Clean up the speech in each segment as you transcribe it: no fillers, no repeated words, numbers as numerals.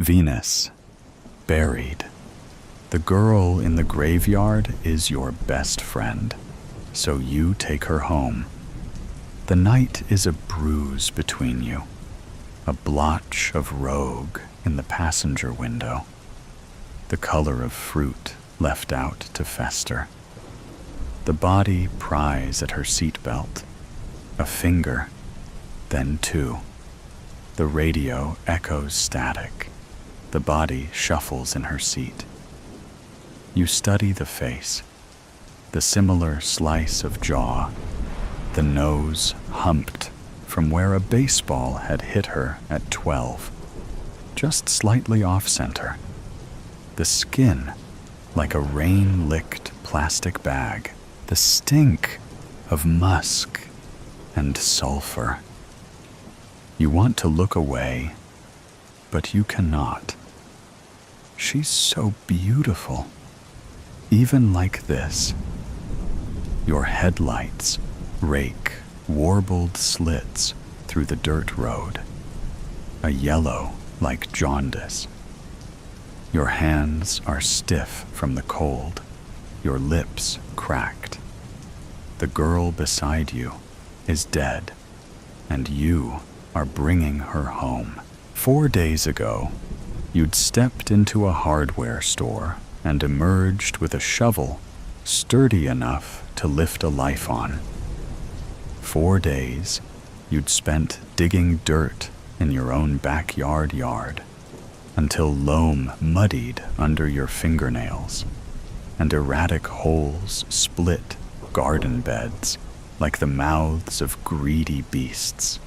Venus, buried. The girl in the graveyard is your best friend, so you take her home. The night is a bruise between you, a blotch of rogue in the passenger window, the color of fruit left out to fester. The body pries at her seatbelt, a finger, then two. The radio echoes static. The body shuffles in her seat. You study the face, the similar slice of jaw, the nose humped from where a baseball had hit her at 12, just slightly off-center. The skin like a rain-licked plastic bag, the stink of musk and sulfur. You want to look away, but you cannot. She's so beautiful, even like this. Your headlights rake warbled slits through the dirt road, a yellow like jaundice. Your hands are stiff from the cold, your lips cracked. The girl beside you is dead, and you are bringing her home. 4 days ago, you'd stepped into a hardware store and emerged with a shovel sturdy enough to lift a life on. 4 days you'd spent digging dirt in your own backyard until loam muddied under your fingernails and erratic holes split garden beds like the mouths of greedy beasts.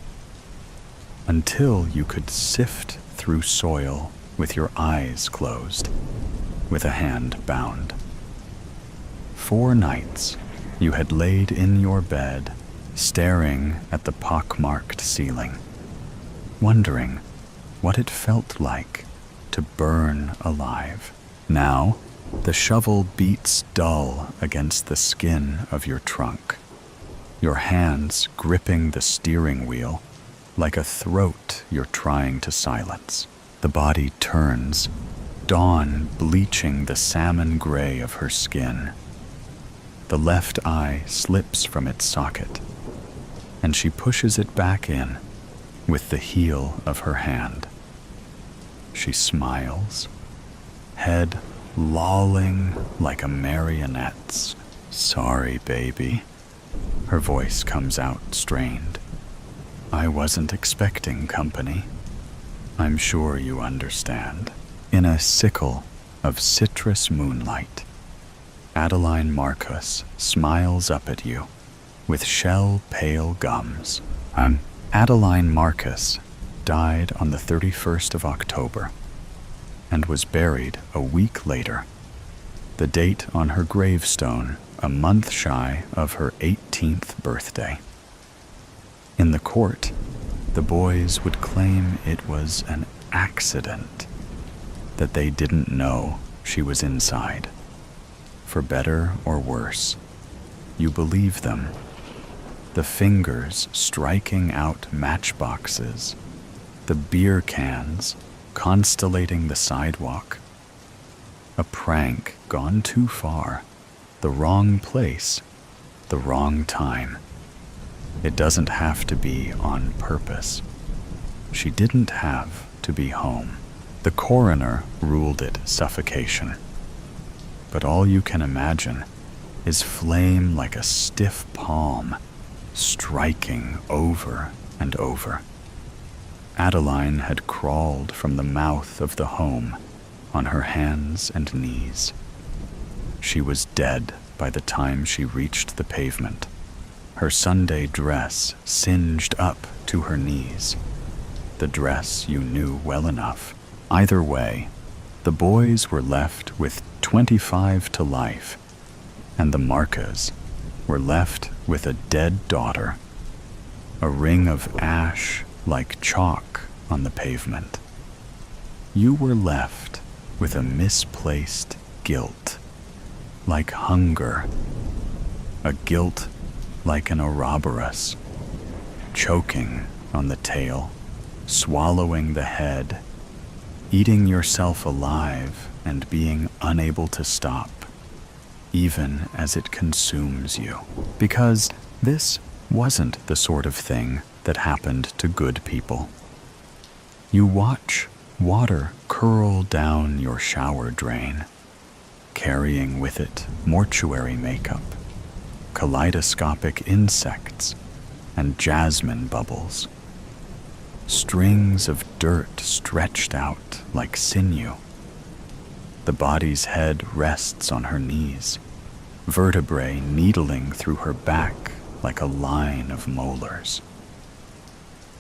Until you could sift through soil with your eyes closed, with a hand bound. 4 nights you had laid in your bed, staring at the pockmarked ceiling, wondering what it felt like to burn alive. Now, the shovel beats dull against the skin of your trunk, your hands gripping the steering wheel like a throat you're trying to silence. The body turns, dawn bleaching the salmon gray of her skin. The left eye slips from its socket, and she pushes it back in with the heel of her hand. She smiles, head lolling like a marionette's. "Sorry, baby." Her voice comes out strained. "I wasn't expecting company. I'm sure you understand." In a sickle of citrus moonlight, Adeline Marcus smiles up at you with shell-pale gums. Adeline Marcus died on the 31st of October and was buried a week later, the date on her gravestone a month shy of her 18th birthday. In the court, the boys would claim it was an accident, that they didn't know she was inside. For better or worse, you believe them. The fingers striking out matchboxes, the beer cans constellating the sidewalk. A prank gone too far, the wrong place, the wrong time. It doesn't have to be on purpose. She didn't have to be home. The coroner ruled it suffocation. But all you can imagine is flame like a stiff palm, striking over and over. Adeline had crawled from the mouth of the home on her hands and knees. She was dead by the time she reached the pavement, her Sunday dress singed up to her knees, the dress you knew well enough. Either way, the boys were left with 25 to life, and the Marcas were left with a dead daughter, a ring of ash like chalk on the pavement. You were left with a misplaced guilt, like hunger, a guilt like an Ouroboros, choking on the tail, swallowing the head, eating yourself alive and being unable to stop, even as it consumes you. Because this wasn't the sort of thing that happened to good people. You watch water curl down your shower drain, carrying with it mortuary makeup, kaleidoscopic insects, and jasmine bubbles. Strings of dirt stretched out like sinew. The body's head rests on her knees, vertebrae needling through her back like a line of molars.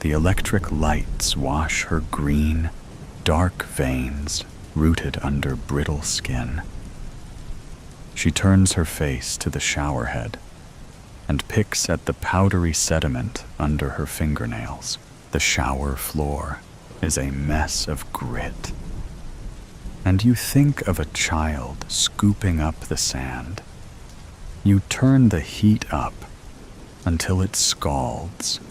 The electric lights wash her green, dark veins rooted under brittle skin. She turns her face to the shower head and picks at the powdery sediment under her fingernails. The shower floor is a mess of grit. And you think of a child scooping up the sand. You turn the heat up until it scalds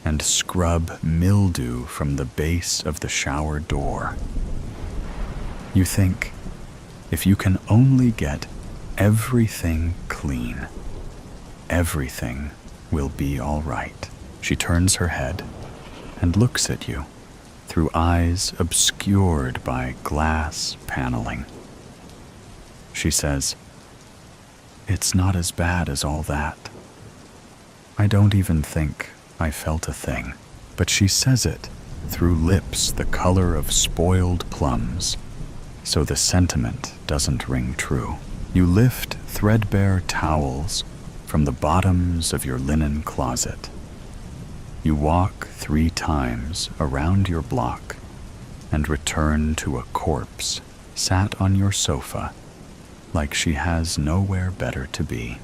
and scrub mildew from the base of the shower door. You think, if you can only get everything clean, everything will be all right. She turns her head and looks at you through eyes obscured by glass paneling. She says, "It's not as bad as all that." I don't even think I felt a thing, but she says it through lips the color of spoiled plums, so the sentiment doesn't ring true. You lift threadbare towels from the bottoms of your linen closet. You walk 3 times around your block and return to a corpse sat on your sofa like she has nowhere better to be.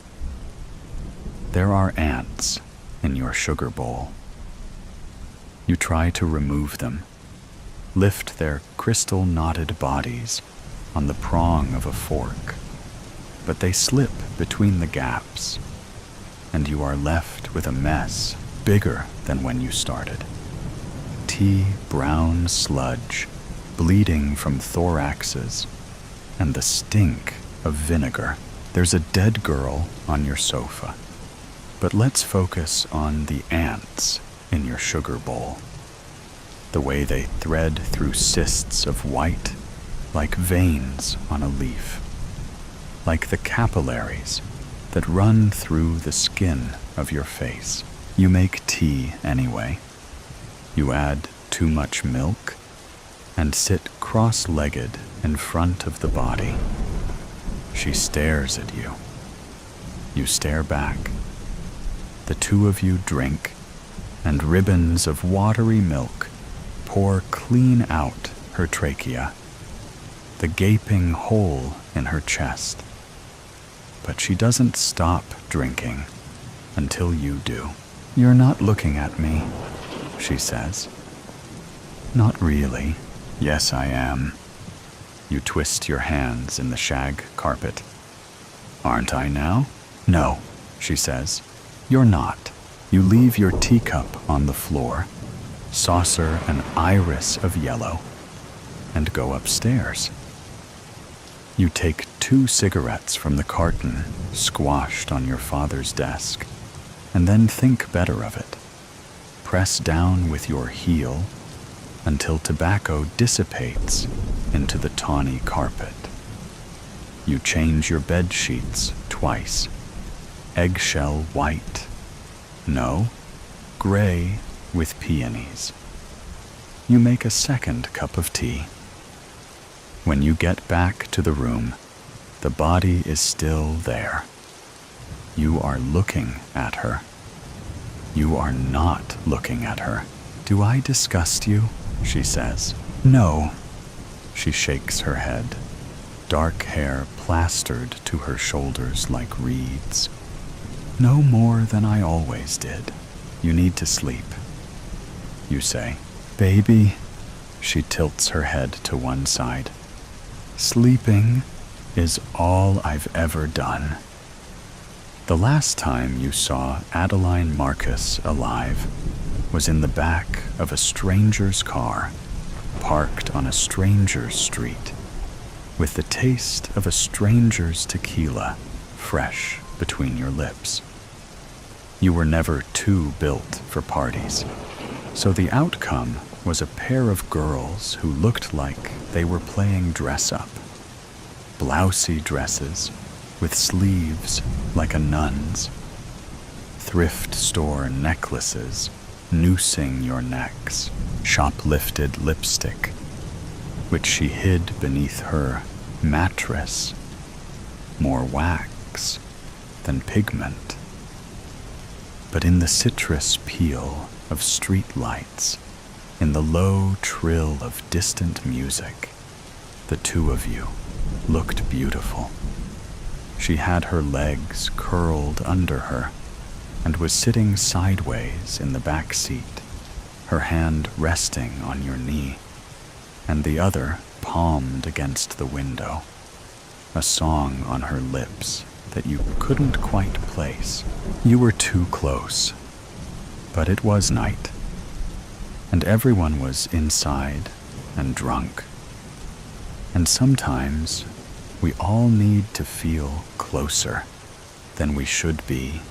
There are ants in your sugar bowl. You try to remove them, lift their crystal-knotted bodies on the prong of a fork, but they slip between the gaps, and you are left with a mess bigger than when you started. Tea-brown sludge bleeding from thoraxes and the stink of vinegar. There's a dead girl on your sofa, but let's focus on the ants in your sugar bowl. The way they thread through cysts of white like veins on a leaf, like the capillaries that run through the skin of your face. You make tea anyway. You add too much milk and sit cross-legged in front of the body. She stares at you. You stare back. The two of you drink, and ribbons of watery milk pour clean out her trachea, the gaping hole in her chest. But she doesn't stop drinking until you do. "You're not looking at me," she says. "Not really." "Yes, I am." You twist your hands in the shag carpet. "Aren't I now?" "No," she says. "You're not." You leave your teacup on the floor, saucer an iris of yellow, and go upstairs. You take 2 cigarettes from the carton squashed on your father's desk, and then think better of it. Press down with your heel until tobacco dissipates into the tawny carpet. You change your bed sheets twice. Eggshell white. No, gray with peonies. You make a second cup of tea. When you get back to the room, the body is still there. You are looking at her. You are not looking at her. "Do I disgust you?" she says. "No." She shakes her head, dark hair plastered to her shoulders like reeds. "No more than I always did. You need to sleep." You say, "Baby." She tilts her head to one side. "Sleeping is all I've ever done." The last time you saw Adeline Marcus alive was in the back of a stranger's car parked on a stranger's street, with the taste of a stranger's tequila fresh between your lips. You were never too built for parties, so the outcome was a pair of girls who looked like they were playing dress-up. Blousy dresses with sleeves like a nun's, thrift store necklaces noosing your necks, shoplifted lipstick, which she hid beneath her mattress, more wax than pigment. But in the citrus peel of street lights, in the low trill of distant music, the two of you looked beautiful. She had her legs curled under her and was sitting sideways in the back seat, her hand resting on your knee, and the other palmed against the window, a song on her lips that you couldn't quite place. You were too close, but it was night, and everyone was inside and drunk. And sometimes we all need to feel closer than we should be,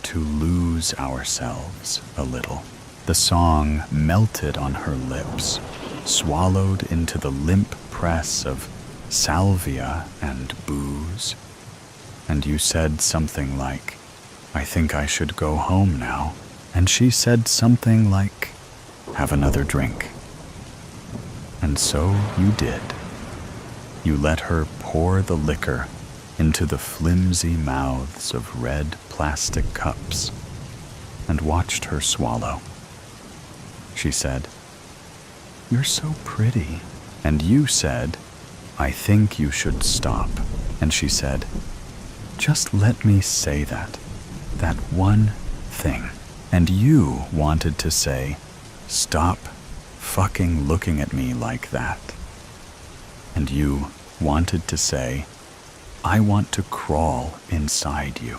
to lose ourselves a little. The song melted on her lips, swallowed into the limp press of salvia and booze, and you said something like, "I think I should go home now," and she said something like, "Have another drink." And so you did. You let her pour the liquor into the flimsy mouths of red plastic cups and watched her swallow. She said, "You're so pretty." And you said, "I think you should stop." And she said, "Just let me say that one thing." And you wanted to say, "Stop fucking looking at me like that." And you wanted to say, "I want to crawl inside you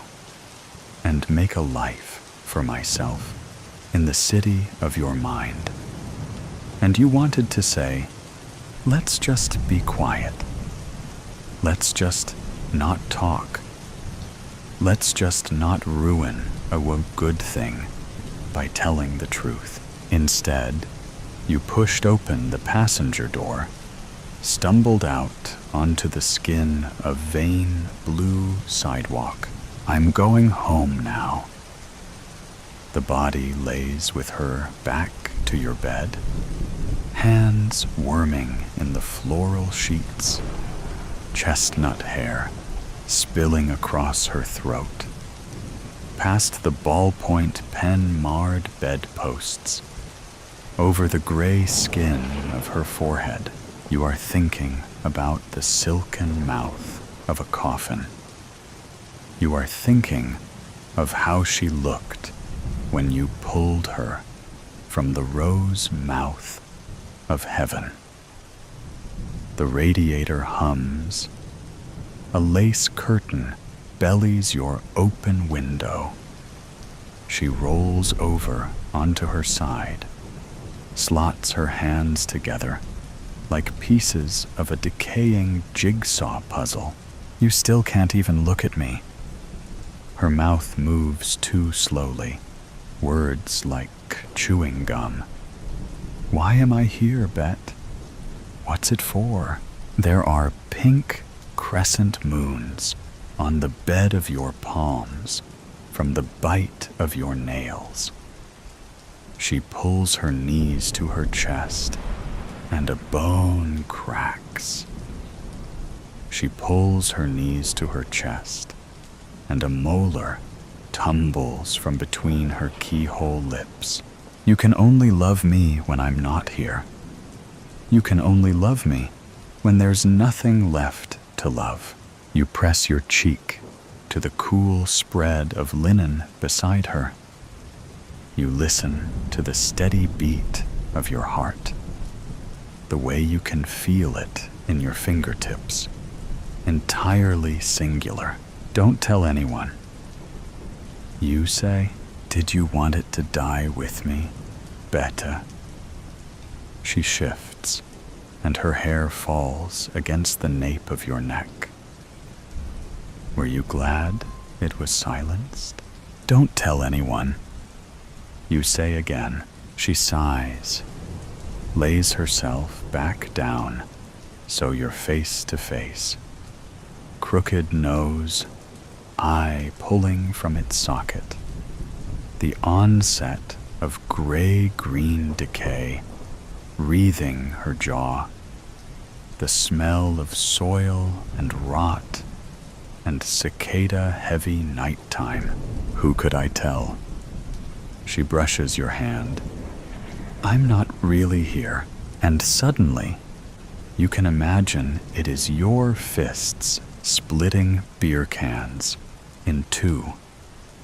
and make a life for myself in the city of your mind." And you wanted to say, "Let's just be quiet. Let's just not talk. Let's just not ruin a good thing by telling the truth." Instead, you pushed open the passenger door, stumbled out onto the skin of vein blue sidewalk. "I'm going home now." The body lays with her back to your bed, hands worming in the floral sheets, chestnut hair spilling across her throat, past the ballpoint pen-marred bedposts, over the gray skin of her forehead. You are thinking about the silken mouth of a coffin. You are thinking of how she looked when you pulled her from the rose mouth of heaven. The radiator hums. A lace curtain bellies your open window. She rolls over onto her side, slots her hands together like pieces of a decaying jigsaw puzzle. You still can't even look at me. Her mouth moves too slowly, words like chewing gum. "Why am I here, Bet? What's it for?" There are pink crescent moons on the bed of your palms from the bite of your nails. She pulls her knees to her chest and a bone cracks. She pulls her knees to her chest and a molar tumbles from between her keyhole lips. "You can only love me when I'm not here. You can only love me when there's nothing left to love." You press your cheek to the cool spread of linen beside her. You listen to the steady beat of your heart, the way you can feel it in your fingertips, entirely singular. Don't tell anyone. You say, "Did you want it to die with me, Beta?" She shifts, and her hair falls against the nape of your neck. Were you glad it was silenced? Don't tell anyone. You say again. She sighs, lays herself back down, so you're face to face. Crooked nose, eye pulling from its socket. The onset of gray-green decay wreathing her jaw. The smell of soil and rot and cicada-heavy nighttime. Who could I tell? She brushes your hand. I'm not really here. And suddenly, you can imagine it is your fists splitting beer cans in two,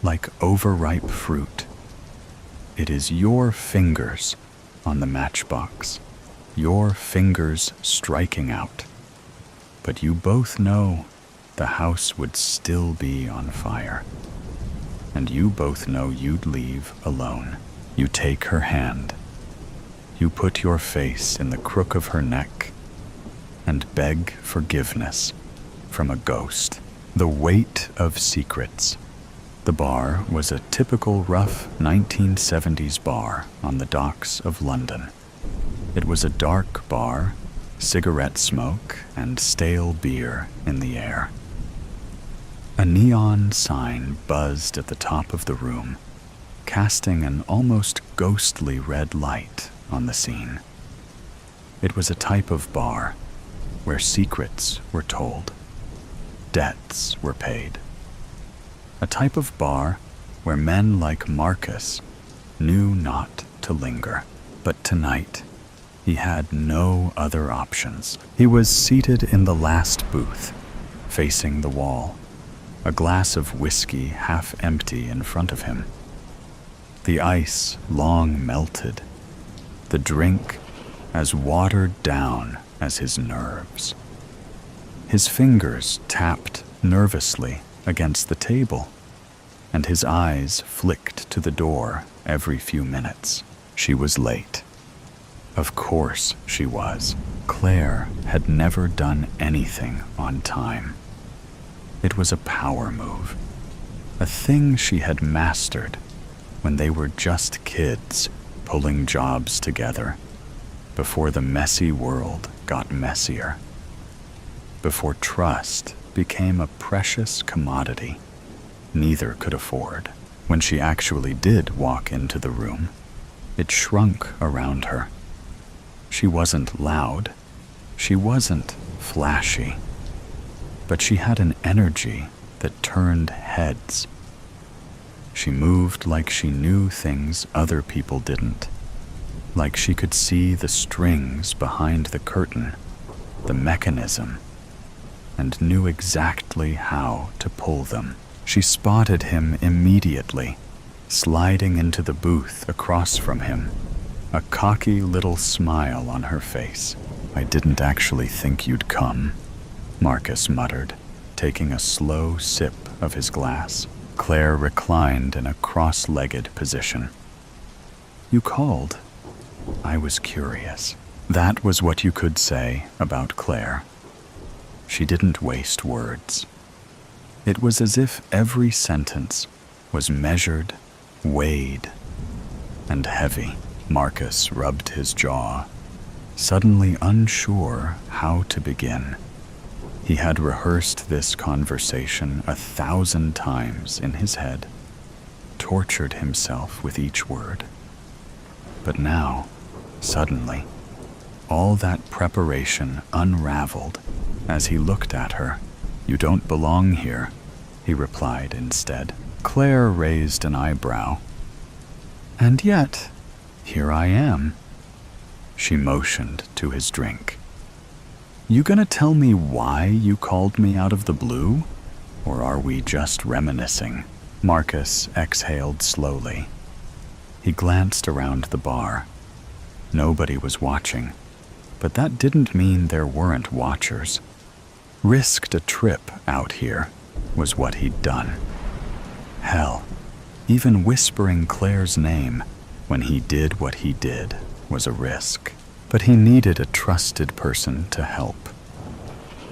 like overripe fruit. It is your fingers on the matchbox, your fingers striking out. But you both know the house would still be on fire. And you both know you'd leave alone. You take her hand. You put your face in the crook of her neck and beg forgiveness from a ghost. The weight of secrets. The bar was a typical rough 1970s bar on the docks of London. It was a dark bar, cigarette smoke and stale beer in the air. A neon sign buzzed at the top of the room, casting an almost ghostly red light on the scene. It was a type of bar where secrets were told, debts were paid. A type of bar where men like Marcus knew not to linger. But tonight, he had no other options. He was seated in the last booth, facing the wall, a glass of whiskey half empty in front of him. The ice long melted, the drink as watered down as his nerves. His fingers tapped nervously against the table, and his eyes flicked to the door every few minutes. She was late. Of course she was. Claire had never done anything on time. It was a power move, a thing she had mastered when they were just kids pulling jobs together, before the messy world got messier, before trust became a precious commodity neither could afford. When she actually did walk into the room, it shrunk around her. She wasn't loud, she wasn't flashy, but she had an energy that turned heads. She moved like she knew things other people didn't, like she could see the strings behind the curtain, the mechanism, and knew exactly how to pull them. She spotted him immediately, sliding into the booth across from him, a cocky little smile on her face. "I didn't actually think you'd come," Marcus muttered, taking a slow sip of his glass. Claire reclined in a cross-legged position. "You called. I was curious." That was what you could say about Claire. She didn't waste words. It was as if every sentence was measured, weighed, and heavy. Marcus rubbed his jaw, suddenly unsure how to begin. He had rehearsed this conversation 1,000 times in his head, tortured himself with each word. But now, suddenly, all that preparation unraveled as he looked at her. "You don't belong here," he replied instead. Claire raised an eyebrow. "And yet, here I am." She motioned to his drink. "You gonna tell me why you called me out of the blue? Or are we just reminiscing?" Marcus exhaled slowly. He glanced around the bar. Nobody was watching, but that didn't mean there weren't watchers. Risked a trip out here was what he'd done. Hell, even whispering Claire's name when he did what he did was a risk. but he needed a trusted person to help.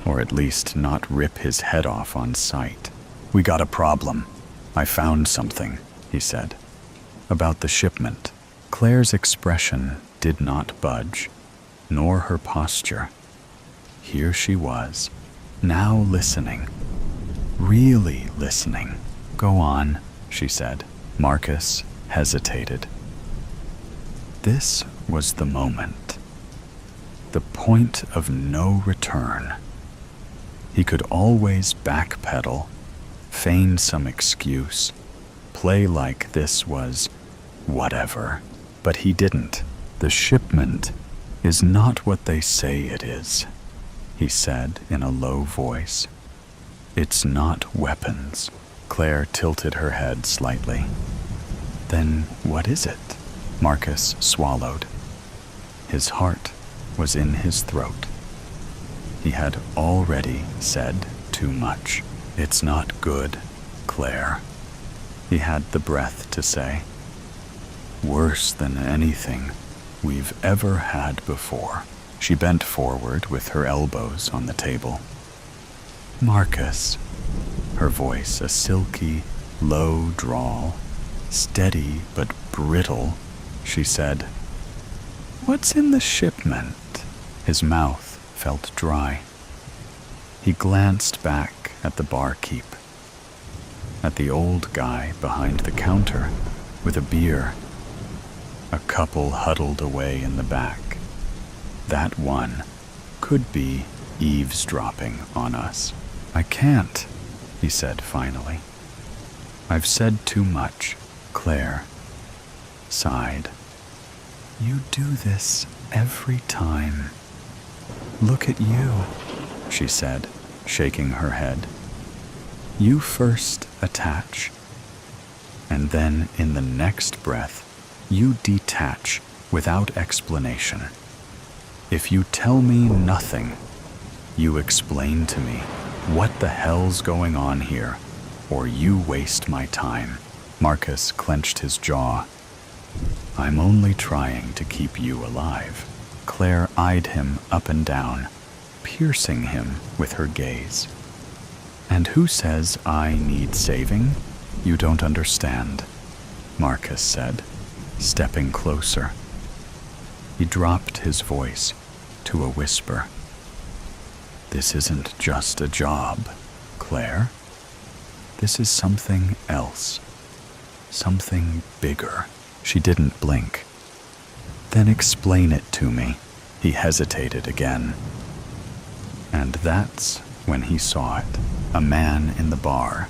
Or at least not rip his head off on sight. "We got a problem. I found something," he said. About the shipment. Claire's expression did not budge, nor her posture. Here she was, now listening. Really listening. "Go on," she said. Marcus hesitated. This was the moment. The point of no return. He could always backpedal, feign some excuse, play like this was whatever, but he didn't. "The shipment is not what they say it is," he said in a low voice. "It's not weapons." Claire tilted her head slightly. "Then what is it?" Marcus swallowed. His heart was in his throat. He had already said too much. "It's not good, Claire," he had the breath to say. "Worse than anything we've ever had before." She bent forward with her elbows on the table. "Marcus," her voice a silky, low drawl, steady but brittle, she said, "What's in the shipment?" His mouth felt dry. He glanced back at the barkeep, at the old guy behind the counter with a beer, a couple huddled away in the back. That one could be eavesdropping on us. "I can't," he said finally. "I've said too much." Claire sighed. "You do this every time." "Look at you," she said, shaking her head. "You first attach, and then in the next breath, you detach without explanation. If you tell me nothing, you explain to me what the hell's going on here, or you waste my time." Marcus clenched his jaw. "I'm only trying to keep you alive." Claire eyed him up and down, piercing him with her gaze. "And who says I need saving? You don't understand," Marcus said, stepping closer. He dropped his voice to a whisper. "This isn't just a job, Claire. This is something else. Something bigger." She didn't blink. "Then explain it to me." He hesitated again. And that's when he saw it. A man in the bar,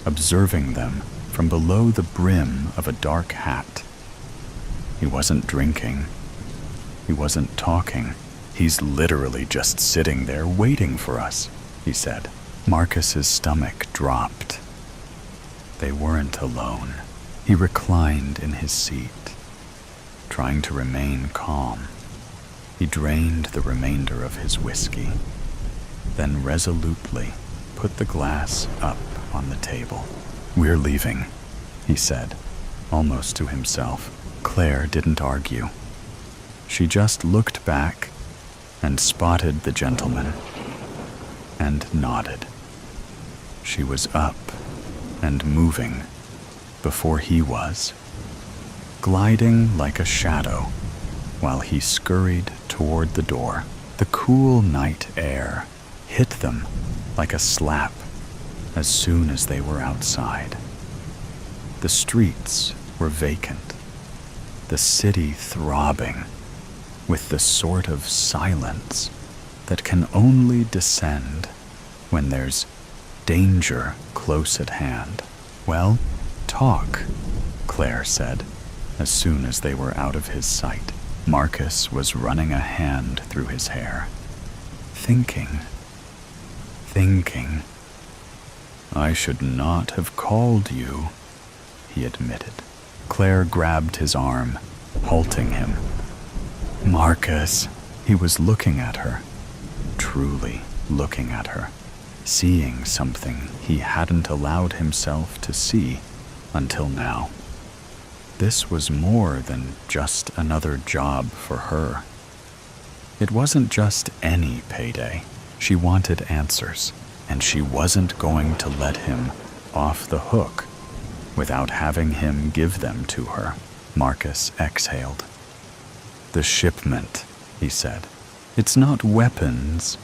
observing them from below the brim of a dark hat. He wasn't drinking. He wasn't talking. "He's literally just sitting there waiting for us," he said. Marcus's stomach dropped. They weren't alone. He reclined in his seat, trying to remain calm. He drained the remainder of his whiskey, then resolutely put the glass up on the table. "We're leaving," he said, almost to himself. Claire didn't argue. She just looked back and spotted the gentleman, and nodded. She was up and moving before he was, gliding like a shadow while he scurried toward the door. The cool night air hit them like a slap as soon as they were outside. The streets were vacant, the city throbbing with the sort of silence that can only descend when there's danger close at hand. "Well, talk," Claire said, as soon as they were out of his sight. Marcus was running a hand through his hair. Thinking. "I should not have called you," he admitted. Claire grabbed his arm, halting him. "Marcus," he was looking at her, truly looking at her, seeing something he hadn't allowed himself to see until now. This was more than just another job for her. It wasn't just any payday. She wanted answers, and she wasn't going to let him off the hook without having him give them to her. Marcus exhaled. The shipment, he said. It's not weapons,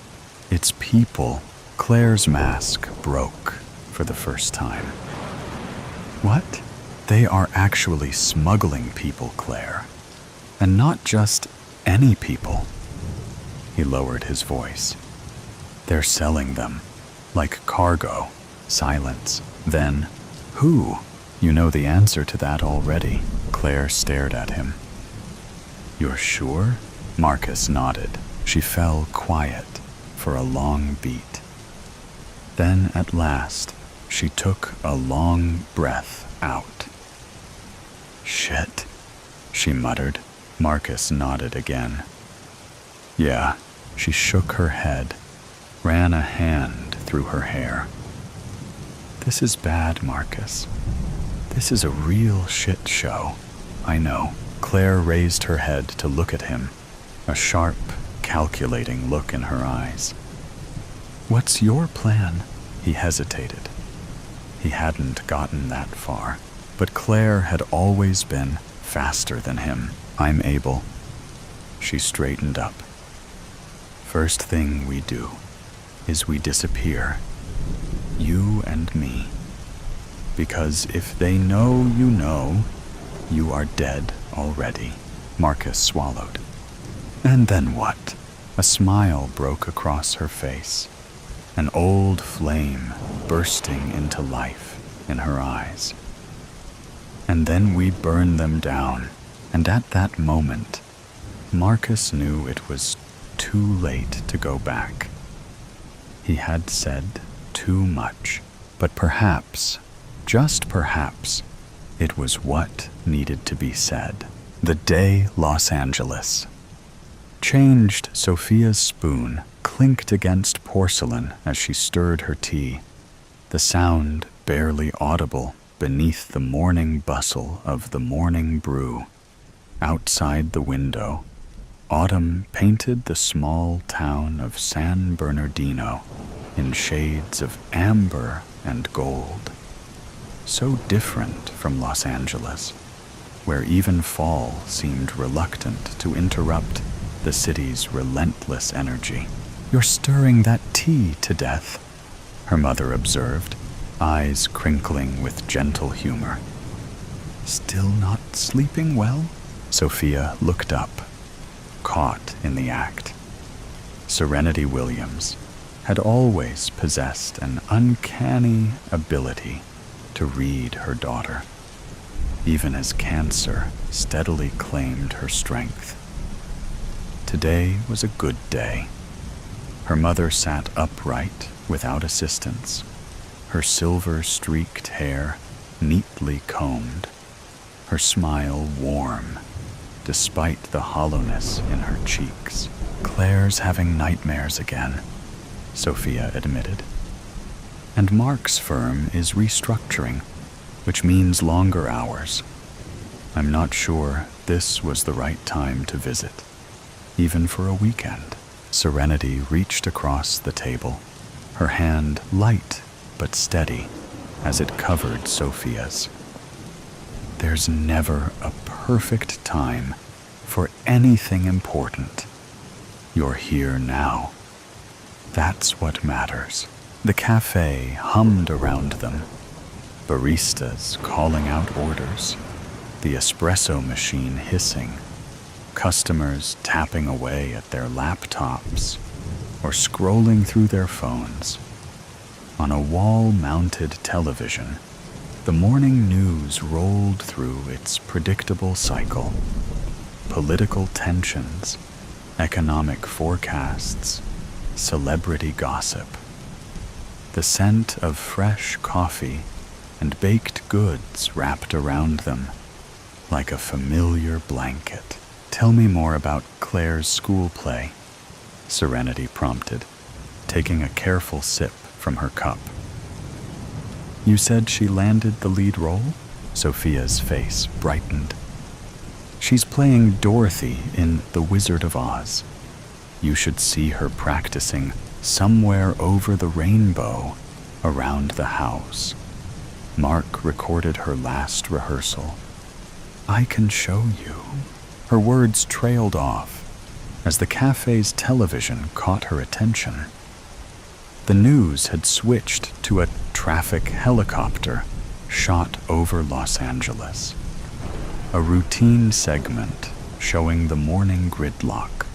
it's people. Claire's mask broke for the first time. What? They are actually smuggling people, Claire. And not just any people. He lowered his voice. They're selling them, like cargo. Silence. Then, who? You know the answer to that already. Claire stared at him. You're sure? Marcus nodded. She fell quiet for a long beat. Then, at last, she took a long breath out. Shit, she muttered. Marcus nodded again. Yeah, she shook her head, ran a hand through her hair. This is bad, Marcus. This is a real shit show. I know. Claire raised her head to look at him, a sharp, calculating look in her eyes. What's your plan? He hesitated. He hadn't gotten that far, but Claire had always been faster than him. I'm able. She straightened up. First thing we do is we disappear. You and me. Because if they know, you are dead already. Marcus swallowed. And then what? A smile broke across her face, an old flame bursting into life in her eyes. And then we burn them down, and at that moment, Marcus knew it was too late to go back. He had said too much, but perhaps, just perhaps, it was what needed to be said. The day Los Angeles. Changed. Sophia's spoon clinked against porcelain as she stirred her tea, the sound barely audible beneath the morning bustle of the morning brew. Outside the window, autumn painted the small town of San Bernardino in shades of amber and gold. So different from Los Angeles, where even fall seemed reluctant to interrupt the city's relentless energy. You're stirring that tea to death, her mother observed, eyes crinkling with gentle humor. Still not sleeping well? Sophia looked up, caught in the act. Serenity Williams had always possessed an uncanny ability to read her daughter, even as cancer steadily claimed her strength. Today was a good day. Her mother sat upright without assistance, her silver-streaked hair neatly combed, her smile warm despite the hollowness in her cheeks. Claire's having nightmares again, Sophia admitted. And Mark's firm is restructuring, which means longer hours. I'm not sure this was the right time to visit, even for a weekend. Serenity reached across the table, her hand light but steady as it covered Sophia's. There's never a perfect time for anything important. You're here now. That's what matters. The cafe hummed around them, baristas calling out orders, the espresso machine hissing, customers tapping away at their laptops or scrolling through their phones. On a wall-mounted television, the morning news rolled through its predictable cycle. Political tensions, economic forecasts, celebrity gossip. The scent of fresh coffee and baked goods wrapped around them like a familiar blanket. Tell me more about Claire's school play, Serenity prompted, taking a careful sip from her cup. You said she landed the lead role? Sophia's face brightened. She's playing Dorothy in The Wizard of Oz. You should see her practicing somewhere over the rainbow around the house. Mark recorded her last rehearsal. I can show you. Her words trailed off as the cafe's television caught her attention. The news had switched to a traffic helicopter shot over Los Angeles. A routine segment showing the morning gridlock.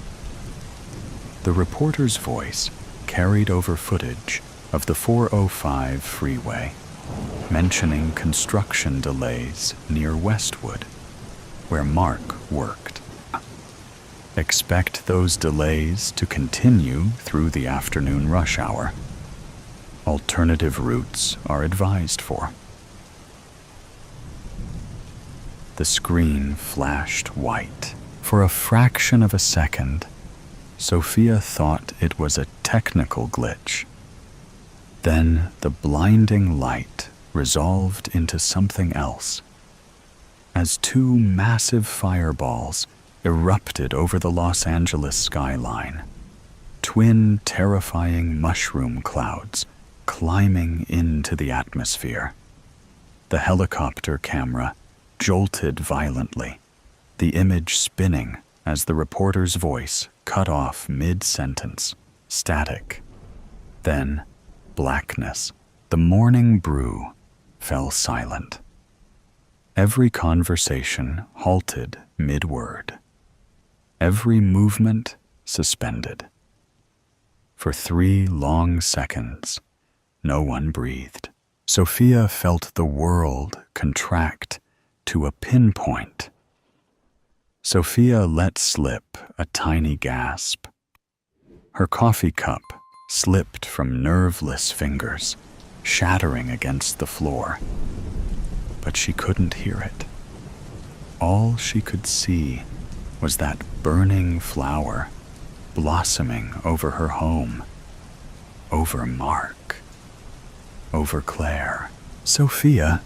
The reporter's voice carried over footage of the 405 freeway, mentioning construction delays near Westwood, where Mark worked. Expect those delays to continue through the afternoon rush hour. Alternative routes are advised for. The screen flashed white. For a fraction of a second, Sophia thought it was a technical glitch. Then the blinding light resolved into something else. As two massive fireballs erupted over the Los Angeles skyline, twin terrifying mushroom clouds climbing into the atmosphere. The helicopter camera jolted violently, the image spinning as the reporter's voice cut off mid-sentence, static. Then, blackness. The morning brew fell silent. Every conversation halted mid-word. Every movement suspended. For 3 long seconds, no one breathed. Sophia felt the world contract to a pinpoint. Sophia let slip a tiny gasp. Her coffee cup slipped from nerveless fingers, shattering against the floor. But she couldn't hear it. All she could see was that burning flower blossoming over her home, over Mark, over Claire. Sophia.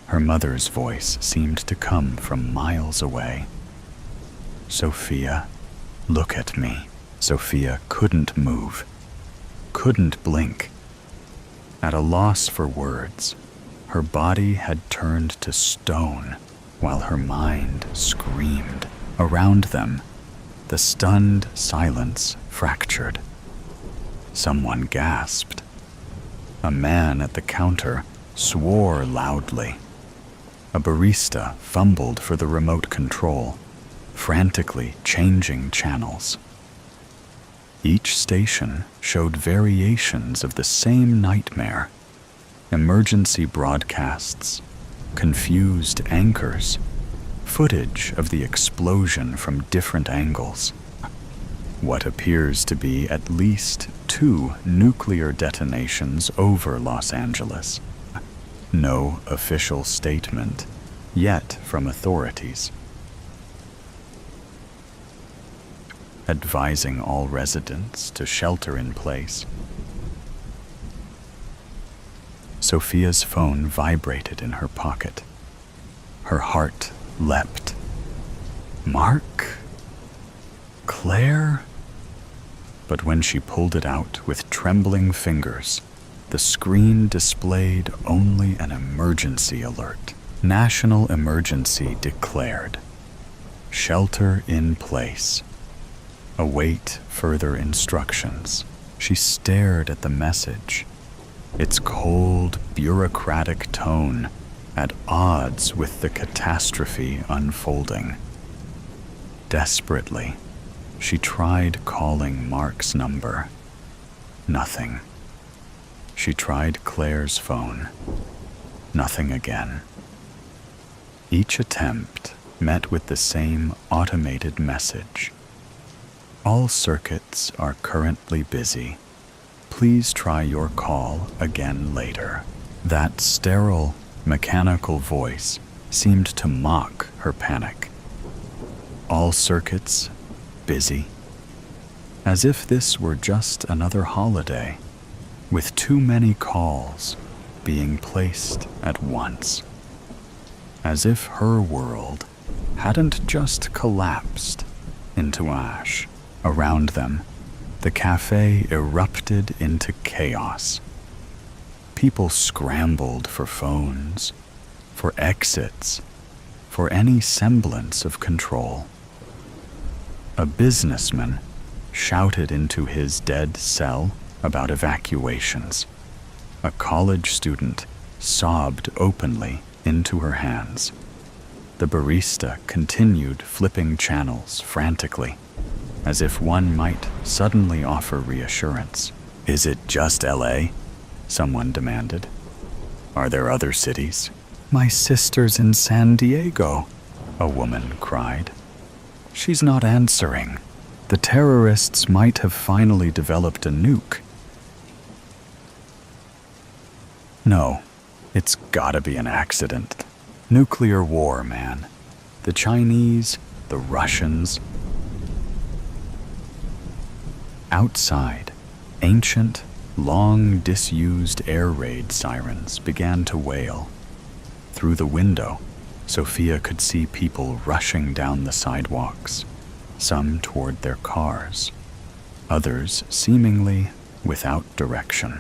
Her mother's voice seemed to come from miles away. Sophia, look at me. Sophia couldn't move, couldn't blink. At a loss for words, her body had turned to stone while her mind screamed. Around them, the stunned silence fractured. Someone gasped. A man at the counter swore loudly. A barista fumbled for the remote control, frantically changing channels. Each station showed variations of the same nightmare. Emergency broadcasts, confused anchors, footage of the explosion from different angles. What appears to be at least 2 nuclear detonations over Los Angeles. No official statement yet from authorities, advising all residents to shelter in place. Sophia's phone vibrated in her pocket. Her heart leapt. Mark? Claire? But when she pulled it out with trembling fingers, the screen displayed only an emergency alert. National emergency declared. Shelter in place. Await further instructions. She stared at the message, its cold, bureaucratic tone at odds with the catastrophe unfolding. Desperately, she tried calling Mark's number. Nothing. She tried Claire's phone. Nothing again. Each attempt met with the same automated message. All circuits are currently busy. Please try your call again later. That sterile, mechanical voice seemed to mock her panic. All circuits busy. As if this were just another holiday, with too many calls being placed at once. As if her world hadn't just collapsed into ash. Around them, the cafe erupted into chaos. People scrambled for phones, for exits, for any semblance of control. A businessman shouted into his dead cell about evacuations. A college student sobbed openly into her hands. The barista continued flipping channels frantically, as if one might suddenly offer reassurance. "Is it just LA?" someone demanded. "Are there other cities?" "My sister's in San Diego," a woman cried. "She's not answering. The terrorists might have finally developed a nuke." "No, it's gotta be an accident. Nuclear war, man. The Chinese, the Russians." Outside, ancient, long disused air raid sirens began to wail. Through the window, Sophia could see people rushing down the sidewalks, some toward their cars, others seemingly without direction.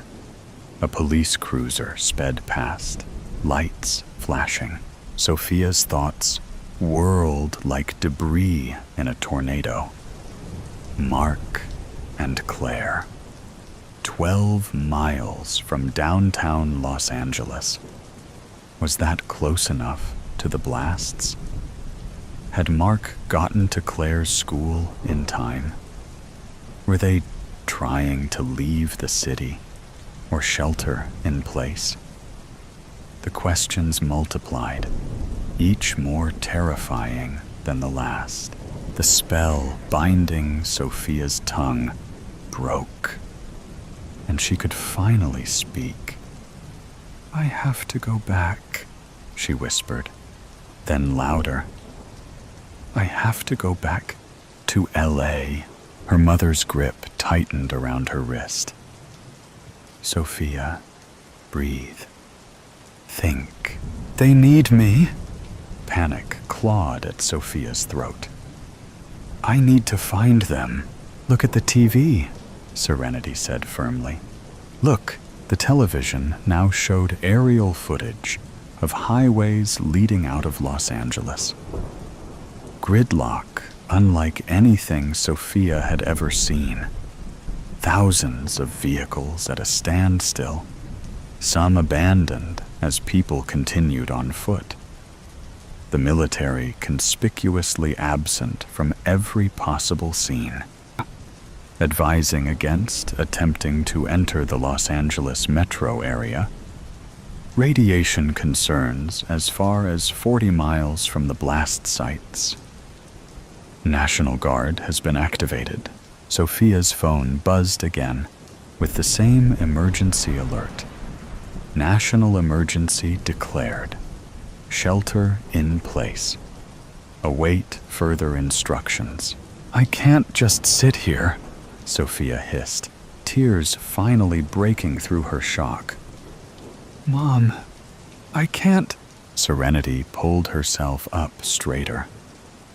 A police cruiser sped past, lights flashing. Sophia's thoughts whirled like debris in a tornado. Mark and Claire. 12 miles from downtown Los Angeles. Was that close enough to the blasts? Had Mark gotten to Claire's school in time? Were they trying to leave the city or shelter in place? The questions multiplied, each more terrifying than the last. The spell binding Sophia's tongue broke, and she could finally speak. "I have to go back," she whispered, then louder. "I have to go back to LA." Her mother's grip tightened around her wrist. "Sophia, breathe. Think. They need me." Panic clawed at Sophia's throat. "I need to find them." "Look at the TV," Serenity said firmly. Look, the television now showed aerial footage of highways leading out of Los Angeles. Gridlock unlike anything Sophia had ever seen. Thousands of vehicles at a standstill, some abandoned as people continued on foot. The military conspicuously absent from every possible scene, advising against attempting to enter the Los Angeles metro area. Radiation concerns as far as 40 miles from the blast sites. National Guard has been activated. Sophia's phone buzzed again with the same emergency alert. National emergency declared. Shelter in place. Await further instructions. "I can't just sit here," Sophia hissed, tears finally breaking through her shock. "Mom, I can't." Serenity pulled herself up straighter,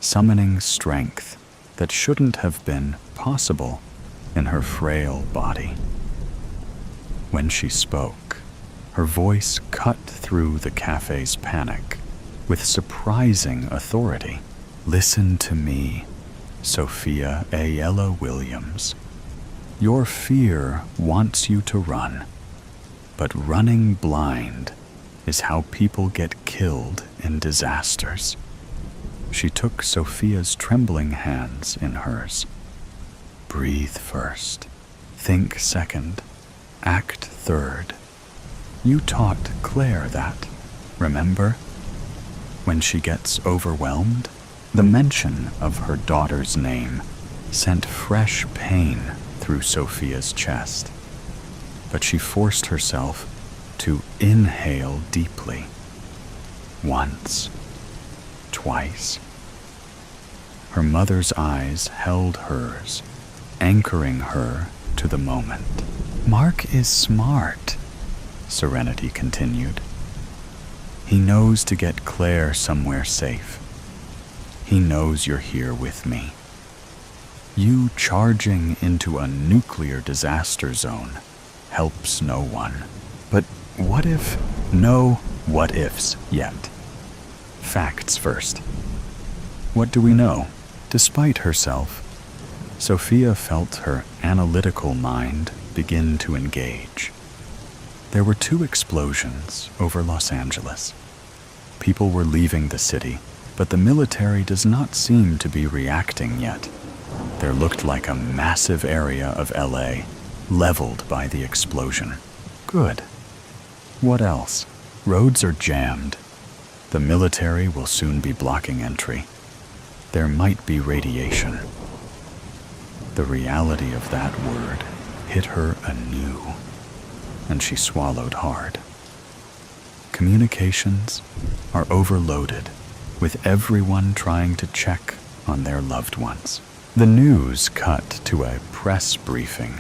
summoning strength that shouldn't have been possible in her frail body. When she spoke, her voice cut through the cafe's panic with surprising authority. "Listen to me, Sophia Ayala Williams. Your fear wants you to run, but running blind is how people get killed in disasters." She took Sophia's trembling hands in hers. "Breathe first, think second, act third. You taught Claire that, remember? When she gets overwhelmed, the mention of her daughter's name sent fresh pain through Sophia's chest. But she forced herself to inhale deeply. Once, twice. Her mother's eyes held hers, anchoring her to the moment. "Mark is smart," Serenity continued. "He knows to get Claire somewhere safe. He knows you're here with me. You charging into a nuclear disaster zone helps no one. But what if? No what ifs yet. Facts first. What do we know? Despite herself, Sophia felt her analytical mind begin to engage. There were 2 explosions over Los Angeles. People were leaving the city, but the military does not seem to be reacting yet. There looked like a massive area of LA leveled by the explosion. Good. What else? Roads are jammed. The military will soon be blocking entry. There might be radiation. The reality of that word hit her anew, and she swallowed hard. Communications are overloaded, with everyone trying to check on their loved ones. The news cut to a press briefing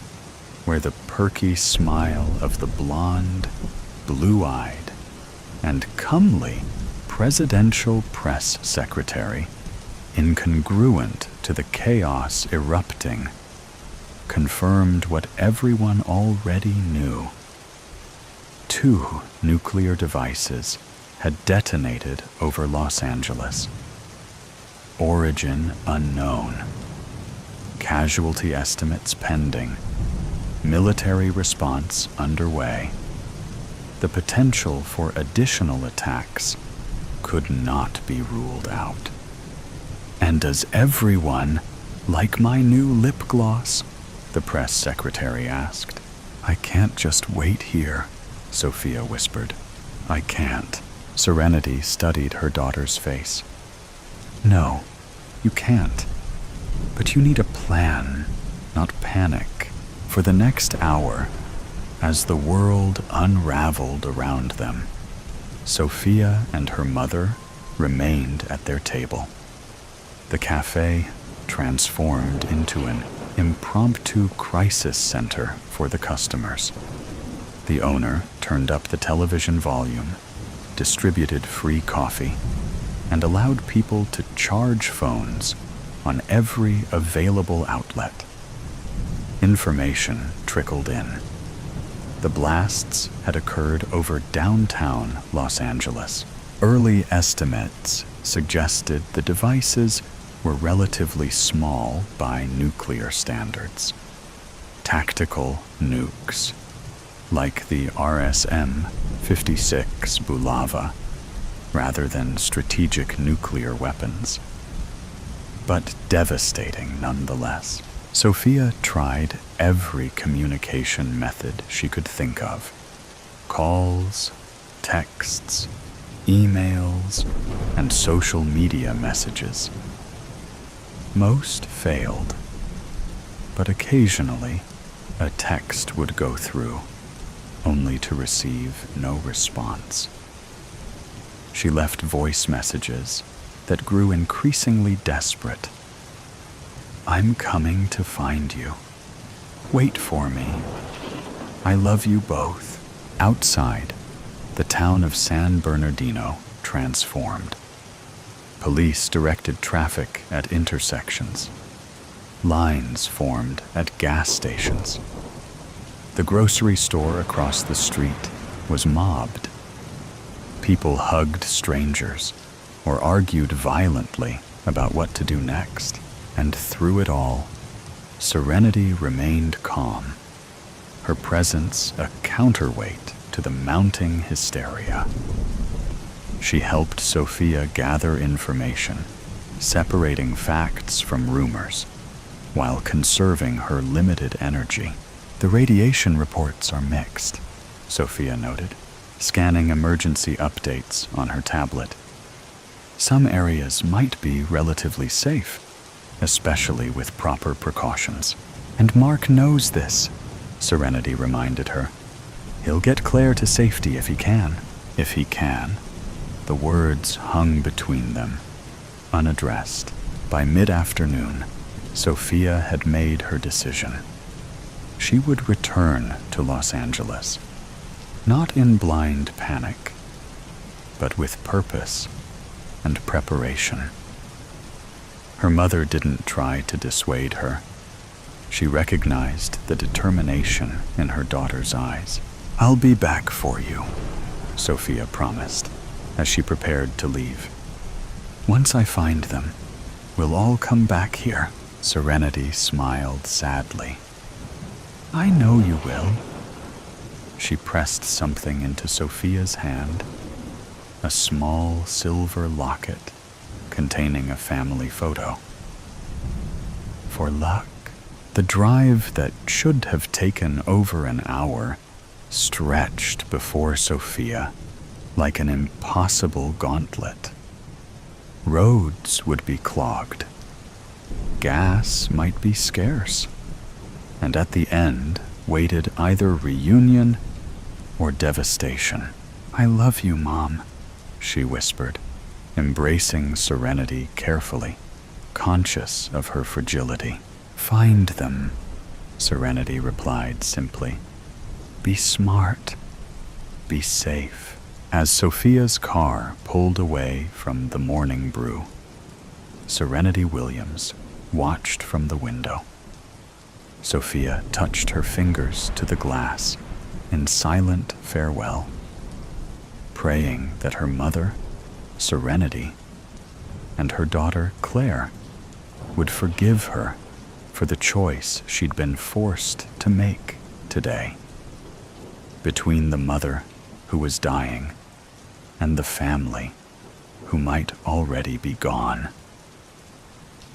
where the perky smile of the blonde, blue-eyed, and comely presidential press secretary, incongruent to the chaos erupting, confirmed what everyone already knew. 2 nuclear devices had detonated over Los Angeles. Origin unknown. Casualty estimates pending. Military response underway. The potential for additional attacks could not be ruled out. And does everyone like my new lip gloss? The press secretary asked. I can't just wait here, Sophia whispered. I can't. Serenity studied her daughter's face. No, you can't. But you need a plan, not panic, for the next hour, as the world unraveled around them. Sophia and her mother remained at their table. The cafe transformed into an impromptu crisis center for the customers. The owner turned up the television volume, distributed free coffee, and allowed people to charge phones on every available outlet. Information trickled in. The blasts had occurred over downtown Los Angeles. Early estimates suggested the devices were relatively small by nuclear standards. Tactical nukes, like the RSM-56 Bulava, rather than strategic nuclear weapons. But devastating nonetheless. Sophia tried every communication method she could think of. Calls, texts, emails, and social media messages. Most failed, but occasionally a text would go through, only to receive no response. She left voice messages that grew increasingly desperate. I'm coming to find you. Wait for me. I love you both. Outside, the town of San Bernardino transformed. Police directed traffic at intersections. Lines formed at gas stations. The grocery store across the street was mobbed. People hugged strangers or argued violently about what to do next. And through it all, Serenity remained calm, her presence a counterweight to the mounting hysteria. She helped Sophia gather information, separating facts from rumors, while conserving her limited energy. The radiation reports are mixed, Sophia noted, scanning emergency updates on her tablet. Some areas might be relatively safe, especially with proper precautions. And Mark knows this, Serenity reminded her. He'll get Claire to safety if he can. If he can. The words hung between them, unaddressed. By mid-afternoon, Sophia had made her decision. She would return to Los Angeles, not in blind panic, but with purpose and preparation. Her mother didn't try to dissuade her. She recognized the determination in her daughter's eyes. "I'll be back for you," Sophia promised as she prepared to leave. "Once I find them, we'll all come back here." Serenity smiled sadly. "I know you will." She pressed something into Sophia's hand, a small silver locket containing a family photo. For luck. The drive that should have taken over an hour stretched before Sophia like an impossible gauntlet. Roads would be clogged. Gas might be scarce. And at the end waited either reunion or devastation. "I love you, Mom," she whispered, embracing Serenity carefully, conscious of her fragility. "Find them," Serenity replied simply. "Be smart. Be safe." As Sophia's car pulled away from the morning brew, Serenity Williams watched from the window. Sophia touched her fingers to the glass in silent farewell, praying that her mother, Serenity, and her daughter, Claire, would forgive her for the choice she'd been forced to make today. Between the mother who was dying and the family who might already be gone.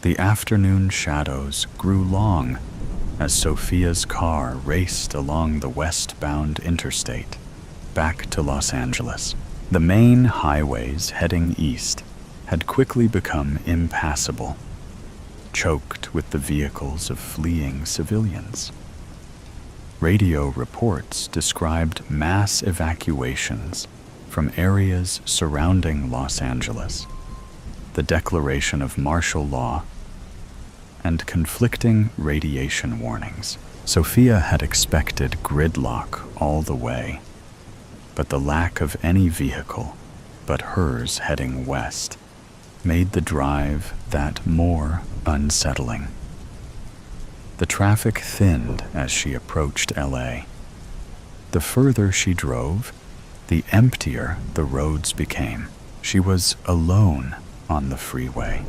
The afternoon shadows grew long as Sophia's car raced along the westbound interstate back to Los Angeles. The main highways heading east had quickly become impassable, choked with the vehicles of fleeing civilians. Radio reports described mass evacuations from areas surrounding Los Angeles, the declaration of martial law, and conflicting radiation warnings. Sophia had expected gridlock all the way, but the lack of any vehicle but hers heading west made the drive that more unsettling. The traffic thinned as she approached LA. The further she drove, the emptier the roads became. She was alone on the freeway.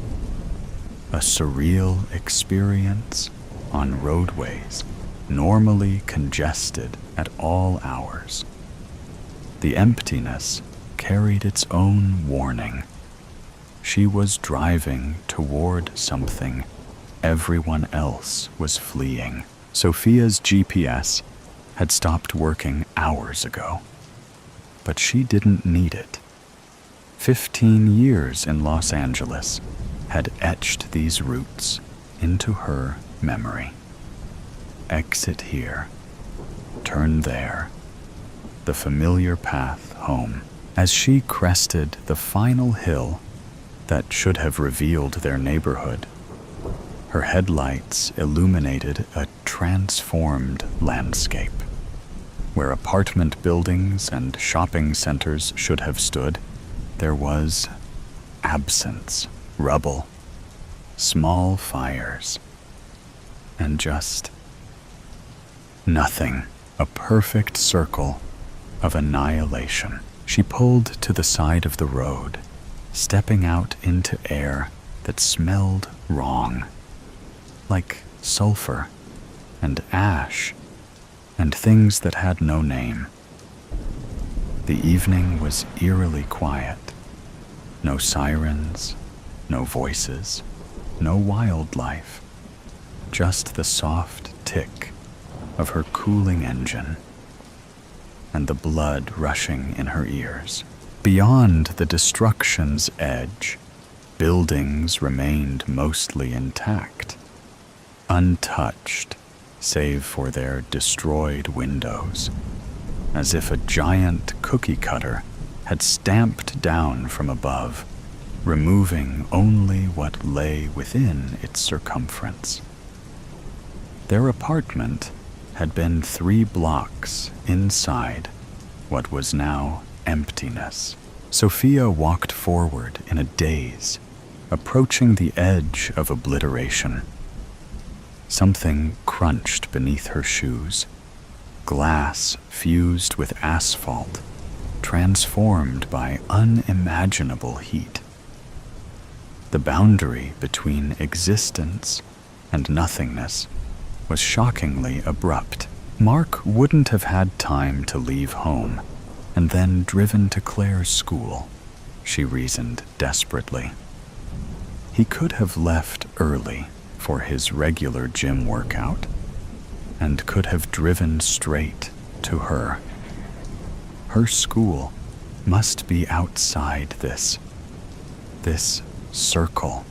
A surreal experience on roadways normally congested at all hours. The emptiness carried its own warning. She was driving toward something everyone else was fleeing. Sophia's GPS had stopped working hours ago, but she didn't need it. 15 years in Los Angeles had etched these routes into her memory. Exit here, turn there, the familiar path home. As she crested the final hill that should have revealed their neighborhood, her headlights illuminated a transformed landscape. Where apartment buildings and shopping centers should have stood, there was absence, rubble, small fires, and just nothing. A perfect circle of annihilation. She pulled to the side of the road, stepping out into air that smelled wrong, like sulfur and ash and things that had no name. The evening was eerily quiet. No sirens, no voices, no wildlife, just the soft tick of her cooling engine and the blood rushing in her ears. Beyond the destruction's edge, buildings remained mostly intact, untouched save for their destroyed windows, as if a giant cookie cutter had stamped down from above, removing only what lay within its circumference. Their apartment had been 3 blocks inside what was now emptiness. Sophia walked forward in a daze, approaching the edge of obliteration. Something crunched beneath her shoes. Glass fused with asphalt, transformed by unimaginable heat. The boundary between existence and nothingness was shockingly abrupt. Mark wouldn't have had time to leave home and then driven to Claire's school, she reasoned desperately. He could have left early for his regular gym workout and could have driven straight to her. Her school must be outside this circle.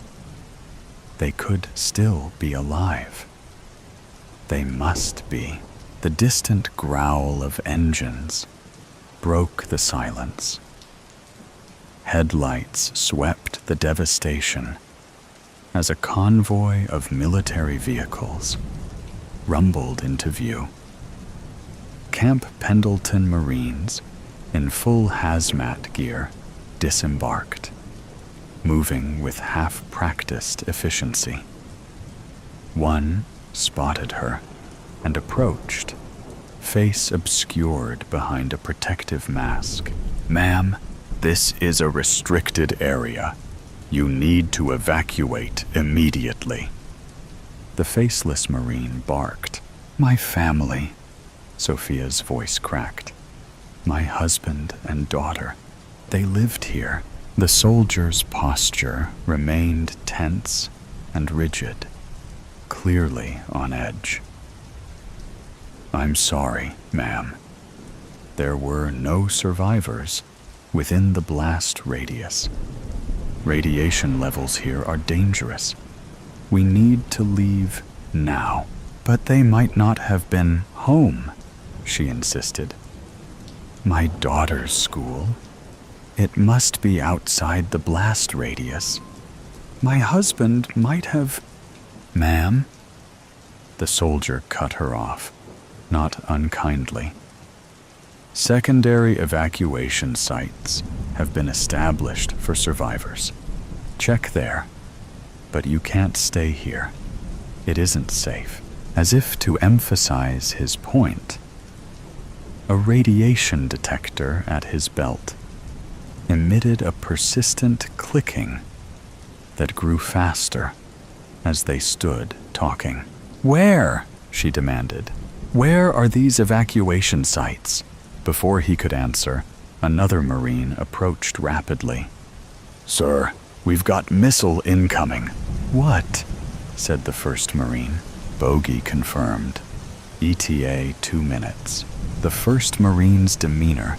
They could still be alive. They must be. The distant growl of engines broke the silence. Headlights swept the devastation as a convoy of military vehicles rumbled into view. Camp Pendleton Marines, in full hazmat gear, disembarked, moving with half-practiced efficiency. One spotted her and approached, face obscured behind a protective mask. "Ma'am, this is a restricted area. You need to evacuate immediately." The faceless Marine barked. "My family," Sophia's voice cracked. "My husband and daughter, they lived here." The soldier's posture remained tense and rigid, clearly on edge. "I'm sorry, ma'am. There were no survivors within the blast radius. Radiation levels here are dangerous. We need to leave now." "But they might not have been home," she insisted. "My daughter's school. It must be outside the blast radius. My husband might have—" "Ma'am?" The soldier cut her off, not unkindly. "Secondary evacuation sites have been established for survivors. Check there, but you can't stay here. It isn't safe." As if to emphasize his point, a radiation detector at his belt emitted a persistent clicking that grew faster as they stood talking. "Where?" she demanded. "Where are these evacuation sites?" Before he could answer, another Marine approached rapidly. "Sir, we've got missile incoming." "What?" said the first Marine. "Bogey confirmed. ETA 2 minutes." The first Marine's demeanor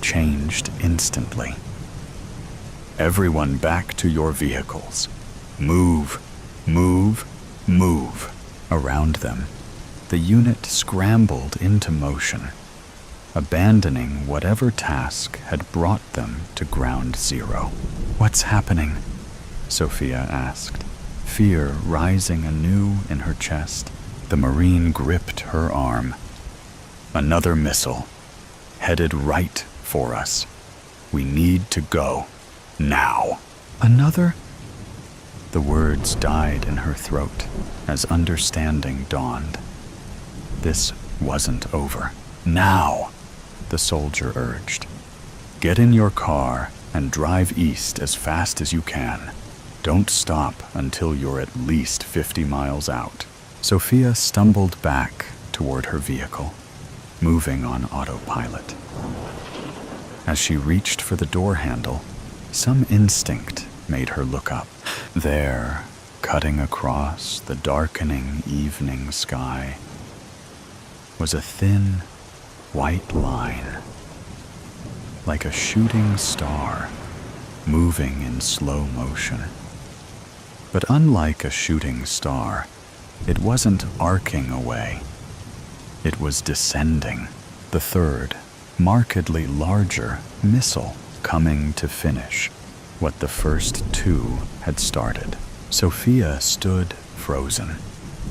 changed instantly. "Everyone back to your vehicles. Move, move, move." Around them, the unit scrambled into motion, abandoning whatever task had brought them to ground zero. "What's happening?" Sophia asked, fear rising anew in her chest. The Marine gripped her arm. "Another missile, headed right for us. We need to go, now." "Another?" The words died in her throat as understanding dawned. This wasn't over. "Now," the soldier urged. "Get in your car and drive east as fast as you can. Don't stop until you're at least 50 miles out." Sophia stumbled back toward her vehicle, moving on autopilot. As she reached for the door handle, some instinct made her look up. There, cutting across the darkening evening sky, was a thin, white line, like a shooting star, moving in slow motion. But unlike a shooting star, it wasn't arcing away. It was descending, the third, markedly larger missile coming to finish what the first two had started. Sophia stood frozen,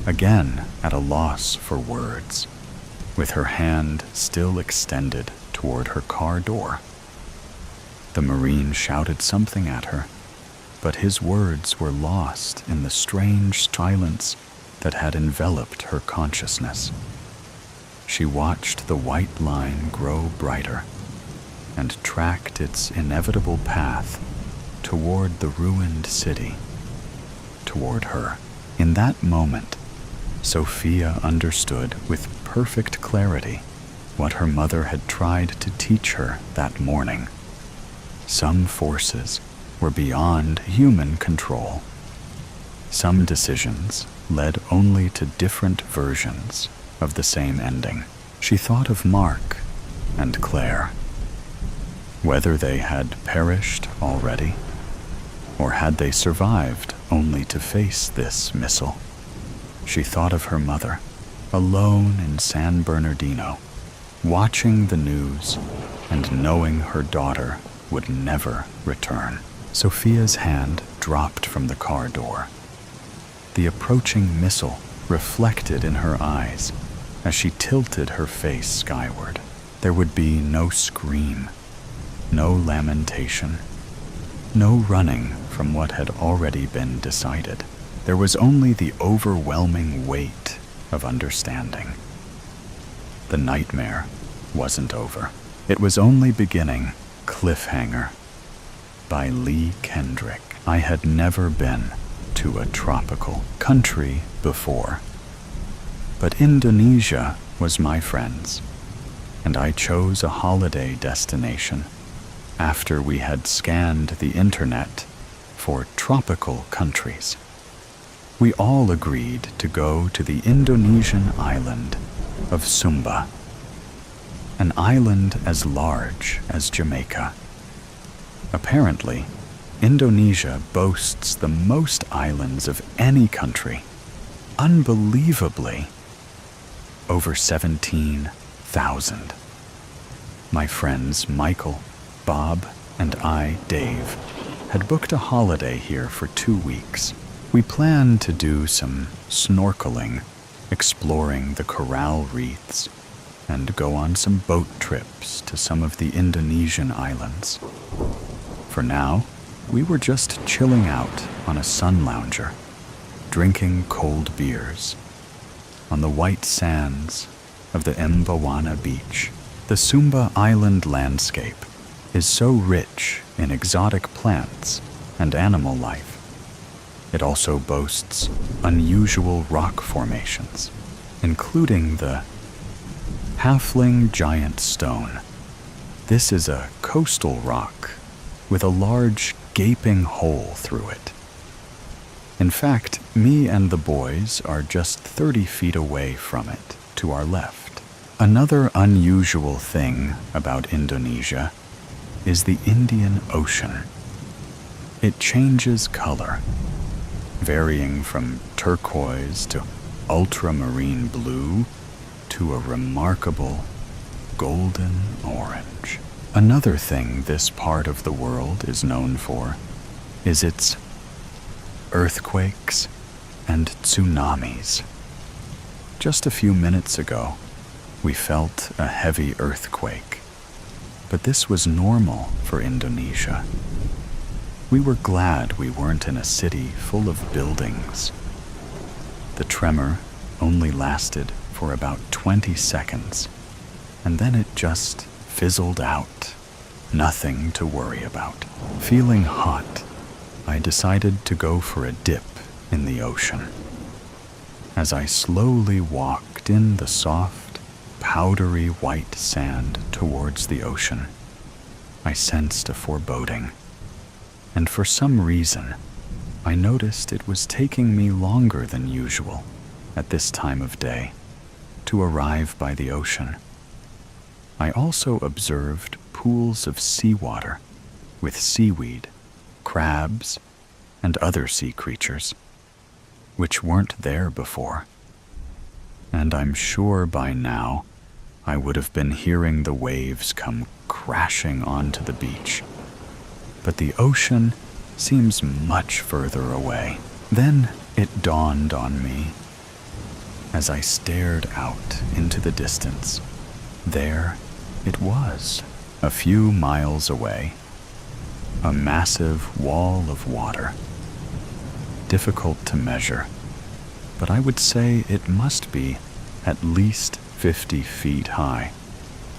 again at a loss for words, with her hand still extended toward her car door. The Marine shouted something at her, but his words were lost in the strange silence that had enveloped her consciousness. She watched the white line grow brighter and tracked its inevitable path toward the ruined city, toward her. In that moment, Sophia understood with perfect clarity what her mother had tried to teach her that morning. Some forces were beyond human control. Some decisions led only to different versions of the same ending. She thought of Mark and Claire. Whether they had perished already, or had they survived only to face this missile. She thought of her mother, alone in San Bernardino, watching the news and knowing her daughter would never return. Sophia's hand dropped from the car door. The approaching missile reflected in her eyes as she tilted her face skyward. There would be no scream, no lamentation, no running from what had already been decided. There was only the overwhelming weight of understanding. The nightmare wasn't over. It was only beginning. Cliffhanger by Lee Kendrick. I had never been to a tropical country before, but Indonesia was my friend's, and I chose a holiday destination after we had scanned the internet for tropical countries. We all agreed to go to the Indonesian island of Sumba, an island as large as Jamaica. Apparently, Indonesia boasts the most islands of any country. Unbelievably, over 17,000. My friends Michael, Bob, and I, Dave, had booked a holiday here for 2 weeks. We planned to do some snorkeling, exploring the coral reefs, and go on some boat trips to some of the Indonesian islands. For now, we were just chilling out on a sun lounger, drinking cold beers on the white sands of the Mbawana beach. The Sumba Island landscape is so rich in exotic plants and animal life. It also boasts unusual rock formations, including the Halfling Giant Stone. This is a coastal rock with a large gaping hole through it. In fact, me and the boys are just 30 feet away from it, to our left. Another unusual thing about Indonesia is the Indian Ocean. It changes color, varying from turquoise to ultramarine blue to a remarkable golden orange. Another thing this part of the world is known for is its earthquakes and tsunamis. Just a few minutes ago, we felt a heavy earthquake, but this was normal for Indonesia. We were glad we weren't in a city full of buildings. The tremor only lasted for about 20 seconds, and then it just fizzled out. Nothing to worry about. Feeling hot, I decided to go for a dip in the ocean. As I slowly walked in the soft, powdery white sand towards the ocean, I sensed a foreboding. And for some reason, I noticed it was taking me longer than usual at this time of day to arrive by the ocean. I also observed pools of seawater with seaweed, crabs, and other sea creatures, which weren't there before. And I'm sure by now I would have been hearing the waves come crashing onto the beach. But the ocean seems much further away. Then it dawned on me as I stared out into the distance. There it was, a few miles away, a massive wall of water, difficult to measure, but I would say it must be at least 50 feet high,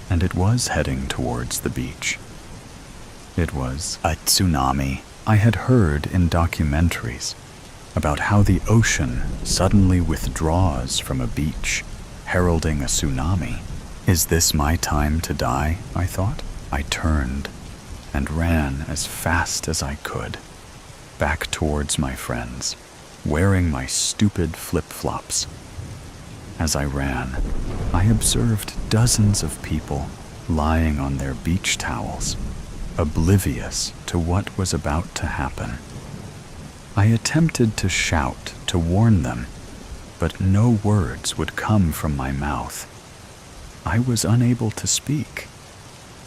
and it was heading towards the beach. It was a tsunami. I had heard in documentaries about how the ocean suddenly withdraws from a beach, heralding a tsunami. Is this my time to die? I thought. I turned and ran as fast as I could, back towards my friends, wearing my stupid flip-flops. As I ran, I observed dozens of people lying on their beach towels, oblivious to what was about to happen. I attempted to shout to warn them, but no words would come from my mouth. I was unable to speak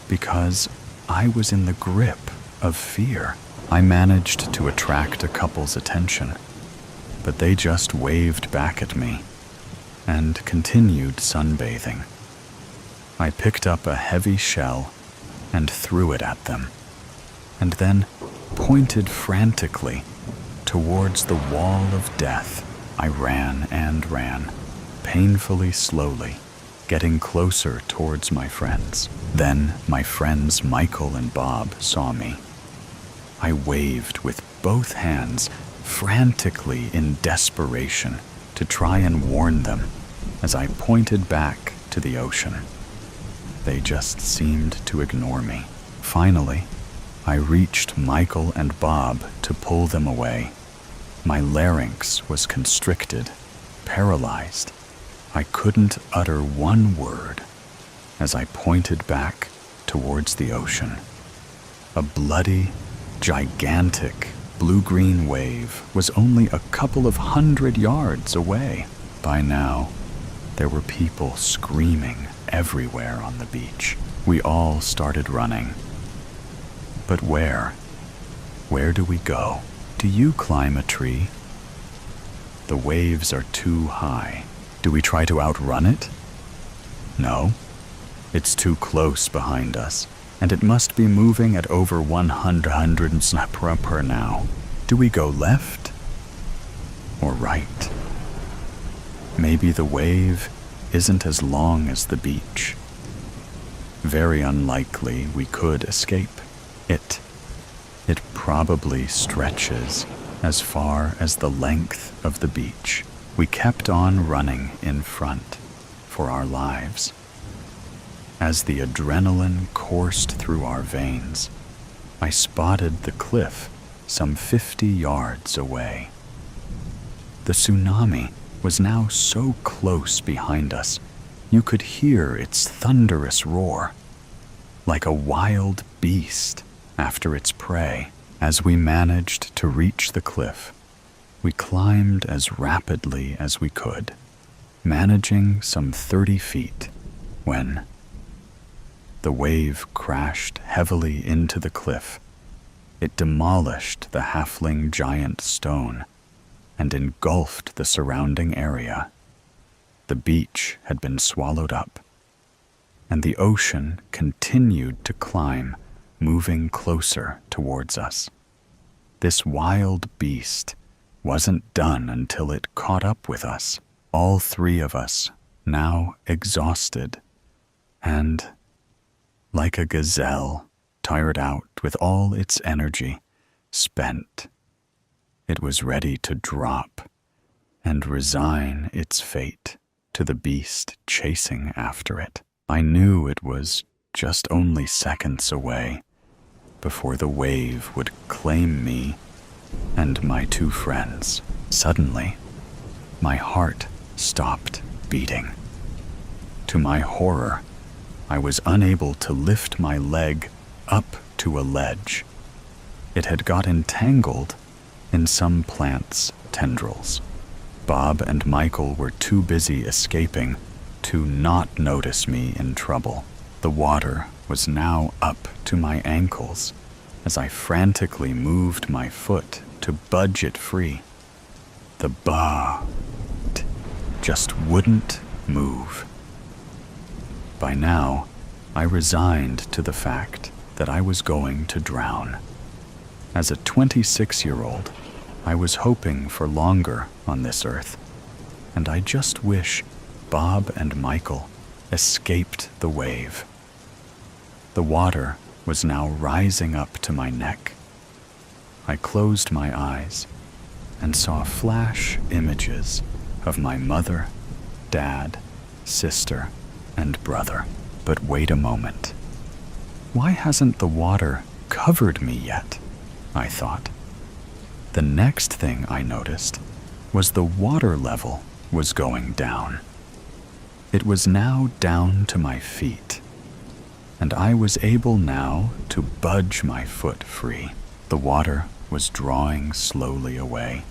because I was in the grip of fear. I managed to attract a couple's attention, but they just waved back at me and continued sunbathing. I picked up a heavy shell and threw it at them, and then pointed frantically towards the wall of death. I ran and ran, painfully slowly, getting closer towards my friends. Then my friends Michael and Bob saw me. I waved with both hands, frantically in desperation, to try and warn them as I pointed back to the ocean. They just seemed to ignore me. Finally, I reached Michael and Bob to pull them away. My larynx was constricted, paralyzed. I couldn't utter one word as I pointed back towards the ocean. A bloody, gigantic blue-green wave was only a couple of 100 yards away. By now, there were people screaming everywhere on the beach. We all started running. But where? Where do we go? Do you climb a tree? The waves are too high. Do we try to outrun it? No. It's too close behind us, and it must be moving at over 100 per now. Do we go left or right? Maybe the wave isn't as long as the beach. Very unlikely we could escape it. It probably stretches as far as the length of the beach. We kept on running in front for our lives. As the adrenaline coursed through our veins, I spotted the cliff some 50 yards away. The tsunami was now so close behind us, you could hear its thunderous roar, like a wild beast after its prey. As we managed to reach the cliff, we climbed as rapidly as we could, managing some 30 feet, when the wave crashed heavily into the cliff. It demolished the halfling giant stone and engulfed the surrounding area. The beach had been swallowed up, and the ocean continued to climb, moving closer towards us. This wild beast wasn't done until it caught up with us, all three of us, now exhausted, and, like a gazelle, tired out with all its energy, spent, it was ready to drop and resign its fate to the beast chasing after it. I knew it was just only seconds away before the wave would claim me and my two friends. Suddenly, my heart stopped beating. To my horror, I was unable to lift my leg up to a ledge. It had got entangled in some plant's tendrils. Bob and Michael were too busy escaping to not notice me in trouble. The water was now up to my ankles as I frantically moved my foot to budge it free. The boat just wouldn't move. By now, I resigned to the fact that I was going to drown. As a 26-year-old, I was hoping for longer on this earth, and I just wish Bob and Michael escaped the wave. The water was now rising up to my neck. I closed my eyes and saw flash images of my mother, dad, sister, and brother. But wait a moment. Why hasn't the water covered me yet? I thought. The next thing I noticed was the water level was going down. It was now down to my feet, and I was able now to budge my foot free. The water was drawing slowly away,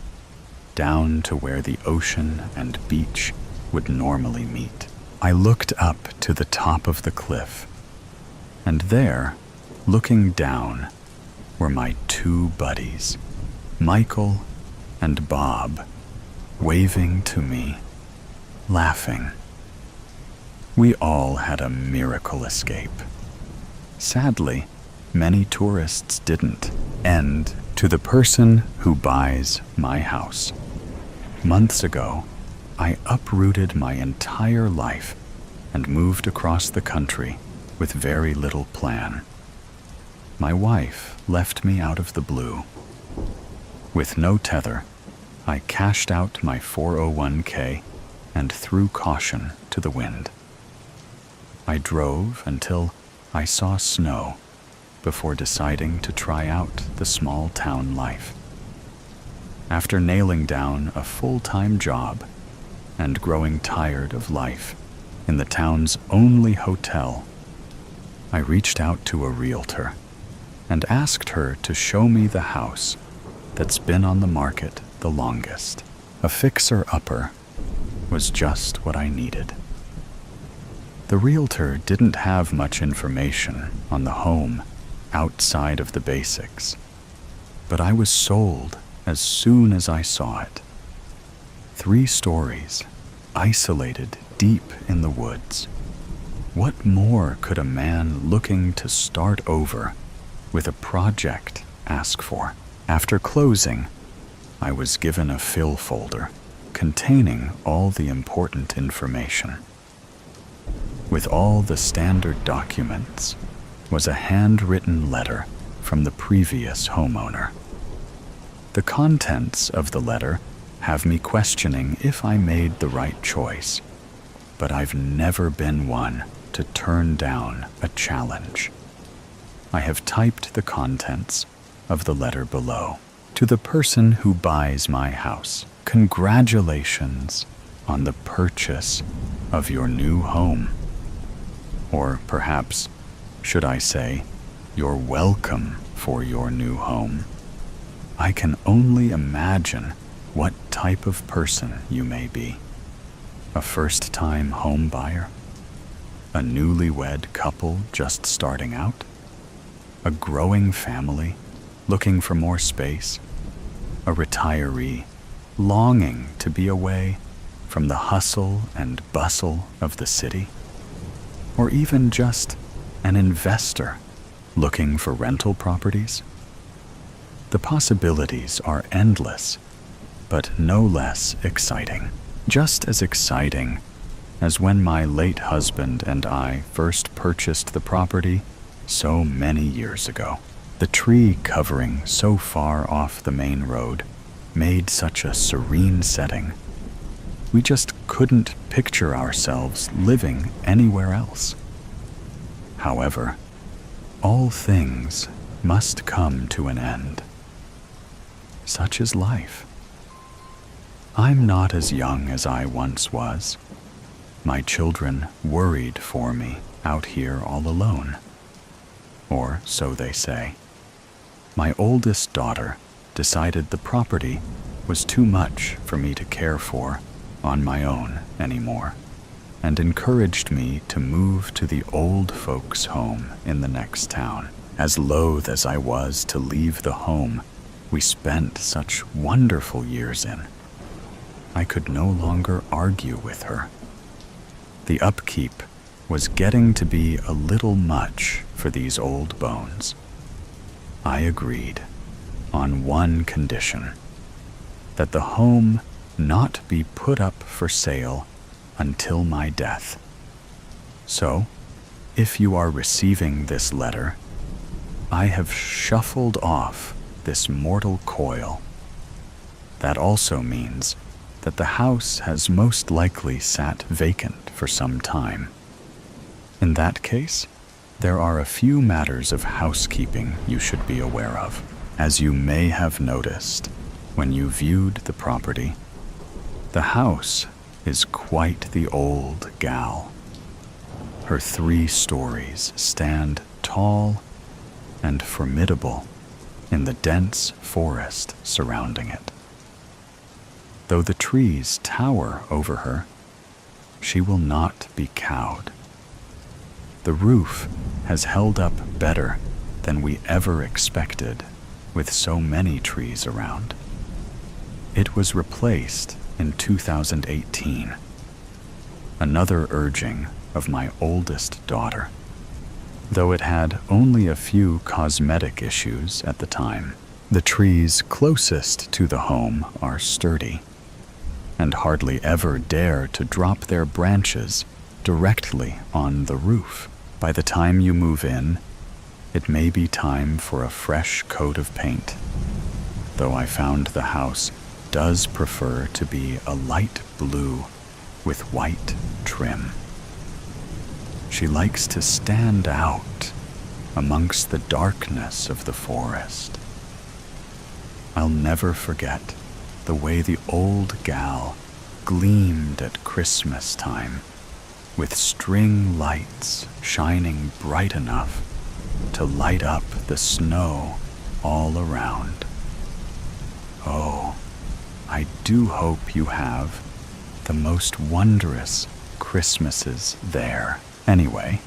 down to where the ocean and beach would normally meet. I looked up to the top of the cliff, and there, looking down, were my two buddies, Michael and Bob, waving to me, laughing. We all had a miracle escape. Sadly, many tourists didn't. And to the person who buys my house. Months ago, I uprooted my entire life and moved across the country with very little plan. My wife left me out of the blue. With no tether, I cashed out my 401k and threw caution to the wind. I drove until I saw snow before deciding to try out the small town life. After nailing down a full-time job and growing tired of life in the town's only hotel, I reached out to a realtor and asked her to show me the house that's been on the market the longest. A fixer-upper was just what I needed. The realtor didn't have much information on the home outside of the basics, but I was sold as soon as I saw it. 3 stories, isolated deep in the woods. What more could a man looking to start over with a project ask for? After closing, I was given a fill folder containing all the important information. With all the standard documents was a handwritten letter from the previous homeowner. The contents of the letter have me questioning if I made the right choice, but I've never been one to turn down a challenge. I have typed the contents of the letter below. To the person who buys my house, congratulations on the purchase of your new home. Or perhaps, should I say, you're welcome for your new home. I can only imagine what type of person you may be. A first-time home buyer? A newlywed couple just starting out? A growing family looking for more space? A retiree longing to be away from the hustle and bustle of the city? Or even just an investor looking for rental properties? The possibilities are endless, but no less exciting. Just as exciting as when my late husband and I first purchased the property so many years ago. The tree covering so far off the main road made such a serene setting. We just couldn't picture ourselves living anywhere else. However, all things must come to an end. Such is life. I'm not as young as I once was. My children worried for me out here all alone. Or so they say. My oldest daughter decided the property was too much for me to care for on my own anymore, and encouraged me to move to the old folks' home in the next town. As loath as I was to leave the home we spent such wonderful years in, I could no longer argue with her. The upkeep was getting to be a little much for these old bones. I agreed on one condition: that the home not be put up for sale until my death. So, if you are receiving this letter, I have shuffled off this mortal coil. That also means that the house has most likely sat vacant for some time. In that case, there are a few matters of housekeeping you should be aware of. As you may have noticed when you viewed the property, the house is quite the old gal. Her 3 stories stand tall and formidable in the dense forest surrounding it. Though the trees tower over her, she will not be cowed. The roof has held up better than we ever expected with so many trees around. It was replaced in 2018, another urging of my oldest daughter. Though it had only a few cosmetic issues at the time, the trees closest to the home are sturdy and hardly ever dare to drop their branches directly on the roof. By the time you move in, it may be time for a fresh coat of paint, though I found the house does prefer to be a light blue with white trim. She likes to stand out amongst the darkness of the forest. I'll never forget the way the old gal gleamed at Christmas time, with string lights shining bright enough to light up the snow all around. Oh, I do hope you have the most wondrous Christmases there. Anyway,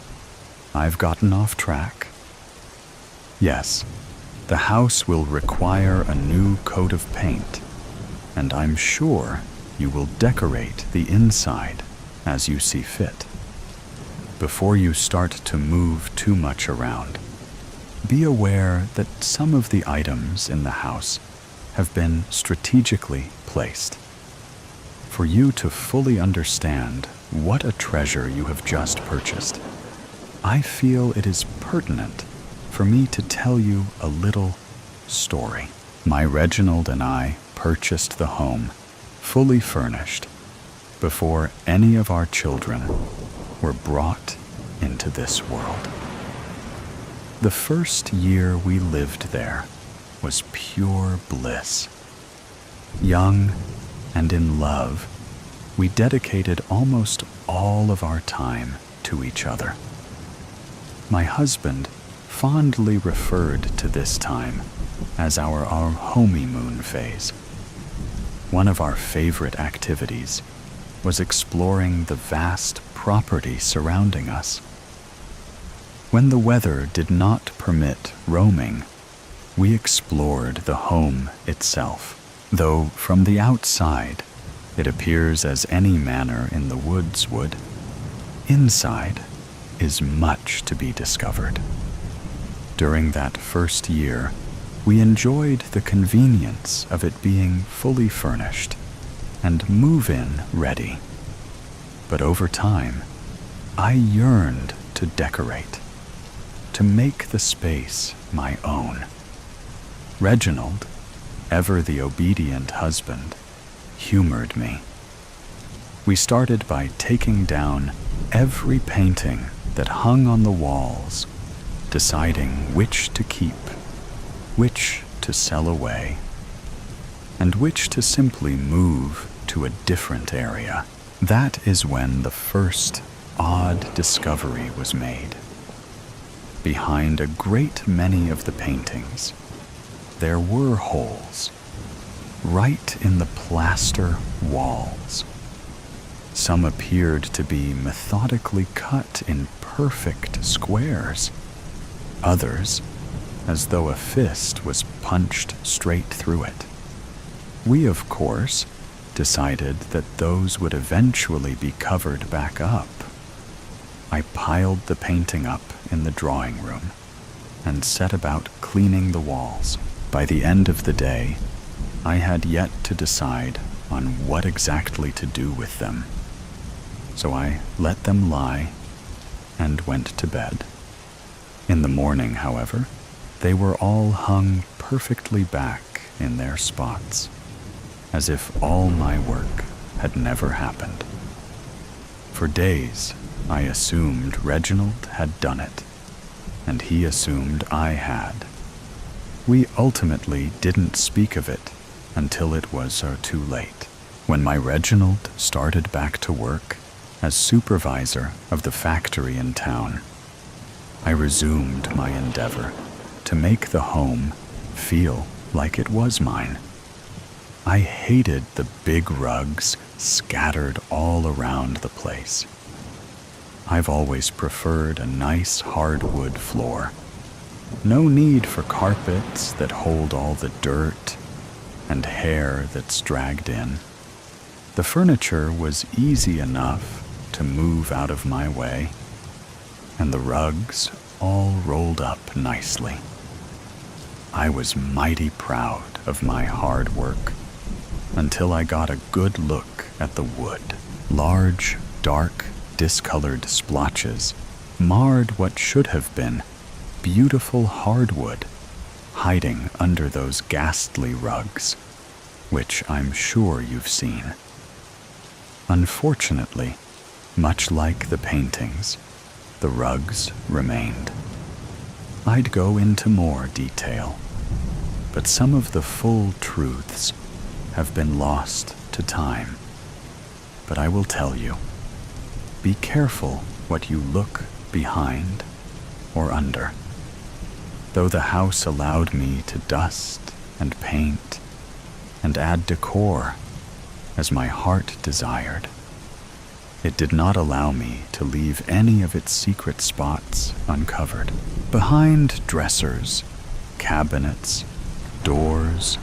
I've gotten off track. Yes, the house will require a new coat of paint, and I'm sure you will decorate the inside as you see fit. Before you start to move too much around, be aware that some of the items in the house have been strategically placed. For you to fully understand what a treasure you have just purchased, I feel it is pertinent for me to tell you a little story. My Reginald and I purchased the home fully furnished before any of our children were brought into this world. The first year we lived there was pure bliss. Young and in love, we dedicated almost all of our time to each other. My husband fondly referred to this time as our honeymoon phase. One of our favorite activities was exploring the vast property surrounding us. When the weather did not permit roaming, we explored the home itself. Though from the outside, it appears as any manor in the woods would, inside is much to be discovered. During that first year, we enjoyed the convenience of it being fully furnished and move-in ready. But over time, I yearned to decorate, to make the space my own. Reginald, ever the obedient husband, humored me. We started by taking down every painting that hung on the walls, deciding which to keep, which to sell away, and which to simply move to a different area. That is when the first odd discovery was made. Behind a great many of the paintings, there were holes, right in the plaster walls. Some appeared to be methodically cut in perfect squares. Others, as though a fist was punched straight through it. We, of course, decided that those would eventually be covered back up. I piled the painting up in the drawing room and set about cleaning the walls. By the end of the day, I had yet to decide on what exactly to do with them. So I let them lie and went to bed. In the morning, however, they were all hung perfectly back in their spots, as if all my work had never happened. For days, I assumed Reginald had done it, and he assumed I had. We ultimately didn't speak of it until it was too late, when my Reginald started back to work as supervisor of the factory in town. I resumed my endeavor to make the home feel like it was mine. I hated the big rugs scattered all around the place. I've always preferred a nice hardwood floor. No need for carpets that hold all the dirt and hair that's dragged in. The furniture was easy enough to move out of my way, and the rugs all rolled up nicely. I was mighty proud of my hard work until I got a good look at the wood. Large, dark, discolored splotches marred what should have been beautiful hardwood hiding under those ghastly rugs, which I'm sure you've seen. Unfortunately, much like the paintings, the rugs remained. I'd go into more detail, but some of the full truths have been lost to time. But I will tell you, be careful what you look behind or under. Though the house allowed me to dust and paint and add decor as my heart desired, it did not allow me to leave any of its secret spots uncovered. Behind dressers, cabinets, doors,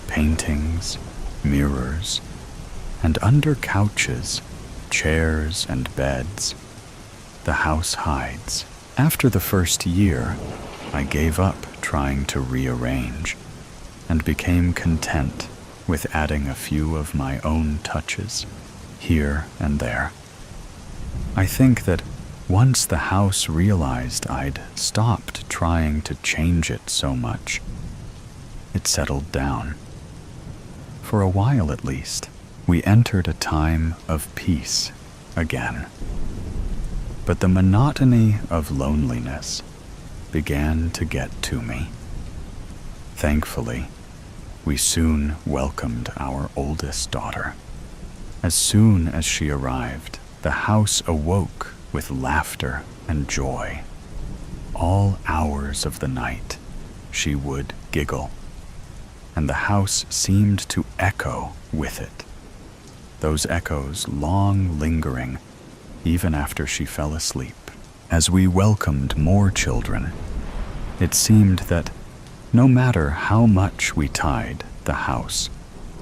paintings, mirrors, and under couches, chairs, and beds, the house hides. After the first year, I gave up trying to rearrange and became content with adding a few of my own touches here and there. I think that once the house realized I'd stopped trying to change it so much, it settled down. For a while at least, we entered a time of peace again. But the monotony of loneliness began to get to me. Thankfully, we soon welcomed our oldest daughter. As soon as she arrived, the house awoke with laughter and joy. All hours of the night, she would giggle, and the house seemed to echo with it, those echoes long lingering even after she fell asleep. As we welcomed more children, it seemed that no matter how much we tied, the house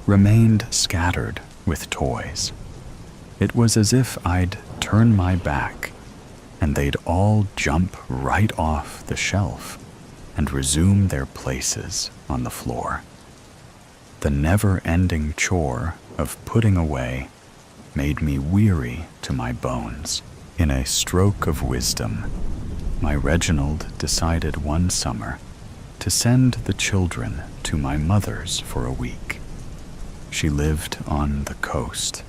remained scattered with toys. It was as if I'd turn my back and they'd all jump right off the shelf and resume their places on the floor. The never-ending chore of putting away made me weary to my bones. In a stroke of wisdom, my Reginald decided one summer to send the children to my mother's for a week. She lived on the coast,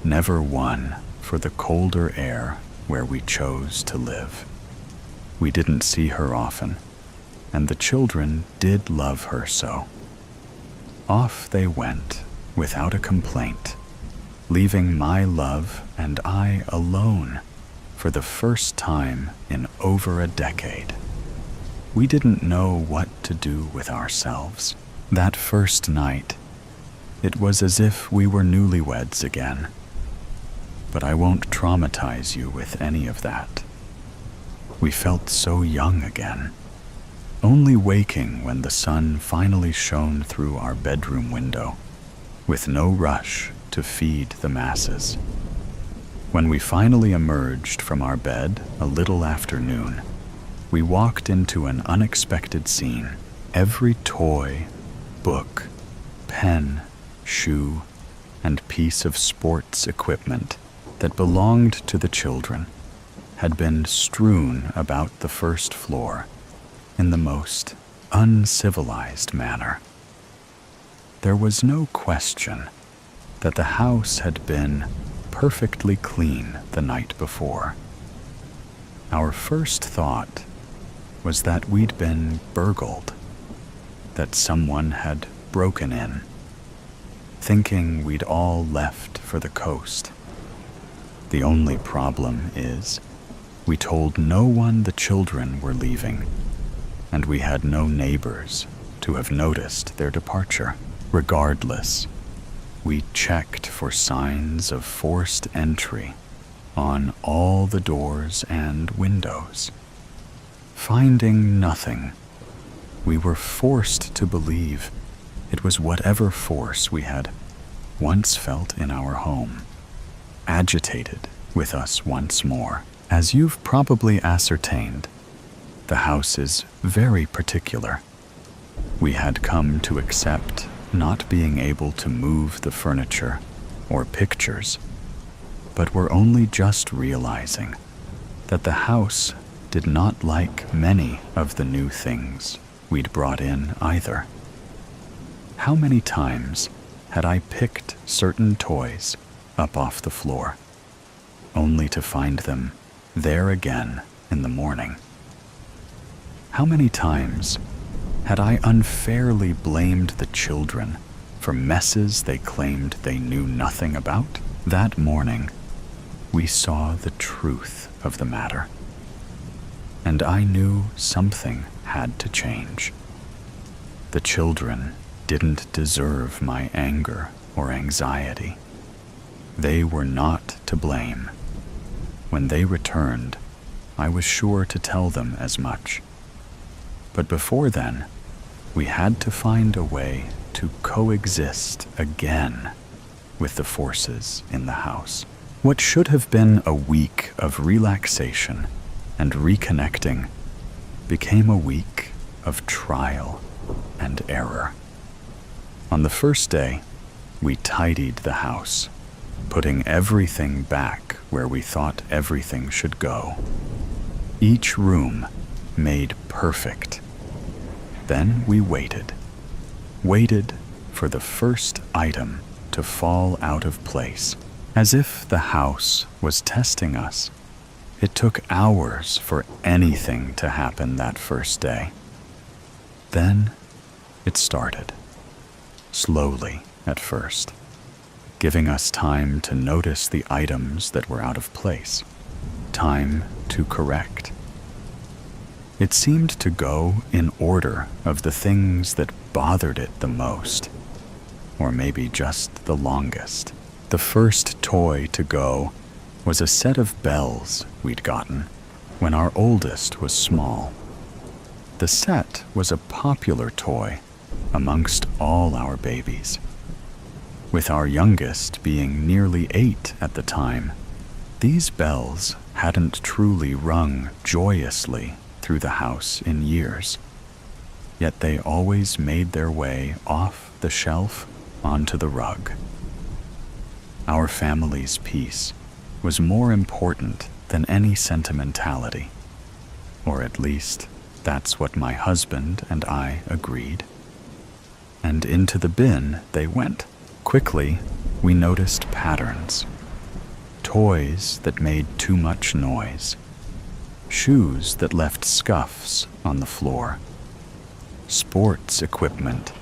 never one for the colder air where we chose to live. We didn't see her often, and the children did love her so. Off they went without a complaint, leaving my love and I alone for the first time in over a decade. We didn't know what to do with ourselves. That first night, it was as if we were newlyweds again. But I won't traumatize you with any of that. We felt so young again, only waking when the sun finally shone through our bedroom window, with no rush to feed the masses. When we finally emerged from our bed a little after noon, we walked into an unexpected scene. Every toy, book, pen, shoe, and piece of sports equipment that belonged to the children had been strewn about the first floor in the most uncivilized manner. There was no question that the house had been perfectly clean the night before. Our first thought was that we'd been burgled, that someone had broken in, thinking we'd all left for the coast. The only problem is, we told no one the children were leaving, and we had no neighbors to have noticed their departure. Regardless, we checked for signs of forced entry on all the doors and windows. Finding nothing, we were forced to believe it was whatever force we had once felt in our home, agitated with us once more. As you've probably ascertained, the house is very particular. We had come to accept not being able to move the furniture or pictures, but were only just realizing that the house did not like many of the new things we'd brought in either. How many times had I picked certain toys up off the floor, only to find them there again in the morning? How many times had I unfairly blamed the children for messes they claimed they knew nothing about? That morning, we saw the truth of the matter, and I knew something had to change. The children didn't deserve my anger or anxiety. They were not to blame. When they returned, I was sure to tell them as much. But before then, we had to find a way to coexist again with the forces in the house. What should have been a week of relaxation and reconnecting became a week of trial and error. On the first day, we tidied the house, putting everything back where we thought everything should go. Each room made perfect. Then we waited for the first item to fall out of place. As if the house was testing us, it took hours for anything to happen that first day. Then it started, slowly at first, giving us time to notice the items that were out of place, time to correct. It seemed to go in order of the things that bothered it the most, or maybe just the longest. The first toy to go was a set of bells we'd gotten when our oldest was small. The set was a popular toy amongst all our babies, with our youngest being nearly 8 at the time. These bells hadn't truly rung joyously through the house in years, yet they always made their way off the shelf onto the rug. Our family's peace was more important than any sentimentality, or at least that's what my husband and I agreed. And into the bin they went. Quickly, we noticed patterns. Toys that made too much noise. Shoes that left scuffs on the floor. Sports equipment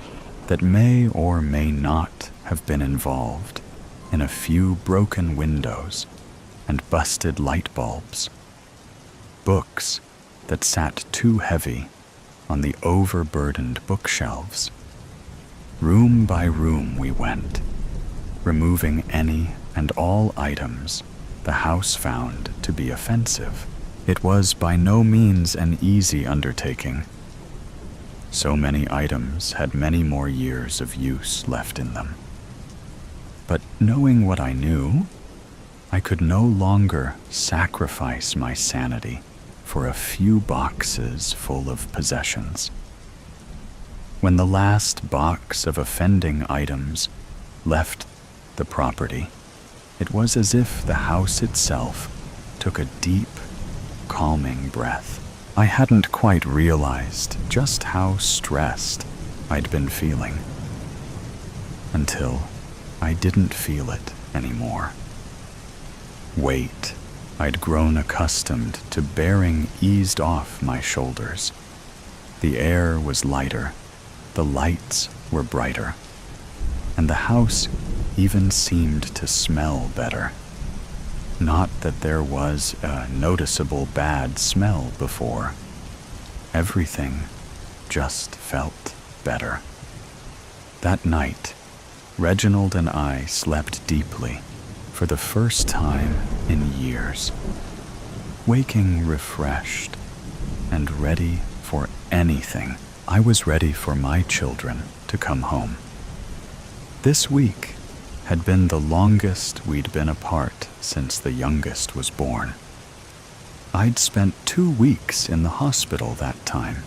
that may or may not have been involved in a few broken windows and busted light bulbs. Books that sat too heavy on the overburdened bookshelves. Room by room we went, removing any and all items the house found to be offensive. It was by no means an easy undertaking. So many items had many more years of use left in them. But knowing what I knew, I could no longer sacrifice my sanity for a few boxes full of possessions. When the last box of offending items left the property, it was as if the house itself took a deep, calming breath. I hadn't quite realized just how stressed I'd been feeling until I didn't feel it anymore. Weight I'd grown accustomed to bearing eased off my shoulders. The air was lighter, the lights were brighter, and the house even seemed to smell better. Not that there was a noticeable bad smell before. Everything just felt better. That night, Reginald and I slept deeply for the first time in years, waking refreshed and ready for anything. I was ready for my children to come home. This week had been the longest we'd been apart since the youngest was born. I'd spent 2 weeks in the hospital that time,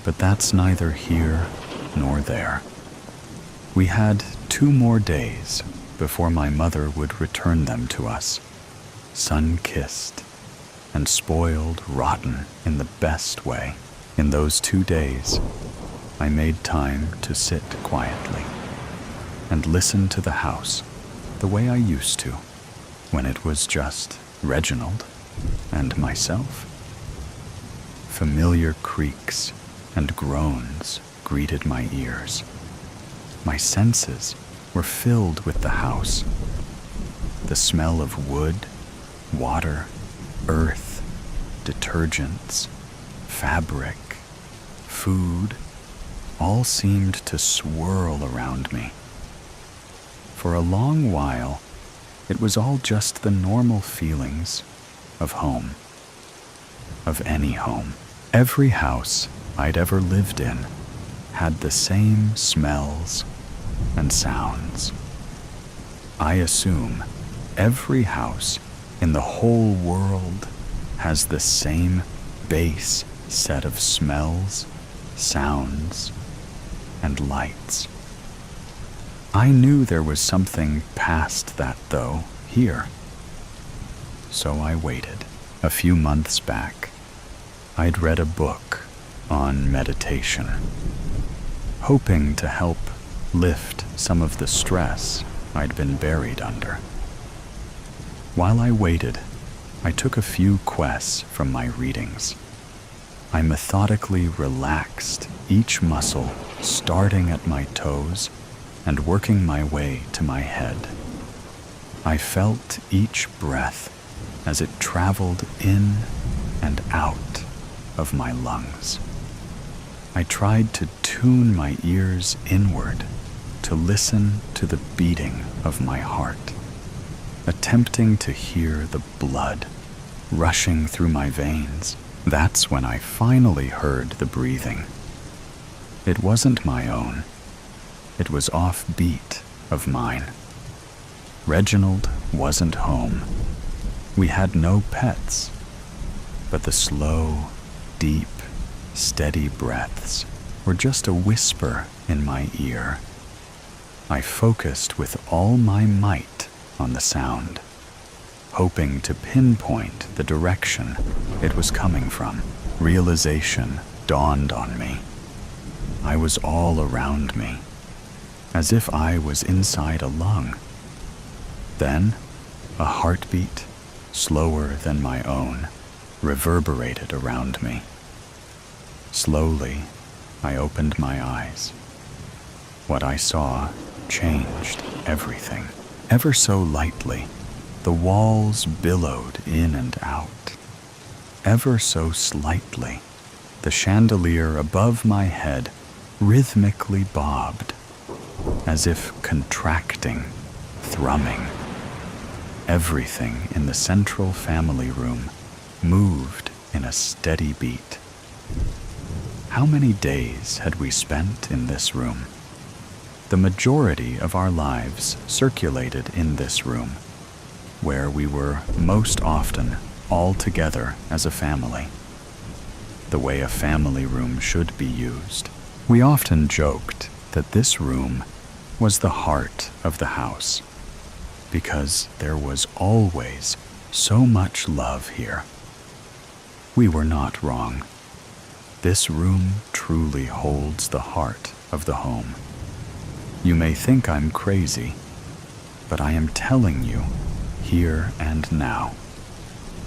but that's neither here nor there. We had 2 more days before my mother would return them to us, sun-kissed and spoiled rotten in the best way. In those 2 days, I made time to sit quietly and listen to the house the way I used to when it was just Reginald and myself. Familiar creaks and groans greeted my ears. My senses were filled with the house. The smell of wood, water, earth, detergents, fabric, food, all seemed to swirl around me. For a long while, it was all just the normal feelings of home, of any home. Every house I'd ever lived in had the same smells and sounds. I assume every house in the whole world has the same base set of smells, sounds, and lights. I knew there was something past that, though, here. So I waited. A few months back, I'd read a book on meditation, hoping to help lift some of the stress I'd been buried under. While I waited, I took a few quests from my readings. I methodically relaxed each muscle, starting at my toes and working my way to my head. I felt each breath as it traveled in and out of my lungs. I tried to tune my ears inward to listen to the beating of my heart, attempting to hear the blood rushing through my veins. That's when I finally heard the breathing. It wasn't my own. It was offbeat of mine. Reginald wasn't home. We had no pets, but the slow, deep, steady breaths were just a whisper in my ear. I focused with all my might on the sound, hoping to pinpoint the direction it was coming from. Realization dawned on me. I was all around me, as if I was inside a lung. Then, a heartbeat, slower than my own, reverberated around me. Slowly, I opened my eyes. What I saw changed everything. Ever so lightly, the walls billowed in and out. Ever so slightly, the chandelier above my head rhythmically bobbed, as if contracting, thrumming. Everything in the central family room moved in a steady beat. How many days had we spent in this room? The majority of our lives circulated in this room, where we were most often all together as a family, the way a family room should be used. We often joked that this room was the heart of the house, because there was always so much love here. We were not wrong. This room truly holds the heart of the home. You may think I'm crazy, but I am telling you, here and now,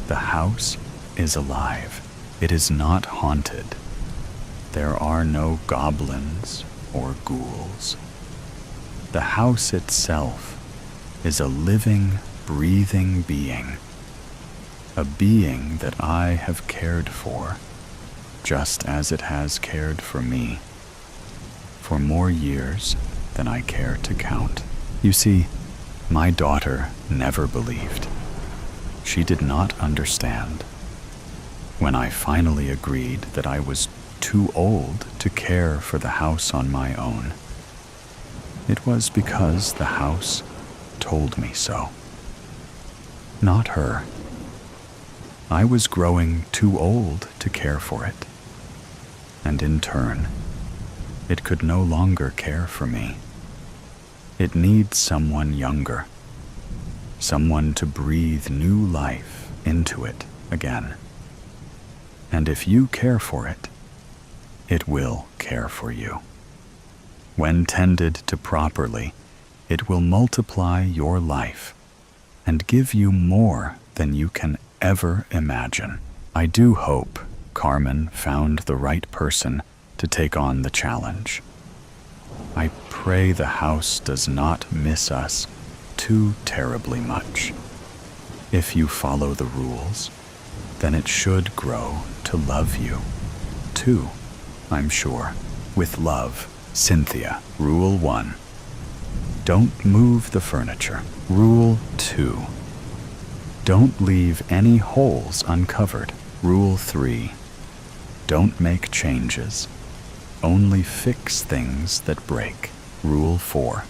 the house is alive. It is not haunted. There are no goblins or ghouls. The house itself is a living, breathing being, a being that I have cared for, just as it has cared for me, for more years than I care to count. You see, my daughter never believed. She did not understand. When I finally agreed that I was too old to care for the house on my own, it was because the house told me so. Not her. I was growing too old to care for it, and in turn, it could no longer care for me. It needs someone younger, someone to breathe new life into it again. And if you care for it, it will care for you. When tended to properly, it will multiply your life and give you more than you can ever imagine. I do hope Carmen found the right person to take on the challenge. I pray the house does not miss us too terribly much. If you follow the rules, then it should grow to love you, too, I'm sure. With love, Cynthia. Rule 1. Don't move the furniture. Rule 2. Don't leave any holes uncovered. Rule 3. Don't make changes. Only fix things that break. Rule 4.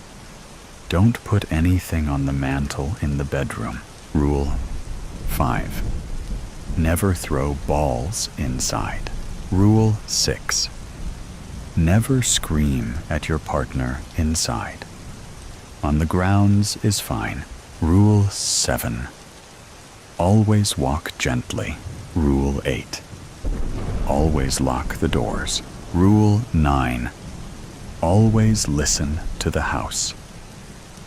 Don't put anything on the mantel in the bedroom. Rule 5. Never throw balls inside. Rule 6. Never scream at your partner inside. On the grounds is fine. Rule 7. Always walk gently. Rule 8. Always lock the doors. Rule 9. Always listen to the house.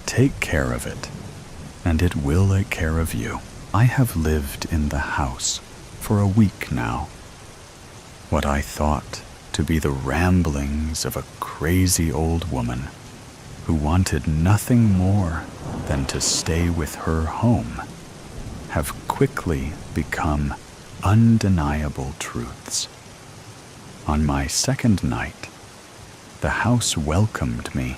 Take care of it, and it will take care of you. I have lived in the house for a week now. What I thought to be the ramblings of a crazy old woman who wanted nothing more than to stay with her home have quickly become undeniable truths. On my second night, the house welcomed me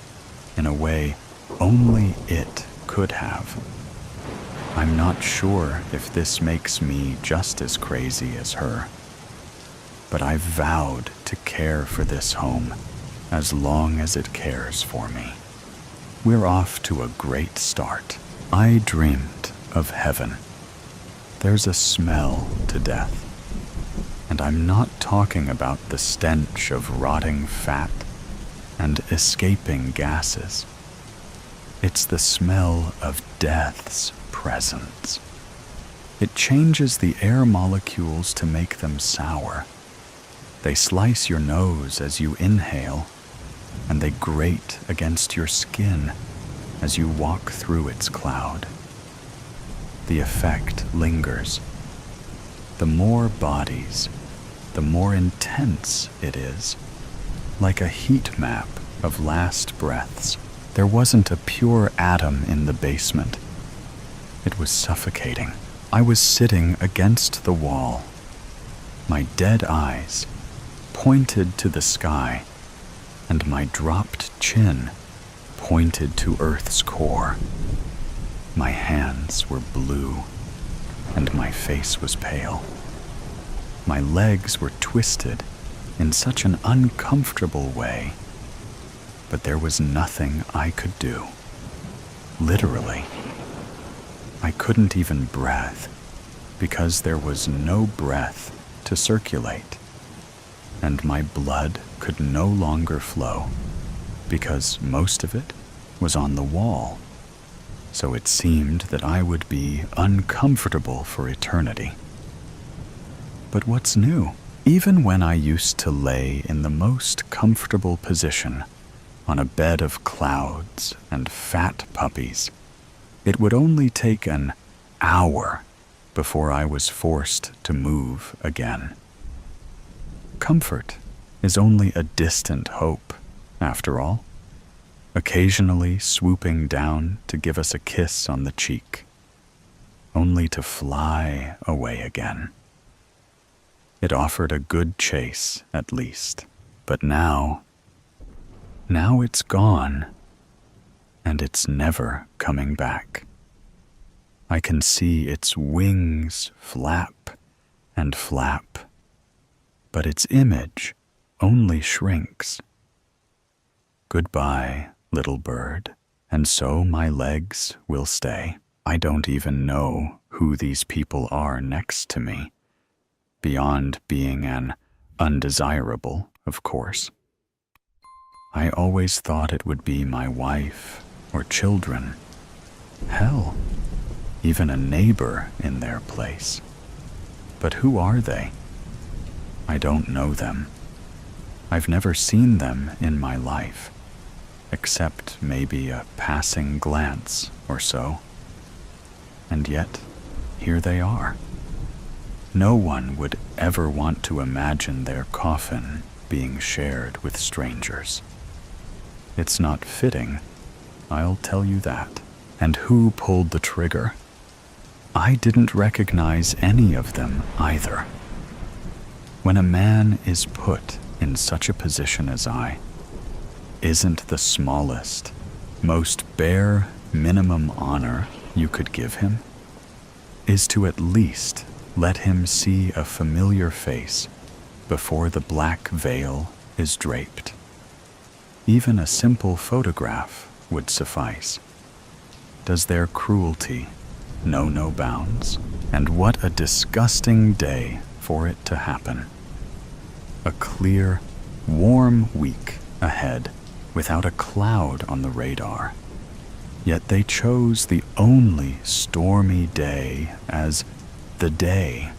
in a way only it could have. I'm not sure if this makes me just as crazy as her, but I vowed to care for this home as long as it cares for me. We're off to a great start. I dreamed of heaven. There's a smell to death, and I'm not talking about the stench of rotting fat and escaping gases. It's the smell of death's presence. It changes the air molecules to make them sour. They slice your nose as you inhale, and they grate against your skin as you walk through its cloud. The effect lingers. The more bodies, the more intense it is, like a heat map of last breaths. There wasn't a pure atom in the basement. It was suffocating. I was sitting against the wall. My dead eyes pointed to the sky, and my dropped chin pointed to Earth's core. My hands were blue, and my face was pale. My legs were twisted in such an uncomfortable way, but there was nothing I could do. Literally. I couldn't even breathe, because there was no breath to circulate, and my blood could no longer flow, because most of it was on the wall, so it seemed that I would be uncomfortable for eternity. But what's new? Even when I used to lay in the most comfortable position on a bed of clouds and fat puppies, it would only take an hour before I was forced to move again. Comfort is only a distant hope, after all, occasionally swooping down to give us a kiss on the cheek, only to fly away again. It offered a good chase, at least, but now it's gone, and it's never coming back. I can see its wings flap and flap, but its image only shrinks. Goodbye, little bird, and so my legs will stay. I don't even know who these people are next to me, beyond being an undesirable, of course. I always thought it would be my wife or children. Hell, even a neighbor in their place. But who are they? I don't know them. I've never seen them in my life, except maybe a passing glance or so. And yet, here they are. No one would ever want to imagine their coffin being shared with strangers. It's not fitting, I'll tell you that. And who pulled the trigger? I didn't recognize any of them either. When a man is put in such a position as I, isn't the smallest, most bare minimum honor you could give him is to at least let him see a familiar face before the black veil is draped. Even a simple photograph would suffice. Does their cruelty know no bounds? And what a disgusting day for it to happen. A clear, warm week ahead without a cloud on the radar. Yet they chose the only stormy day as the day.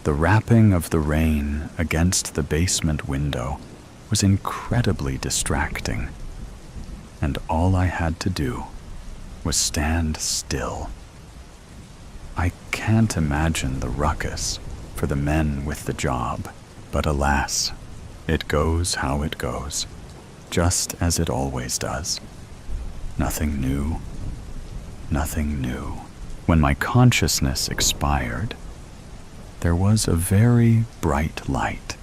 The rapping of the rain against the basement window was incredibly distracting, and all I had to do was stand still. I can't imagine the ruckus for the men with the job, but alas, it goes how it goes, just as it always does. Nothing new, nothing new. When my consciousness expired, there was a very bright light,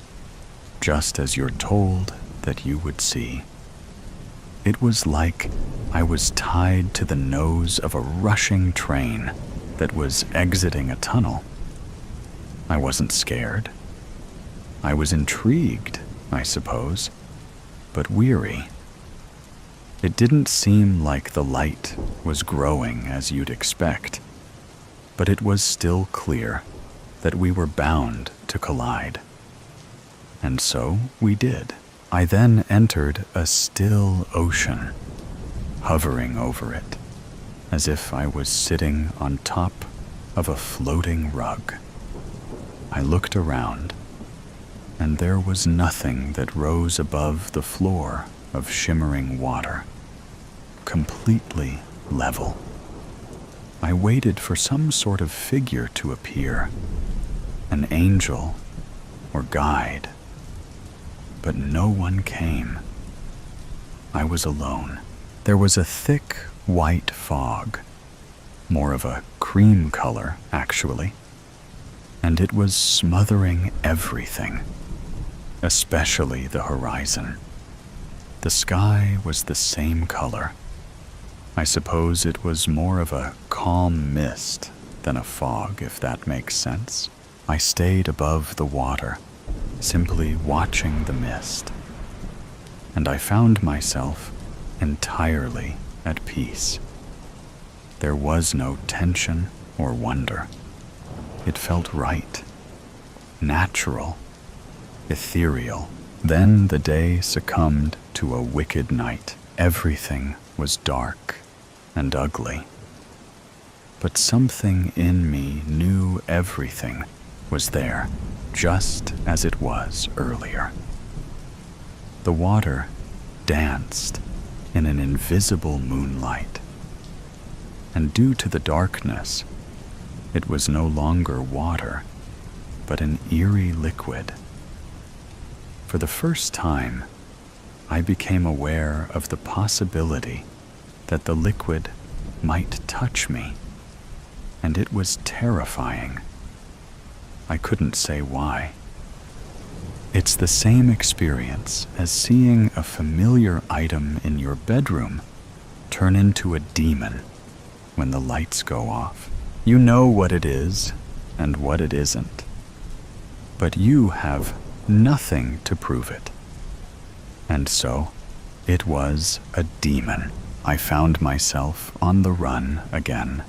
just as you're told that you would see. It was like I was tied to the nose of a rushing train that was exiting a tunnel. I wasn't scared. I was intrigued, I suppose, but weary. It didn't seem like the light was growing as you'd expect, but it was still clear that we were bound to collide. And so we did. I then entered a still ocean, hovering over it, as if I was sitting on top of a floating rug. I looked around, and there was nothing that rose above the floor of shimmering water, completely level. I waited for some sort of figure to appear, an angel or guide, but no one came. I was alone. There was a thick white fog, more of a cream color, actually, and it was smothering everything, especially the horizon. The sky was the same color. I suppose it was more of a calm mist than a fog, if that makes sense. I stayed above the water, simply watching the mist, and I found myself entirely at peace. There was no tension or wonder. It felt right, natural, ethereal. Then the day succumbed to a wicked night. Everything was dark and ugly. But something in me knew everything was there, just as it was earlier. The water danced in an invisible moonlight, and due to the darkness, it was no longer water, but an eerie liquid. For the first time, I became aware of the possibility that the liquid might touch me, and it was terrifying. I couldn't say why. It's the same experience as seeing a familiar item in your bedroom turn into a demon when the lights go off. You know what it is and what it isn't, but you have nothing to prove it. And so, it was a demon. I found myself on the run again,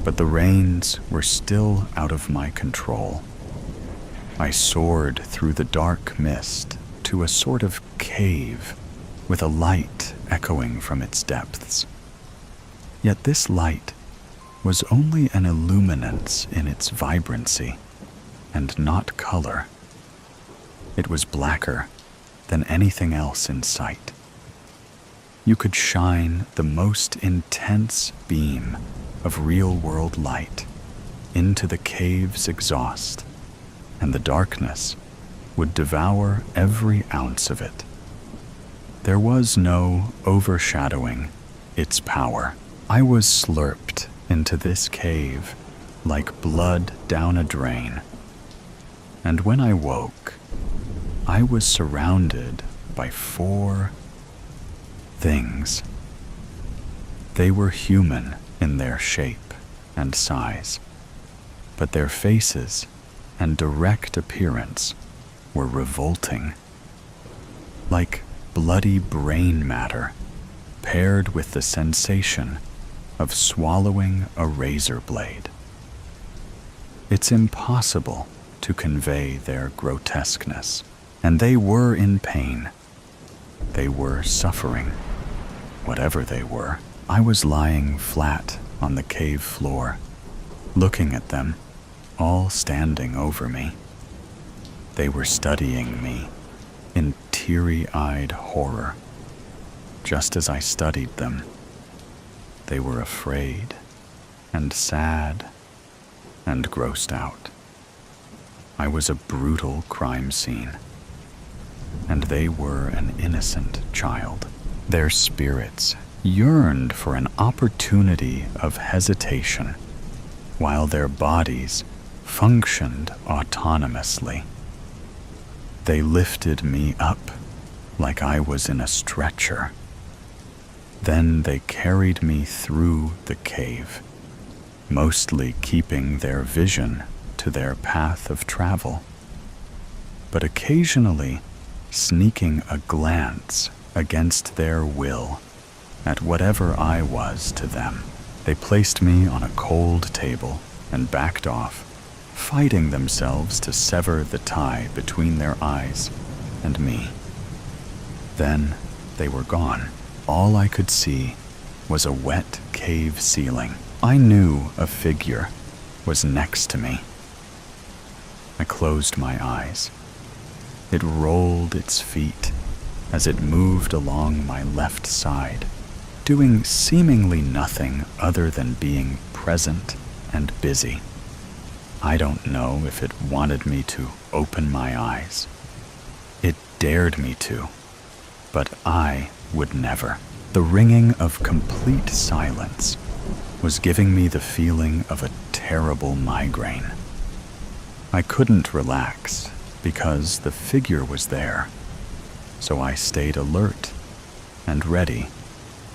but the reins were still out of my control. I soared through the dark mist to a sort of cave with a light echoing from its depths. Yet this light was only an illuminance in its vibrancy and not color. It was blacker than anything else in sight. You could shine the most intense beam of real-world light into the cave's exhaust, and the darkness would devour every ounce of it. There was no overshadowing its power. I was slurped into this cave like blood down a drain, and when I woke, I was surrounded by 4 things. They were human in their shape and size, but their faces and direct appearance were revolting, like bloody brain matter paired with the sensation of swallowing a razor blade. It's impossible to convey their grotesqueness, and they were in pain. They were suffering, whatever they were. I was lying flat on the cave floor, looking at them, all standing over me. They were studying me in teary-eyed horror. Just as I studied them, they were afraid and sad and grossed out. I was a brutal crime scene, and they were an innocent child. Their spirits yearned for an opportunity of hesitation, while their bodies functioned autonomously. They lifted me up like I was in a stretcher. Then they carried me through the cave, mostly keeping their vision to their path of travel, but occasionally sneaking a glance against their will at whatever I was to them. They placed me on a cold table and backed off, fighting themselves to sever the tie between their eyes and me. Then they were gone. All I could see was a wet cave ceiling. I knew a figure was next to me. I closed my eyes. It rolled its feet as it moved along my left side, doing seemingly nothing other than being present and busy. I don't know if it wanted me to open my eyes. It dared me to, but I would never. The ringing of complete silence was giving me the feeling of a terrible migraine. I couldn't relax because the figure was there, so I stayed alert and ready,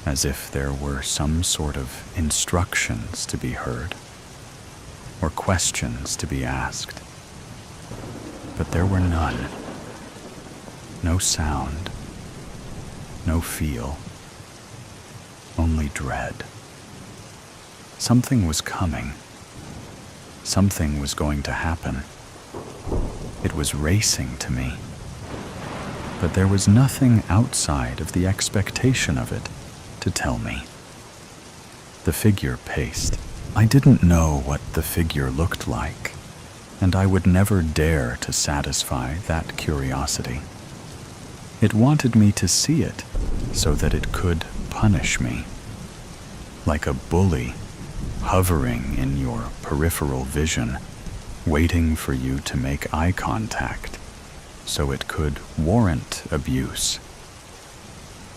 as if there were some sort of instructions to be heard or questions to be asked. But there were none. No sound, no feel, only dread. Something was coming. Something was going to happen. It was racing to me. But there was nothing outside of the expectation of it. to tell me. The figure paced. I didn't know what the figure looked like, and I would never dare to satisfy that curiosity. It wanted me to see it so that it could punish me. Like a bully hovering in your peripheral vision, waiting for you to make eye contact so it could warrant abuse.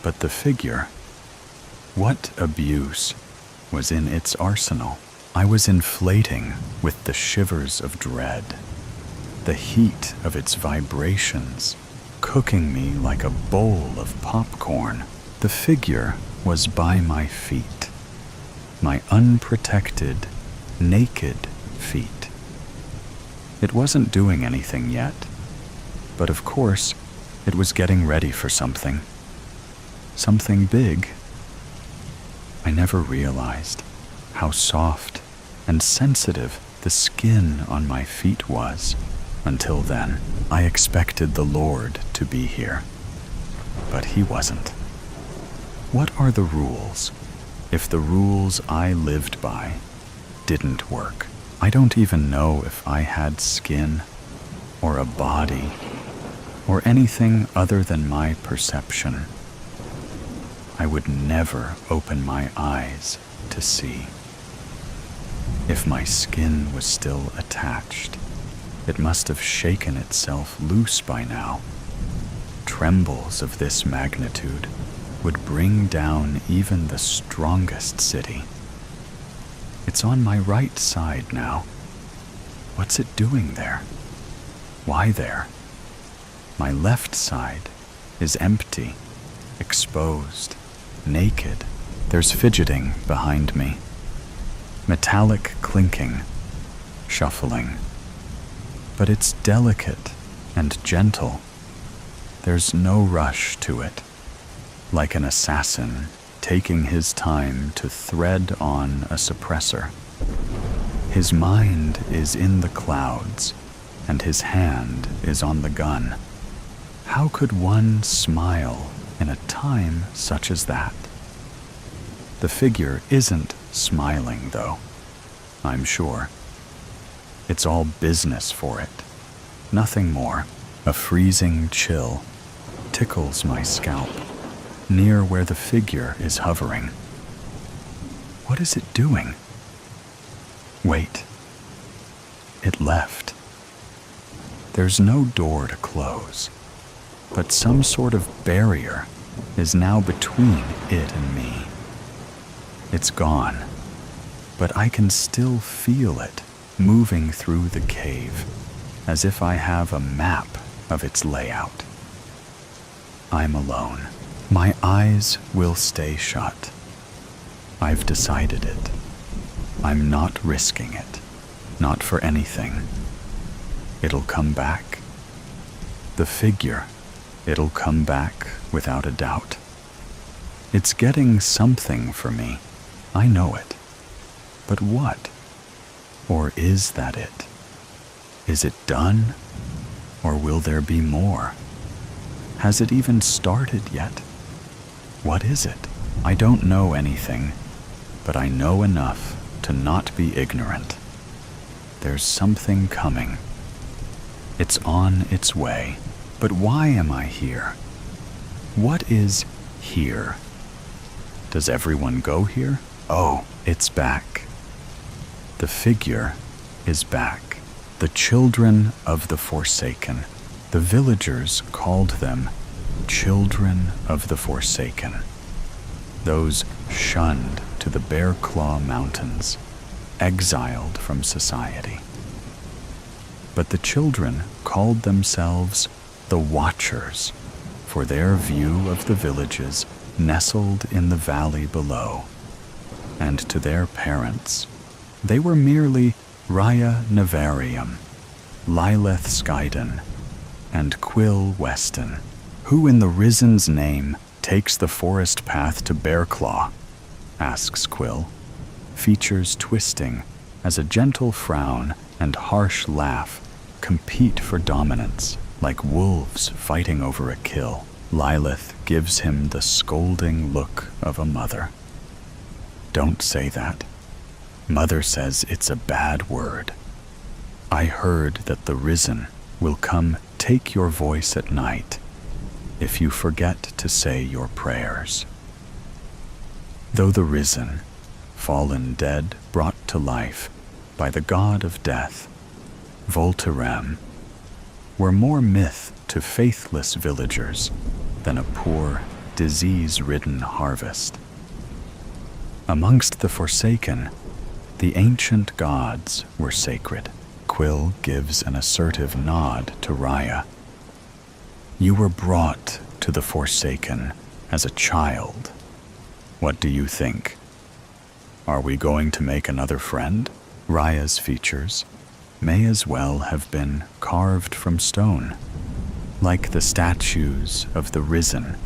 But the figure, what abuse was in its arsenal? I was inflating with the shivers of dread, the heat of its vibrations cooking me like a bowl of popcorn. The figure was by my feet, my unprotected, naked feet. It wasn't doing anything yet, but of course, it was getting ready for something. Something big. I never realized how soft and sensitive the skin on my feet was. Until then, I expected the Lord to be here, but he wasn't. What are the rules if the rules I lived by didn't work? I don't even know if I had skin or a body or anything other than my perception. I would never open my eyes to see. If my skin was still attached, it must have shaken itself loose by now. Trembles of this magnitude would bring down even the strongest city. It's on my right side now. What's it doing there? Why there? My left side is empty, exposed, naked. There's fidgeting behind me. Metallic clinking, shuffling. But it's delicate and gentle. There's no rush to it, like an assassin taking his time to thread on a suppressor. His mind is in the clouds, and his hand is on the gun. How could one smile in a time such as that? The figure isn't smiling, though, I'm sure. It's all business for it, nothing more. A freezing chill tickles my scalp, near where the figure is hovering. What is it doing? Wait. It left. There's no door to close, but some sort of barrier is now between it and me. It's gone, but I can still feel it moving through the cave, as if I have a map of its layout. I'm alone. My eyes will stay shut. I've decided it. I'm not risking it. Not for anything. It'll come back. The figure, it'll come back without a doubt. It's getting something for me. I know it. But what? Or is that it? Is it done? Or will there be more? Has it even started yet? What is it? I don't know anything, but I know enough to not be ignorant. There's something coming. It's on its way. But why am I here? What is here? Does everyone go here? Oh, it's back. The figure is back. The children of the Forsaken. The villagers called them children of the Forsaken. Those shunned to the Bear Claw Mountains, exiled from society. But the children called themselves the Watchers, for their view of the villages nestled in the valley below. And to their parents, they were merely Raya Nevarium, Lilith Skyden, and Quill Weston. Who in the Risen's name takes the forest path to Bearclaw? Asks Quill, features twisting as a gentle frown and harsh laugh compete for dominance like wolves fighting over a kill. Lilith gives him the scolding look of a mother. Don't say that. Mother says it's a bad word. I heard that the risen will come take your voice at night if you forget to say your prayers. Though the risen, fallen dead brought to life by the god of death, Voltarem, were more myth to faithless villagers than a poor, disease-ridden harvest. Amongst the Forsaken, the ancient gods were sacred. Quill gives an assertive nod to Raya. You were brought to the Forsaken as a child. What do you think? Are we going to make another friend? Raya's features may as well have been carved from stone, like the statues of the risen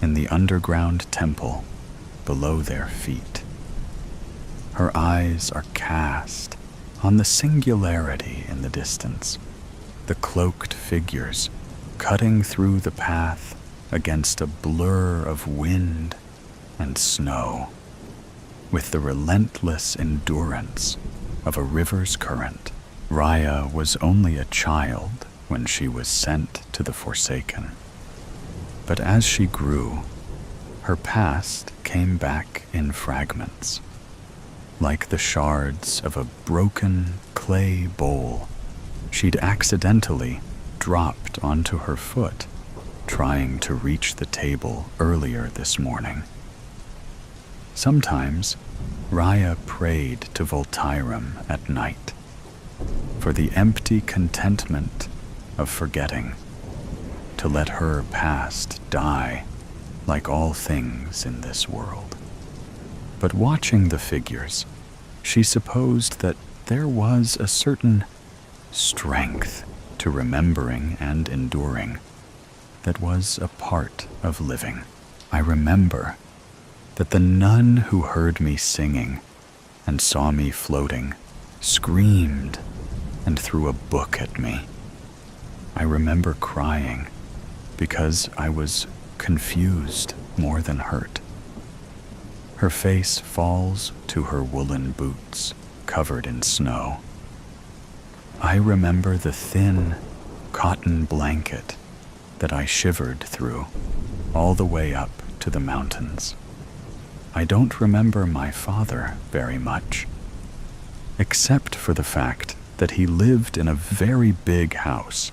in the underground temple below their feet. Her eyes are cast on the singularity in the distance, the cloaked figures cutting through the path against a blur of wind and snow, with the relentless endurance of a river's current. Raya was only a child when she was sent to the Forsaken. But as she grew, her past came back in fragments, like the shards of a broken clay bowl she'd accidentally dropped onto her foot trying to reach the table earlier this morning. Sometimes Raya prayed to Voltarem at night for the empty contentment of forgetting, to let her past die like all things in this world. But watching the figures, she supposed that there was a certain strength to remembering and enduring that was a part of living. I remember that the nun who heard me singing and saw me floating screamed and threw a book at me. I remember crying because I was confused more than hurt. Her face falls to her woolen boots covered in snow. I remember the thin cotton blanket that I shivered through all the way up to the mountains. I don't remember my father very much, except for the fact that he lived in a very big house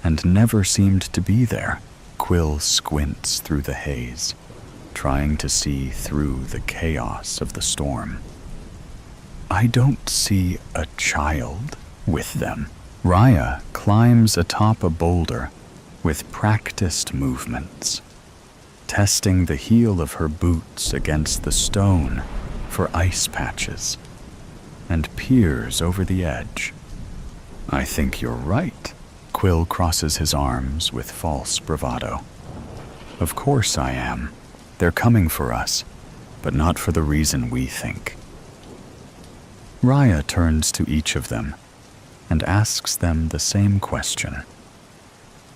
and never seemed to be there. Quill squints through the haze, trying to see through the chaos of the storm. I don't see a child with them. Raya climbs atop a boulder with practiced movements, testing the heel of her boots against the stone for ice patches, and peers over the edge. I think you're right. Quill crosses his arms with false bravado. Of course I am. They're coming for us, but not for the reason we think. Raya turns to each of them and asks them the same question.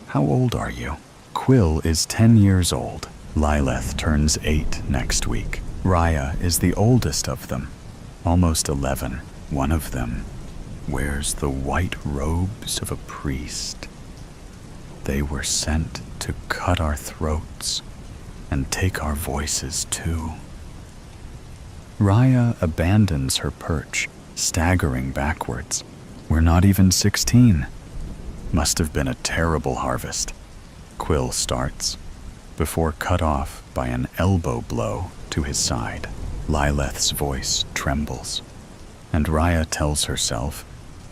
How old are you? Quill is 10 years old. Lilith turns 8 next week. Raya is the oldest of them, almost 11. One of them wears the white robes of a priest. They were sent to cut our throats and take our voices too. Raya abandons her perch, staggering backwards. We're not even 16. Must have been a terrible harvest. Quill starts, before cut off by an elbow blow to his side. Lilith's voice trembles, and Raya tells herself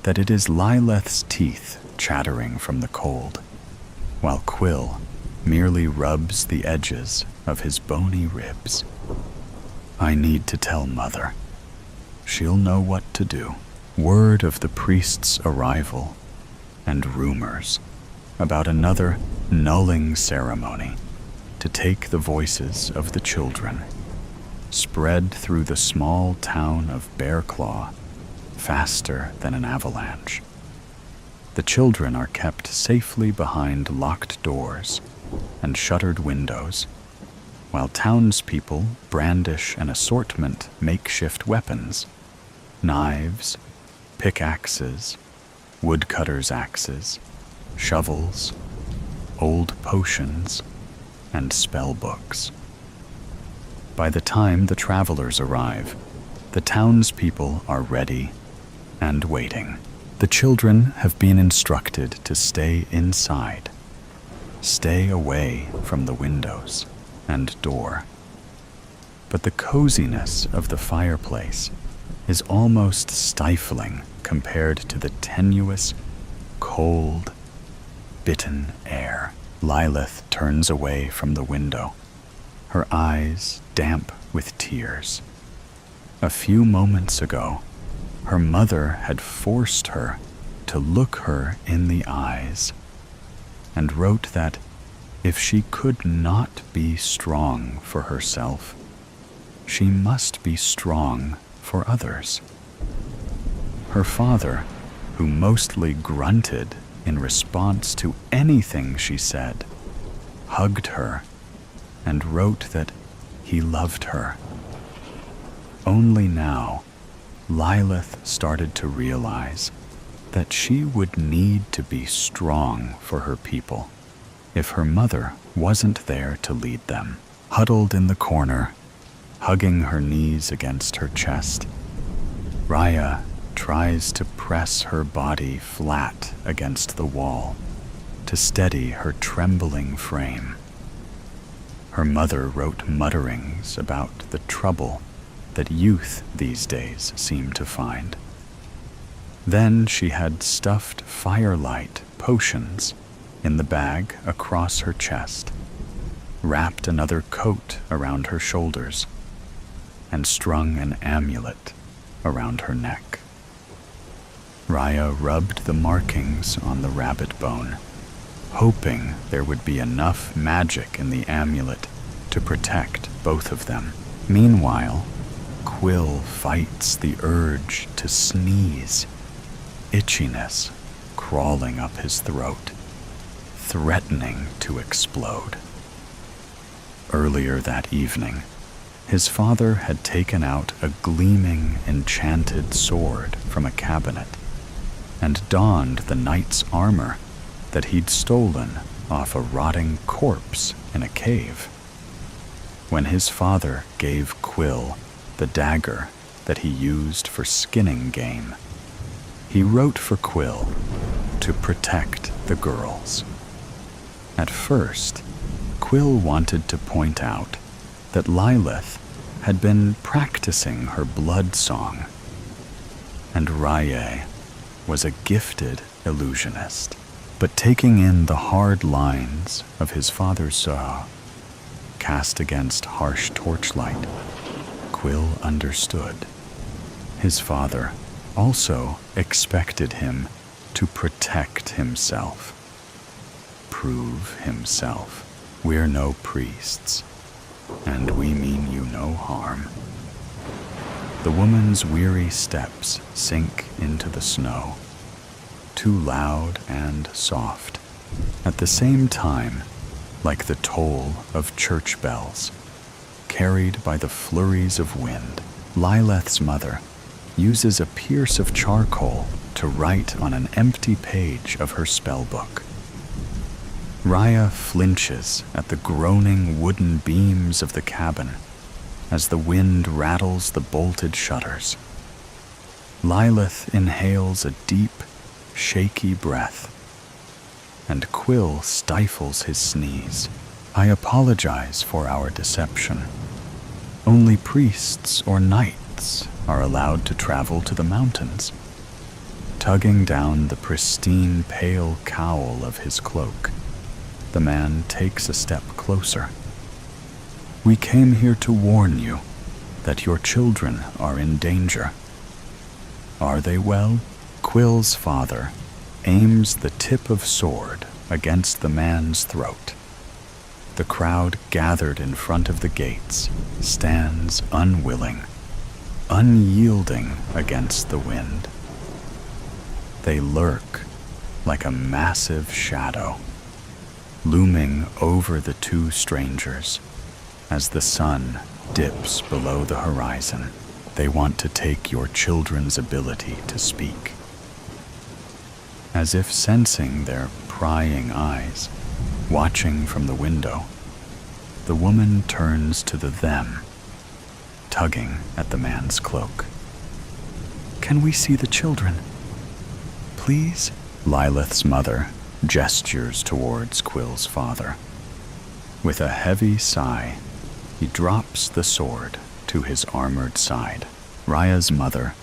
that it is Lilith's teeth chattering from the cold, while Quill merely rubs the edges of his bony ribs. I need to tell Mother. She'll know what to do. Word of the priest's arrival and rumors about another nulling ceremony to take the voices of the children spread through the small town of Bearclaw faster than an avalanche. The children are kept safely behind locked doors and shuttered windows, while townspeople brandish an assortment makeshift weapons: knives, pickaxes, woodcutters' axes, shovels, old potions, and spell books. By the time the travelers arrive, the townspeople are ready and waiting. The children have been instructed to stay inside, stay away from the windows and door. But the coziness of the fireplace is almost stifling compared to the tenuous, cold, bitten air. Lilith turns away from the window, her eyes damp with tears. A few moments ago, her mother had forced her to look her in the eyes and wrote that if she could not be strong for herself, she must be strong for others. Her father, who mostly grunted in response to anything she said, hugged her and wrote that he loved her. Only now, Lilith started to realize that she would need to be strong for her people if her mother wasn't there to lead them. Huddled in the corner, hugging her knees against her chest, Raya tries to press her body flat against the wall to steady her trembling frame. Her mother wrote mutterings about the trouble that youth these days seem to find. Then she had stuffed firelight potions in the bag across her chest, wrapped another coat around her shoulders, and strung an amulet around her neck. Raya rubbed the markings on the rabbit bone, hoping there would be enough magic in the amulet to protect both of them. Meanwhile, Quill fights the urge to sneeze, itchiness crawling up his throat, threatening to explode. Earlier that evening, his father had taken out a gleaming, enchanted sword from a cabinet and donned the knight's armor that he'd stolen off a rotting corpse in a cave. When his father gave Quill the dagger that he used for skinning game, he wrote for Quill to protect the girls. At first, Quill wanted to point out that Lilith had been practicing her blood song, and Raya was a gifted illusionist. But taking in the hard lines of his father's saw, cast against harsh torchlight, Quill understood. His father also expected him to protect himself, prove himself. We're no priests, and we mean you no harm. The woman's weary steps sink into the snow, too loud and soft, at the same time like the toll of church bells, carried by the flurries of wind. Lilith's mother uses a pierce of charcoal to write on an empty page of her spellbook. Raya flinches at the groaning wooden beams of the cabin as the wind rattles the bolted shutters. Lilith inhales a deep, shaky breath, and Quill stifles his sneeze. I apologize for our deception. Only priests or knights are allowed to travel to the mountains. Tugging down the pristine pale cowl of his cloak, the man takes a step closer. We came here to warn you that your children are in danger. Are they well? Quill's father aims the tip of sword against the man's throat. The crowd gathered in front of the gates stands unwilling, unyielding against the wind. They lurk like a massive shadow, looming over the two strangers. As the sun dips below the horizon, they want to take your children's ability to speak. As if sensing their prying eyes, watching from the window, the woman turns to the them, tugging at the man's cloak. "Can we see the children? Please?" Lilith's mother gestures towards Quill's father. With a heavy sigh, he drops the sword to his armored side. Raya's mother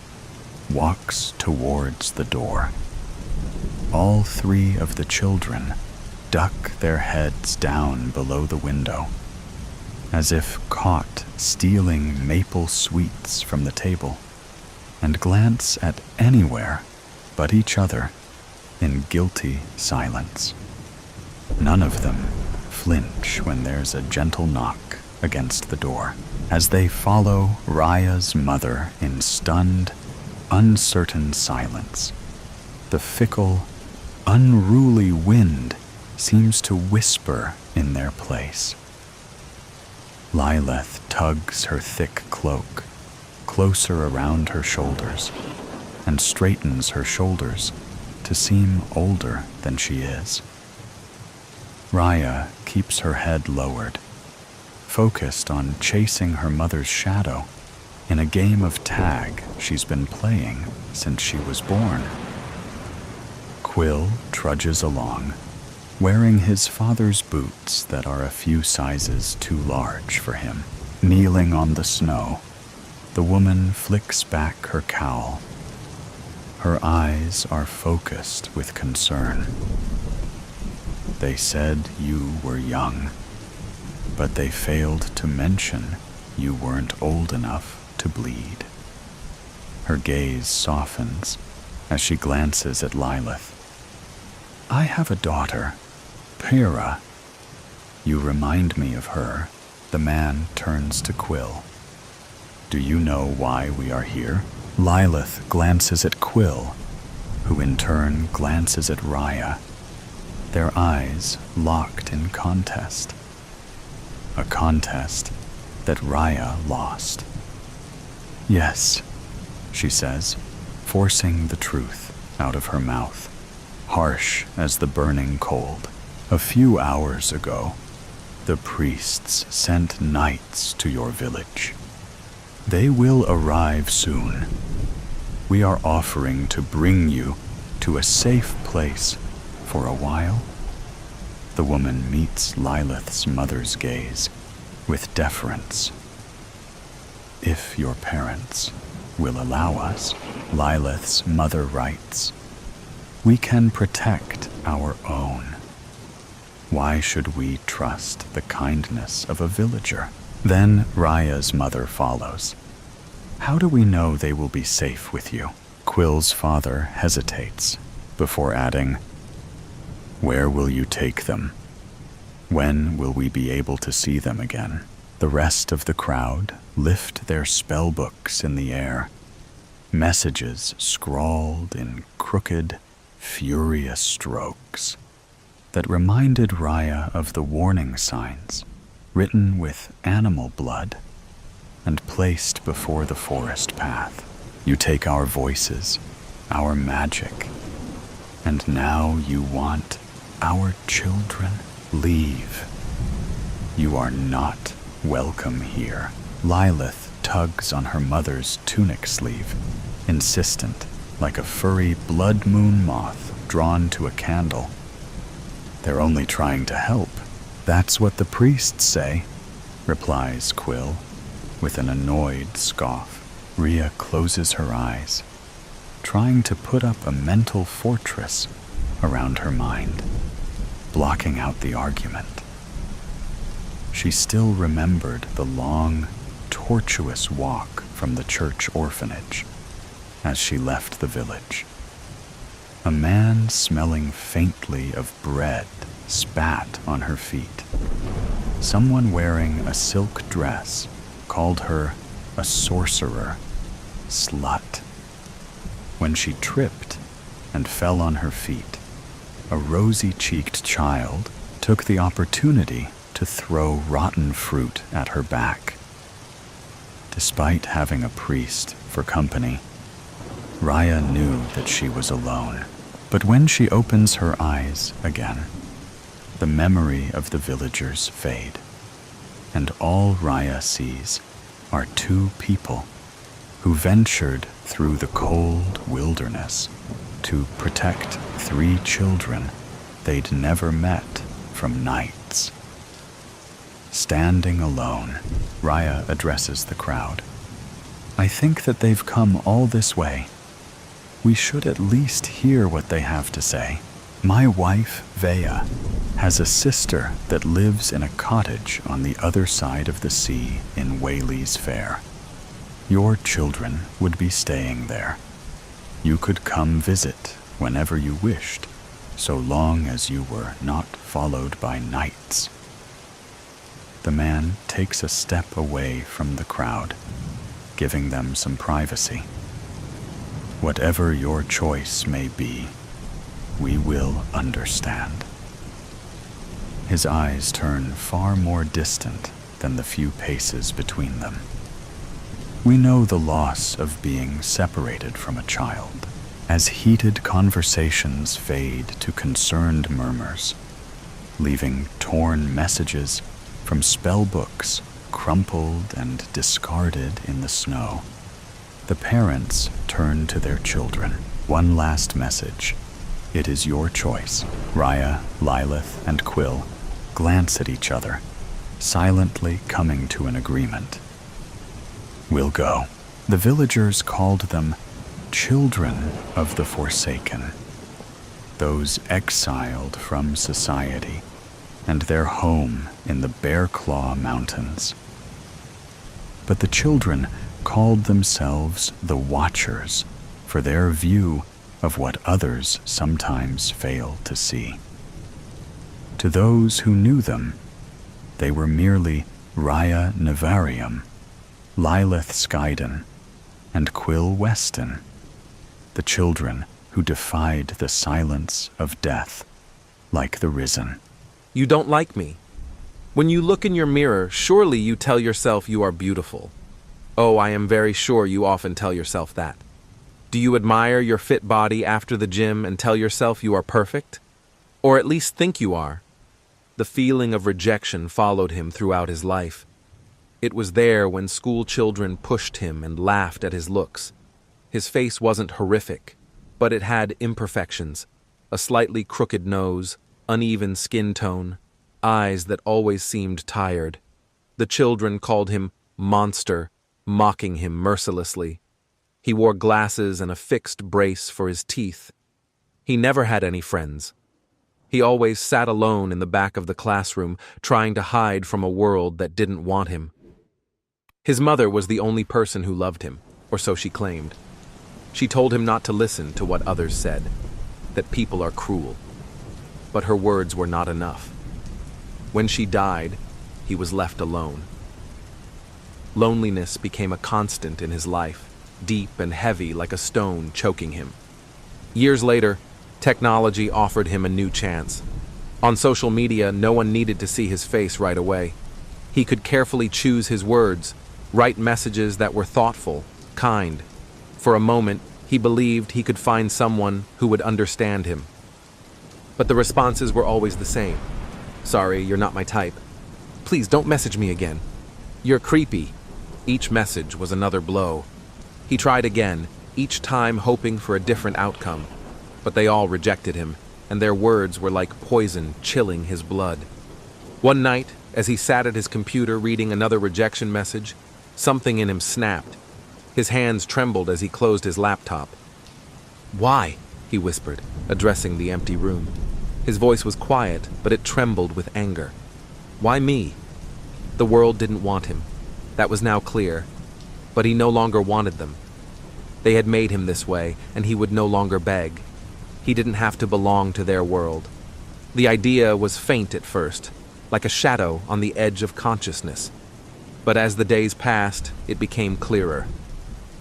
walks towards the door. All three of the children duck their heads down below the window, as if caught stealing maple sweets from the table, and glance at anywhere but each other in guilty silence. None of them flinch when there's a gentle knock against the door, as they follow Raya's mother in stunned, uncertain silence. The fickle, unruly wind seems to whisper in their place. Lilith tugs her thick cloak closer around her shoulders and straightens her shoulders to seem older than she is. Raya keeps her head lowered, focused on chasing her mother's shadow in a game of tag she's been playing since she was born. Quill trudges along, wearing his father's boots that are a few sizes too large for him. Kneeling on the snow, the woman flicks back her cowl. Her eyes are focused with concern. "They said you were young, but they failed to mention you weren't old enough to bleed." Her gaze softens as she glances at Lilith. "I have a daughter, Pyrrha. You remind me of her." The man turns to Quill. "Do you know why we are here?" Lilith glances at Quill, who in turn glances at Raya, their eyes locked in contest. A contest that Raya lost. "Yes," she says, forcing the truth out of her mouth, harsh as the burning cold. "A few hours ago, the priests sent knights to your village. They will arrive soon. We are offering to bring you to a safe place for a while." The woman meets Lilith's mother's gaze with deference. "If your parents will allow us," Lilith's mother writes, "we can protect our own. Why should we trust the kindness of a villager?" Then Raya's mother follows. "How do we know they will be safe with you?" Quill's father hesitates before adding, "Where will you take them? When will we be able to see them again?" The rest of the crowd lift their spellbooks in the air, messages scrawled in crooked, furious strokes that reminded Raya of the warning signs written with animal blood and placed before the forest path. "You take our voices, our magic, and now you want our children? Leave. You are not welcome here." Lilith tugs on her mother's tunic sleeve, insistent, like a furry blood moon moth drawn to a candle. "They're only trying to help. That's what the priests say," replies Quill, with an annoyed scoff. Rhea closes her eyes, trying to put up a mental fortress around her mind, blocking out the argument. She still remembered the long, tortuous walk from the church orphanage as she left the village. A man smelling faintly of bread spat on her feet. Someone wearing a silk dress called her a sorcerer, slut. When she tripped and fell on her feet, a rosy-cheeked child took the opportunity to throw rotten fruit at her back. Despite having a priest for company, Raya knew that she was alone. But when she opens her eyes again, the memory of the villagers fade, and all Raya sees are two people who ventured through the cold wilderness to protect three children they'd never met from knights. Standing alone, Raya addresses the crowd. "I think that they've come all this way. We should at least hear what they have to say. My wife, Vea, has a sister that lives in a cottage on the other side of the sea in Whaley's Fair. Your children would be staying there. You could come visit whenever you wished, so long as you were not followed by knights." The man takes a step away from the crowd, giving them some privacy. "Whatever your choice may be, we will understand." His eyes turn far more distant than the few paces between them. We know the loss of being separated from a child, as heated conversations fade to concerned murmurs, leaving torn messages from spell books crumpled and discarded in the snow. The parents turn to their children. One last message. It is your choice. Raya, Lilith, and Quill glance at each other, silently coming to an agreement. "We'll go." The villagers called them children of the Forsaken, those exiled from society and their home in the Bear Claw Mountains. But the children called themselves the Watchers for their view of what others sometimes fail to see. To those who knew them, they were merely Raya Navarium, Lilith Skyden, and Quill Weston, the children who defied the silence of death like the Risen. You don't like me. When you look in your mirror, surely you tell yourself you are beautiful. Oh, I am very sure you often tell yourself that. Do you admire your fit body after the gym and tell yourself you are perfect? Or at least think you are? The feeling of rejection followed him throughout his life. It was there when school children pushed him and laughed at his looks. His face wasn't horrific, but it had imperfections, a slightly crooked nose, uneven skin tone, eyes that always seemed tired. The children called him monster, mocking him mercilessly. He wore glasses and a fixed brace for his teeth. He never had any friends. He always sat alone in the back of the classroom, trying to hide from a world that didn't want him. His mother was the only person who loved him, or so she claimed. She told him not to listen to what others said, that people are cruel. But her words were not enough. When she died, he was left alone. Loneliness became a constant in his life, deep and heavy like a stone choking him. Years later, technology offered him a new chance. On social media, no one needed to see his face right away. He could carefully choose his words, write messages that were thoughtful, kind. For a moment, he believed he could find someone who would understand him. But the responses were always the same. "Sorry, you're not my type. Please don't message me again. You're creepy." Each message was another blow. He tried again, each time hoping for a different outcome. But they all rejected him, and their words were like poison chilling his blood. One night, as he sat at his computer reading another rejection message, something in him snapped. His hands trembled as he closed his laptop. "Why?" he whispered, addressing the empty room. His voice was quiet, but it trembled with anger. Why me? The world didn't want him. That was now clear. But he no longer wanted them. They had made him this way, and he would no longer beg. He didn't have to belong to their world. The idea was faint at first, like a shadow on the edge of consciousness. But as the days passed, it became clearer.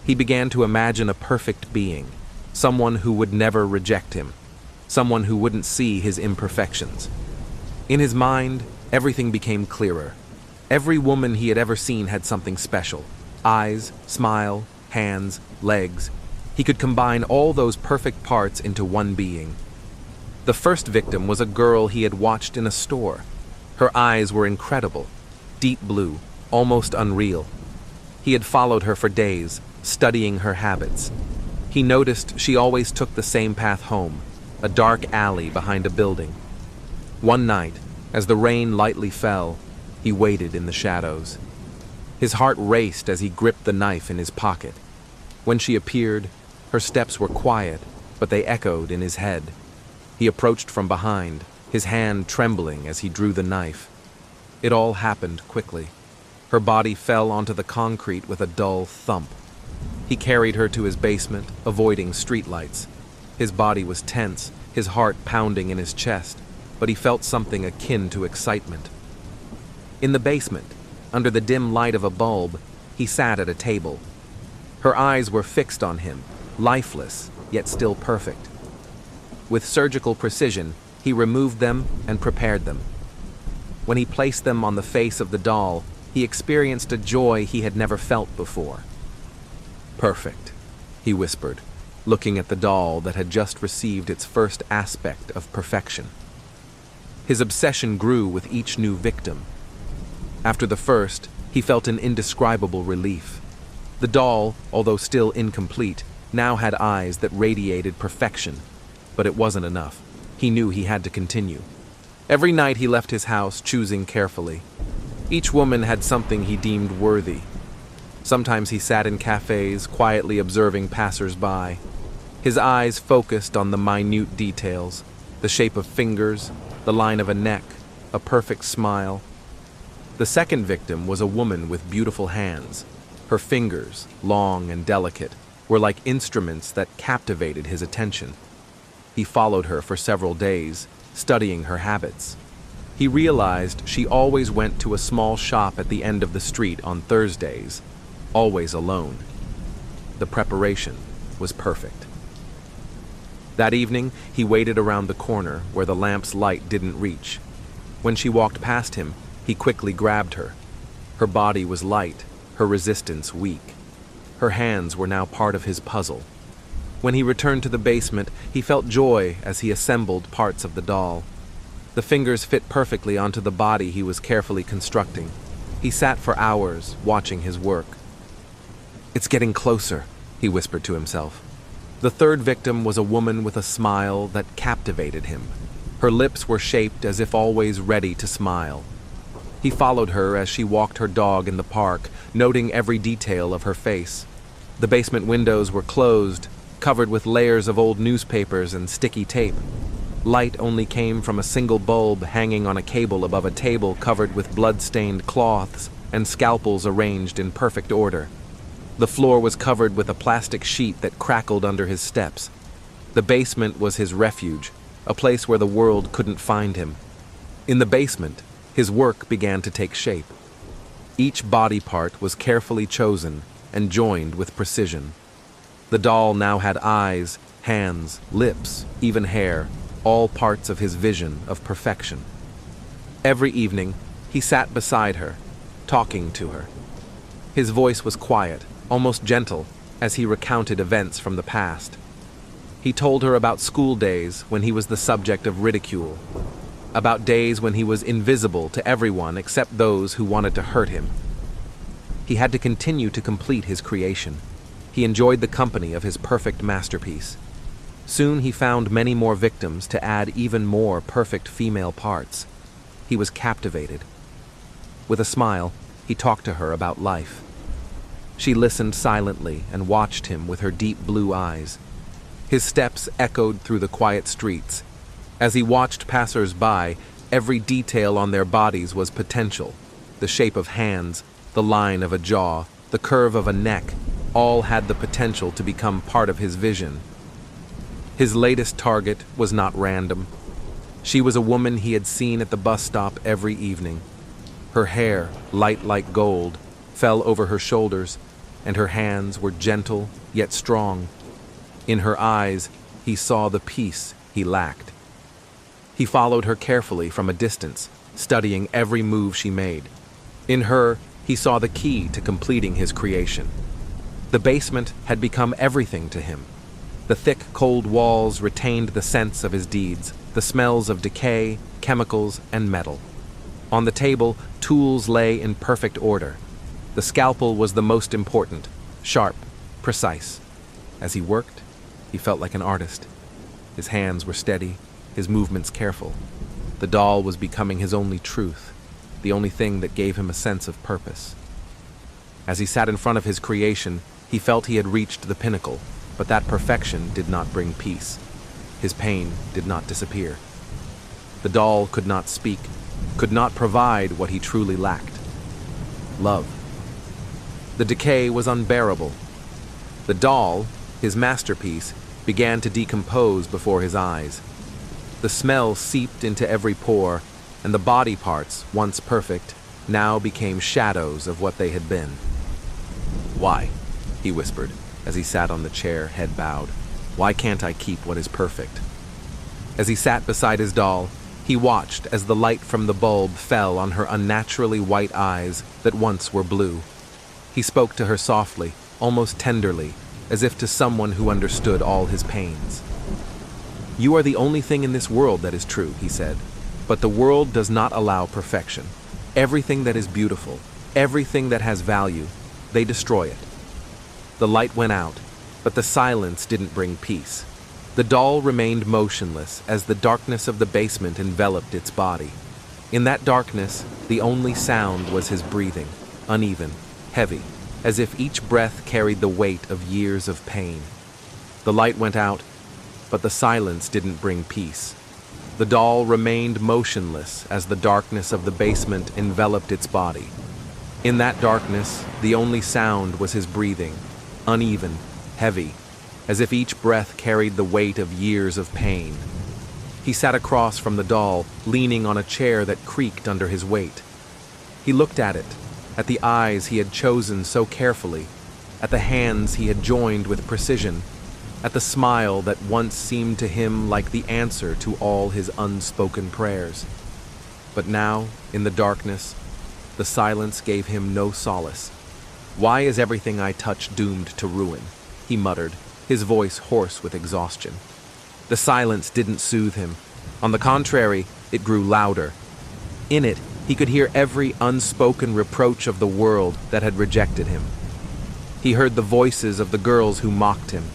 He began to imagine a perfect being, someone who would never reject him, someone who wouldn't see his imperfections. In his mind, everything became clearer. Every woman he had ever seen had something special. Eyes, smile, hands, legs. He could combine all those perfect parts into one being. The first victim was a girl he had watched in a store. Her eyes were incredible, deep blue, almost unreal. He had followed her for days, studying her habits. He noticed she always took the same path home, a dark alley behind a building. One night, as the rain lightly fell, he waited in the shadows. His heart raced as he gripped the knife in his pocket. When she appeared, her steps were quiet, but they echoed in his head. He approached from behind, his hand trembling as he drew the knife. It all happened quickly. Her body fell onto the concrete with a dull thump. He carried her to his basement, avoiding streetlights. His body was tense, his heart pounding in his chest, but he felt something akin to excitement. In the basement, under the dim light of a bulb, he sat at a table. Her eyes were fixed on him, lifeless, yet still perfect. With surgical precision, he removed them and prepared them. When he placed them on the face of the doll, he experienced a joy he had never felt before. "Perfect," he whispered, looking at the doll that had just received its first aspect of perfection. His obsession grew with each new victim. After the first, he felt an indescribable relief. The doll, although still incomplete, now had eyes that radiated perfection. But it wasn't enough. He knew he had to continue. Every night he left his house, choosing carefully. Each woman had something he deemed worthy. Sometimes he sat in cafes, quietly observing passers-by. His eyes focused on the minute details, the shape of fingers, the line of a neck, a perfect smile. The second victim was a woman with beautiful hands. Her fingers, long and delicate, were like instruments that captivated his attention. He followed her for several days, studying her habits. He realized she always went to a small shop at the end of the street on Thursdays, always alone. The preparation was perfect. That evening, he waited around the corner where the lamp's light didn't reach. When she walked past him, he quickly grabbed her. Her body was light, her resistance weak. Her hands were now part of his puzzle. When he returned to the basement, he felt joy as he assembled parts of the doll. The fingers fit perfectly onto the body he was carefully constructing. He sat for hours, watching his work. "It's getting closer," he whispered to himself. The third victim was a woman with a smile that captivated him. Her lips were shaped as if always ready to smile. He followed her as she walked her dog in the park, noting every detail of her face. The basement windows were closed, covered with layers of old newspapers and sticky tape. Light only came from a single bulb hanging on a cable above a table covered with blood-stained cloths and scalpels arranged in perfect order. The floor was covered with a plastic sheet that crackled under his steps. The basement was his refuge, a place where the world couldn't find him. In the basement, his work began to take shape. Each body part was carefully chosen and joined with precision. The doll now had eyes, hands, lips, even hair, all parts of his vision of perfection. Every evening, he sat beside her, talking to her. His voice was quiet, almost gentle, as he recounted events from the past. He told her about school days when he was the subject of ridicule, about days when he was invisible to everyone except those who wanted to hurt him. He had to continue to complete his creation. He enjoyed the company of his perfect masterpiece. Soon he found many more victims to add even more perfect female parts. He was captivated. With a smile, he talked to her about life. She listened silently and watched him with her deep blue eyes. His steps echoed through the quiet streets. As he watched passers-by, every detail on their bodies was potential. The shape of hands, the line of a jaw, the curve of a neck, all had the potential to become part of his vision. His latest target was not random. She was a woman he had seen at the bus stop every evening. Her hair, light like gold, fell over her shoulders, and her hands were gentle yet strong. In her eyes, he saw the peace he lacked. He followed her carefully from a distance, studying every move she made. In her, he saw the key to completing his creation. The basement had become everything to him. The thick, cold walls retained the sense of his deeds, the smells of decay, chemicals, and metal. On the table, tools lay in perfect order. The scalpel was the most important, sharp, precise. As he worked, he felt like an artist. His hands were steady, his movements careful. The doll was becoming his only truth, the only thing that gave him a sense of purpose. As he sat in front of his creation, he felt he had reached the pinnacle, but that perfection did not bring peace. His pain did not disappear. The doll could not speak, could not provide what he truly lacked: love. The decay was unbearable. The doll, his masterpiece, began to decompose before his eyes. The smell seeped into every pore, and the body parts, once perfect, now became shadows of what they had been. "Why?" he whispered, as he sat on the chair, head bowed. "Why can't I keep what is perfect?" As he sat beside his doll, he watched as the light from the bulb fell on her unnaturally white eyes that once were blue. He spoke to her softly, almost tenderly, as if to someone who understood all his pains. "You are the only thing in this world that is true," he said, "but the world does not allow perfection. Everything that is beautiful, everything that has value, they destroy it." The light went out, but the silence didn't bring peace. The doll remained motionless as the darkness of the basement enveloped its body. In that darkness, the only sound was his breathing, uneven, heavy, as if each breath carried the weight of years of pain. The light went out, but the silence didn't bring peace. The doll remained motionless as the darkness of the basement enveloped its body. In that darkness, the only sound was his breathing, uneven, heavy, as if each breath carried the weight of years of pain. He sat across from the doll, leaning on a chair that creaked under his weight. He looked at it, at the eyes he had chosen so carefully, at the hands he had joined with precision, at the smile that once seemed to him like the answer to all his unspoken prayers. But now, in the darkness, the silence gave him no solace. "Why is everything I touch doomed to ruin?" he muttered, his voice hoarse with exhaustion. The silence didn't soothe him. On the contrary, it grew louder. In it, he could hear every unspoken reproach of the world that had rejected him. He heard the voices of the girls who mocked him,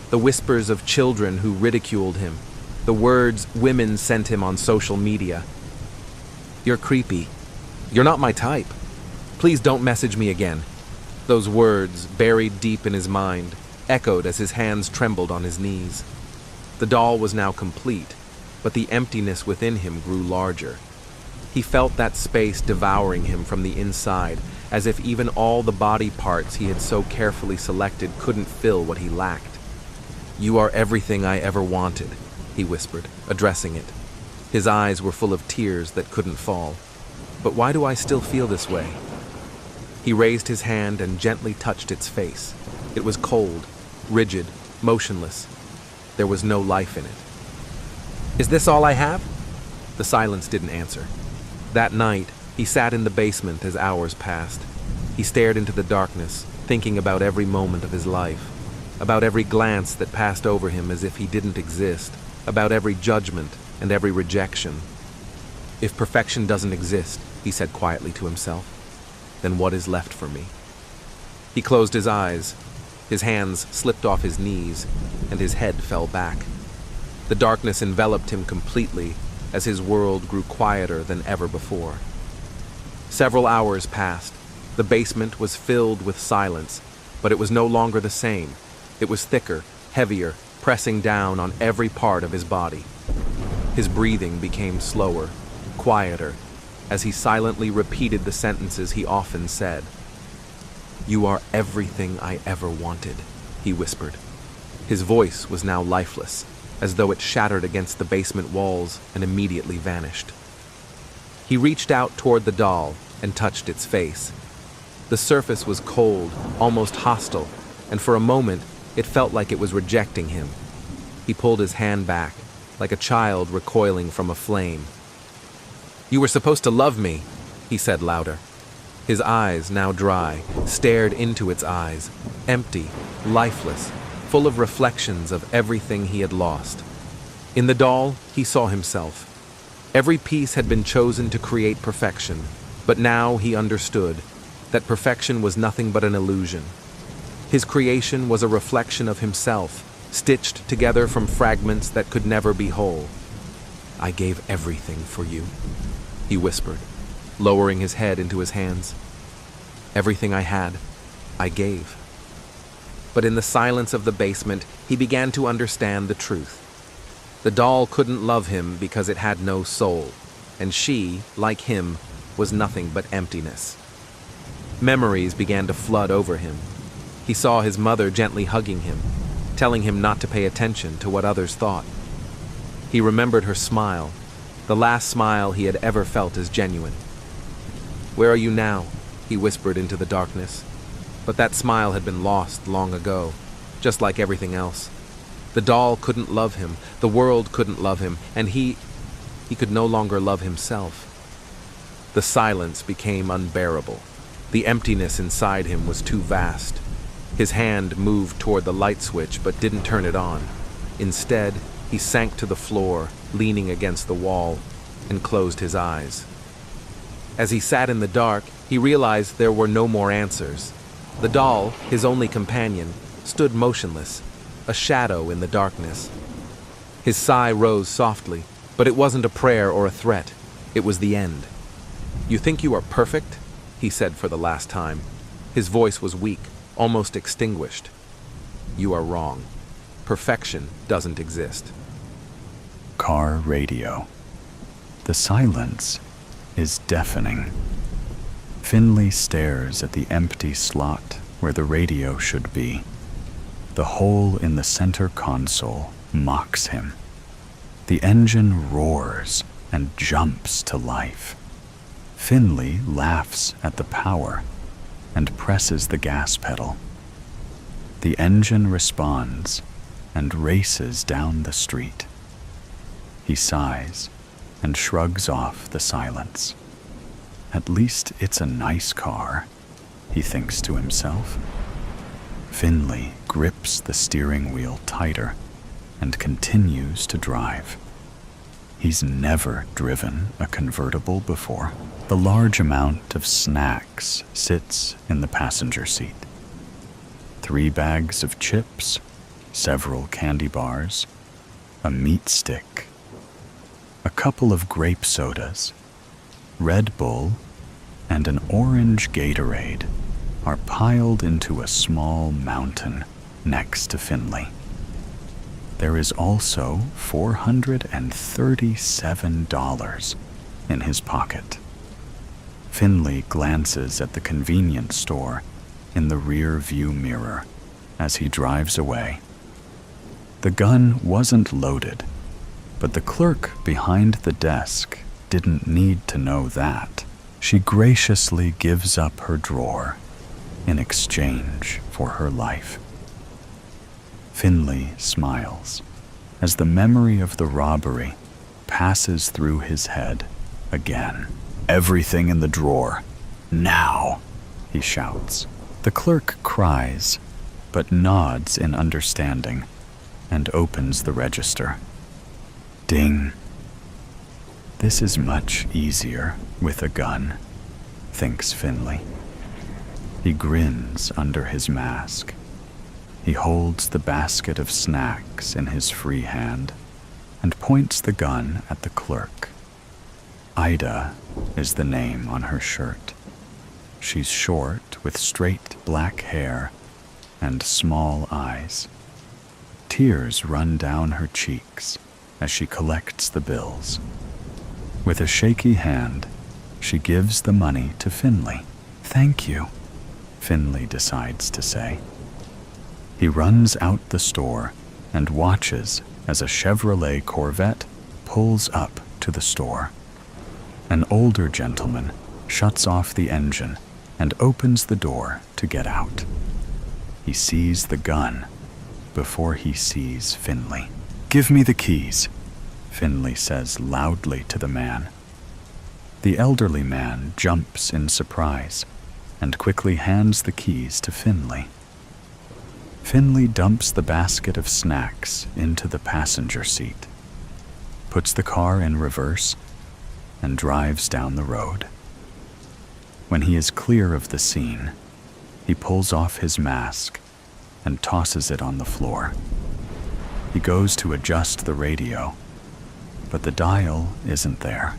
the whispers of children who ridiculed him, the words women sent him on social media. "You're creepy. You're not my type. Please don't message me again." Those words, buried deep in his mind, echoed as his hands trembled on his knees. The doll was now complete, but the emptiness within him grew larger. He felt that space devouring him from the inside, as if even all the body parts he had so carefully selected couldn't fill what he lacked. "You are everything I ever wanted," he whispered, addressing it. His eyes were full of tears that couldn't fall. "But why do I still feel this way?" He raised his hand and gently touched its face. It was cold, rigid, motionless. There was no life in it. "Is this all I have?" The silence didn't answer. That night, he sat in the basement as hours passed. He stared into the darkness, thinking about every moment of his life, about every glance that passed over him as if he didn't exist, about every judgment and every rejection. "If perfection doesn't exist," he said quietly to himself, "then what is left for me?" He closed his eyes. His hands slipped off his knees, and his head fell back. The darkness enveloped him completely as his world grew quieter than ever before. Several hours passed. The basement was filled with silence, but it was no longer the same. It was thicker, heavier, pressing down on every part of his body. His breathing became slower, quieter, as he silently repeated the sentences he often said. "You are everything I ever wanted," he whispered. His voice was now lifeless, as though it shattered against the basement walls and immediately vanished. He reached out toward the doll and touched its face. The surface was cold, almost hostile, and for a moment it felt like it was rejecting him. He pulled his hand back, like a child recoiling from a flame. "You were supposed to love me," he said louder. His eyes, now dry, stared into its eyes, empty, lifeless, full of reflections of everything he had lost. In the doll, he saw himself. Every piece had been chosen to create perfection, but now he understood that perfection was nothing but an illusion. His creation was a reflection of himself, stitched together from fragments that could never be whole. "I gave everything for you," he whispered, lowering his head into his hands. "Everything I had, I gave." But in the silence of the basement, he began to understand the truth. The doll couldn't love him because it had no soul, and she, like him, was nothing but emptiness. Memories began to flood over him. He saw his mother gently hugging him, telling him not to pay attention to what others thought. He remembered her smile, the last smile he had ever felt as genuine. "Where are you now?" he whispered into the darkness. But that smile had been lost long ago, just like everything else. The doll couldn't love him, the world couldn't love him, and he could no longer love himself. The silence became unbearable. The emptiness inside him was too vast. His hand moved toward the light switch but didn't turn it on. Instead, he sank to the floor, leaning against the wall, and closed his eyes. As he sat in the dark, he realized there were no more answers. The doll, his only companion, stood motionless, a shadow in the darkness. His sigh rose softly, but it wasn't a prayer or a threat. It was the end. "You think you are perfect?" he said for the last time. His voice was weak, almost extinguished. "You are wrong. Perfection doesn't exist." Car radio. The silence is deafening. Finley stares at the empty slot where the radio should be. The hole in the center console mocks him. The engine roars and jumps to life. Finley laughs at the power and presses the gas pedal. The engine responds and races down the street. He sighs and shrugs off the silence. At least it's a nice car, he thinks to himself. Finley grips the steering wheel tighter and continues to drive. He's never driven a convertible before. The large amount of snacks sits in the passenger seat. 3 bags of chips, several candy bars, a meat stick, a couple of grape sodas, Red Bull, and an orange Gatorade are piled into a small mountain next to Finley. There is also $437 in his pocket. Finley glances at the convenience store in the rear view mirror as he drives away. The gun wasn't loaded, but the clerk behind the desk didn't need to know that. She graciously gives up her drawer in exchange for her life. Finley smiles as the memory of the robbery passes through his head again. "Everything in the drawer, now," he shouts. The clerk cries, but nods in understanding and opens the register. Ding. This is much easier with a gun, thinks Finley. He grins under his mask. He holds the basket of snacks in his free hand and points the gun at the clerk. Ida is the name on her shirt. She's short with straight black hair and small eyes. Tears run down her cheeks as she collects the bills. With a shaky hand, she gives the money to Finley. "Thank you," Finley decides to say. He runs out the store and watches as a Chevrolet Corvette pulls up to the store. An older gentleman shuts off the engine and opens the door to get out. He sees the gun before he sees Finley. "Give me the keys," Finley says loudly to the man. The elderly man jumps in surprise and quickly hands the keys to Finley. Finley dumps the basket of snacks into the passenger seat, puts the car in reverse, and drives down the road. When he is clear of the scene, he pulls off his mask and tosses it on the floor. He goes to adjust the radio, but the dial isn't there.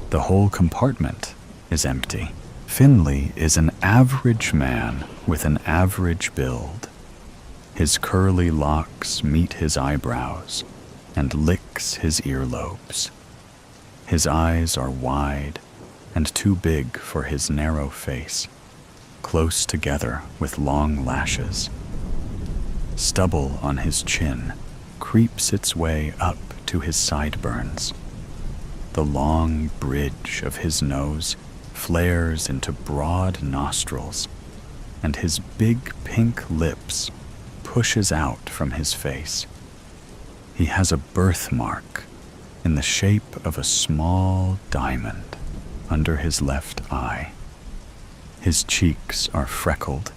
The whole compartment is empty. Finley is an average man with an average build. His curly locks meet his eyebrows and licks his earlobes. His eyes are wide and too big for his narrow face, close together with long lashes. Stubble on his chin creeps its way up to his sideburns. The long bridge of his nose flares into broad nostrils, and his big pink lips pushes out from his face. He has a birthmark in the shape of a small diamond under his left eye. His cheeks are freckled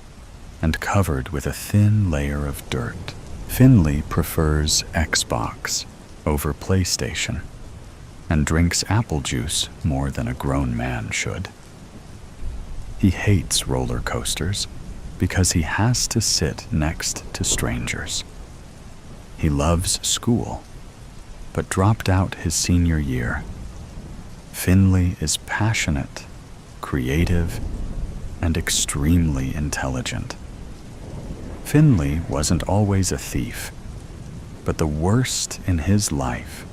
and covered with a thin layer of dirt. Finley prefers Xbox over PlayStation and drinks apple juice more than a grown man should. He hates roller coasters because he has to sit next to strangers. He loves school, but dropped out his senior year. Finley is passionate, creative, and extremely intelligent. Finley wasn't always a thief, but the worst in his life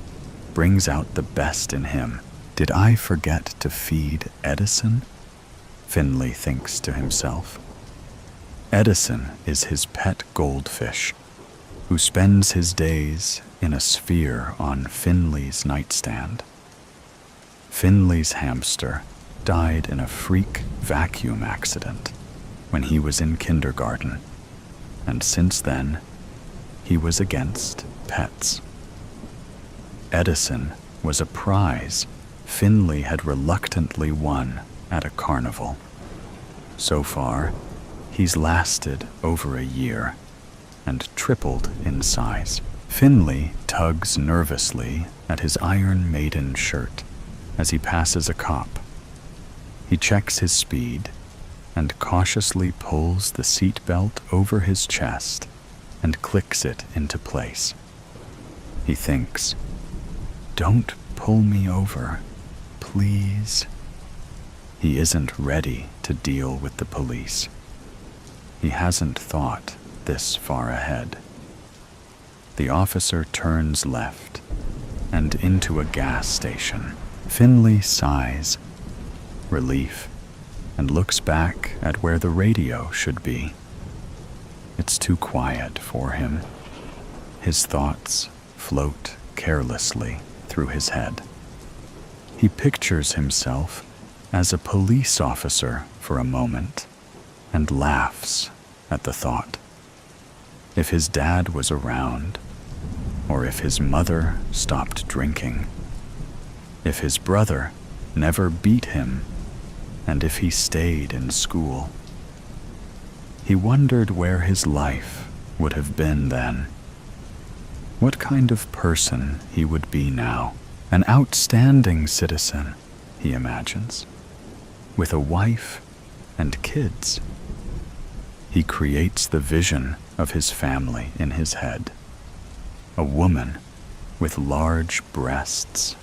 brings out the best in him. Did I forget to feed Edison? Finley thinks to himself. Edison is his pet goldfish, who spends his days in a sphere on Finley's nightstand. Finley's hamster died in a freak vacuum accident when he was in kindergarten, and since then, he was against pets. Edison was a prize Finley had reluctantly won at a carnival. So far, he's lasted over a year and tripled in size. Finley tugs nervously at his Iron Maiden shirt as he passes a cop. He checks his speed and cautiously pulls the seatbelt over his chest and clicks it into place. He thinks, "Don't pull me over, please." He isn't ready to deal with the police. He hasn't thought this far ahead. The officer turns left and into a gas station. Finley sighs, relief, and looks back at where the radio should be. It's too quiet for him. His thoughts float carelessly through his head. He pictures himself as a police officer for a moment and laughs at the thought. If his dad was around, or if his mother stopped drinking, if his brother never beat him, and if he stayed in school. He wondered where his life would have been then. What kind of person he would be now. An outstanding citizen, he imagines, with a wife and kids. He creates the vision of his family in his head. A woman with large breasts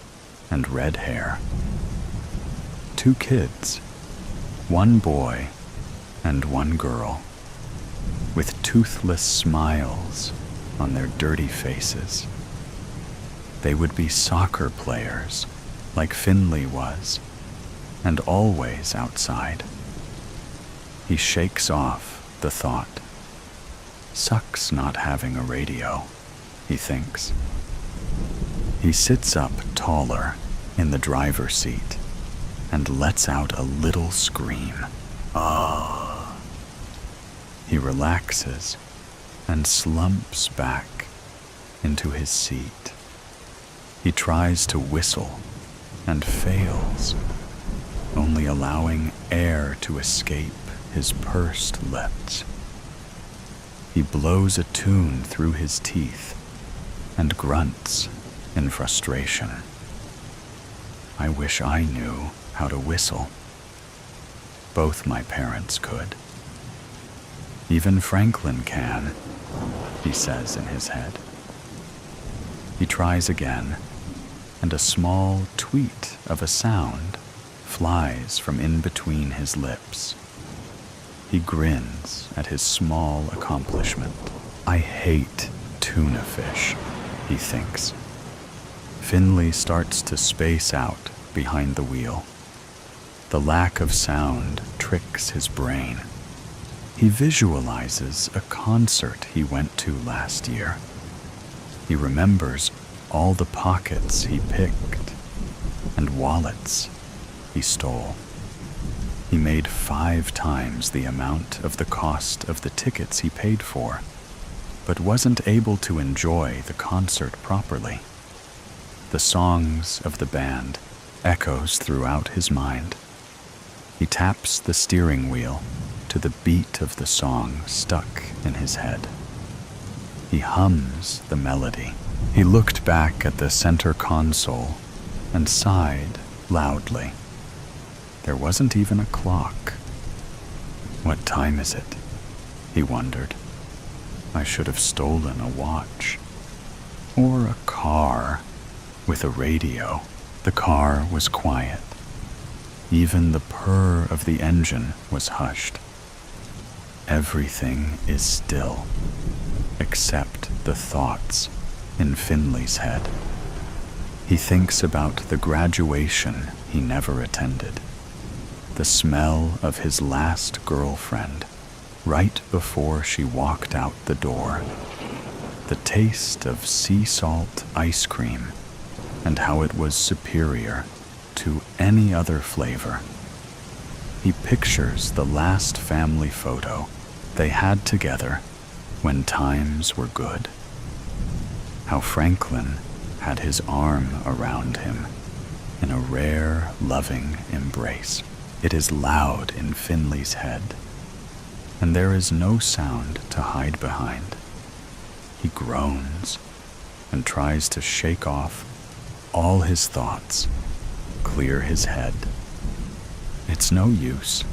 and red hair. 2 kids, 1 boy and 1 girl, with toothless smiles on their dirty faces. They would be soccer players, like Finley was, and always outside. He shakes off the thought. Sucks not having a radio, he thinks. He sits up taller in the driver's seat and lets out a little scream. Ah! He relaxes and slumps back into his seat. He tries to whistle and fails, only allowing air to escape his pursed lips. He blows a tune through his teeth and grunts in frustration. I wish I knew how to whistle. Both my parents could. Even Franklin can, he says in his head. He tries again, and a small tweet of a sound flies from in between his lips. He grins at his small accomplishment. I hate tuna fish, he thinks. Finley starts to space out behind the wheel. The lack of sound tricks his brain. He visualizes a concert he went to last year. He remembers all the pockets he picked and wallets he stole. He made 5 times the amount of the cost of the tickets he paid for, but wasn't able to enjoy the concert properly. The songs of the band echoes throughout his mind. He taps the steering wheel to the beat of the song stuck in his head. He hums the melody. He looked back at the center console and sighed loudly. There wasn't even a clock. What time is it? He wondered. I should have stolen a watch. Or a car with a radio. The car was quiet. Even the purr of the engine was hushed. Everything is still, except the thoughts in Finley's head. He thinks about the graduation he never attended, the smell of his last girlfriend right before she walked out the door, the taste of sea salt ice cream and how it was superior to any other flavor. He pictures the last family photo they had together when times were good. How Franklin had his arm around him in a rare, loving embrace. It is loud in Finley's head, and there is no sound to hide behind. He groans and tries to shake off all his thoughts, clear his head. It's no use.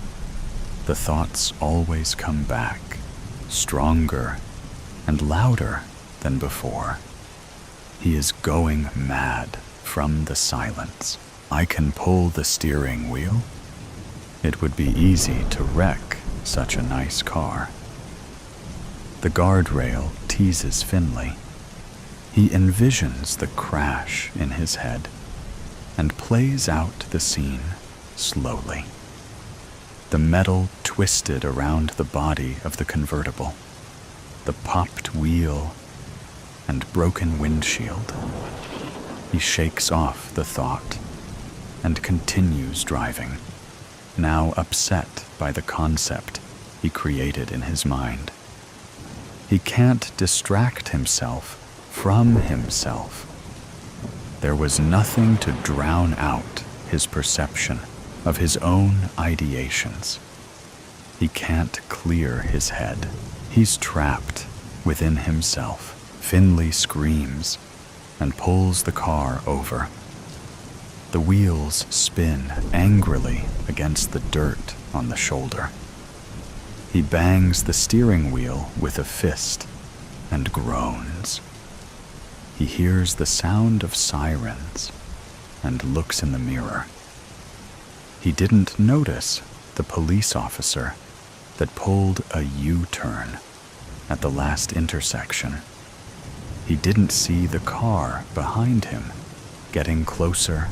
The thoughts always come back, stronger and louder than before. He is going mad from the silence. I can pull the steering wheel. It would be easy to wreck such a nice car. The guardrail teases Finley. He envisions the crash in his head and plays out the scene slowly. The metal twisted around the body of the convertible, the popped wheel and broken windshield. He shakes off the thought and continues driving, now upset by the concept he created in his mind. He can't distract himself from himself. There was nothing to drown out his perception of his own ideations. He can't clear his head. He's trapped within himself. Finley screams and pulls the car over. The wheels spin angrily against the dirt on the shoulder. He bangs the steering wheel with a fist and groans. He hears the sound of sirens and looks in the mirror. He didn't notice the police officer that pulled a U-turn at the last intersection. He didn't see the car behind him getting closer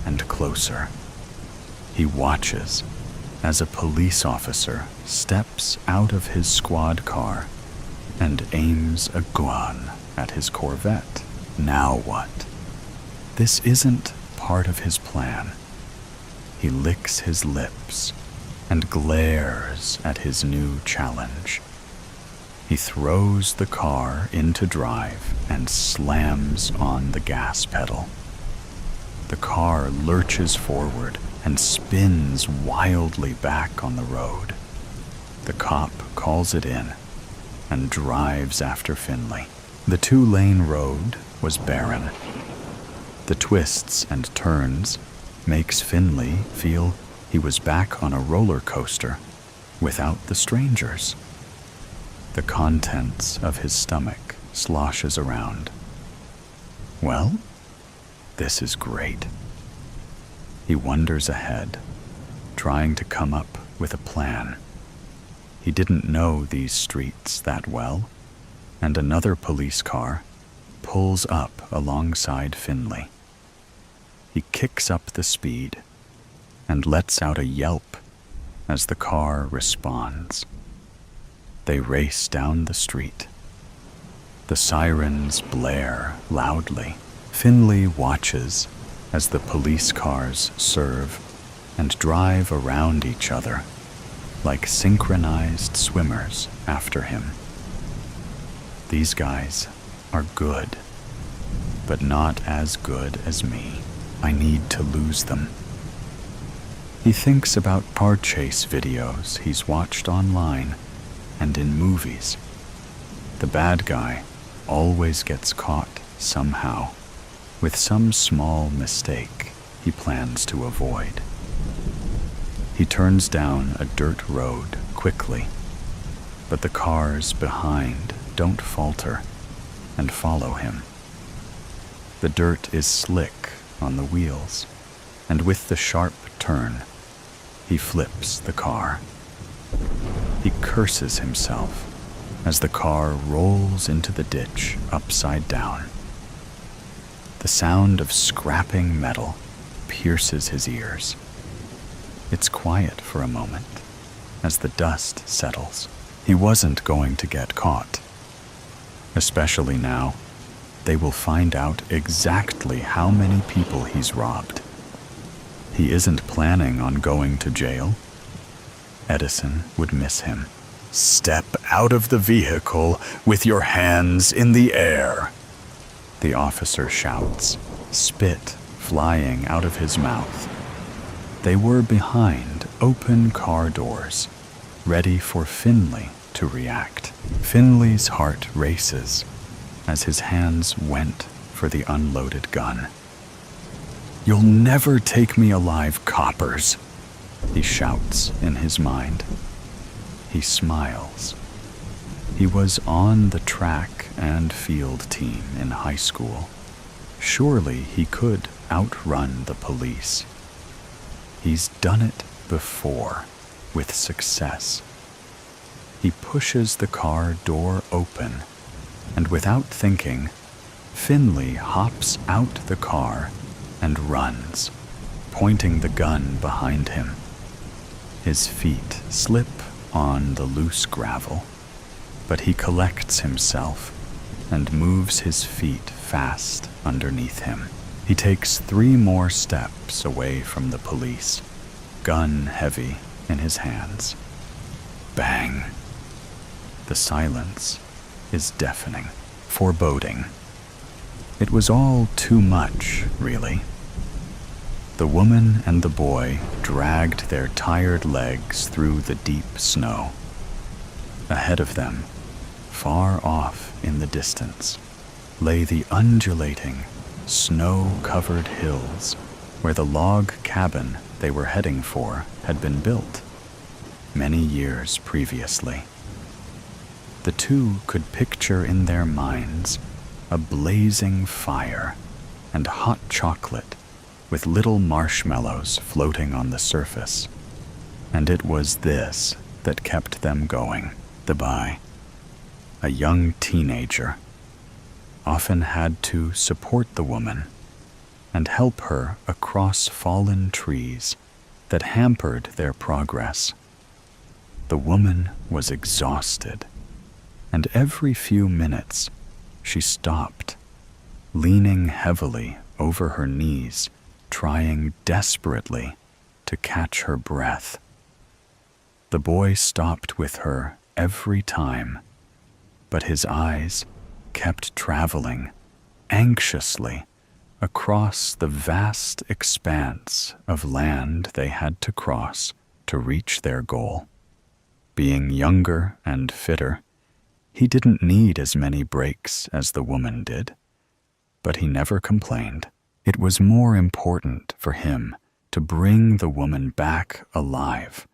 and closer. He watches as a police officer steps out of his squad car and aims a gun at his Corvette. Now what? This isn't part of his plan. He licks his lips and glares at his new challenge. He throws the car into drive and slams on the gas pedal. The car lurches forward and spins wildly back on the road. The cop calls it in and drives after Finley. The 2-lane road was barren. The twists and turns makes Finley feel he was back on a roller coaster without the strangers. The contents of his stomach sloshes around. Well, this is great. He wanders ahead, trying to come up with a plan. He didn't know these streets that well, and another police car pulls up alongside Finley. He kicks up the speed and lets out a yelp as the car responds. They race down the street. The sirens blare loudly. Finley watches as the police cars serve and drive around each other like synchronized swimmers after him. These guys are good, but not as good as me. I need to lose them. He thinks about car chase videos he's watched online and in movies. The bad guy always gets caught somehow, with some small mistake he plans to avoid. He turns down a dirt road quickly, but the cars behind don't falter and follow him. The dirt is slick on the wheels, and with the sharp turn, he flips the car. He curses himself as the car rolls into the ditch upside down. The sound of scrapping metal pierces his ears. It's quiet for a moment as the dust settles. He wasn't going to get caught. Especially now, they will find out exactly how many people he's robbed. He isn't planning on going to jail. Edison would miss him. "Step out of the vehicle with your hands in the air," the officer shouts, spit flying out of his mouth. They were behind open car doors, ready for Finley to react. Finley's heart races as his hands went for the unloaded gun. "You'll never take me alive, coppers," he shouts in his mind. He smiles. He was on the track and field team in high school. Surely he could outrun the police. He's done it before, with success. He pushes the car door open, and without thinking, Finley hops out the car and runs, pointing the gun behind him. His feet slip on the loose gravel, but he collects himself and moves his feet fast underneath him. He takes 3 more steps away from the police, gun heavy in his hands. Bang! The silence is deafening, foreboding. It was all too much, really. The woman and the boy dragged their tired legs through the deep snow. Ahead of them, far off in the distance, lay the undulating, snow-covered hills where the log cabin they were heading for had been built many years previously. The two could picture in their minds a blazing fire and hot chocolate with little marshmallows floating on the surface. And it was this that kept them going. The boy, a young teenager, often had to support the woman and help her across fallen trees that hampered their progress. The woman was exhausted, and every few minutes she stopped, leaning heavily over her knees, trying desperately to catch her breath. The boy stopped with her every time but his eyes kept traveling anxiously across the vast expanse of land they had to cross to reach their goal. Being younger and fitter, he didn't need as many breaks as the woman did, but he never complained. It was more important for him to bring the woman back alive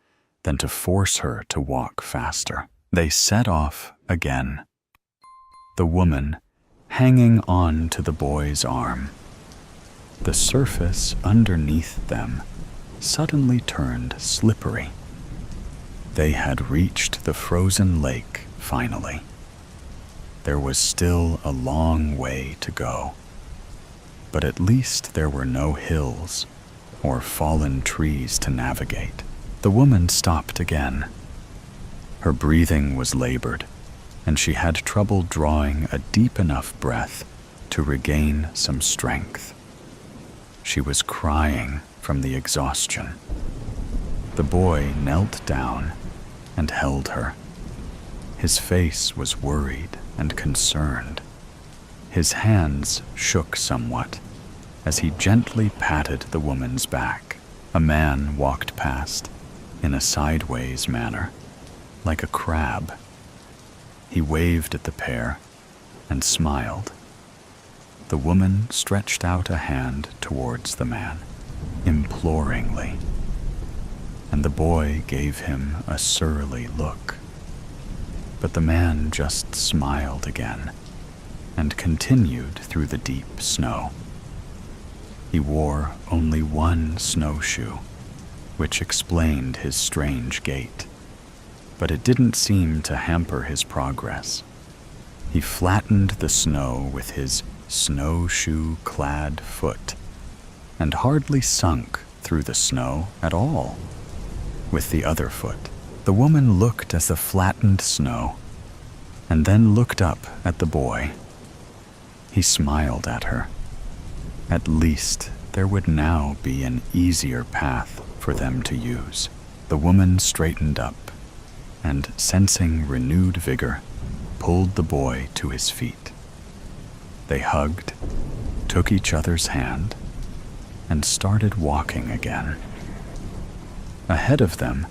than to force her to walk faster. They set off again, the woman hanging on to the boy's arm. The surface underneath them suddenly turned slippery. They had reached the frozen lake finally. There was still a long way to go, but at least there were no hills or fallen trees to navigate. The woman stopped again. Her breathing was labored, and she had trouble drawing a deep enough breath to regain some strength. She was crying from the exhaustion. The boy knelt down and held her. His face was worried and concerned. His hands shook somewhat as he gently patted the woman's back. A man walked past in a sideways manner, like a crab. He waved at the pair and smiled. The woman stretched out a hand towards the man, imploringly, and the boy gave him a surly look. But the man just smiled again and continued through the deep snow. He wore only one snowshoe, which explained his strange gait, but it didn't seem to hamper his progress. He flattened the snow with his snowshoe-clad foot and hardly sunk through the snow at all with the other foot. The woman looked at the flattened snow and then looked up at the boy. He smiled at her. At least there would now be an easier path for them to use. The woman straightened up and, sensing renewed vigor, pulled the boy to his feet. They hugged, took each other's hand, and started walking again. Ahead of them,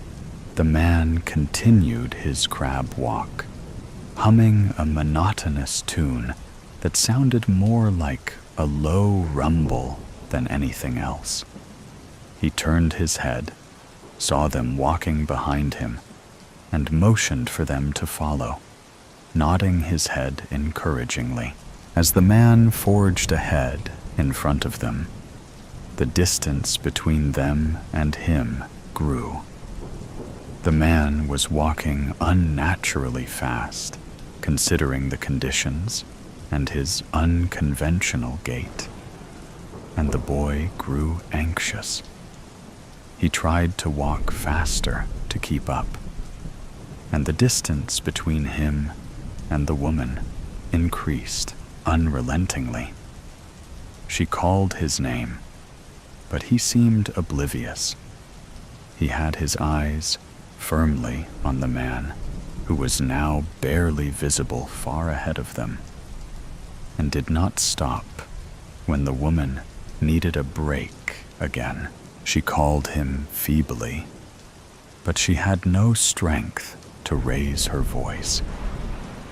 the man continued his crab walk, humming a monotonous tune that sounded more like a low rumble than anything else. He turned his head, saw them walking behind him, and motioned for them to follow, nodding his head encouragingly. As the man forged ahead in front of them, the distance between them and him grew. The man was walking unnaturally fast, considering the conditions and his unconventional gait, and the boy grew anxious. He tried to walk faster to keep up, and the distance between him and the woman increased unrelentingly. She called his name, but he seemed oblivious. He had his eyes firmly on the man, who was now barely visible far ahead of them, and did not stop when the woman needed a break again. She called him feebly, but she had no strength to raise her voice.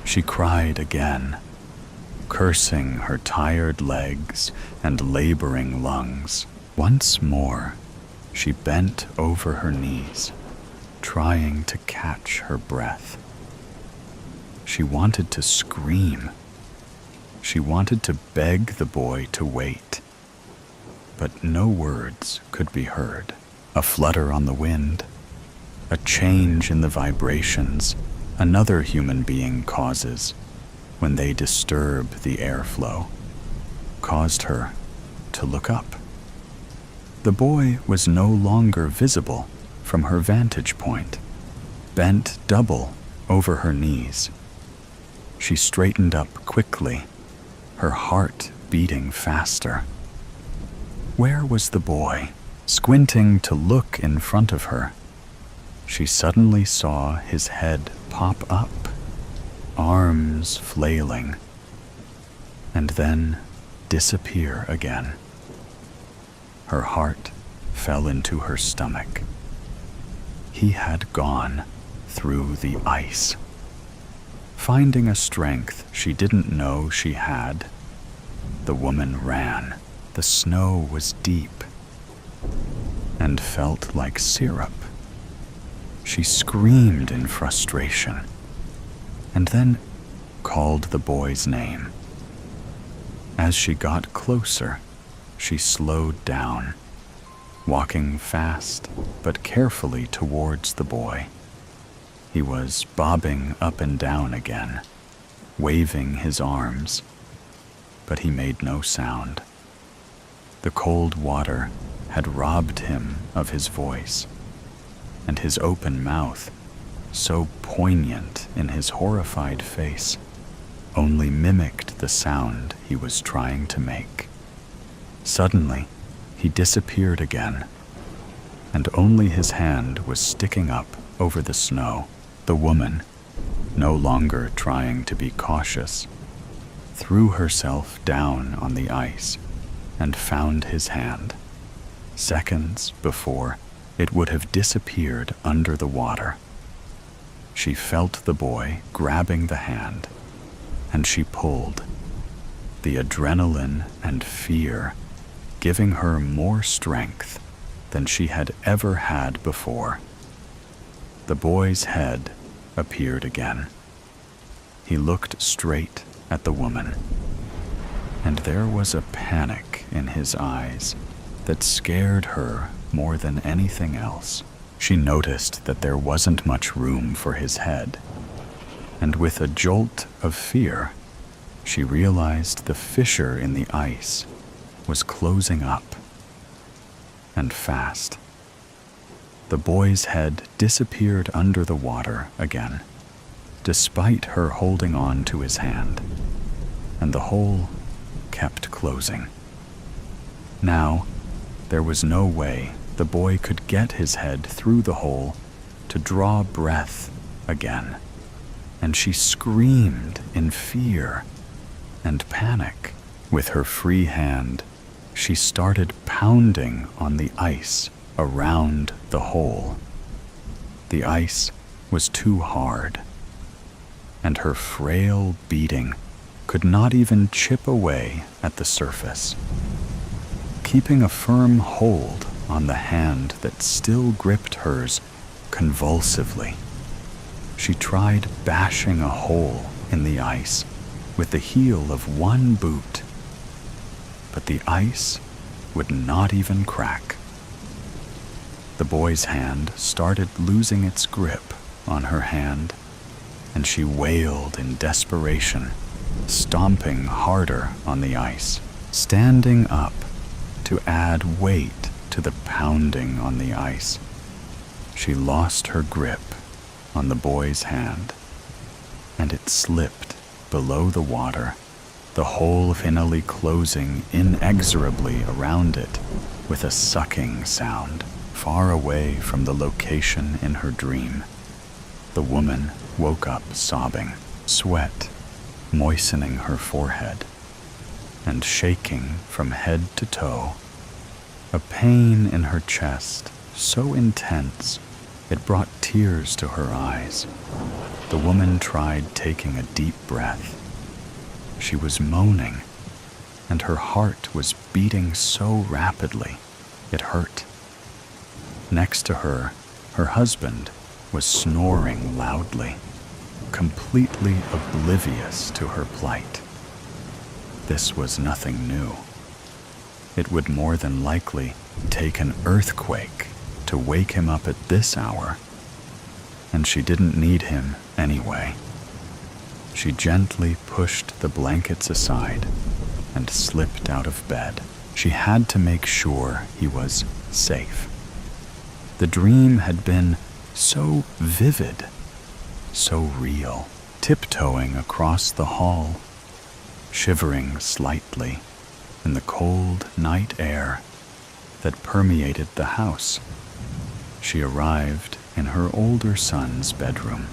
She cried again, cursing her tired legs and laboring lungs. Once more, she bent over her knees, trying to catch her breath. She wanted to scream. She wanted to beg the boy to wait, but no words could be heard. A flutter on the wind, a change in the vibrations another human being causes when they disturb the airflow, caused her to look up. The boy was no longer visible from her vantage point, bent double over her knees. She straightened up quickly, her heart beating faster. Where was the boy? Squinting to look in front of her, she suddenly saw his head pop up. arms flailing, and then disappear again. Her heart fell into her stomach. He had gone through the ice. Finding a strength she didn't know she had, the woman ran. The snow was deep and felt like syrup. She screamed in frustration and then called the boy's name. As she got closer, she slowed down, walking fast but carefully towards the boy. He was bobbing up and down again, waving his arms, but he made no sound. The cold water had robbed him of his voice, and his open mouth, so poignant in his horrified face, only mimicked the sound he was trying to make. Suddenly, he disappeared again, and only his hand was sticking up over the snow. The woman, no longer trying to be cautious, threw herself down on the ice and found his hand. Seconds before, it would have disappeared under the water. She felt the boy grabbing the hand, and she pulled, the adrenaline and fear giving her more strength than she had ever had before. The boy's head appeared again. He looked straight at the woman, and there was a panic in his eyes that scared her more than anything else. She noticed that there wasn't much room for his head, and with a jolt of fear, she realized the fissure in the ice was closing up, and fast. The boy's head disappeared under the water again, despite her holding on to his hand, and the hole kept closing. Now, there was no way the boy could get his head through the hole to draw breath again, and she screamed in fear and panic. With her free hand, she started pounding on the ice around the hole. The ice was too hard, and her frail beating could not even chip away at the surface. Keeping a firm hold on the hand that still gripped hers convulsively, she tried bashing a hole in the ice with the heel of one boot, but the ice would not even crack. The boy's hand started losing its grip on her hand, and she wailed in desperation, stomping harder on the ice, standing up to add weight to the pounding on the ice. She lost her grip on the boy's hand, and it slipped below the water, the hole finally closing inexorably around it with a sucking sound, far away from the location in her dream. The woman woke up sobbing, sweat moistening her forehead, and shaking from head to toe. A pain in her chest so intense it brought tears to her eyes. The woman tried taking a deep breath. She was moaning, and her heart was beating so rapidly it hurt. Next to her, her husband was snoring loudly, completely oblivious to her plight. This was nothing new. It would more than likely take an earthquake to wake him up at this hour, and she didn't need him anyway. She gently pushed the blankets aside and slipped out of bed. She had to make sure he was safe. The dream had been so vivid, so real. Tiptoeing across the hall, shivering slightly in the cold night air that permeated the house, she arrived in her older son's bedroom.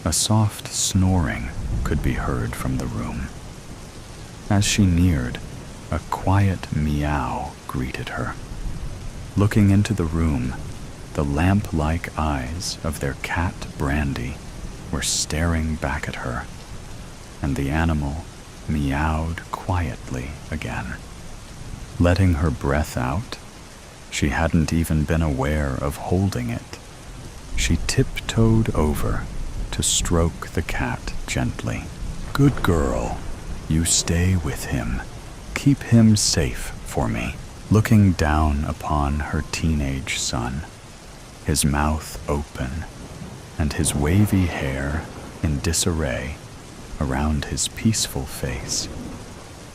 A soft snoring could be heard from the room. As she neared, a quiet meow greeted her. Looking into the room, the lamp-like eyes of their cat Brandy were staring back at her, and the animal meowed quietly again. Letting her breath out, she hadn't even been aware of holding it. She tiptoed over to stroke the cat gently. "Good girl, you stay with him. Keep him safe for me." Looking down upon her teenage son, his mouth open and his wavy hair in disarray around his peaceful face,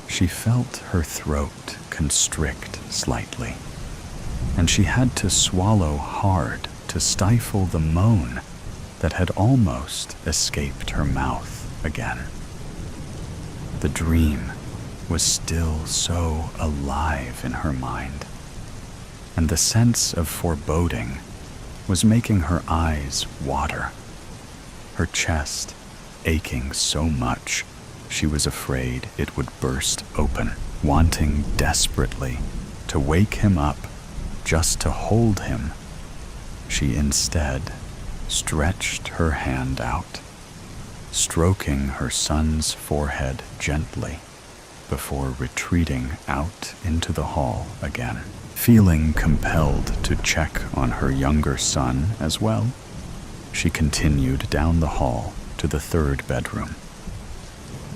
she felt her throat constrict slightly, and she had to swallow hard to stifle the moan that had almost escaped her mouth again. The dream was still so alive in her mind, and the sense of foreboding was making her eyes water, her chest aching so much she was afraid it would burst open. Wanting desperately to wake him up just to hold him, she instead stretched her hand out, stroking her son's forehead gently before retreating out into the hall again. Feeling compelled to check on her younger son as well, she continued down the hall to the third bedroom.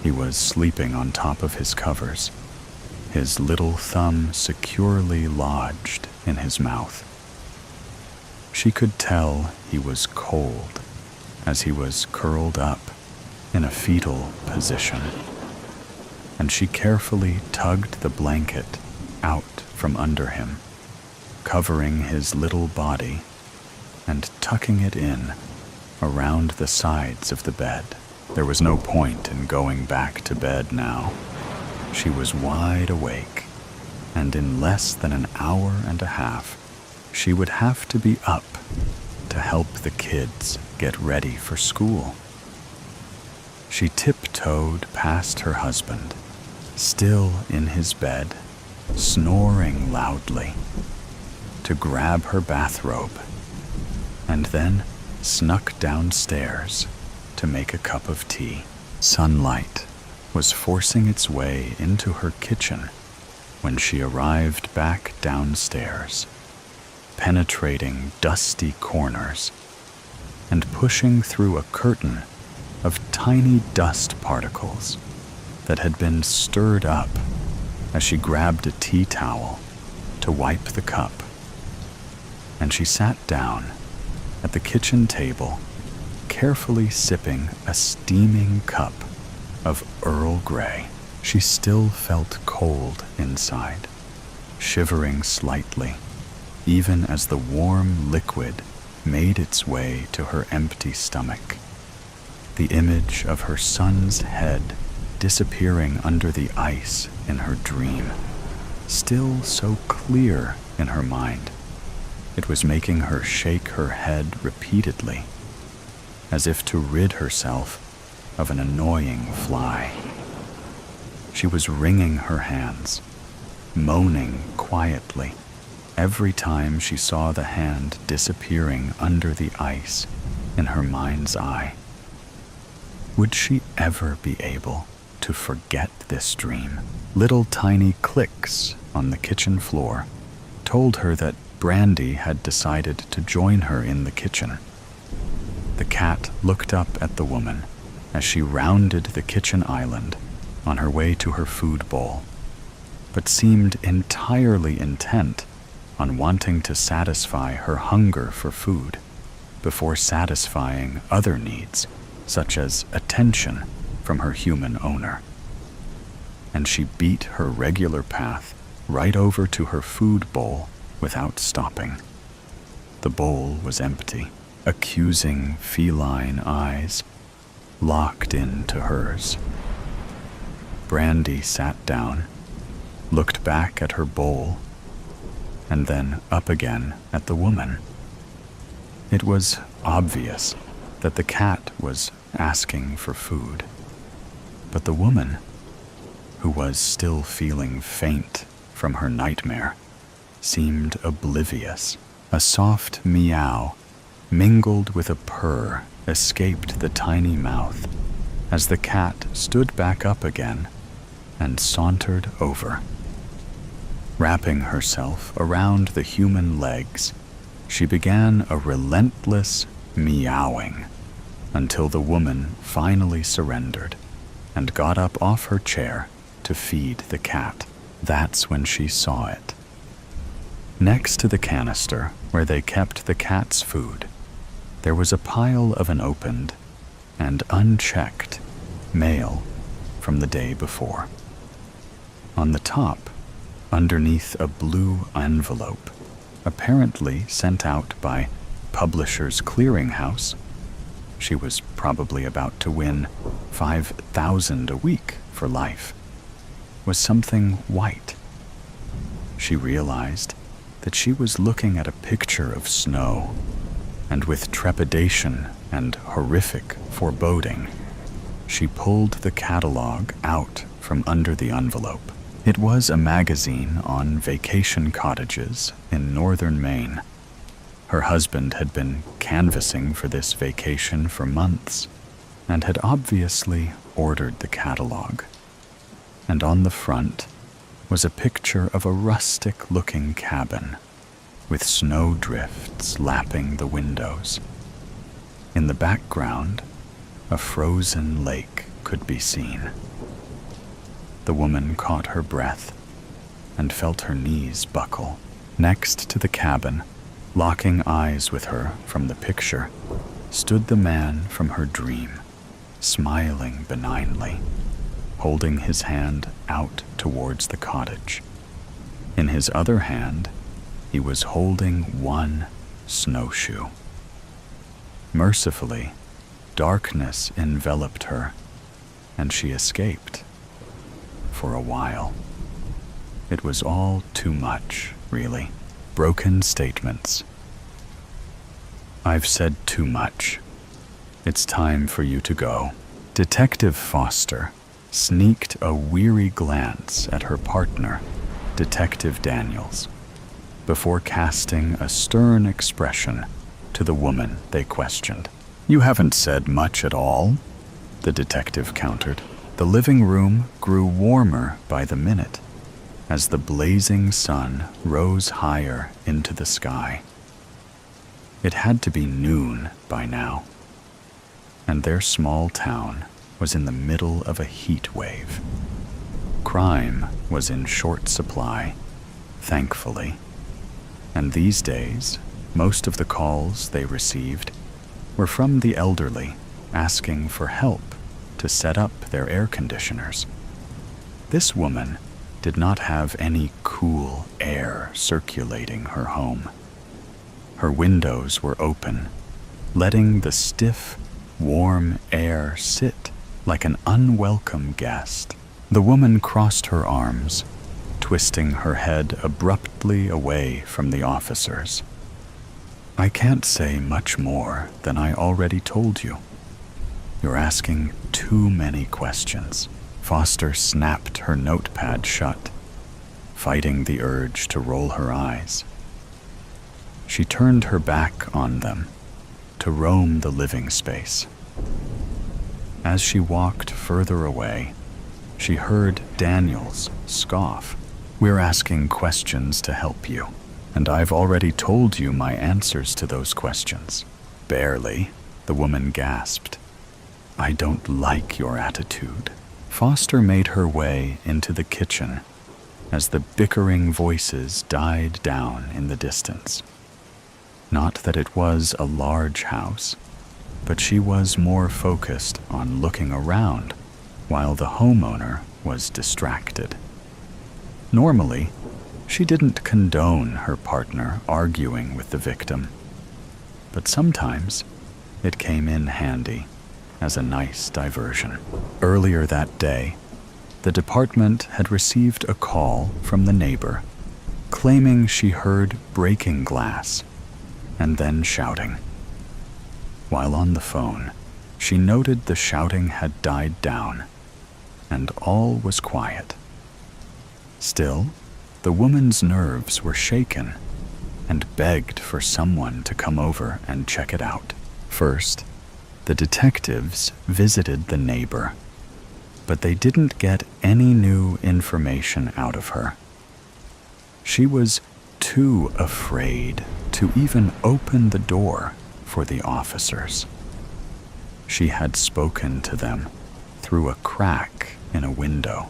He was sleeping on top of his covers, his little thumb securely lodged in his mouth. She could tell he was cold as he was curled up in a fetal position, and she carefully tugged the blanket out from under him, covering his little body and tucking it in around the sides of the bed. There was no point in going back to bed now. She was wide awake, and in less than an hour and a half, she would have to be up to help the kids get ready for school. She tiptoed past her husband, still in his bed, snoring loudly, to grab her bathrobe, and then snuck downstairs to make a cup of tea. Sunlight was forcing its way into her kitchen when she arrived back downstairs, penetrating dusty corners and pushing through a curtain of tiny dust particles that had been stirred up as she grabbed a tea towel to wipe the cup. And she sat down at the kitchen table, carefully sipping a steaming cup of Earl Grey. She still felt cold inside, shivering slightly, even as the warm liquid made its way to her empty stomach. The image of her son's head disappearing under the ice in her dream, still so clear in her mind, it was making her shake her head repeatedly, as if to rid herself of an annoying fly. She was wringing her hands, moaning quietly every time she saw the hand disappearing under the ice in her mind's eye. Would she ever be able to forget this dream? Little tiny clicks on the kitchen floor told her that Brandy had decided to join her in the kitchen. The cat looked up at the woman as she rounded the kitchen island on her way to her food bowl, but seemed entirely intent on wanting to satisfy her hunger for food before satisfying other needs, such as attention from her human owner. And she beat her regular path right over to her food bowl without stopping. The bowl was empty. Accusing feline eyes locked into hers. Brandy sat down, looked back at her bowl, and then up again at the woman. It was obvious that the cat was asking for food. But the woman, who was still feeling faint from her nightmare, seemed oblivious. A soft meow, mingled with a purr, escaped the tiny mouth as the cat stood back up again and sauntered over. Wrapping herself around the human legs, she began a relentless meowing until the woman finally surrendered and got up off her chair to feed the cat. That's when she saw it. Next to the canister where they kept the cat's food, there was a pile of unopened and unchecked mail from the day before. On the top, underneath a blue envelope, apparently sent out by Publishers Clearinghouse, she was probably about to win $5,000 a week for life, was something white. She realized that she was looking at a picture of snow, and with trepidation and horrific foreboding, she pulled the catalog out from under the envelope. It was a magazine on vacation cottages in northern Maine. Her husband had been canvassing for this vacation for months and had obviously ordered the catalog. And on the front was a picture of a rustic-looking cabin with snow drifts lapping the windows. In the background, a frozen lake could be seen. The woman caught her breath and felt her knees buckle. Next to the cabin, locking eyes with her from the picture, stood the man from her dream, smiling benignly, holding his hand out towards the cottage. In his other hand, he was holding one snowshoe. Mercifully, darkness enveloped her, and she escaped. For a while. It was all too much, really. Broken statements. I've said too much. It's time for you to go. Detective Foster sneaked a weary glance at her partner, Detective Daniels, before casting a stern expression to the woman they questioned. You haven't said much at all, the detective countered. The living room grew warmer by the minute as the blazing sun rose higher into the sky. It had to be noon by now, and their small town was in the middle of a heat wave. Crime was in short supply, thankfully, and these days, most of the calls they received were from the elderly asking for help to set up their air conditioners. This woman did not have any cool air circulating her home. Her windows were open, letting the stiff, warm air sit like an unwelcome guest. The woman crossed her arms, twisting her head abruptly away from the officers. I can't say much more than I already told you. You're asking too many questions. Foster snapped her notepad shut, fighting the urge to roll her eyes. She turned her back on them to roam the living space. As she walked further away, she heard Daniels scoff. We're asking questions to help you, and I've already told you my answers to those questions. Barely, the woman gasped. I don't like your attitude. Foster made her way into the kitchen as the bickering voices died down in the distance. Not that it was a large house, but she was more focused on looking around while the homeowner was distracted. Normally, she didn't condone her partner arguing with the victim, but sometimes it came in handy as a nice diversion. Earlier that day, the department had received a call from the neighbor claiming she heard breaking glass and then shouting. While on the phone, she noted the shouting had died down, and all was quiet. Still, the woman's nerves were shaken and begged for someone to come over and check it out. First, the detectives visited the neighbor, but they didn't get any new information out of her. She was too afraid to even open the door for the officers. She had spoken to them through a crack in a window,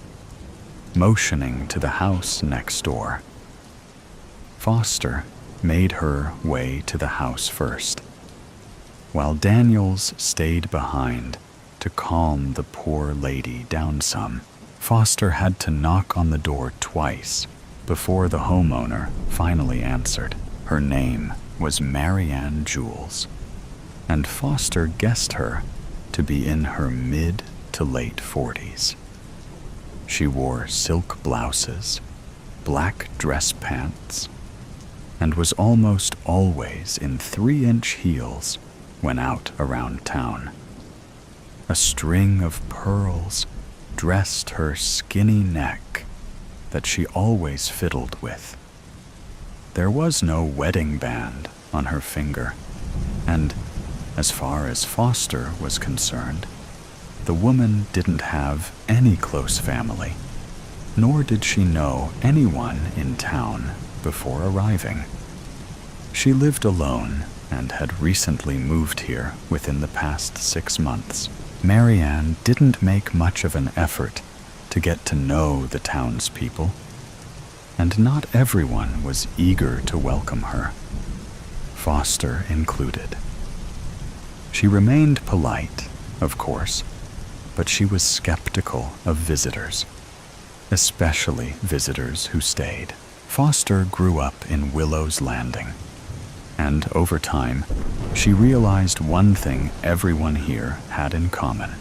motioning to the house next door. Foster made her way to the house first, while Daniels stayed behind to calm the poor lady down some. Foster had to knock on the door twice before the homeowner finally answered. Her name was Marianne Jules, and Foster guessed her to be in her mid to late 40s. She wore silk blouses, black dress pants, and was almost always in 3-inch heels when out around town. A string of pearls dressed her skinny neck that she always fiddled with. There was no wedding band on her finger, and as far as Foster was concerned, the woman didn't have any close family, nor did she know anyone in town before arriving. She lived alone and had recently moved here within the past 6 months. Marianne didn't make much of an effort to get to know the townspeople, and not everyone was eager to welcome her, Foster included. She remained polite, of course, but she was skeptical of visitors, especially visitors who stayed. Foster grew up in Willow's Landing, and over time, she realized one thing everyone here had in common.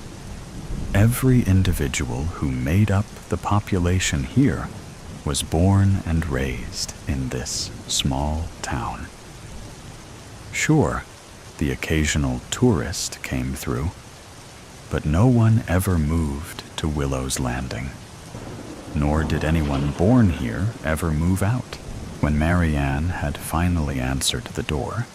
Every individual who made up the population here was born and raised in this small town. Sure, the occasional tourist came through, but no one ever moved to Willow's Landing, nor did anyone born here ever move out. When Marianne had finally answered the door,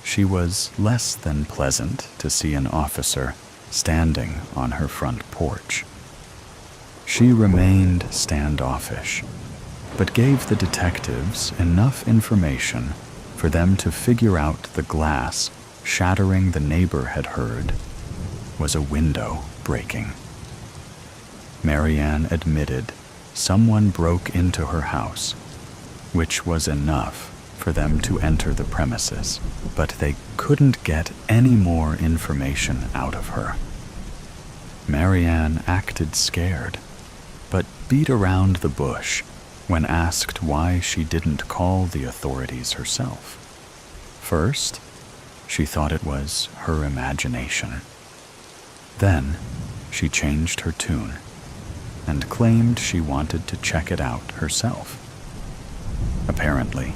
she was less than pleasant to see an officer standing on her front porch. She remained standoffish, but gave the detectives enough information for them to figure out the glass shattering the neighbor had heard was a window breaking. Marianne admitted someone broke into her house, which was enough for them to enter the premises, but they couldn't get any more information out of her. Marianne acted scared, but beat around the bush when asked why she didn't call the authorities herself. First, she thought it was her imagination. Then, she changed her tune and claimed she wanted to check it out herself. Apparently,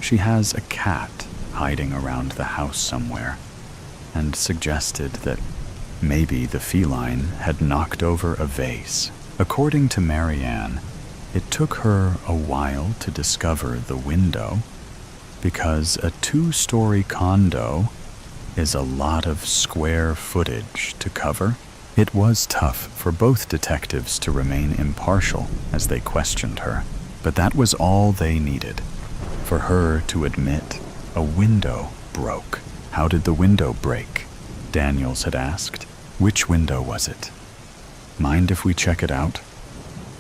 she has a cat hiding around the house somewhere, and suggested that maybe the feline had knocked over a vase. According to Marianne, it took her a while to discover the window because a 2-story condo is a lot of square footage to cover. It was tough for both detectives to remain impartial as they questioned her, but that was all they needed, for her to admit a window broke. How did the window break? Daniels had asked. Which window was it? Mind if we check it out?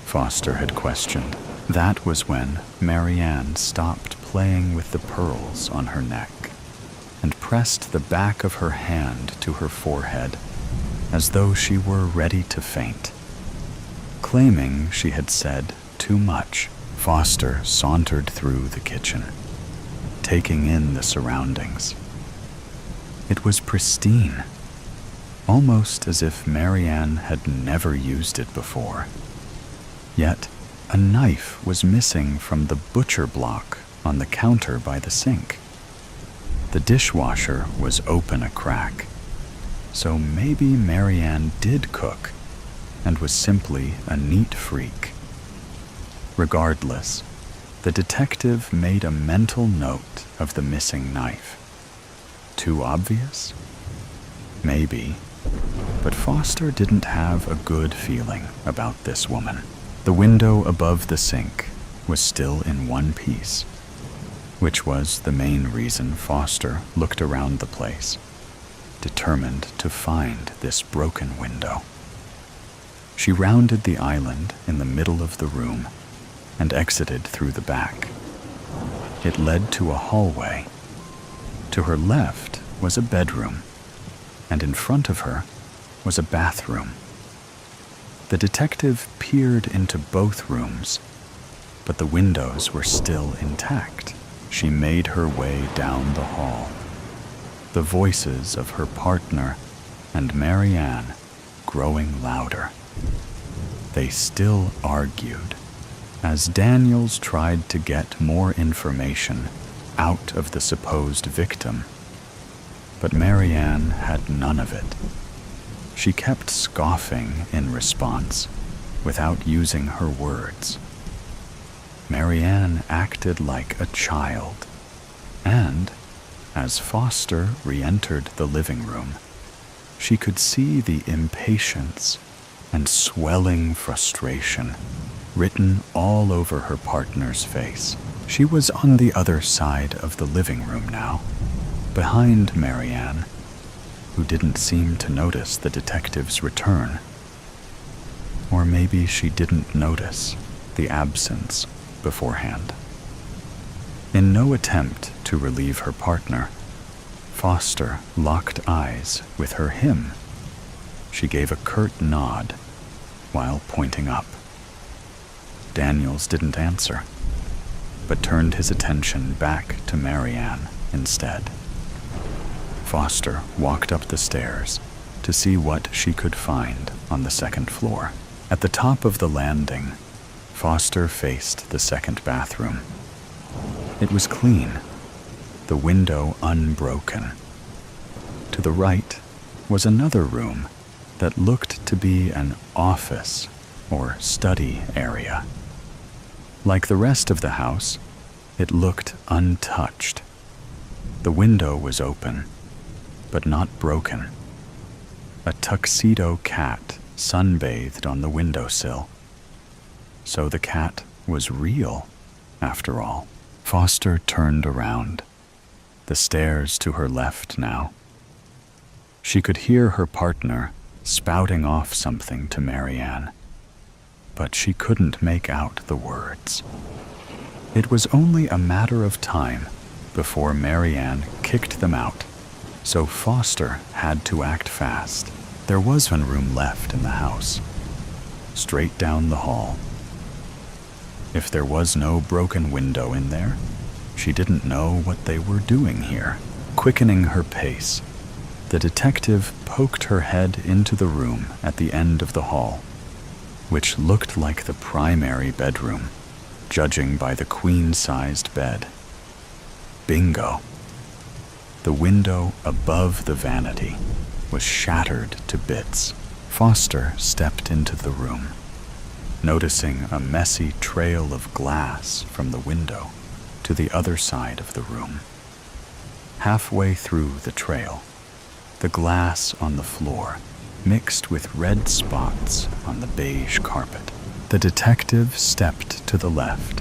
Foster had questioned. That was when Marianne stopped playing with the pearls on her neck and pressed the back of her hand to her forehead as though she were ready to faint. Claiming she had said too much, Foster sauntered through the kitchen, taking in the surroundings. It was pristine, almost as if Marianne had never used it before. Yet, a knife was missing from the butcher block on the counter by the sink. The dishwasher was open a crack, So maybe Marianne did cook and was simply a neat freak. Regardless, the detective made a mental note of the missing knife. Too obvious? Maybe, but Foster didn't have a good feeling about this woman. The window above the sink was still in one piece, which was the main reason Foster looked around the place, determined to find this broken window. She rounded the island in the middle of the room and exited through the back. It led to a hallway. To her left was a bedroom, and in front of her was a bathroom. The detective peered into both rooms, but the windows were still intact. She made her way down the hall. The voices of her partner and Marianne growing louder. They still argued, as Daniels tried to get more information out of the supposed victim. But Marianne had none of it. She kept scoffing in response, without using her words. Marianne acted like a child, and, as Foster re-entered the living room, she could see the impatience and swelling frustration written all over her partner's face. She was on the other side of the living room now, behind Marianne, who didn't seem to notice the detective's return. Or maybe she didn't notice the absence beforehand. In no attempt to relieve her partner, Foster locked eyes with her him. She gave a curt nod while pointing up. Daniels didn't answer, but turned his attention back to Marianne instead. Foster walked up the stairs to see what she could find on the second floor. At the top of the landing, Foster faced the second bathroom. It was clean, the window unbroken. To the right was another room that looked to be an office or study area. Like the rest of the house, it looked untouched. The window was open, but not broken. A tuxedo cat sunbathed on the windowsill. So the cat was real, after all. Foster turned around, the stairs to her left now. She could hear her partner spouting off something to Marianne, but she couldn't make out the words. It was only a matter of time before Marianne kicked them out, so Foster had to act fast. There was one room left in the house, straight down the hall. If there was no broken window in there, she didn't know what they were doing here. Quickening her pace, the detective poked her head into the room at the end of the hall, which looked like the primary bedroom, judging by the queen-sized bed. Bingo! The window above the vanity was shattered to bits. Foster stepped into the room, noticing a messy trail of glass from the window to the other side of the room. Halfway through the trail, the glass on the floor mixed with red spots on the beige carpet. The detective stepped to the left,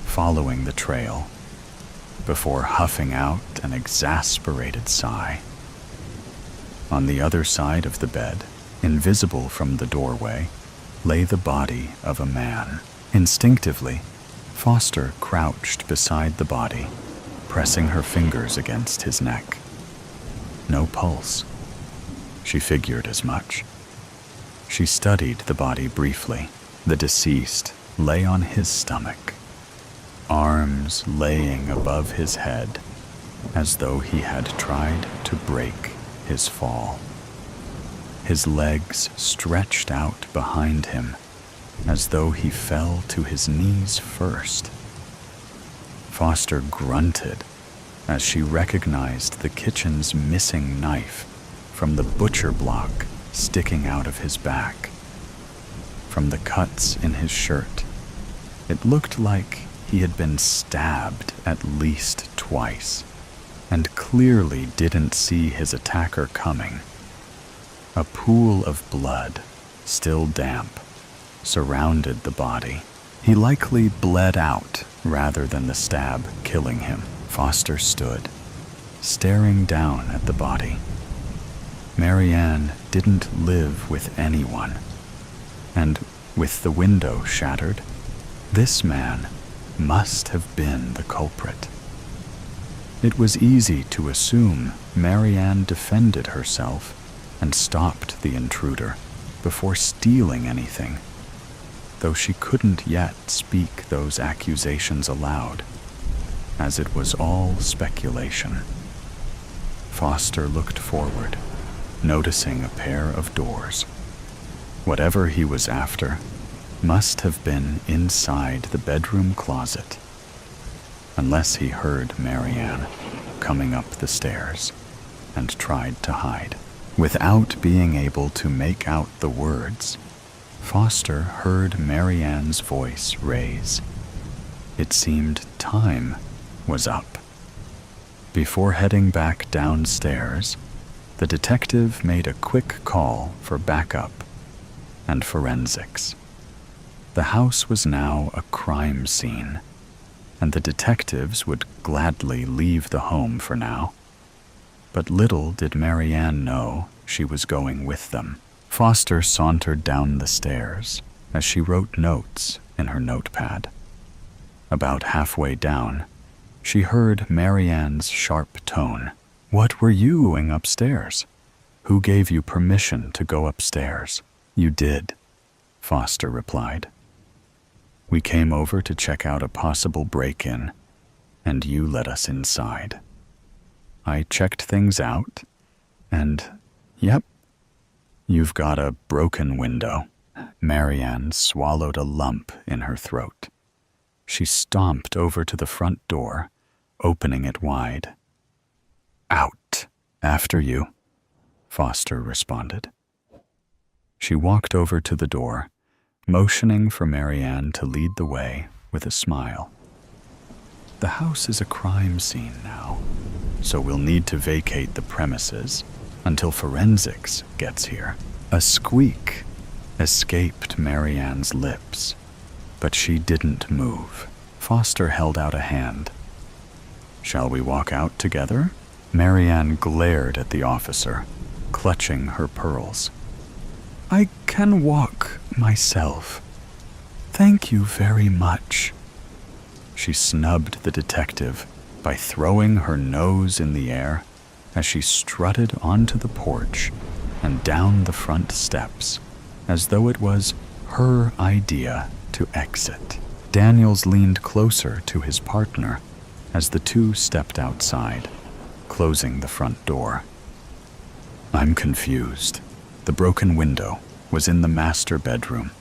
following the trail, before huffing out an exasperated sigh. On the other side of the bed, invisible from the doorway, lay the body of a man. Instinctively, Foster crouched beside the body, pressing her fingers against his neck. No pulse. She figured as much. She studied the body briefly. The deceased lay on his stomach, arms laying above his head, as though he had tried to break his fall. His legs stretched out behind him, as though he fell to his knees first. Foster grunted as she recognized the kitchen's missing knife from the butcher block sticking out of his back. From the cuts in his shirt, it looked like he had been stabbed at least twice, and clearly didn't see his attacker coming. A pool of blood, still damp, surrounded the body. He likely bled out rather than the stab killing him. Foster stood, staring down at the body. Marianne didn't live with anyone, and with the window shattered, this man must have been the culprit. It was easy to assume Marianne defended herself and stopped the intruder before stealing anything, though she couldn't yet speak those accusations aloud, as it was all speculation. Foster looked forward, noticing a pair of doors. Whatever he was after must have been inside the bedroom closet, unless he heard Marianne coming up the stairs and tried to hide. Without being able to make out the words, Foster heard Marianne's voice raise. It seemed time was up. Before heading back downstairs, the detective made a quick call for backup and forensics. The house was now a crime scene, and the detectives would gladly leave the home for now. But little did Marianne know she was going with them. Foster sauntered down the stairs as she wrote notes in her notepad. About halfway down, she heard Marianne's sharp tone. "What were you doing upstairs? Who gave you permission to go upstairs?" "You did," Foster replied. "We came over to check out a possible break-in, and you let us inside. I checked things out, and, yep, you've got a broken window." Marianne swallowed a lump in her throat. She stomped over to the front door, opening it wide. "Out. After you," Foster responded. She walked over to the door, motioning for Marianne to lead the way with a smile. "The house is a crime scene now, so we'll need to vacate the premises until forensics gets here." A squeak escaped Marianne's lips, but she didn't move. Foster held out a hand. "Shall we walk out together?" Marianne glared at the officer, clutching her pearls. "I can walk myself. Thank you very much." She snubbed the detective by throwing her nose in the air as she strutted onto the porch and down the front steps, as though it was her idea to exit. Daniels leaned closer to his partner as the two stepped outside, closing the front door. "I'm confused. The broken window was in the master bedroom,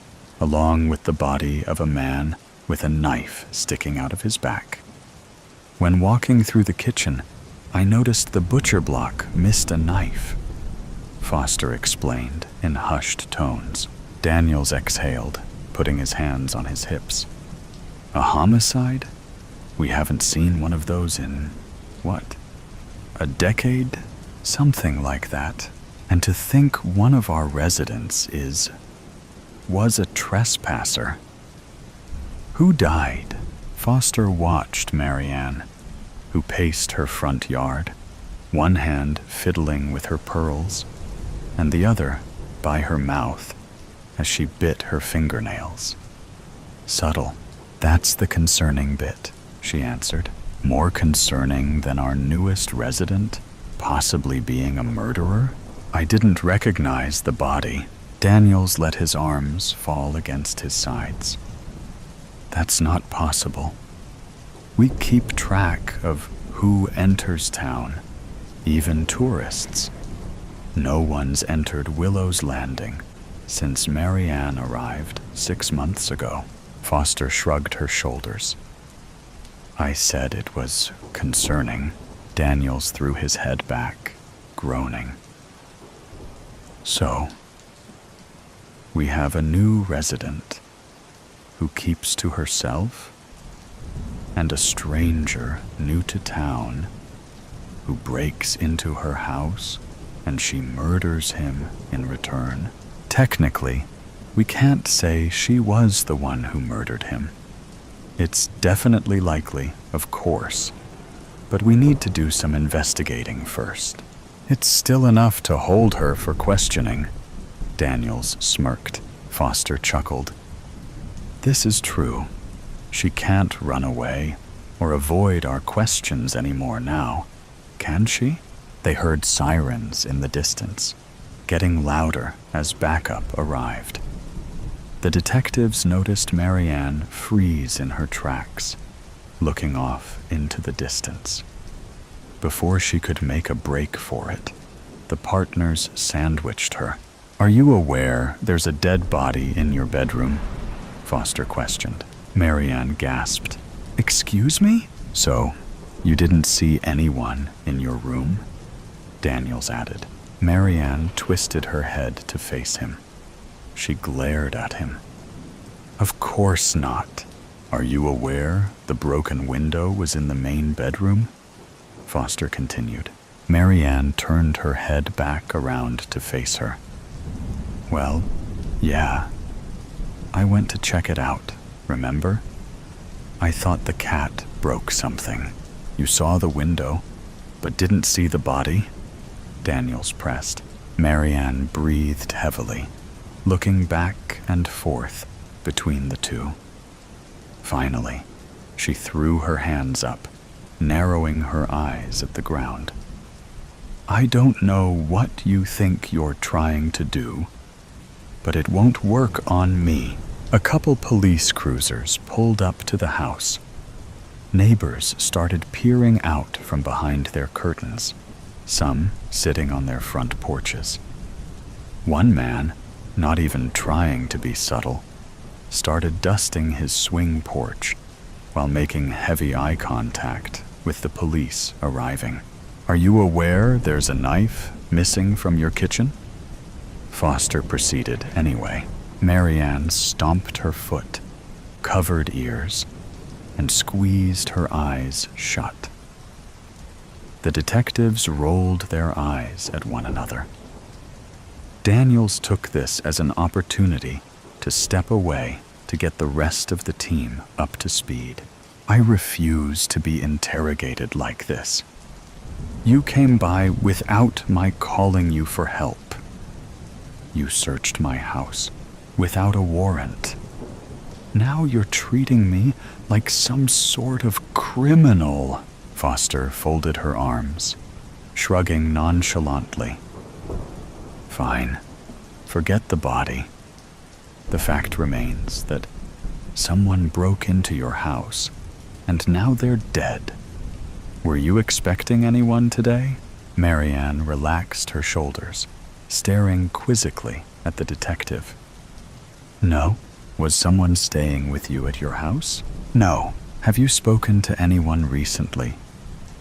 along with the body of a man with a knife sticking out of his back. When walking through the kitchen, I noticed the butcher block missed a knife," Foster explained in hushed tones. Daniels exhaled, putting his hands on his hips. "A homicide? We haven't seen one of those in, what, a decade? Something like that. And to think one of our residents was a trespasser." "Who died?" Foster watched Marianne, who paced her front yard, one hand fiddling with her pearls, and the other by her mouth as she bit her fingernails. "Subtle. That's the concerning bit," she answered. "More concerning than our newest resident possibly being a murderer? I didn't recognize the body." Daniels let his arms fall against his sides. "That's not possible. We keep track of who enters town, even tourists. No one's entered Willow's Landing since Marianne arrived 6 months ago." Foster shrugged her shoulders. "I said it was concerning." Daniels threw his head back, groaning. So, we have a new resident who keeps to herself, and a stranger new to town who breaks into her house and she murders him in return. Technically, we can't say she was the one who murdered him. It's definitely likely, of course, but we need to do some investigating first. It's still enough to hold her for questioning. Daniels smirked. Foster chuckled. This is true. She can't run away or avoid our questions anymore now, can she? They heard sirens in the distance, getting louder as backup arrived. The detectives noticed Marianne freeze in her tracks, looking off into the distance. Before she could make a break for it, the partners sandwiched her. Are you aware there's a dead body in your bedroom? Foster questioned. Marianne gasped. Excuse me? So, you didn't see anyone in your room? Daniels added. Marianne twisted her head to face him. She glared at him. Of course not. Are you aware the broken window was in the main bedroom? Foster continued. Marianne turned her head back around to face her. Well, yeah. I went to check it out, remember? I thought the cat broke something. You saw the window, but didn't see the body? Daniels pressed. Marianne breathed heavily, looking back and forth between the two. Finally, she threw her hands up, narrowing her eyes at the ground. I don't know what you think you're trying to do, but it won't work on me. A couple police cruisers pulled up to the house. Neighbors started peering out from behind their curtains, some sitting on their front porches. One man, not even trying to be subtle, started dusting his swing porch while making heavy eye contact with the police arriving. Are you aware there's a knife missing from your kitchen? Foster proceeded anyway. Marianne stomped her foot, covered ears, and squeezed her eyes shut. The detectives rolled their eyes at one another. Daniels took this as an opportunity to step away to get the rest of the team up to speed. I refuse to be interrogated like this. You came by without my calling you for help. You searched my house without a warrant. Now you're treating me like some sort of criminal. Foster folded her arms, shrugging nonchalantly. Fine. Forget the body. The fact remains that someone broke into your house, and now they're dead. Were you expecting anyone today? Marianne relaxed her shoulders, staring quizzically at the detective. No. Was someone staying with you at your house? No. Have you spoken to anyone recently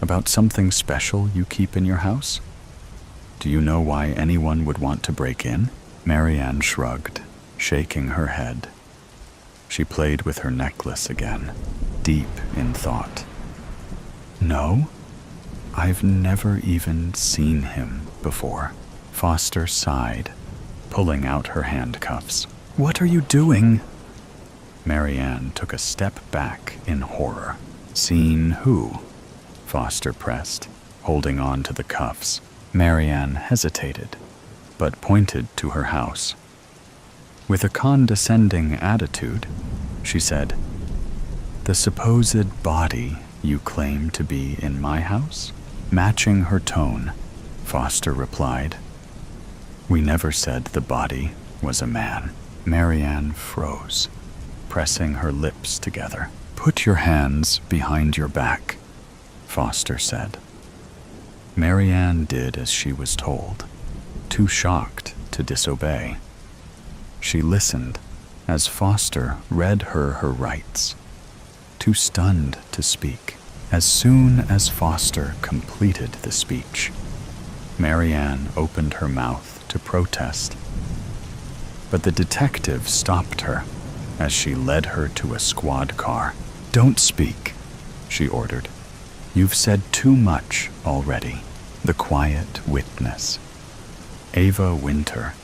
about something special you keep in your house? Do you know why anyone would want to break in? Marianne shrugged, shaking her head. She played with her necklace again, deep in thought. No, I've never even seen him before. Foster sighed, pulling out her handcuffs. What are you doing? Marianne took a step back in horror. Seen who? Foster pressed, holding on to the cuffs. Marianne hesitated, but pointed to her house. With a condescending attitude, she said, The supposed body you claim to be in my house? Matching her tone, Foster replied, We never said the body was a man. Marianne froze, pressing her lips together. Put your hands behind your back, Foster said. Marianne did as she was told, too shocked to disobey. She listened as Foster read her rights, too stunned to speak. As soon as Foster completed the speech, Marianne opened her mouth to to protest. But the detective stopped her as she led her to a squad car. "Don't speak," she ordered. "You've said too much already." The quiet witness. Ava Winter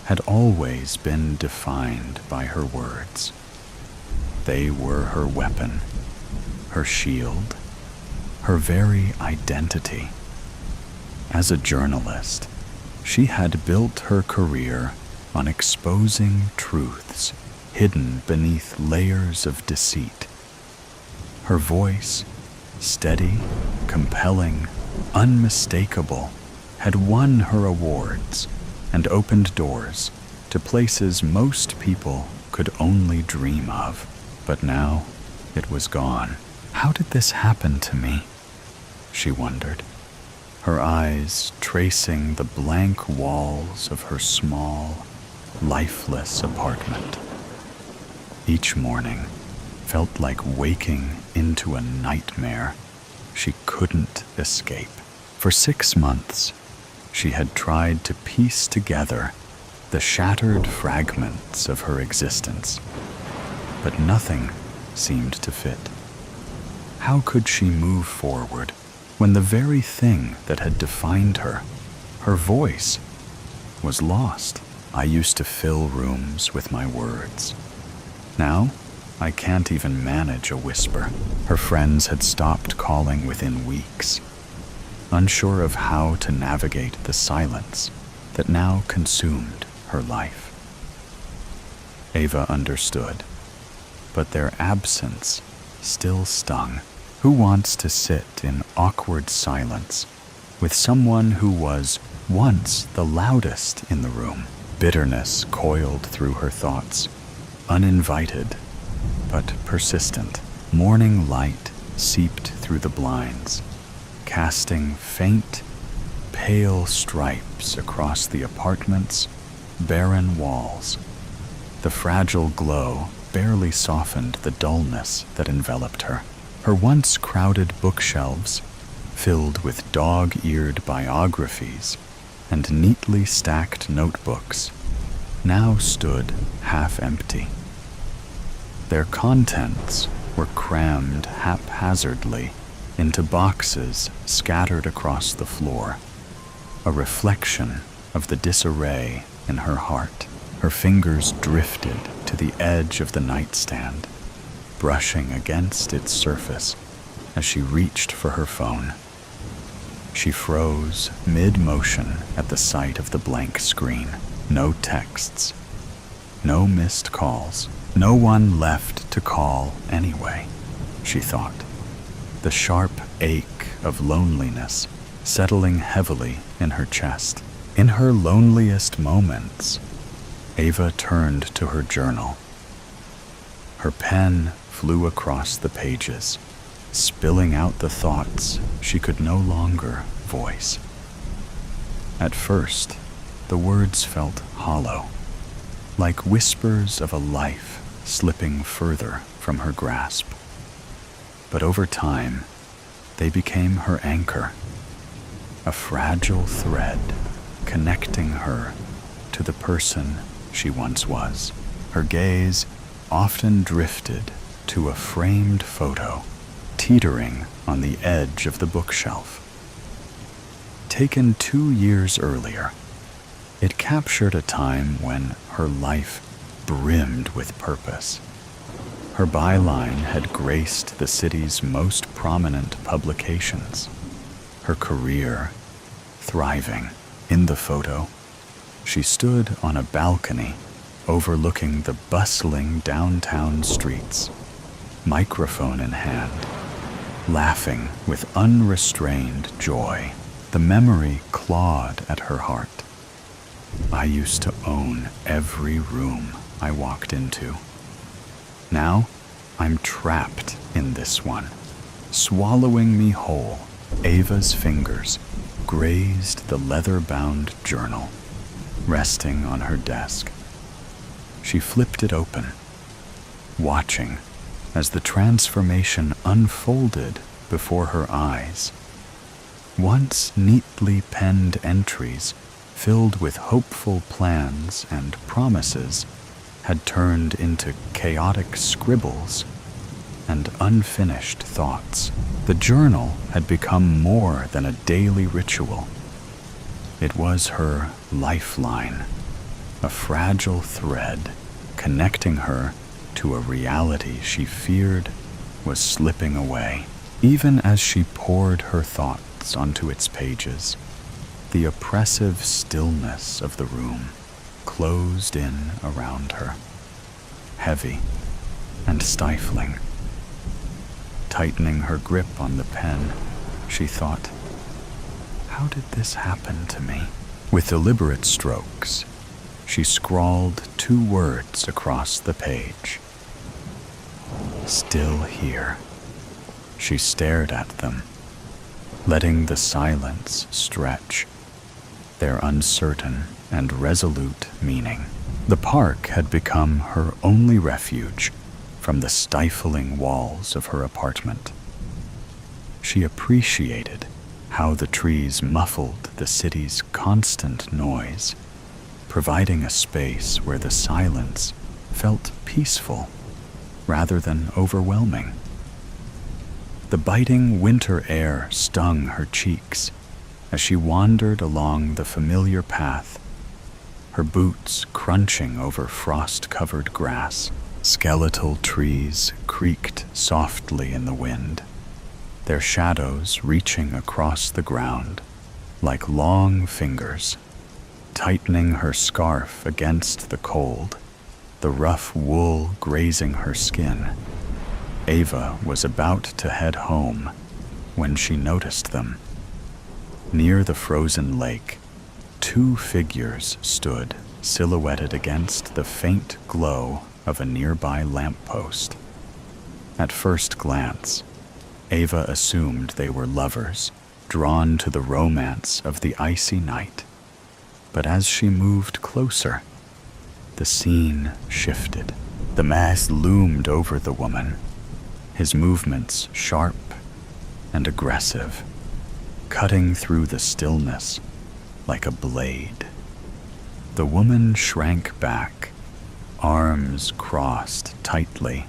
had always been defined by her words. They were her weapon, her shield, her very identity. As a journalist, she had built her career on exposing truths hidden beneath layers of deceit. Her voice, steady, compelling, unmistakable, had won her awards and opened doors to places most people could only dream of. But now it was gone. How did this happen to me? She wondered, her eyes tracing the blank walls of her small, lifeless apartment. Each morning felt like waking into a nightmare she couldn't escape. For 6 months, she had tried to piece together the shattered fragments of her existence, but nothing seemed to fit. How could she move forward when the very thing that had defined her, her voice, was lost? I used to fill rooms with my words. Now, I can't even manage a whisper. Her friends had stopped calling within weeks, unsure of how to navigate the silence that now consumed her life. Ava understood, but their absence still stung. Who wants to sit in awkward silence with someone who was once the loudest in the room? Bitterness coiled through her thoughts, uninvited but persistent. Morning light seeped through the blinds, casting faint, pale stripes across the apartment's barren walls. The fragile glow barely softened the dullness that enveloped her. Her once crowded bookshelves, filled with dog-eared biographies and neatly stacked notebooks, now stood half empty. Their contents were crammed haphazardly into boxes scattered across the floor, a reflection of the disarray in her heart. Her fingers drifted to the edge of the nightstand, brushing against its surface as she reached for her phone. She froze mid-motion at the sight of the blank screen. No texts, no missed calls, no one left to call anyway, she thought, the sharp ache of loneliness settling heavily in her chest. In her loneliest moments, Ava turned to her journal. Her pen flew across the pages, spilling out the thoughts she could no longer voice. At first, the words felt hollow, like whispers of a life slipping further from her grasp. But over time, they became her anchor, a fragile thread connecting her to the person she once was. Her gaze often drifted to a framed photo, teetering on the edge of the bookshelf. Taken 2 years earlier, it captured a time when her life brimmed with purpose. Her byline had graced the city's most prominent publications, her career thriving. In the photo, she stood on a balcony overlooking the bustling downtown streets, microphone in hand, laughing with unrestrained joy. The memory clawed at her heart. I used to own every room I walked into. Now, I'm trapped in this one, swallowing me whole. Ava's fingers grazed the leather-bound journal, resting on her desk. She flipped it open, watching as the transformation unfolded before her eyes. Once neatly penned entries filled with hopeful plans and promises, had turned into chaotic scribbles and unfinished thoughts. The journal had become more than a daily ritual. It was her lifeline, a fragile thread connecting her to a reality she feared was slipping away. Even as she poured her thoughts onto its pages, the oppressive stillness of the room closed in around her, heavy and stifling. Tightening her grip on the pen, she thought, "How did this happen to me?" With deliberate strokes, she scrawled 2 words across the page. Still here. She stared at them, letting the silence stretch, their uncertain and resolute meaning. The park had become her only refuge from the stifling walls of her apartment. She appreciated how the trees muffled the city's constant noise, providing a space where the silence felt peaceful rather than overwhelming. The biting winter air stung her cheeks as she wandered along the familiar path, her boots crunching over frost-covered grass. Skeletal trees creaked softly in the wind, their shadows reaching across the ground like long fingers. Tightening her scarf against the cold, the rough wool grazing her skin, Ava was about to head home when she noticed them. Near the frozen lake, 2 figures stood, silhouetted against the faint glow of a nearby lamppost. At first glance, Ava assumed they were lovers, drawn to the romance of the icy night. But as she moved closer, the scene shifted. The mask loomed over the woman, his movements sharp and aggressive, cutting through the stillness like a blade. The woman shrank back, arms crossed tightly,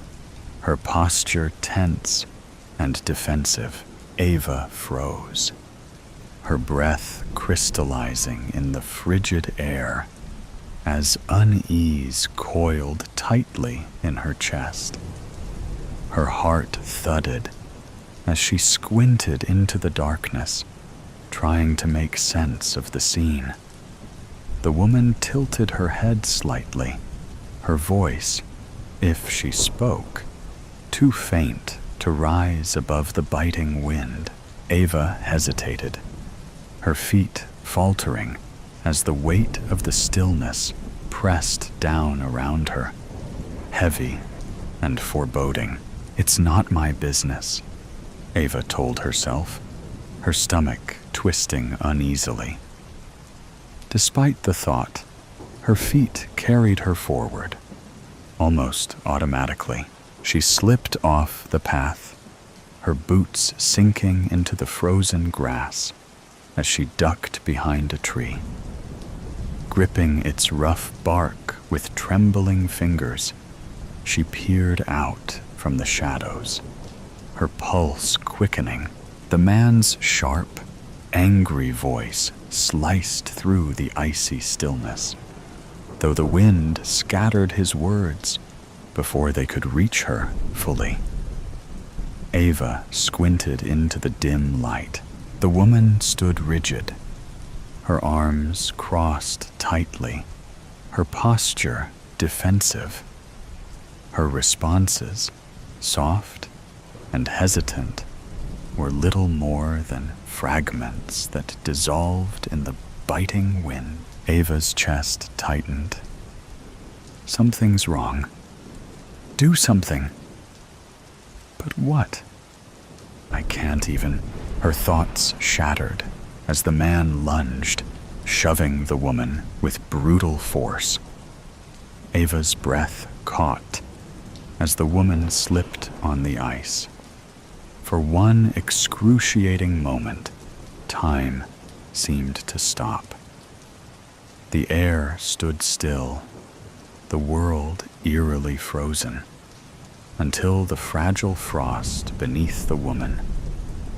her posture tense and defensive. Ava froze, her breath crystallizing in the frigid air as unease coiled tightly in her chest. Her heart thudded as she squinted into the darkness, trying to make sense of the scene. The woman tilted her head slightly, her voice, if she spoke, too faint to rise above the biting wind. Ava hesitated, her feet faltering as the weight of the stillness pressed down around her, heavy and foreboding. "It's not my business," Ava told herself, her stomach twisting uneasily. Despite the thought, her feet carried her forward, almost automatically. She slipped off the path, her boots sinking into the frozen grass as she ducked behind a tree. Gripping its rough bark with trembling fingers, she peered out from the shadows, her pulse quickening. The man's sharp, angry voice sliced through the icy stillness, though the wind scattered his words before they could reach her fully. Ava squinted into the dim light. The woman stood rigid, her arms crossed tightly, her posture defensive. Her responses, soft and hesitant, were little more than fragments that dissolved in the biting wind. Ava's chest tightened. Something's wrong. Do something. But what? I can't even. Her thoughts shattered as the man lunged, shoving the woman with brutal force. Ava's breath caught as the woman slipped on the ice. For one excruciating moment, time seemed to stop. The air stood still, the world eerily frozen, until the fragile frost beneath the woman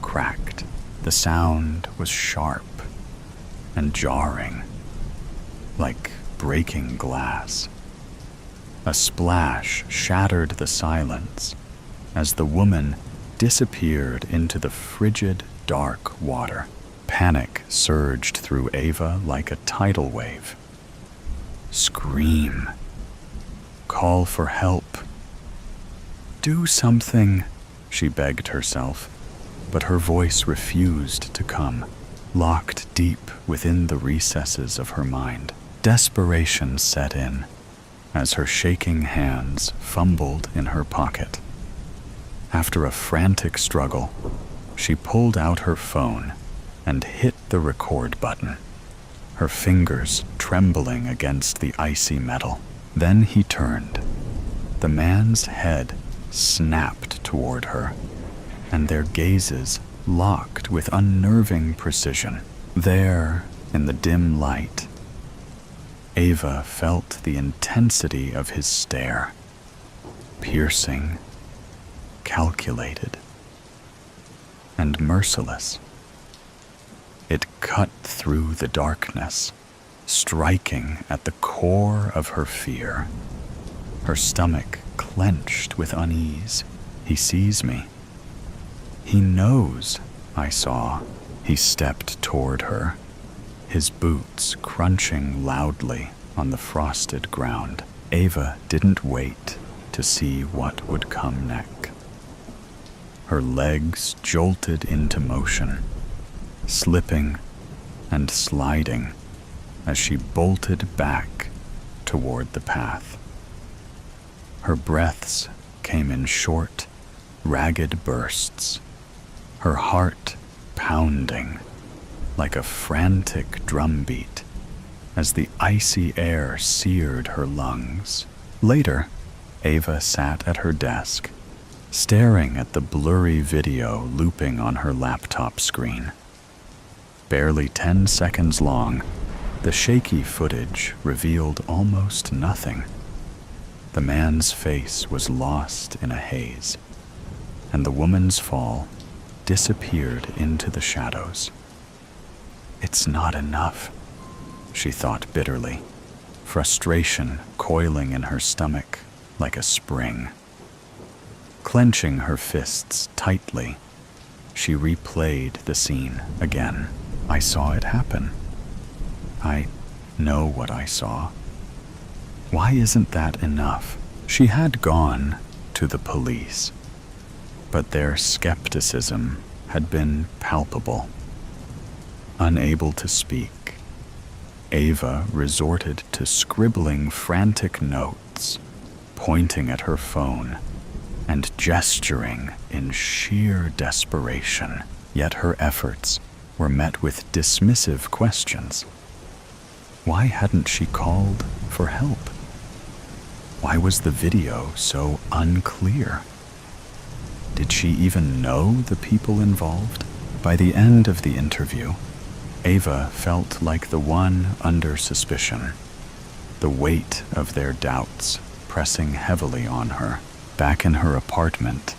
cracked. The sound was sharp and jarring, like breaking glass. A splash shattered the silence as the woman disappeared into the frigid, dark water. Panic surged through Ava like a tidal wave. Scream. Call for help. Do something, she begged herself, but her voice refused to come. Locked deep within the recesses of her mind, desperation set in as her shaking hands fumbled in her pocket. After a frantic struggle, she pulled out her phone and hit the record button, her fingers trembling against the icy metal. Then he turned. The man's head snapped toward her, and their gazes locked with unnerving precision. There, in the dim light, Ava felt the intensity of his stare, piercing, calculated, and merciless. It cut through the darkness, striking at the core of her fear. Her stomach clenched with unease. He sees me. He knows, I saw. He stepped toward her, his boots crunching loudly on the frosted ground. Ava didn't wait to see what would come next. Her legs jolted into motion, slipping and sliding as she bolted back toward the path. Her breaths came in short, ragged bursts, her heart pounding like a frantic drumbeat as the icy air seared her lungs. Later, Ava sat at her desk, staring at the blurry video looping on her laptop screen. Barely 10 seconds long, the shaky footage revealed almost nothing. The man's face was lost in a haze, and the woman's fall disappeared into the shadows. It's not enough, she thought bitterly, frustration coiling in her stomach like a spring. Clenching her fists tightly, she replayed the scene again. I saw it happen. I know what I saw. Why isn't that enough? She had gone to the police, but their skepticism had been palpable. Unable to speak, Ava resorted to scribbling frantic notes, pointing at her phone and gesturing in sheer desperation. Yet her efforts were met with dismissive questions. Why hadn't she called for help? Why was the video so unclear? Did she even know the people involved? By the end of the interview, Ava felt like the one under suspicion, the weight of their doubts pressing heavily on her. Back in her apartment,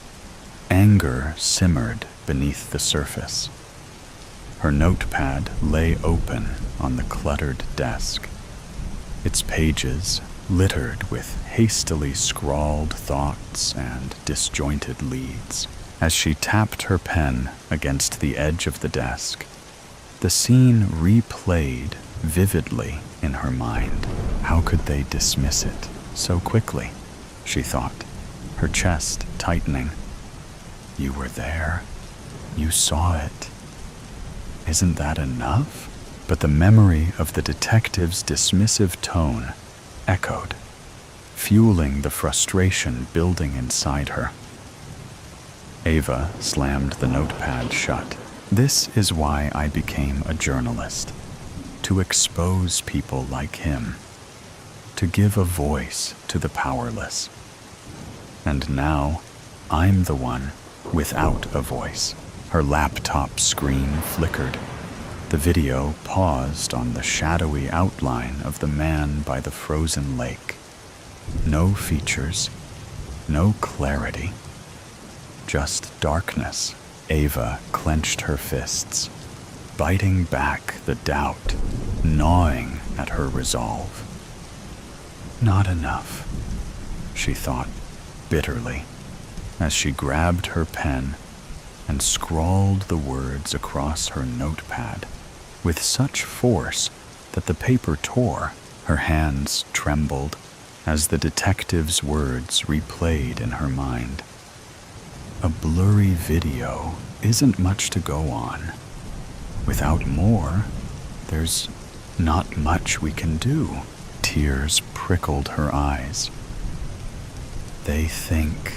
anger simmered beneath the surface. Her notepad lay open on the cluttered desk, its pages littered with hastily scrawled thoughts and disjointed leads. As she tapped her pen against the edge of the desk, the scene replayed vividly in her mind. How could they dismiss it so quickly? She thought, her chest tightening. You were there. You saw it. Isn't that enough? But the memory of the detective's dismissive tone echoed, fueling the frustration building inside her. Ava slammed the notepad shut. This is why I became a journalist, to expose people like him, to give a voice to the powerless. And now, I'm the one without a voice. Her laptop screen flickered, The video paused on the shadowy outline of the man by the frozen lake. No features, no clarity, just darkness. Ava clenched her fists, biting back the doubt, gnawing at her resolve. Not enough, she thought bitterly, as she grabbed her pen and scrawled the words across her notepad with such force that the paper tore. Her hands trembled as the detective's words replayed in her mind. A blurry video isn't much to go on. Without more, there's not much we can do. Tears prickled her eyes. They think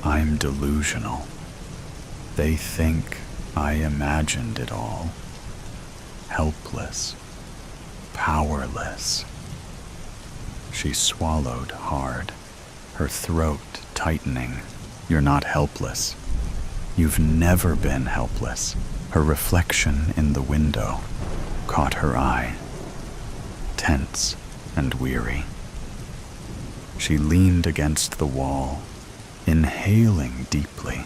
I'm delusional. They think I imagined it all. Helpless, powerless. She swallowed hard, her throat tightening. You're not helpless. You've never been helpless. Her reflection in the window caught her eye, tense and weary. She leaned against the wall, inhaling deeply,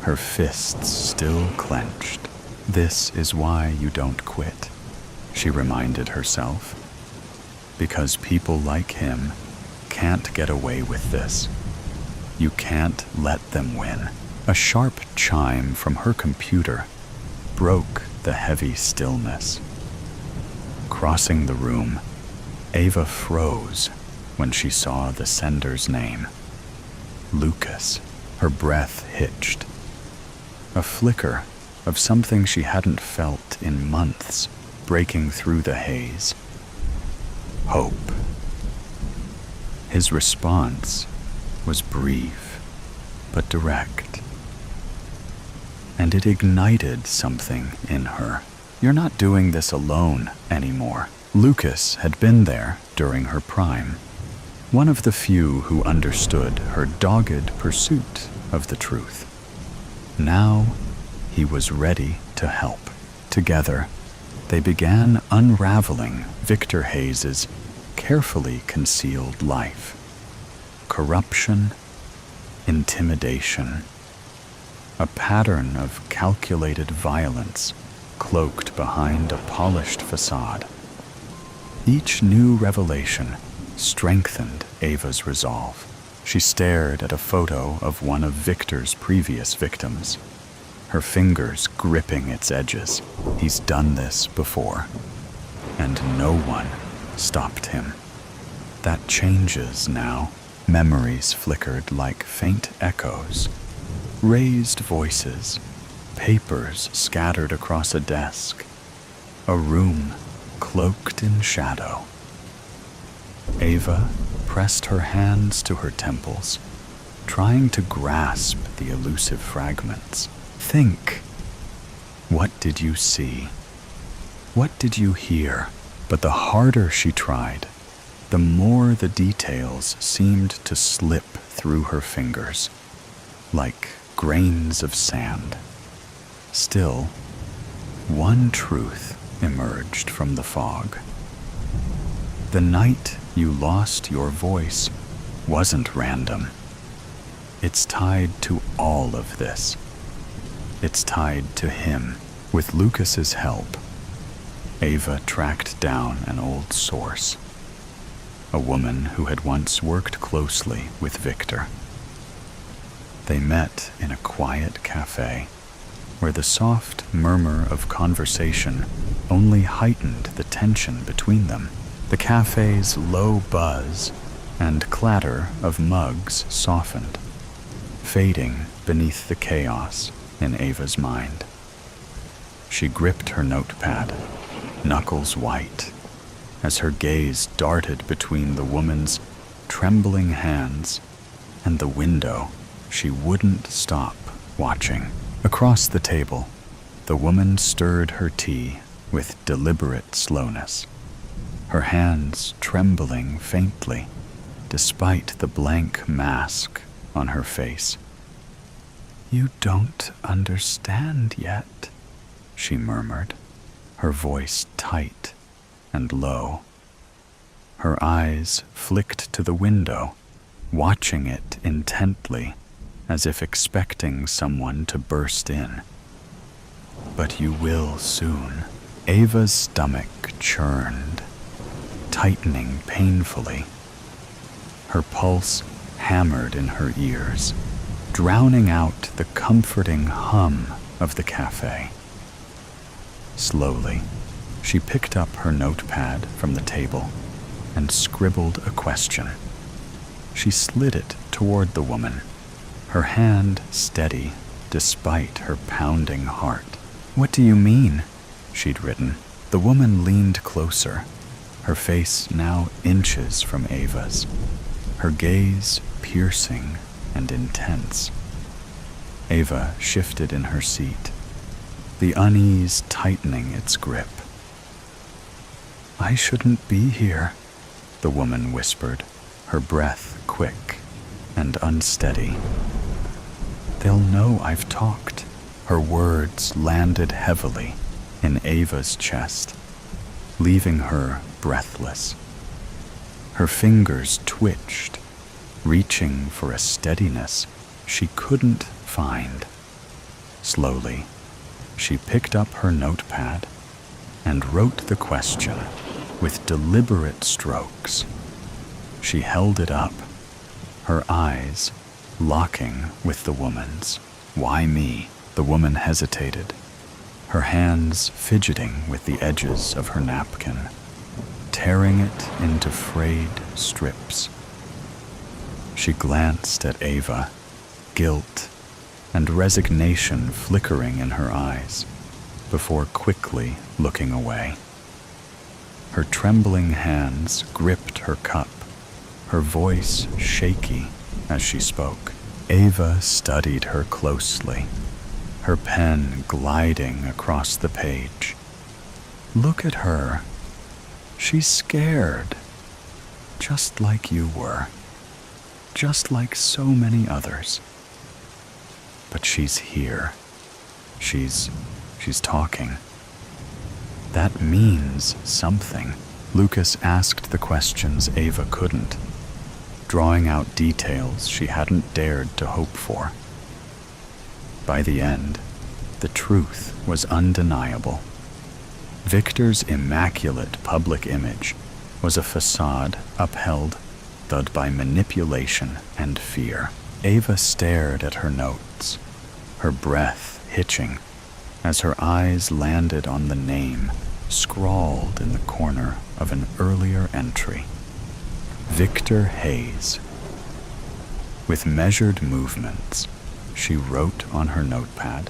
her fists still clenched. This is why you don't quit, she reminded herself. Because people like him can't get away with this. You can't let them win. A sharp chime from her computer broke the heavy stillness. Crossing the room, Ava froze when she saw the sender's name. Lucas. Her breath hitched. A flicker of something she hadn't felt in months breaking through the haze. Hope. His response was brief, but direct. And it ignited something in her. You're not doing this alone anymore. Lucas had been there during her prime. One of the few who understood her dogged pursuit of the truth. Now, he was ready to help. Together, they began unraveling Victor Hayes's carefully concealed life. Corruption, intimidation, a pattern of calculated violence cloaked behind a polished facade. Each new revelation strengthened Ava's resolve. She stared at a photo of one of Victor's previous victims, her fingers gripping its edges. He's done this before, and no one stopped him. That changes now. Memories flickered like faint echoes. Raised voices, papers scattered across a desk, a room cloaked in shadow. Ava pressed her hands to her temples, trying to grasp the elusive fragments. Think. What did you see? What did you hear? But the harder she tried, the more the details seemed to slip through her fingers, like grains of sand. Still, one truth emerged from the fog. The night you lost your voice wasn't random. It's tied to all of this. It's tied to him. With Lucas's help, Ava tracked down an old source, a woman who had once worked closely with Victor. They met in a quiet cafe, where the soft murmur of conversation only heightened the tension between them. The cafe's low buzz and clatter of mugs softened, fading beneath the chaos in Ava's mind. She gripped her notepad, knuckles white, as her gaze darted between the woman's trembling hands and the window she wouldn't stop watching. Across the table, the woman stirred her tea with deliberate slowness, her hands trembling faintly despite the blank mask on her face. "You don't understand yet," she murmured, her voice tight and low. Her eyes flicked to the window, watching it intently, as if expecting someone to burst in. But you will soon. Ava's stomach churned, tightening painfully. Her pulse hammered in her ears, drowning out the comforting hum of the cafe. Slowly, she picked up her notepad from the table and scribbled a question. She slid it toward the woman, her hand steady despite her pounding heart. "What do you mean?" she'd written. The woman leaned closer, her face now inches from Ava's, her gaze piercing and intense. Ava shifted in her seat, the unease tightening its grip. "I shouldn't be here," the woman whispered, her breath quick and unsteady. "They'll know I've talked." Her words landed heavily in Ava's chest, leaving her breathless. Her fingers twitched, reaching for a steadiness she couldn't find. Slowly, she picked up her notepad and wrote the question with deliberate strokes. She held it up, her eyes locking with the woman's. "Why me?" The woman hesitated, her hands fidgeting with the edges of her napkin, tearing it into frayed strips. She glanced at Ava, guilt and resignation flickering in her eyes, before quickly looking away. Her trembling hands gripped her cup, her voice shaky as she spoke. Ava studied her closely, her pen gliding across the page. "Look at her. She's scared, just like you were, just like so many others. But she's here. She's talking. That means something." Lucas asked the questions Ava couldn't, drawing out details she hadn't dared to hope for. By the end, the truth was undeniable. Victor's immaculate public image was a facade upheld by manipulation and fear. Ava stared at her notes, her breath hitching as her eyes landed on the name scrawled in the corner of an earlier entry. Victor Hayes. With measured movements, she wrote on her notepad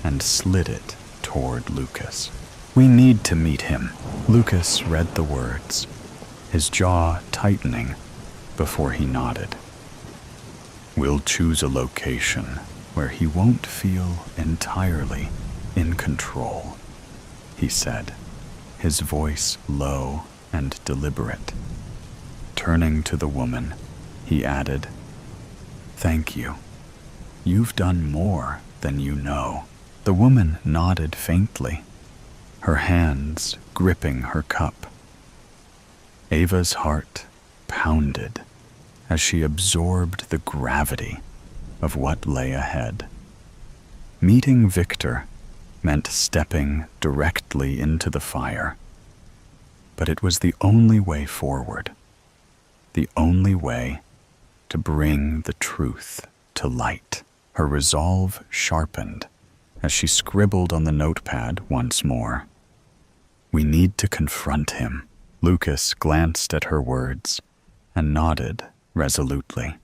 and slid it toward Lucas. "We need to meet him." Lucas read the words, his jaw tightening before he nodded. "We'll choose a location where he won't feel entirely in control," he said, his voice low and deliberate. Turning to the woman, he added, "Thank you. You've done more than you know." The woman nodded faintly, her hands gripping her cup. Ava's heart pounded as she absorbed the gravity of what lay ahead. Meeting Victor meant stepping directly into the fire, but it was the only way forward, the only way to bring the truth to light. Her resolve sharpened as she scribbled on the notepad once more. "We need to confront him." Lucas glanced at her words and nodded resolutely.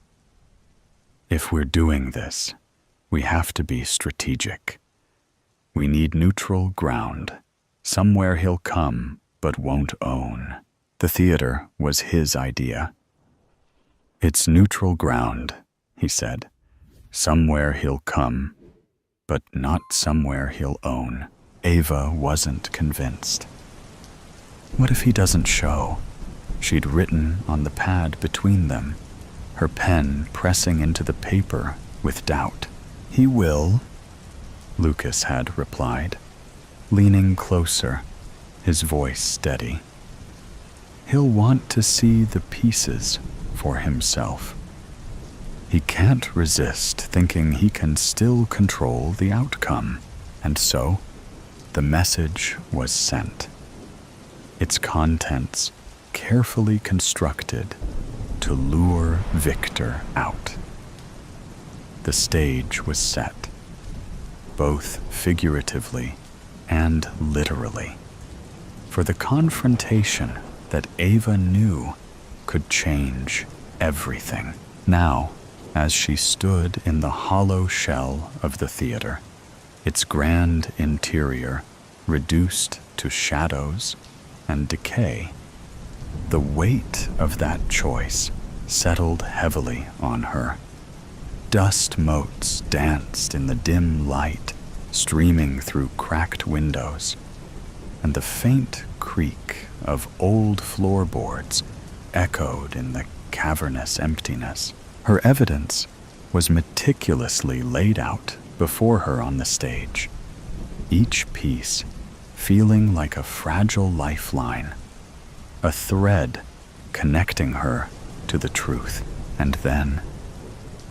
"If we're doing this, we have to be strategic. We need neutral ground, somewhere he'll come but won't own." The theater was his idea. "It's neutral ground," he said. "Somewhere he'll come, but not somewhere he'll own." Ava wasn't convinced. What if he doesn't show? She'd written on the pad between them, her pen pressing into the paper with doubt. "He will," Lucas had replied, leaning closer, his voice steady. He'll want to see the pieces for himself. He can't resist thinking he can still control the outcome, and so the message was sent. Its contents carefully constructed to lure Victor out. The stage was set, both figuratively and literally, for the confrontation that Ava knew could change everything. Now, as she stood in the hollow shell of the theater, its grand interior reduced to shadows and decay, the weight of that choice settled heavily on her. Dust motes danced in the dim light streaming through cracked windows, and the faint creak of old floorboards echoed in the cavernous emptiness. Her evidence was meticulously laid out before her on the stage, each piece feeling like a fragile lifeline, a thread connecting her to the truth. And then,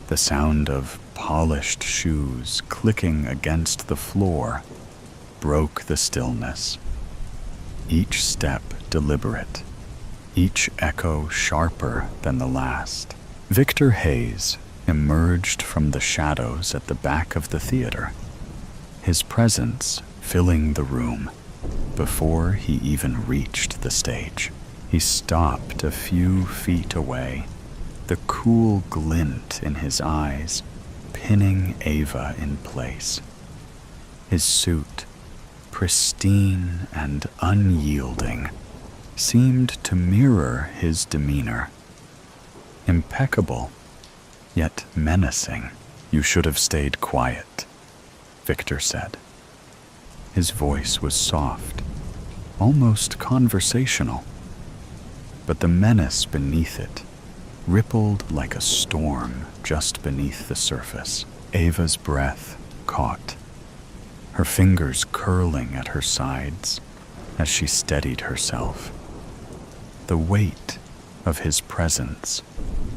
the sound of polished shoes clicking against the floor broke the stillness. Each step deliberate, each echo sharper than the last. Victor Hayes emerged from the shadows at the back of the theater, his presence filling the room before he even reached the stage. He stopped a few feet away, the cool glint in his eyes pinning Ava in place. His suit, pristine and unyielding, seemed to mirror his demeanor. Impeccable, yet menacing. "You should have stayed quiet," Victor said. His voice was soft, almost conversational, but the menace beneath it rippled like a storm just beneath the surface. Ava's breath caught, her fingers curling at her sides as she steadied herself. The weight of his presence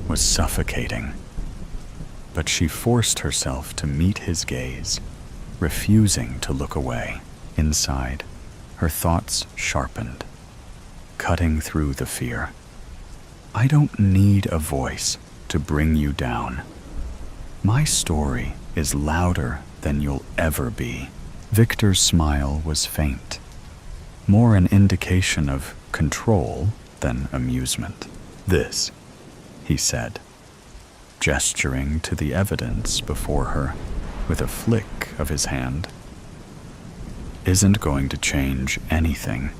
was suffocating, but she forced herself to meet his gaze, refusing to look away. Inside, her thoughts sharpened, cutting through the fear. "I don't need a voice to bring you down. My story is louder than you'll ever be." Victor's smile was faint, more an indication of control than amusement. "This," he said, gesturing to the evidence before her with a flick of his hand, "isn't going to change anything.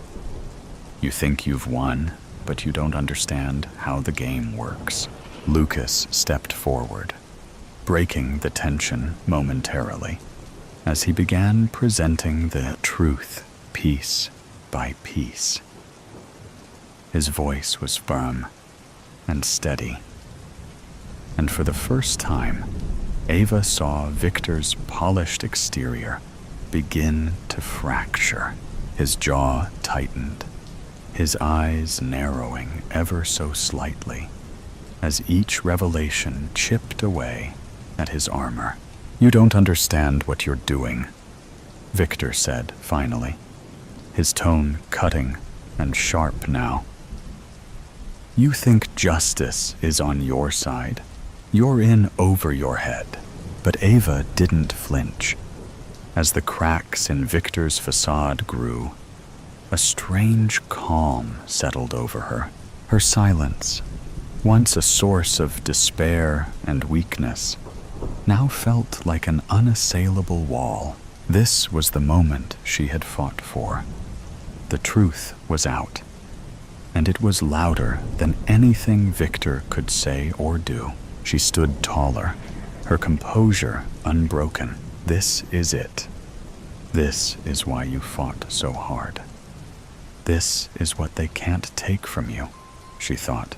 You think you've won, but you don't understand how the game works." Lucas stepped forward, breaking the tension momentarily, as he began presenting the truth piece by piece. His voice was firm and steady, and for the first time, Ava saw Victor's polished exterior begin to fracture. His jaw tightened, his eyes narrowing ever so slightly as each revelation chipped away at his armor. "You don't understand what you're doing," Victor said finally, his tone cutting and sharp now. "You think justice is on your side. You're in over your head." But Ava didn't flinch. As the cracks in Victor's facade grew, a strange calm settled over her. Her silence, once a source of despair and weakness, now felt like an unassailable wall. This was the moment she had fought for. The truth was out, and it was louder than anything Victor could say or do. She stood taller, her composure unbroken. "This is it. This is why you fought so hard. This is what they can't take from you," she thought,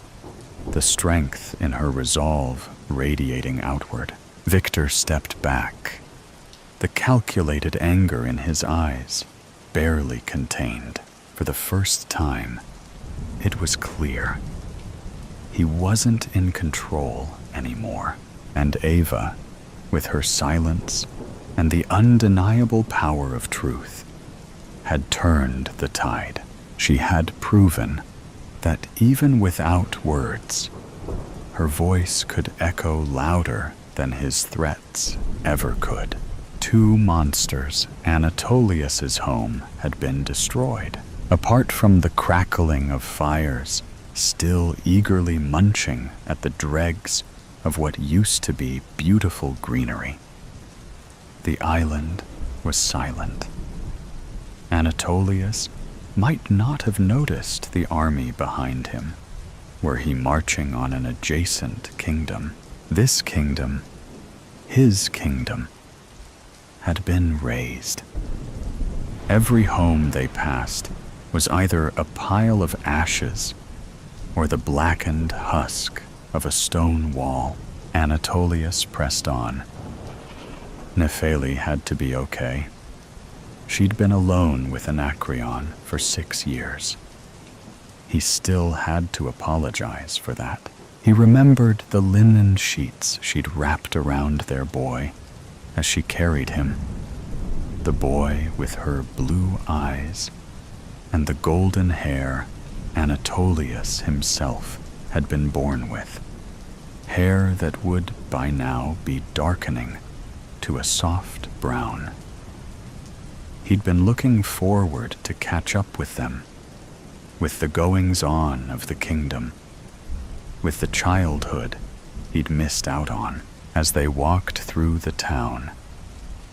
the strength in her resolve radiating outward. Victor stepped back, the calculated anger in his eyes barely contained. For the first time, it was clear. He wasn't in control anymore, and Ava, with her silence and the undeniable power of truth, had turned the tide. She had proven that even without words, her voice could echo louder than his threats ever could. 2 monsters, Anatolius's home had been destroyed. Apart from the crackling of fires, still eagerly munching at the dregs of what used to be beautiful greenery, the island was silent. Anatolius might not have noticed the army behind him, were he marching on an adjacent kingdom. This kingdom, his kingdom, had been razed. Every home they passed was either a pile of ashes or the blackened husk of a stone wall. Anatolius pressed on. Nepheli had to be okay. She'd been alone with Anacreon for 6 years. He still had to apologize for that. He remembered the linen sheets she'd wrapped around their boy as she carried him. The boy with her blue eyes and the golden hair Anatolius himself had been born with. Hair that would by now be darkening to a soft brown. He'd been looking forward to catch up with them, with the goings-on of the kingdom, with the childhood he'd missed out on. As they walked through the town,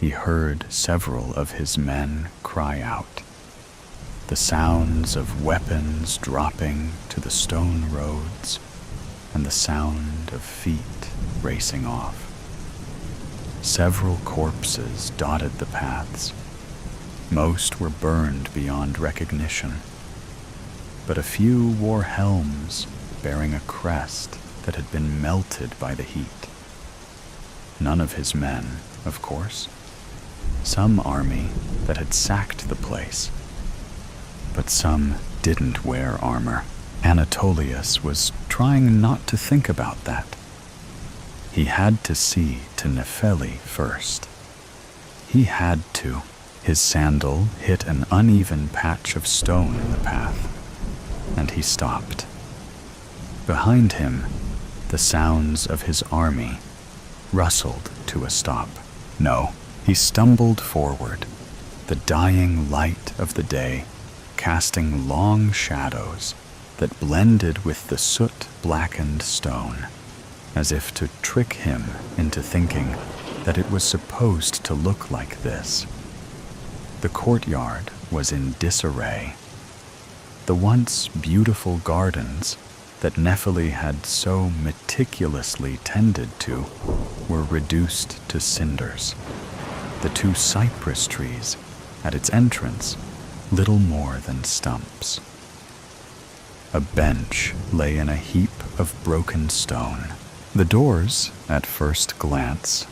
he heard several of his men cry out. The sounds of weapons dropping to the stone roads and the sound of feet racing off. Several corpses dotted the paths. Most were burned beyond recognition, but a few wore helms bearing a crest that had been melted by the heat. None of his men, of course. Some army that had sacked the place. But some didn't wear armor. Anatolius was trying not to think about that. He had to see to Nepheli first. He had to. His sandal hit an uneven patch of stone in the path, and he stopped. Behind him, the sounds of his army rustled to a stop. No, he stumbled forward, the dying light of the day casting long shadows that blended with the soot-blackened stone, as if to trick him into thinking that it was supposed to look like this. The courtyard was in disarray. The once beautiful gardens that Nepheli had so meticulously tended to were reduced to cinders. The 2 cypress trees at its entrance, little more than stumps. A bench lay in a heap of broken stone. The doors, at first glance,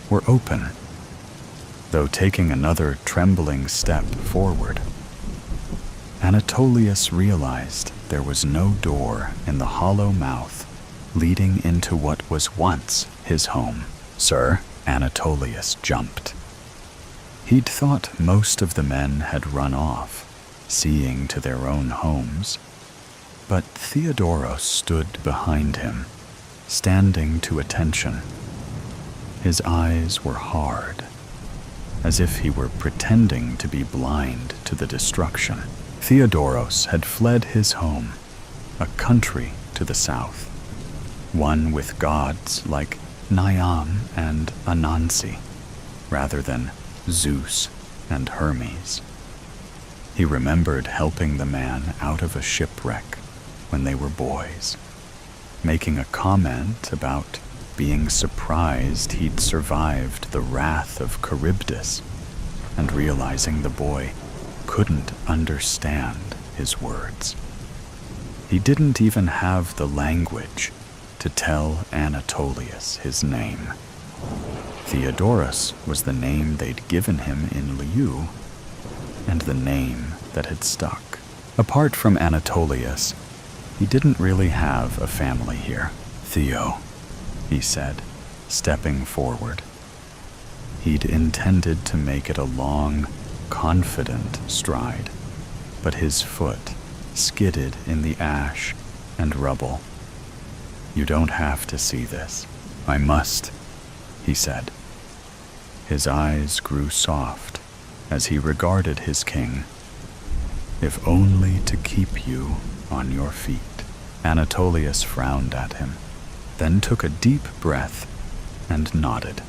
were open, though taking another trembling step forward, Anatolius realized there was no door in the hollow mouth leading into what was once his home. "Sir," Anatolius jumped. He'd thought most of the men had run off, seeing to their own homes, but Theodoros stood behind him, standing to attention. His eyes were hard, as if he were pretending to be blind to the destruction. Theodoros had fled his home, a country to the south, one with gods like Niam and Anansi, rather than Zeus and Hermes. He remembered helping the man out of a shipwreck when they were boys, making a comment about being surprised he'd survived the wrath of Charybdis, and realizing the boy couldn't understand his words. He didn't even have the language to tell Anatolius his name. Theodoros was the name they'd given him in Liu, and the name that had stuck. Apart from Anatolius, he didn't really have a family here. Theo, he said, stepping forward. He'd intended to make it a long, confident stride, but his foot skidded in the ash and rubble. You don't have to see this. I must, he said. His eyes grew soft as he regarded his king. If only to keep you on your feet. Anatolius frowned at him, then took a deep breath and nodded.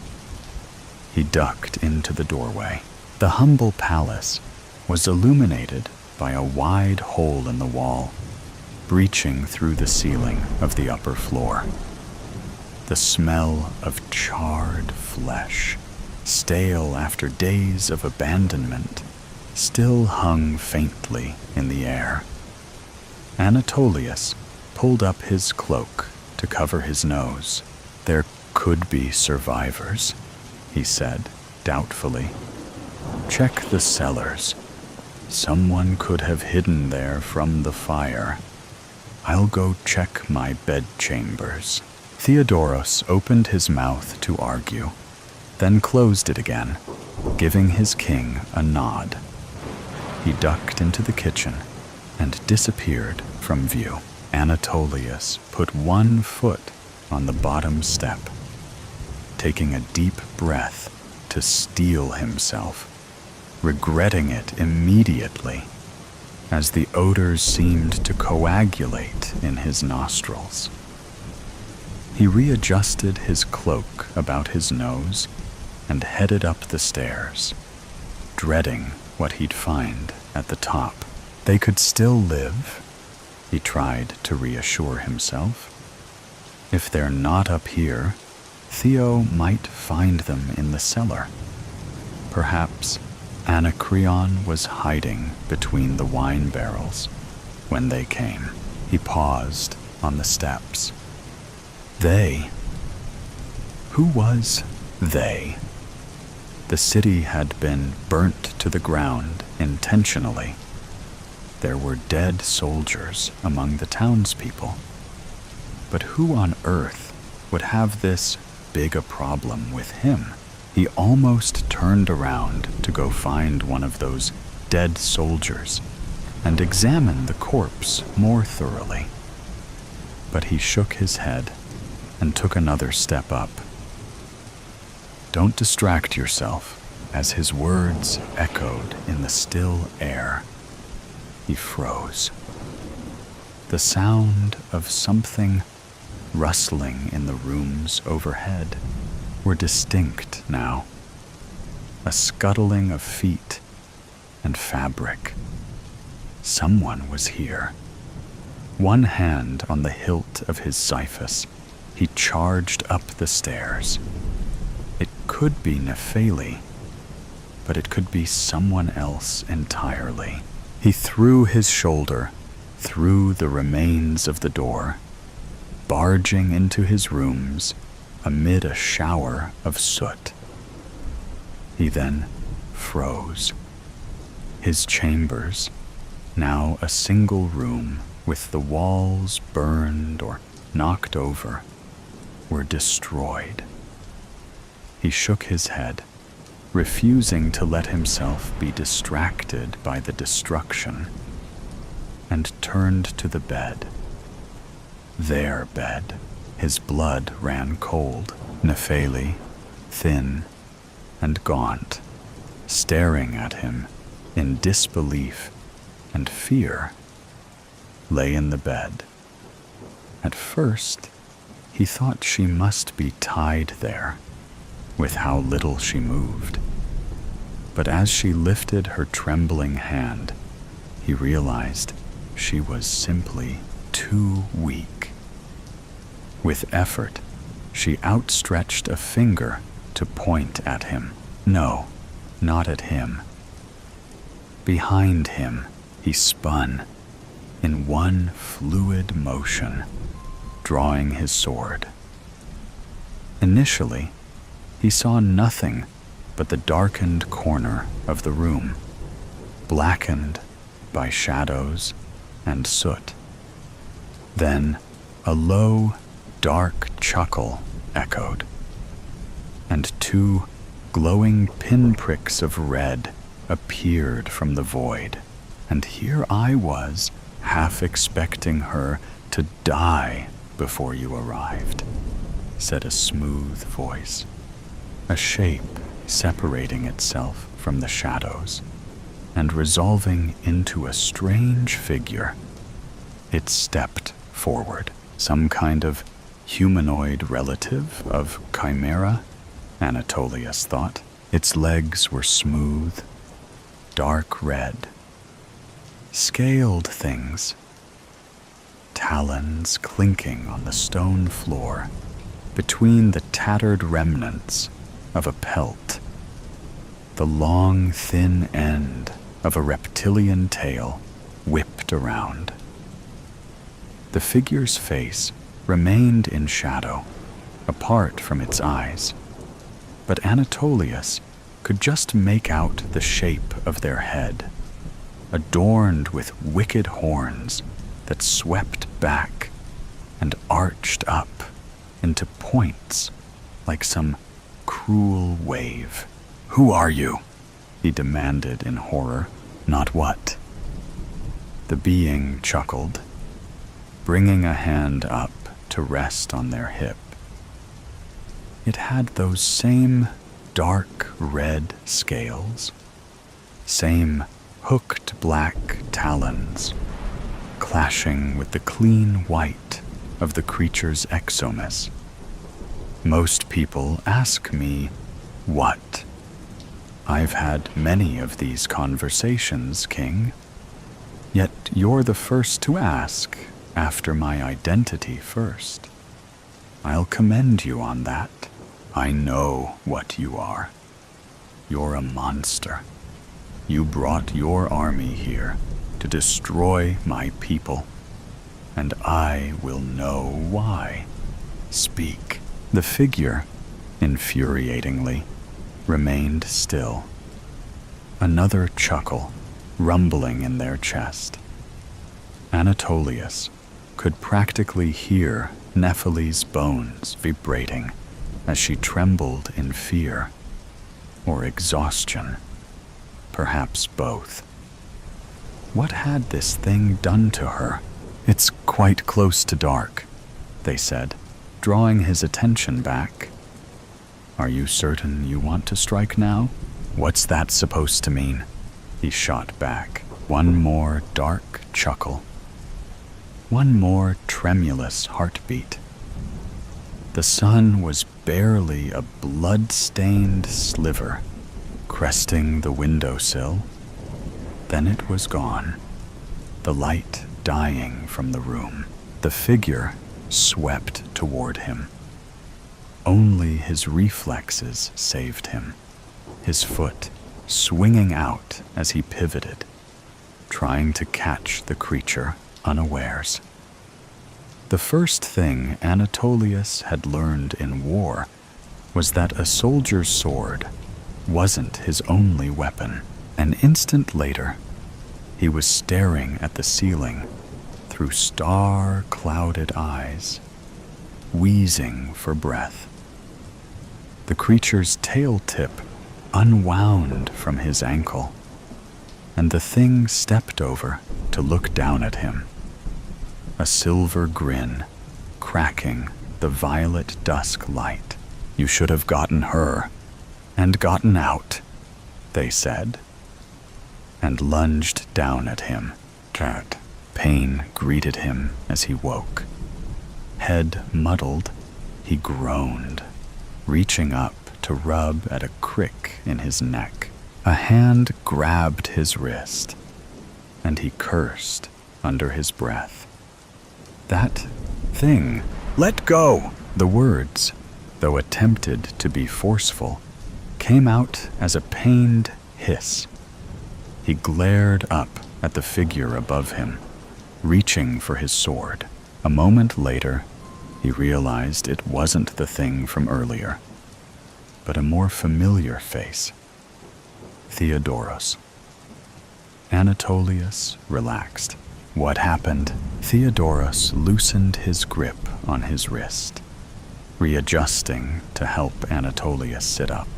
He ducked into the doorway. The humble palace was illuminated by a wide hole in the wall, breaching through the ceiling of the upper floor. The smell of charred flesh, stale after days of abandonment, still hung faintly in the air. Anatolius pulled up his cloak to cover his nose. There could be survivors, he said doubtfully. Check the cellars. Someone could have hidden there from the fire. I'll go check my bedchambers. Theodoros opened his mouth to argue, then closed it again, giving his king a nod. He ducked into the kitchen and disappeared from view. Anatolius put one foot on the bottom step, taking a deep breath to steel himself, regretting it immediately as the odors seemed to coagulate in his nostrils. He readjusted his cloak about his nose and headed up the stairs, dreading what he'd find at the top. They could still live, he tried to reassure himself. If they're not up here, Theo might find them in the cellar. Perhaps Anacreon was hiding between the wine barrels when they came. He paused on the steps. They? Who was they? The city had been burnt to the ground intentionally. There were dead soldiers among the townspeople. But who on earth would have this big a problem with him? He almost turned around to go find one of those dead soldiers and examine the corpse more thoroughly. But he shook his head and took another step up. Don't distract yourself, as his words echoed in the still air. He froze. The sound of something rustling in the rooms overhead were distinct now. A scuttling of feet and fabric. Someone was here. One hand on the hilt of his xiphus, he charged up the stairs. It could be Nepheli, but it could be someone else entirely. He threw his shoulder through the remains of the door, barging into his rooms amid a shower of soot. He then froze. His chambers, now a single room with the walls burned or knocked over, were destroyed. He shook his head, refusing to let himself be distracted by the destruction, and turned to the bed. Their bed. His blood ran cold. Nepheli, thin and gaunt, staring at him in disbelief and fear, lay in the bed. At first, he thought she must be tied there, with how little she moved. But as she lifted her trembling hand, he realized she was simply too weak. With effort, she outstretched a finger to point at him. No, not at him. Behind him, he spun in one fluid motion, drawing his sword. Initially, he saw nothing but the darkened corner of the room. blackened by shadows and soot. Then a low, dark chuckle echoed, and two glowing pinpricks of red appeared from the void, and here I was, half expecting her to die before you arrived, said a smooth voice, a shape separating itself from the shadows and resolving into a strange figure. It stepped forward, some kind of humanoid relative of Chimera, Anatolius thought. Its legs were smooth, dark red, scaled things, talons clinking on the stone floor between the tattered remnants of a pelt, the long, thin end of a reptilian tail whipped around. The figure's face remained in shadow, apart from its eyes, but Anatolius could just make out the shape of their head, adorned with wicked horns that swept back and arched up into points like some cruel wave. "Who are you?" he demanded in horror. "Not what?" The being chuckled, bringing a hand up to rest on their hip. It had those same dark red scales, same hooked black talons, clashing with the clean white of the creature's exomus. Most people ask me, what? I've had many of these conversations, King. Yet you're the first to ask after my identity first. I'll commend you on that. I know what you are. You're a monster. You brought your army here to destroy my people, and I will know why. Speak. The figure, infuriatingly, remained still. Another chuckle rumbling in their chest. Anatolius could practically hear Nephili's bones vibrating as she trembled in fear or exhaustion, perhaps both. What had this thing done to her? "It's quite close to dark," they said, drawing his attention back. "Are you certain you want to strike now? What's that supposed to mean?" He shot back. One more dark chuckle. One more tremulous heartbeat. The sun was barely a blood-stained sliver, cresting the windowsill. Then it was gone, the light dying from the room. The figure swept toward him. Only his reflexes saved him, his foot swinging out as he pivoted, trying to catch the creature unawares. The first thing Anatolius had learned in war was that a soldier's sword wasn't his only weapon. An instant later, he was staring at the ceiling through star-clouded eyes, wheezing for breath. The creature's tail tip unwound from his ankle, and the thing stepped over to look down at him, a silver grin cracking the violet dusk light. "You should have gotten her, and gotten out," they said, and lunged down at him. Cat. Pain greeted him as he woke. Head muddled, he groaned, reaching up to rub at a crick in his neck. A hand grabbed his wrist, and he cursed under his breath. "That thing, let go!" The words, though attempted to be forceful, came out as a pained hiss. He glared up at the figure above him, reaching for his sword. A moment later, he realized it wasn't the thing from earlier, but a more familiar face. Theodoros. Anatolius relaxed. What happened? Theodoros loosened his grip on his wrist, readjusting to help Anatolius sit up.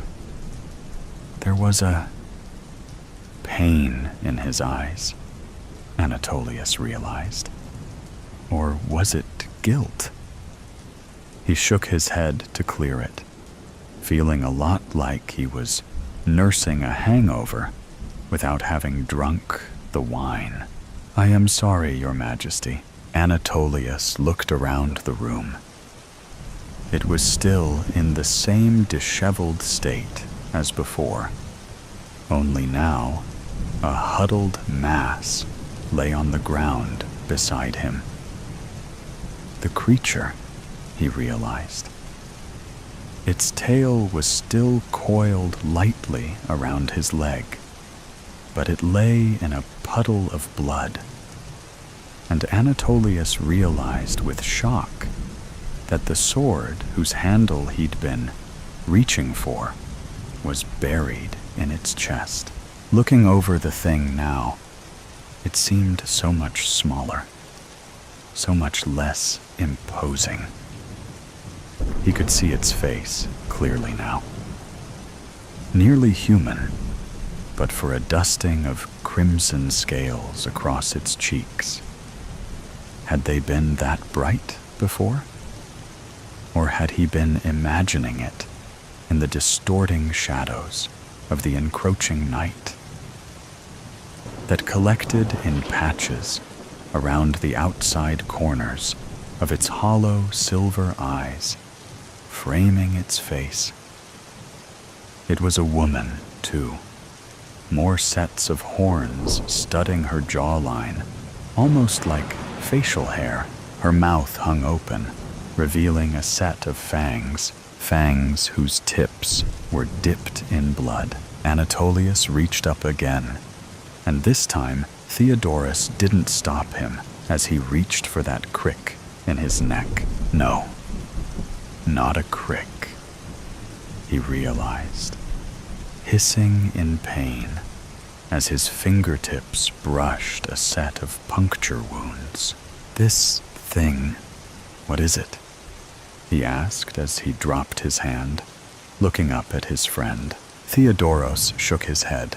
There was a pain in his eyes, Anatolius realized. Or was it guilt? He shook his head to clear it, feeling a lot like he was nursing a hangover without having drunk the wine. I am sorry, Your Majesty. Anatolius looked around the room. It was still in the same disheveled state as before, only now a huddled mass lay on the ground beside him. The creature, he realized. Its tail was still coiled lightly around his leg, but it lay in a puddle of blood. And Anatolius realized with shock that the sword whose handle he'd been reaching for was buried in its chest. Looking over the thing now, it seemed so much smaller, so much less imposing. He could see its face clearly now. Nearly human, but for a dusting of crimson scales across its cheeks. Had they been that bright before? Or had he been imagining it in the distorting shadows of the encroaching night that collected in patches around the outside corners of its hollow silver eyes, framing its face? It was a woman, too, more sets of horns studding her jawline, almost like facial hair. Her mouth hung open, revealing a set of fangs whose tips were dipped in blood. Anatolius reached up again, and this time Theodoros didn't stop him as he reached for that crick in his neck. No, not a crick, he realized, hissing in pain as his fingertips brushed a set of puncture wounds. This thing, what is it? He asked as he dropped his hand, looking up at his friend. Theodoros shook his head.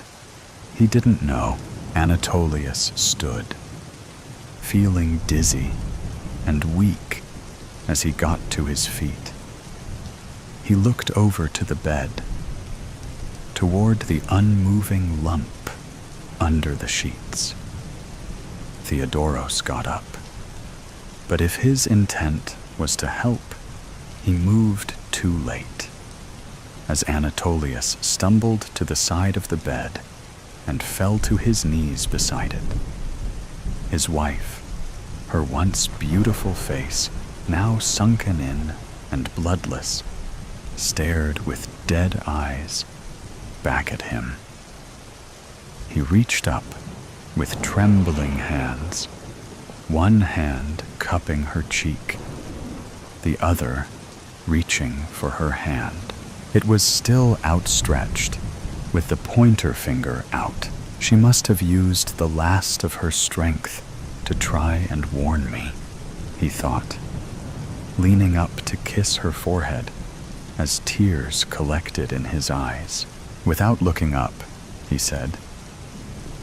He didn't know. Anatolius stood, feeling dizzy and weak as he got to his feet. He looked over to the bed, toward the unmoving lump under the sheets. Theodoros got up, but if his intent was to help, he moved too late, as Anatolius stumbled to the side of the bed and fell to his knees beside it. His wife, her once beautiful face now sunken in and bloodless, stared with dead eyes back at him. He reached up with trembling hands, one hand cupping her cheek, the other reaching for her hand. It was still outstretched, with the pointer finger out. She must have used the last of her strength to try and warn me, he thought, leaning up to kiss her forehead as tears collected in his eyes. Without looking up, he said,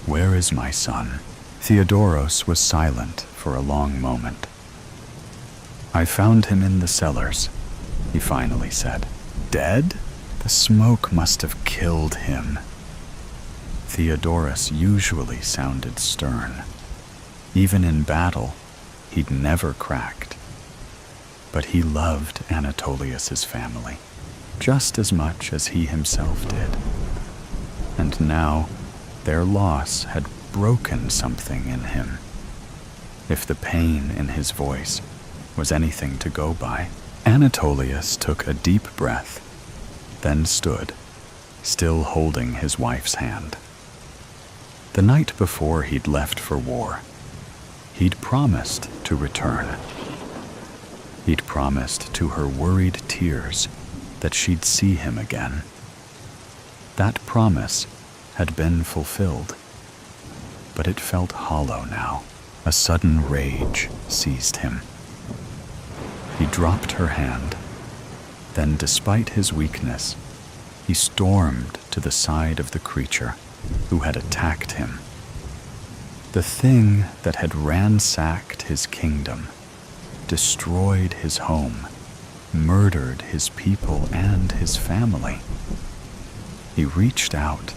"Where is my son?" Theodoros was silent for a long moment. "I found him in the cellars," he finally said. "Dead? The smoke must have killed him." Theodoros usually sounded stern. Even in battle, he'd never cracked. But he loved Anatolius's family just as much as he himself did. And now, their loss had broken something in him, if the pain in his voice was anything to go by. Anatolius took a deep breath, then stood, still holding his wife's hand. The night before he'd left for war, he'd promised to return. He'd promised to her worried tears that she'd see him again. That promise had been fulfilled. but it felt hollow now. A sudden rage seized him. He dropped her hand. Then, despite his weakness, he stormed to the side of the creature who had attacked him. The thing that had ransacked his kingdom, destroyed his home, murdered his people and his family. He reached out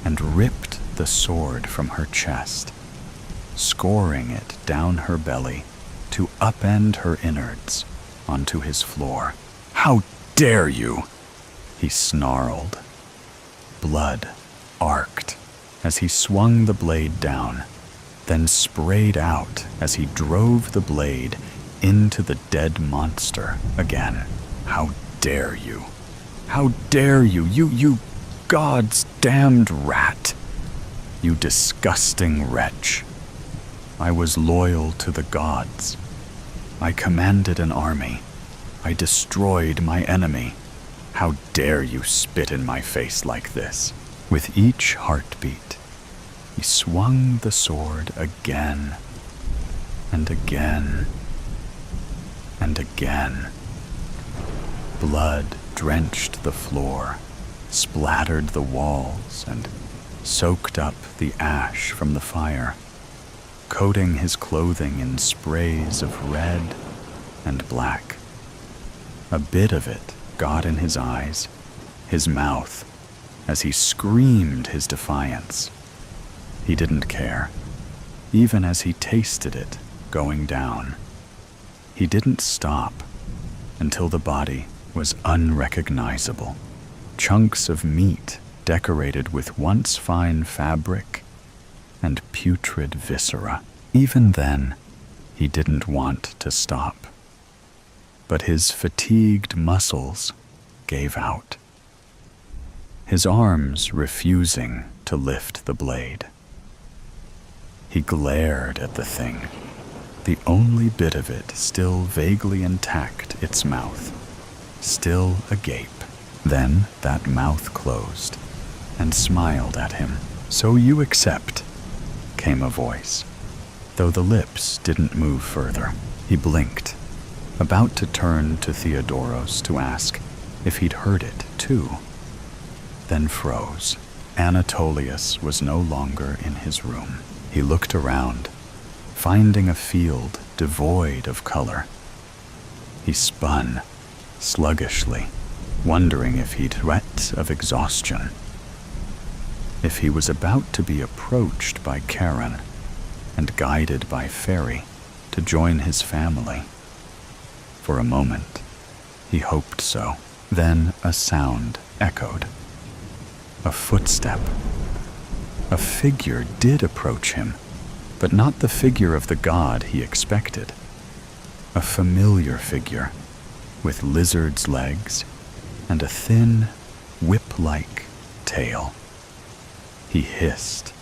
and ripped the sword from her chest, scoring it down her belly to upend her innards onto his floor. "How dare you!" he snarled. Blood arced as he swung the blade down, then sprayed out as he drove the blade into the dead monster again. "How dare you! How dare you! You God's damned rat! You disgusting wretch! I was loyal to the gods. I commanded an army. I destroyed my enemy. How dare you spit in my face like this?" With each heartbeat, he swung the sword again and again and again. Blood drenched the floor, splattered the walls, and soaked up the ash from the fire, coating his clothing in sprays of red and black. A bit of it got in his eyes, his mouth, as he screamed his defiance. He didn't care, even as he tasted it going down. He didn't stop until the body was unrecognizable. Chunks of meat decorated with once fine fabric and putrid viscera. Even then, he didn't want to stop. But his fatigued muscles gave out, his arms refusing to lift the blade. He glared at the thing, the only bit of it still vaguely intact, its mouth, still agape. Then that mouth closed and smiled at him. "So you accept," came a voice, though the lips didn't move further. He blinked, about to turn to Theodoros to ask if he'd heard it too, then froze. Anatolius was no longer in his room. He looked around, finding a field devoid of color. He spun sluggishly, wondering if he'd threat of exhaustion, if he was about to be approached by Karen and guided by Ferry to join his family. For a moment, he hoped so. Then a sound echoed. A footstep. A figure did approach him, but not the figure of the god he expected. A familiar figure, with lizard's legs and a thin, whip-like tail. He hissed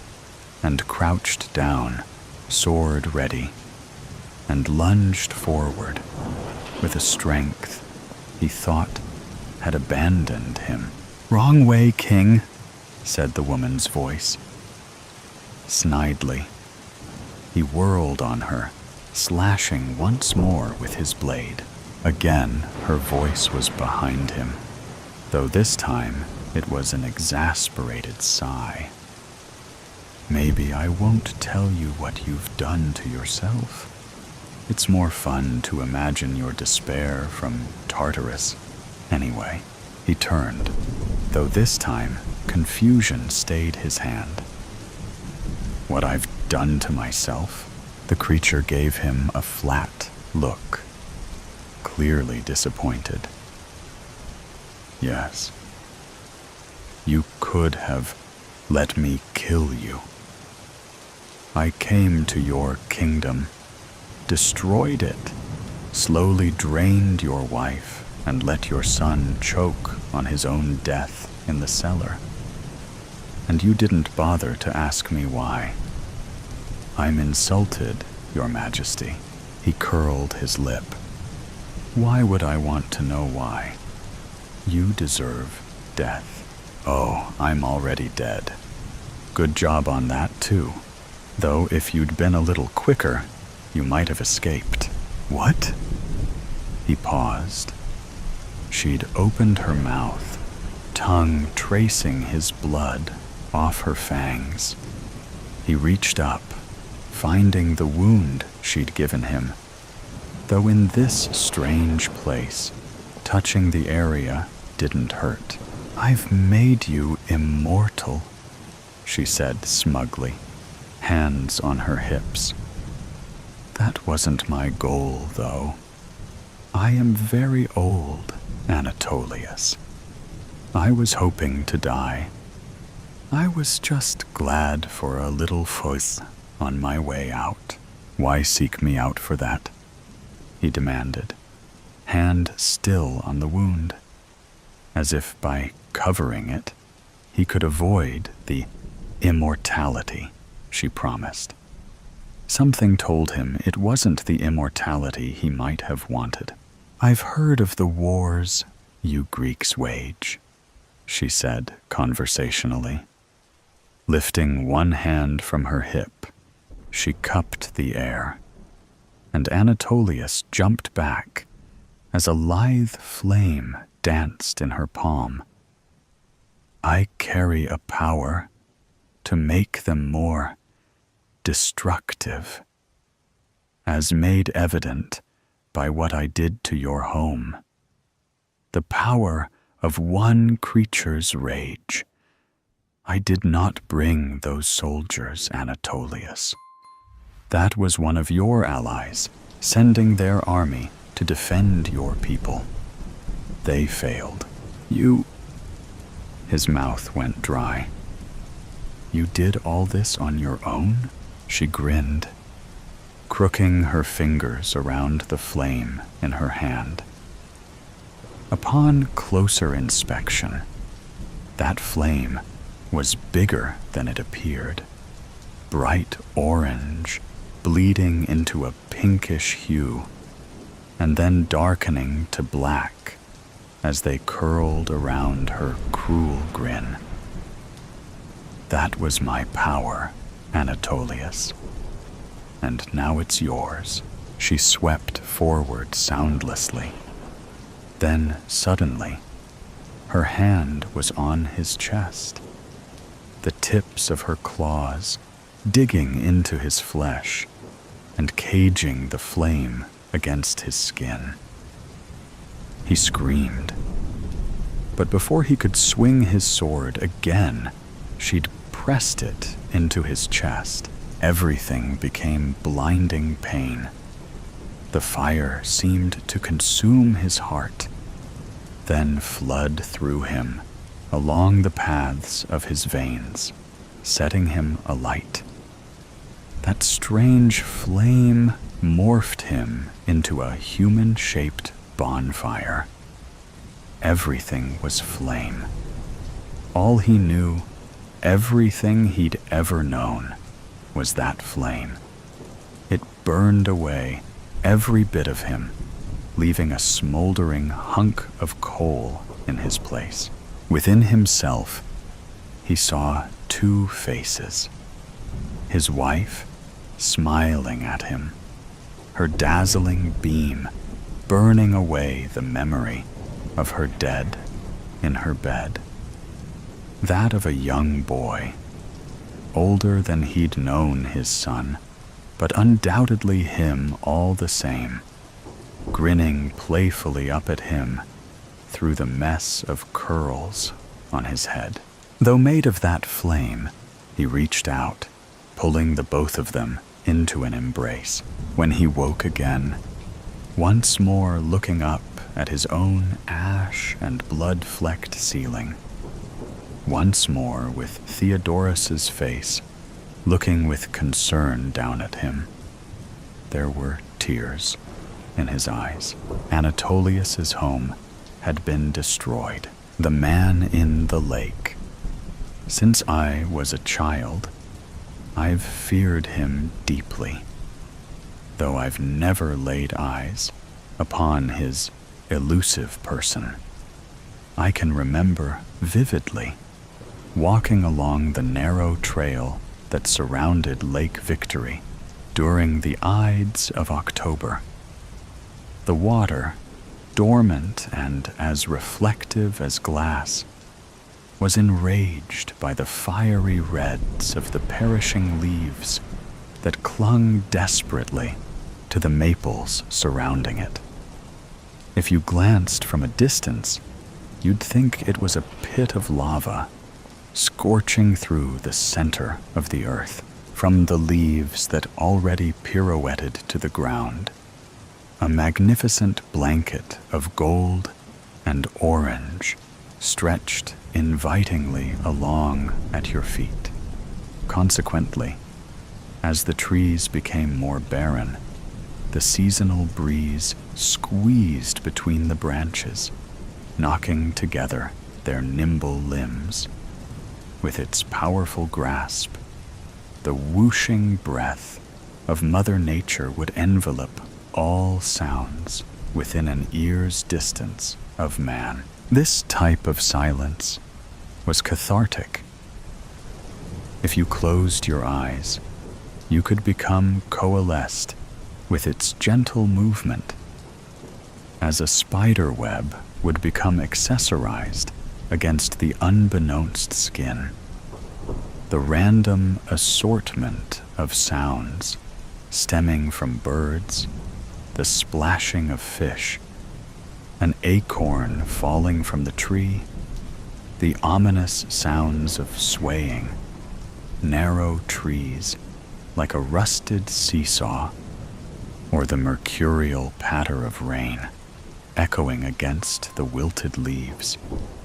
and crouched down, sword ready, and lunged forward with a strength he thought had abandoned him. "Wrong way, King," said the woman's voice. Snidely, he whirled on her, slashing once more with his blade. Again, her voice was behind him, though this time it was an exasperated sigh. "Maybe I won't tell you what you've done to yourself. It's more fun to imagine your despair from Tartarus. Anyway," he turned, though this time confusion stayed his hand. "What I've done to myself?" The creature gave him a flat look, clearly disappointed. "Yes. You could have let me kill you. I came to your kingdom, destroyed it, slowly drained your wife, and let your son choke on his own death in the cellar. And you didn't bother to ask me why. I'm insulted, Your Majesty." He curled his lip. "Why would I want to know why? You deserve death." "Oh, I'm already dead. Good job on that, too." Though if you'd been a little quicker, you might have escaped. What? He paused. She'd opened her mouth, tongue tracing his blood off her fangs. He reached up, finding the wound she'd given him, though in this strange place, touching the area didn't hurt. "I've made you immortal," she said smugly, hands on her hips. "That wasn't my goal, though. I am very old, Anatolius. I was hoping to die. I was just glad for a little fuzz on my way out." "Why seek me out for that?" he demanded, hand still on the wound, as if by covering it, he could avoid the immortality she promised. Something told him it wasn't the immortality he might have wanted. "I've heard of the wars you Greeks wage," she said conversationally. Lifting one hand from her hip, she cupped the air, and Anatolius jumped back as a lithe flame danced in her palm. "I carry a power to make them more destructive, as made evident by what I did to your home. The power of one creature's rage. I did not bring those soldiers, Anatolius. That was one of your allies, sending their army to defend your people. They failed. You..." His mouth went dry. "You did all this on your own?" She grinned, crooking her fingers around the flame in her hand. Upon closer inspection, that flame was bigger than it appeared, bright orange, bleeding into a pinkish hue, and then darkening to black as they curled around her cruel grin. "That was my power, Anatolius, and now it's yours." She swept forward soundlessly. Then, suddenly, her hand was on his chest, the tips of her claws digging into his flesh and caging the flame against his skin. He screamed, but before he could swing his sword again, she'd pressed it into his chest. Everything became blinding pain. The fire seemed to consume his heart, then flood through him along the paths of his veins, setting him alight. That strange flame morphed him into a human-shaped bonfire. Everything was flame. All he knew, everything he'd ever known, was that flame. It burned away every bit of him, leaving a smoldering hunk of coal in his place. Within himself, he saw two faces. His wife, smiling at him, her dazzling beam burning away the memory of her dead in her bed. That of a young boy, older than he'd known his son, but undoubtedly him all the same, grinning playfully up at him through the mess of curls on his head. Though made of that flame, he reached out, pulling the both of them into an embrace. When he woke again, once more looking up at his own ash and blood-flecked ceiling, once more with Theodorus's face looking with concern down at him, there were tears in his eyes. Anatolius's home had been destroyed. The man in the lake. Since I was a child, I've feared him deeply, though I've never laid eyes upon his elusive person. I can remember vividly walking along the narrow trail that surrounded Lake Victory during the Ides of October. The water, dormant and as reflective as glass, was enraged by the fiery reds of the perishing leaves that clung desperately to the maples surrounding it. If you glanced from a distance, you'd think it was a pit of lava scorching through the center of the earth from the leaves that already pirouetted to the ground. A magnificent blanket of gold and orange stretched invitingly along at your feet. Consequently, as the trees became more barren, the seasonal breeze squeezed between the branches, knocking together their nimble limbs. With its powerful grasp, the whooshing breath of Mother Nature would envelop all sounds within an ear's distance of man. This type of silence was cathartic. If you closed your eyes, you could become coalesced with its gentle movement, as a spider web would become accessorized against the unbeknownst skin. The random assortment of sounds stemming from birds, the splashing of fish, an acorn falling from the tree, the ominous sounds of swaying, narrow trees like a rusted seesaw, or the mercurial patter of rain echoing against the wilted leaves,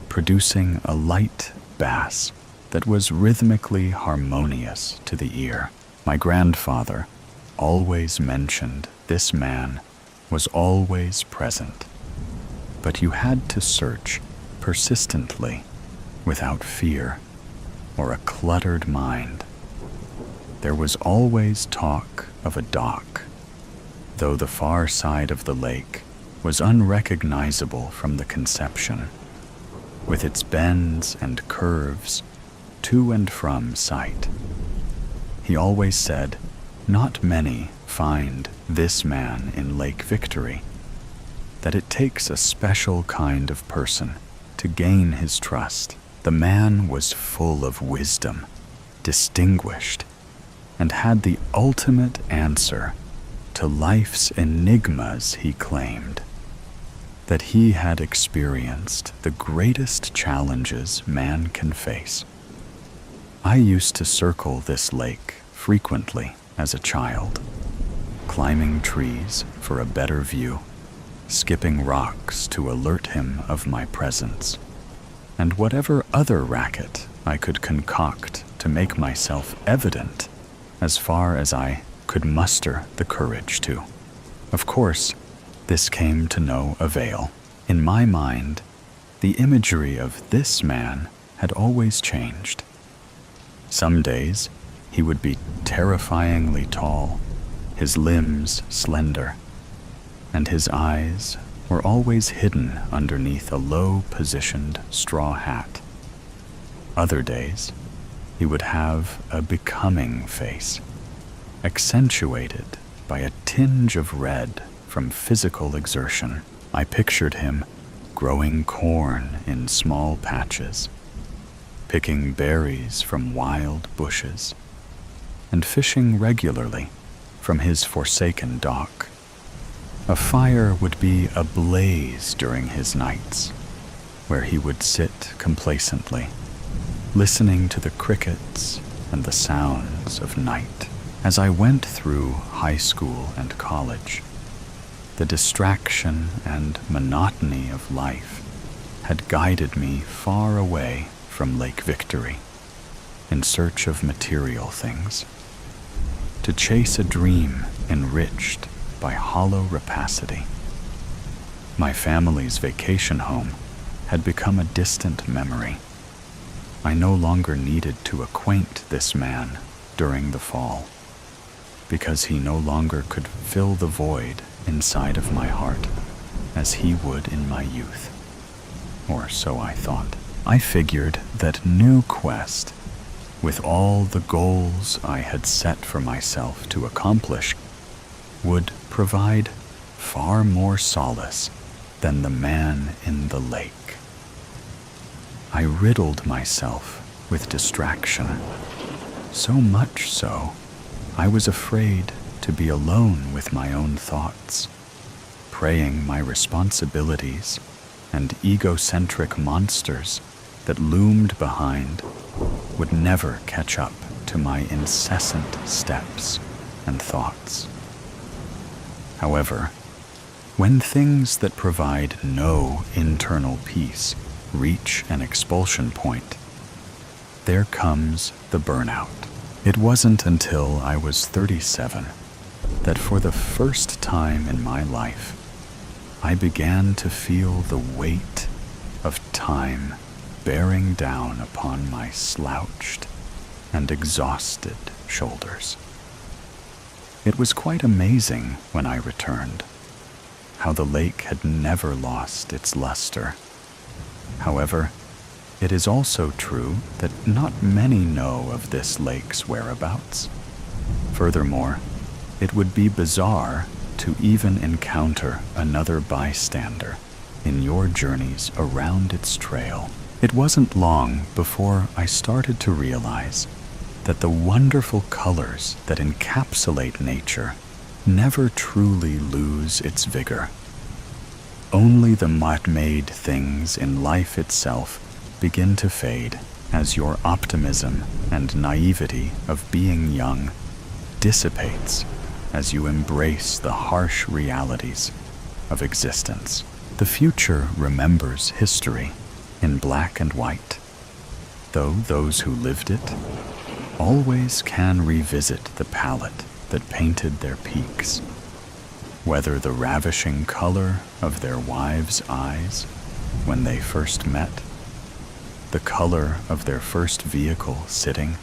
producing a light bass that was rhythmically harmonious to the ear. My grandfather always mentioned this man was always present, but you had to search persistently without fear or a cluttered mind. There was always talk of a dock, though the far side of the lake was unrecognizable from the conception, with its bends and curves to and from sight. He always said, not many find this man in Lake Victory, that it takes a special kind of person to gain his trust. The man was full of wisdom, distinguished, and had the ultimate answer to life's enigmas, he claimed. That he had experienced the greatest challenges man can face. I used to circle this lake frequently as a child, climbing trees for a better view, skipping rocks to alert him of my presence, and whatever other racket I could concoct to make myself evident as far as I could muster the courage to. Of course, this came to no avail. In my mind, the imagery of this man had always changed. Some days, he would be terrifyingly tall, his limbs slender, and his eyes were always hidden underneath a low-positioned straw hat. Other days, he would have a becoming face, accentuated by a tinge of red from physical exertion. I pictured him growing corn in small patches, picking berries from wild bushes, and fishing regularly from his forsaken dock. A fire would be ablaze during his nights, where he would sit complacently, listening to the crickets and the sounds of night. As I went through high school and college, the distraction and monotony of life had guided me far away from Lake Victory, in search of material things, to chase a dream enriched by hollow rapacity. My family's vacation home had become a distant memory. I no longer needed to acquaint this man during the fall, because he no longer could fill the void inside of my heart as he would in my youth. Or so I thought. I figured that new quest with all the goals I had set for myself to accomplish, would provide far more solace than the man in the lake. I riddled myself with distraction, so much so I was afraid to be alone with my own thoughts, praying my responsibilities and egocentric monsters that loomed behind would never catch up to my incessant steps and thoughts. However, when things that provide no internal peace reach an expulsion point, there comes the burnout. It wasn't until I was 37 that for the first time in my life, I began to feel the weight of time bearing down upon my slouched and exhausted shoulders. It was quite amazing when I returned, how the lake had never lost its luster. However, it is also true that not many know of this lake's whereabouts. Furthermore, it would be bizarre to even encounter another bystander in your journeys around its trail. It wasn't long before I started to realize that the wonderful colors that encapsulate nature never truly lose its vigor. Only the man-made things in life itself begin to fade as your optimism and naivety of being young dissipates as you embrace the harsh realities of existence. The future remembers history in black and white, though those who lived it always can revisit the palette that painted their peaks, whether the ravishing color of their wives' eyes when they first met, the color of their first vehicle sitting,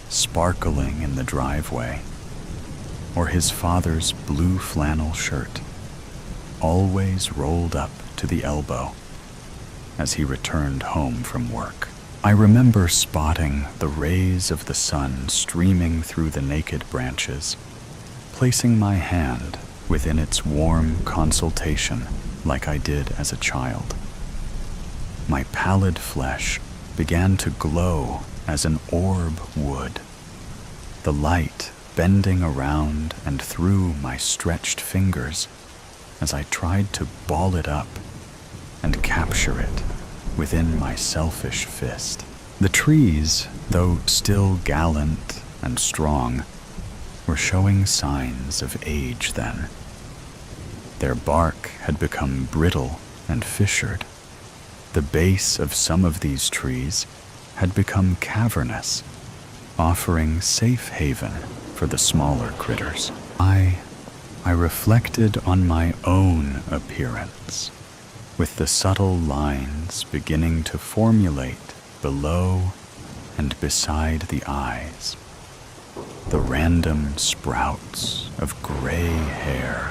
sparkling in the driveway, or his father's blue flannel shirt, always rolled up to the elbow as he returned home from work. I remember spotting the rays of the sun streaming through the naked branches, placing my hand within its warm consultation like I did as a child. My pallid flesh began to glow as an orb would, the light bending around and through my stretched fingers as I tried to ball it up and capture it within my selfish fist. The trees, though still gallant and strong, were showing signs of age then. Their bark had become brittle and fissured. The base of some of these trees had become cavernous, offering safe haven for the smaller critters. I reflected on my own appearance, with the subtle lines beginning to formulate below and beside the eyes, the random sprouts of gray hair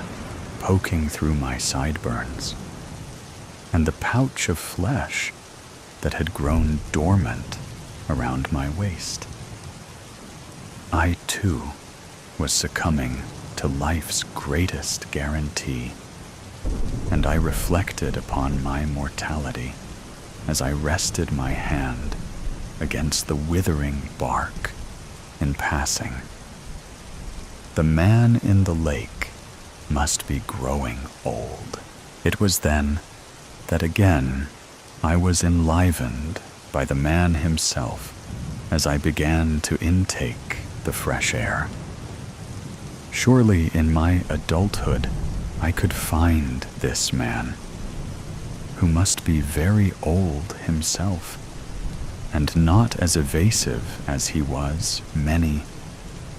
poking through my sideburns, and the pouch of flesh that had grown dormant around my waist. I, too, was succumbing to life's greatest guarantee, and I reflected upon my mortality as I rested my hand against the withering bark in passing. The man in the lake must be growing old. It was then that again I was enlivened by the man himself as I began to intake the fresh air. Surely in my adulthood I could find this man, who must be very old himself, and not as evasive as he was many,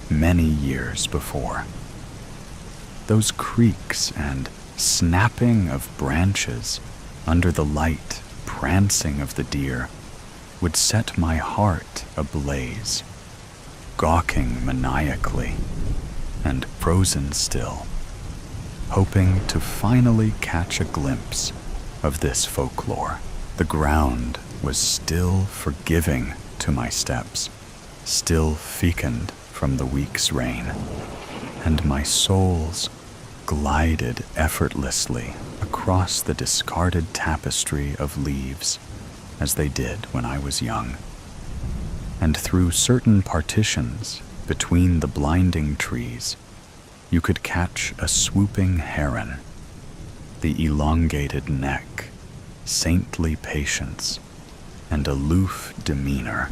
many years before. Those creaks and snapping of branches under the light prancing of the deer would set my heart ablaze, gawking maniacally and frozen still, hoping to finally catch a glimpse of this folklore. The ground was still forgiving to my steps, still fecund from the week's rain, and my soles glided effortlessly across the discarded tapestry of leaves as they did when I was young. And through certain partitions between the blinding trees, you could catch a swooping heron, the elongated neck, saintly patience, and aloof demeanor,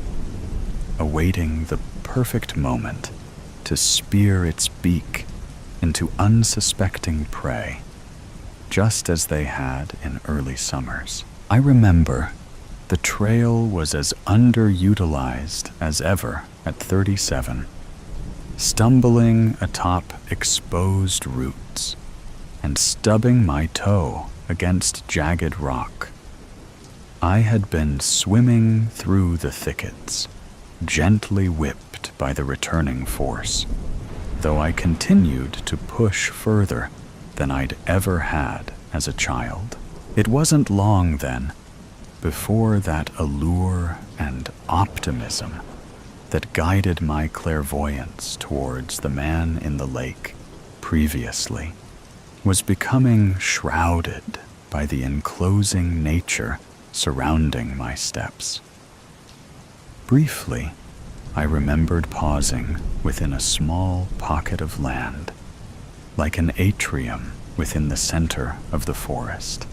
awaiting the perfect moment to spear its beak into unsuspecting prey, just as they had in early summers. I remember the trail was as underutilized as ever at 37, stumbling atop exposed roots and stubbing my toe against jagged rock. I had been swimming through the thickets, gently whipped by the returning force, though I continued to push further than I'd ever had as a child. It wasn't long then before that allure and optimism that guided my clairvoyance towards the man in the lake previously was becoming shrouded by the enclosing nature surrounding my steps. Briefly, I remembered pausing within a small pocket of land, like an atrium within the center of the forest,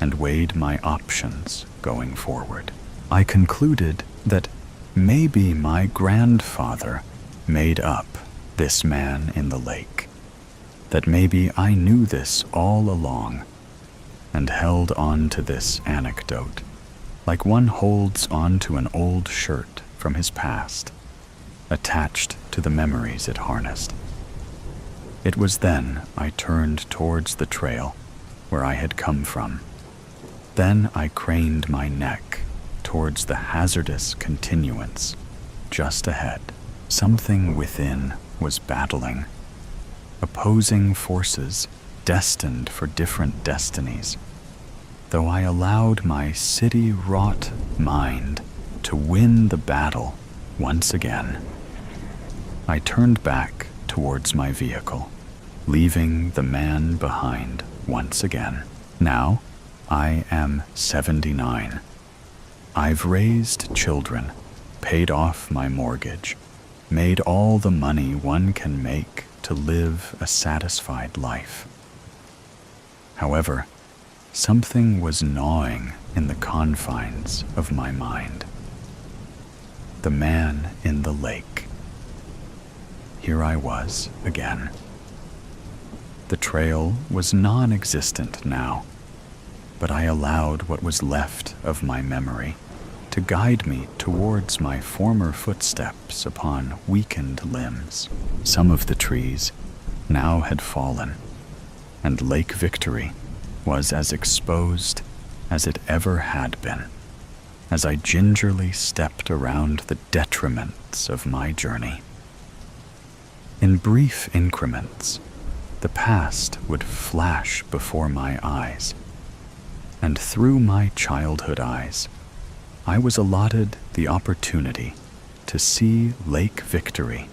and weighed my options going forward. I concluded that maybe my grandfather made up this man in the lake, that maybe I knew this all along and held on to this anecdote like one holds on to an old shirt from his past, attached to the memories it harnessed. It was then I turned towards the trail where I had come from. Then I craned my neck towards the hazardous continuance just ahead. Something within was battling, opposing forces destined for different destinies, though I allowed my city-wrought mind to win the battle once again. I turned back towards my vehicle, leaving the man behind once again. Now, I am 79. I've raised children, paid off my mortgage, made all the money one can make to live a satisfied life. However, something was gnawing in the confines of my mind. The man in the lake. Here I was again. The trail was non-existent now, but I allowed what was left of my memory to guide me towards my former footsteps upon weakened limbs. Some of the trees now had fallen, and Lake Victory was as exposed as it ever had been, as I gingerly stepped around the detriments of my journey. In brief increments, the past would flash before my eyes, and through my childhood eyes, I was allotted the opportunity to see Lake Victory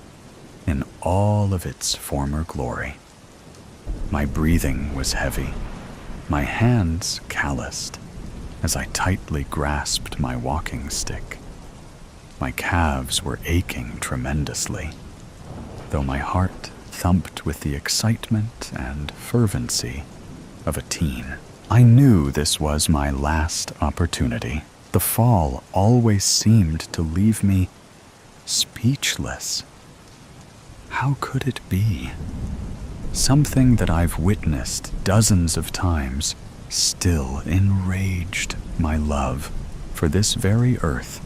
in all of its former glory. My breathing was heavy, my hands calloused as I tightly grasped my walking stick. My calves were aching tremendously, though my heart thumped with the excitement and fervency of a teen. I knew this was my last opportunity. The fall always seemed to leave me speechless. How could it be? Something that I've witnessed dozens of times still enraged my love for this very earth,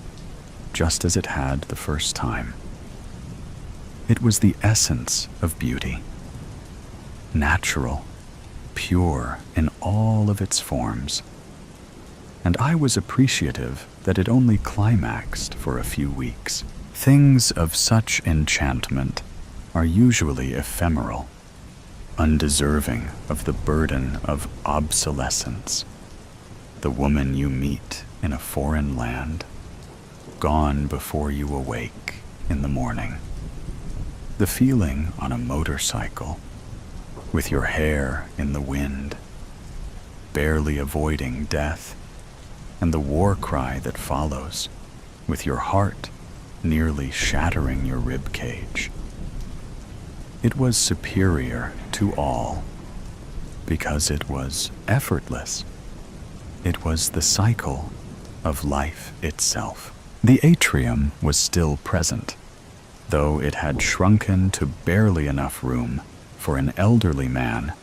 just as it had the first time. It was the essence of beauty, natural, pure in all of its forms, and I was appreciative that it only climaxed for a few weeks. Things of such enchantment are usually ephemeral, undeserving of the burden of obsolescence. The woman you meet in a foreign land, gone before you awake in the morning. The feeling on a motorcycle, with your hair in the wind, barely avoiding death, and the war cry that follows, with your heart nearly shattering your rib cage. It was superior to all, because it was effortless. It was the cycle of life itself. The atrium was still present, though it had shrunken to barely enough room for an elderly man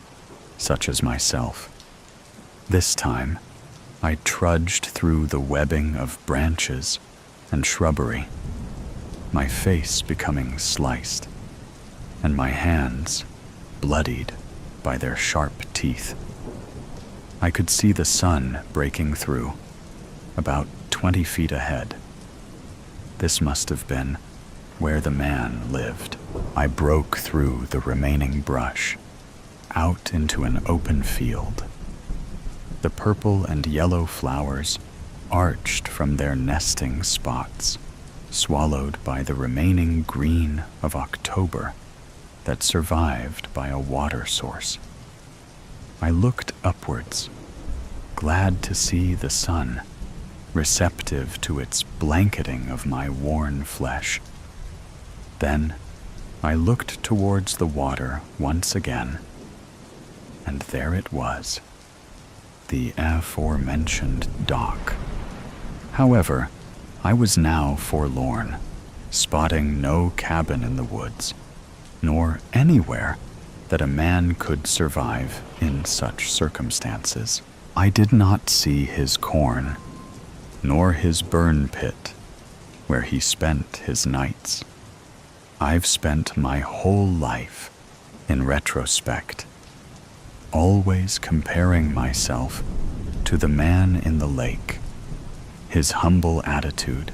such as myself. This time, I trudged through the webbing of branches and shrubbery, my face becoming sliced, and my hands bloodied by their sharp teeth. I could see the sun breaking through, about 20 feet ahead. This must have been where the man lived. I broke through the remaining brush, out into an open field. The purple and yellow flowers arched from their nesting spots, swallowed by the remaining green of October that survived by a water source. I looked upwards, glad to see the sun, receptive to its blanketing of my worn flesh. Then I looked towards the water once again, and there it was, the aforementioned dock. However, I was now forlorn, spotting no cabin in the woods, nor anywhere that a man could survive in such circumstances. I did not see his corn, nor his burn pit, where he spent his nights. I've spent my whole life, in retrospect, always comparing myself to the man in the lake, his humble attitude,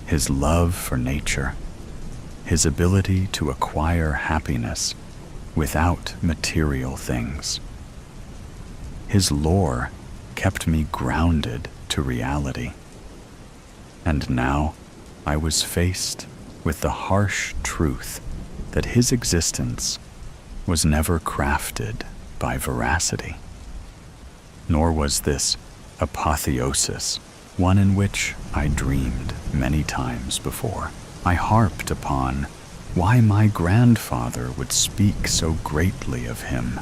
his love for nature, his ability to acquire happiness without material things. His lore kept me grounded to reality. And now I was faced with the harsh truth that his existence was never crafted by veracity. Nor was this apotheosis one in which I dreamed many times before. I harped upon why my grandfather would speak so greatly of him,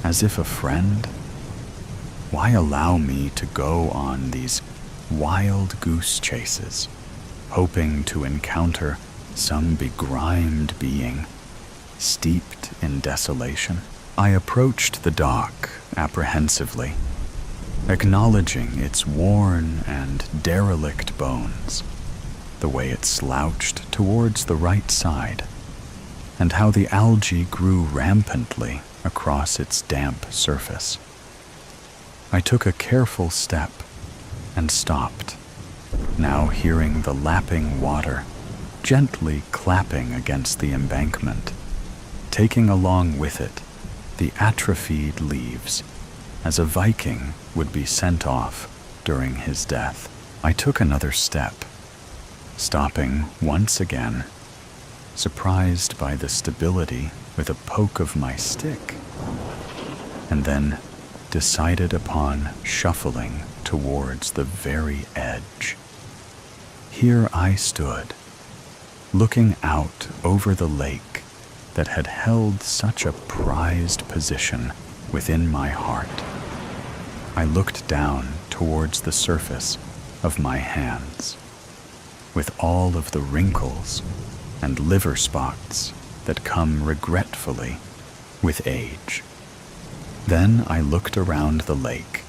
as if a friend. Why allow me to go on these wild goose chases, hoping to encounter some begrimed being, steeped in desolation? I approached the dock apprehensively, acknowledging its worn and derelict bones, the way it slouched towards the right side, and how the algae grew rampantly across its damp surface. I took a careful step and stopped, now hearing the lapping water gently clapping against the embankment, taking along with it the atrophied leaves, as a Viking would be sent off during his death. I took another step, stopping once again, surprised by the stability with a poke of my stick, and then decided upon shuffling towards the very edge. Here I stood, looking out over the lake that had held such a prized position within my heart. I looked down towards the surface of my hands, with all of the wrinkles and liver spots that come regretfully with age. Then I looked around the lake,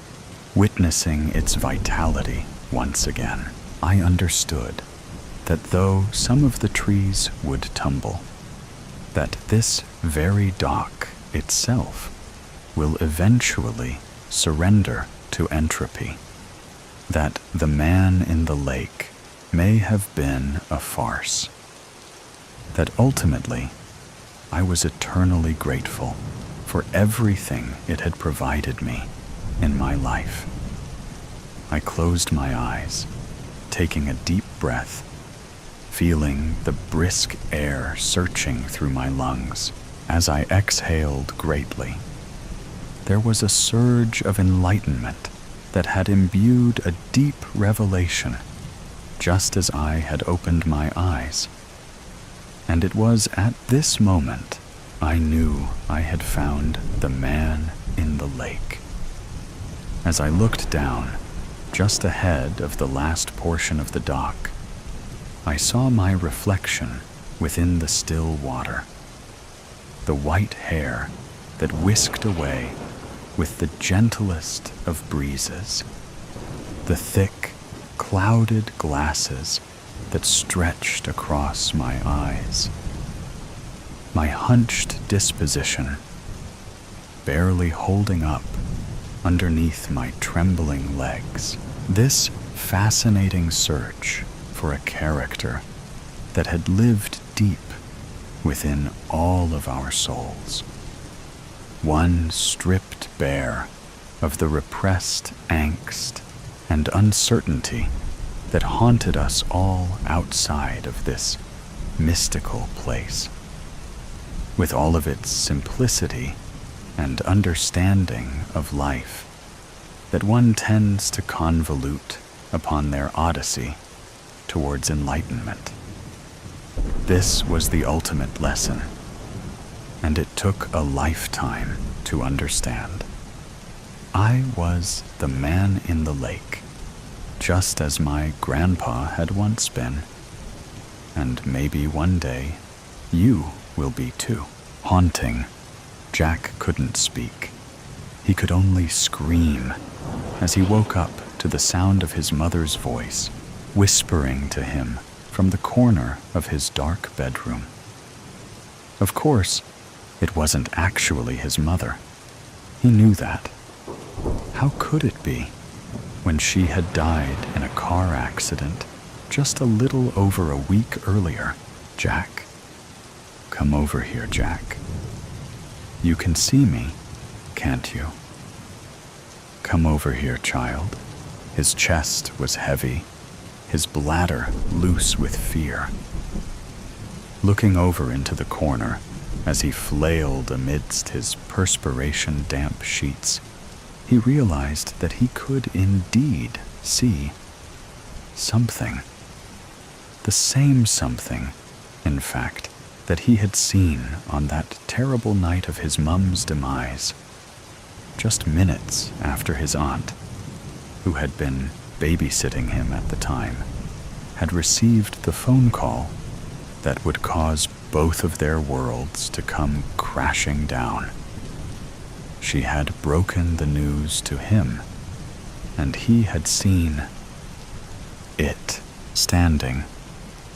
witnessing its vitality once again. I understood that though some of the trees would tumble, that this very dock itself will eventually surrender to entropy, that the man in the lake may have been a farce, that ultimately I was eternally grateful for everything it had provided me in my life. I closed my eyes, taking a deep breath, feeling the brisk air searching through my lungs as I exhaled greatly. There was a surge of enlightenment that had imbued a deep revelation just as I had opened my eyes. And it was at this moment I knew I had found the man in the lake. As I looked down, just ahead of the last portion of the dock, I saw my reflection within the still water. The white hair that whisked away with the gentlest of breezes. The thick, clouded glasses that stretched across my eyes. My hunched disposition, barely holding up underneath my trembling legs. This fascinating search for a character that had lived deep within all of our souls. One stripped bare of the repressed angst and uncertainty that haunted us all outside of this mystical place. With all of its simplicity and understanding of life that one tends to convolute upon their odyssey towards enlightenment. This was the ultimate lesson, and it took a lifetime to understand. I was the man in the lake, just as my grandpa had once been, and maybe one day you will be too. Haunting, Jack couldn't speak. He could only scream as he woke up to the sound of his mother's voice, whispering to him from the corner of his dark bedroom. Of course, it wasn't actually his mother. He knew that. How could it be, when she had died in a car accident just a little over a week earlier? Jack. Come over here, Jack. You can see me, can't you? Come over here, child. His chest was heavy, his bladder loose with fear. Looking over into the corner as he flailed amidst his perspiration-damp sheets, he realized that he could indeed see something. The same something, in fact, that he had seen on that terrible night of his mum's demise, just minutes after his aunt, who had been babysitting him at the time, had received the phone call that would cause both of their worlds to come crashing down. She had broken the news to him, and he had seen it standing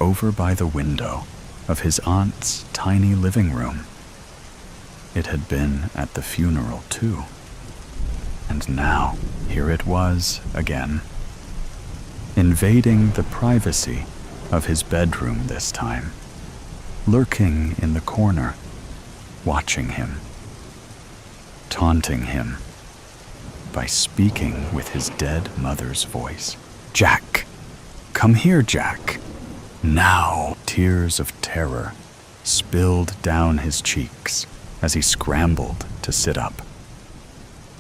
over by the window of his aunt's tiny living room. It had been at the funeral, too. And now, here it was again, invading the privacy of his bedroom this time, lurking in the corner, watching him, taunting him by speaking with his dead mother's voice. Jack! Come here, Jack! Now! Tears of terror spilled down his cheeks as he scrambled to sit up.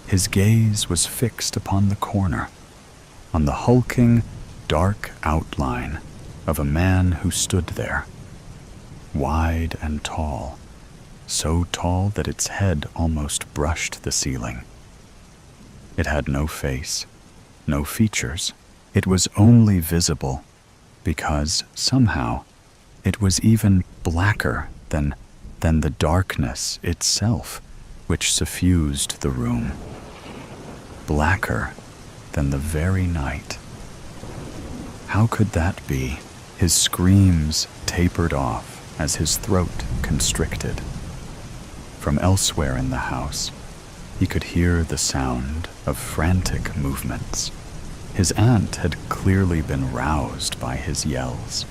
His gaze was fixed upon the corner, on the hulking, dark outline of a man who stood there, wide and tall, so tall that its head almost brushed the ceiling. It had no face, no features. It was only visible because, somehow, it was even blacker than the darkness itself which suffused the room. Blacker than the very night. How could that be? His screams tapered off as his throat constricted. From elsewhere in the house, he could hear the sound of frantic movements. His aunt had clearly been roused by his yells.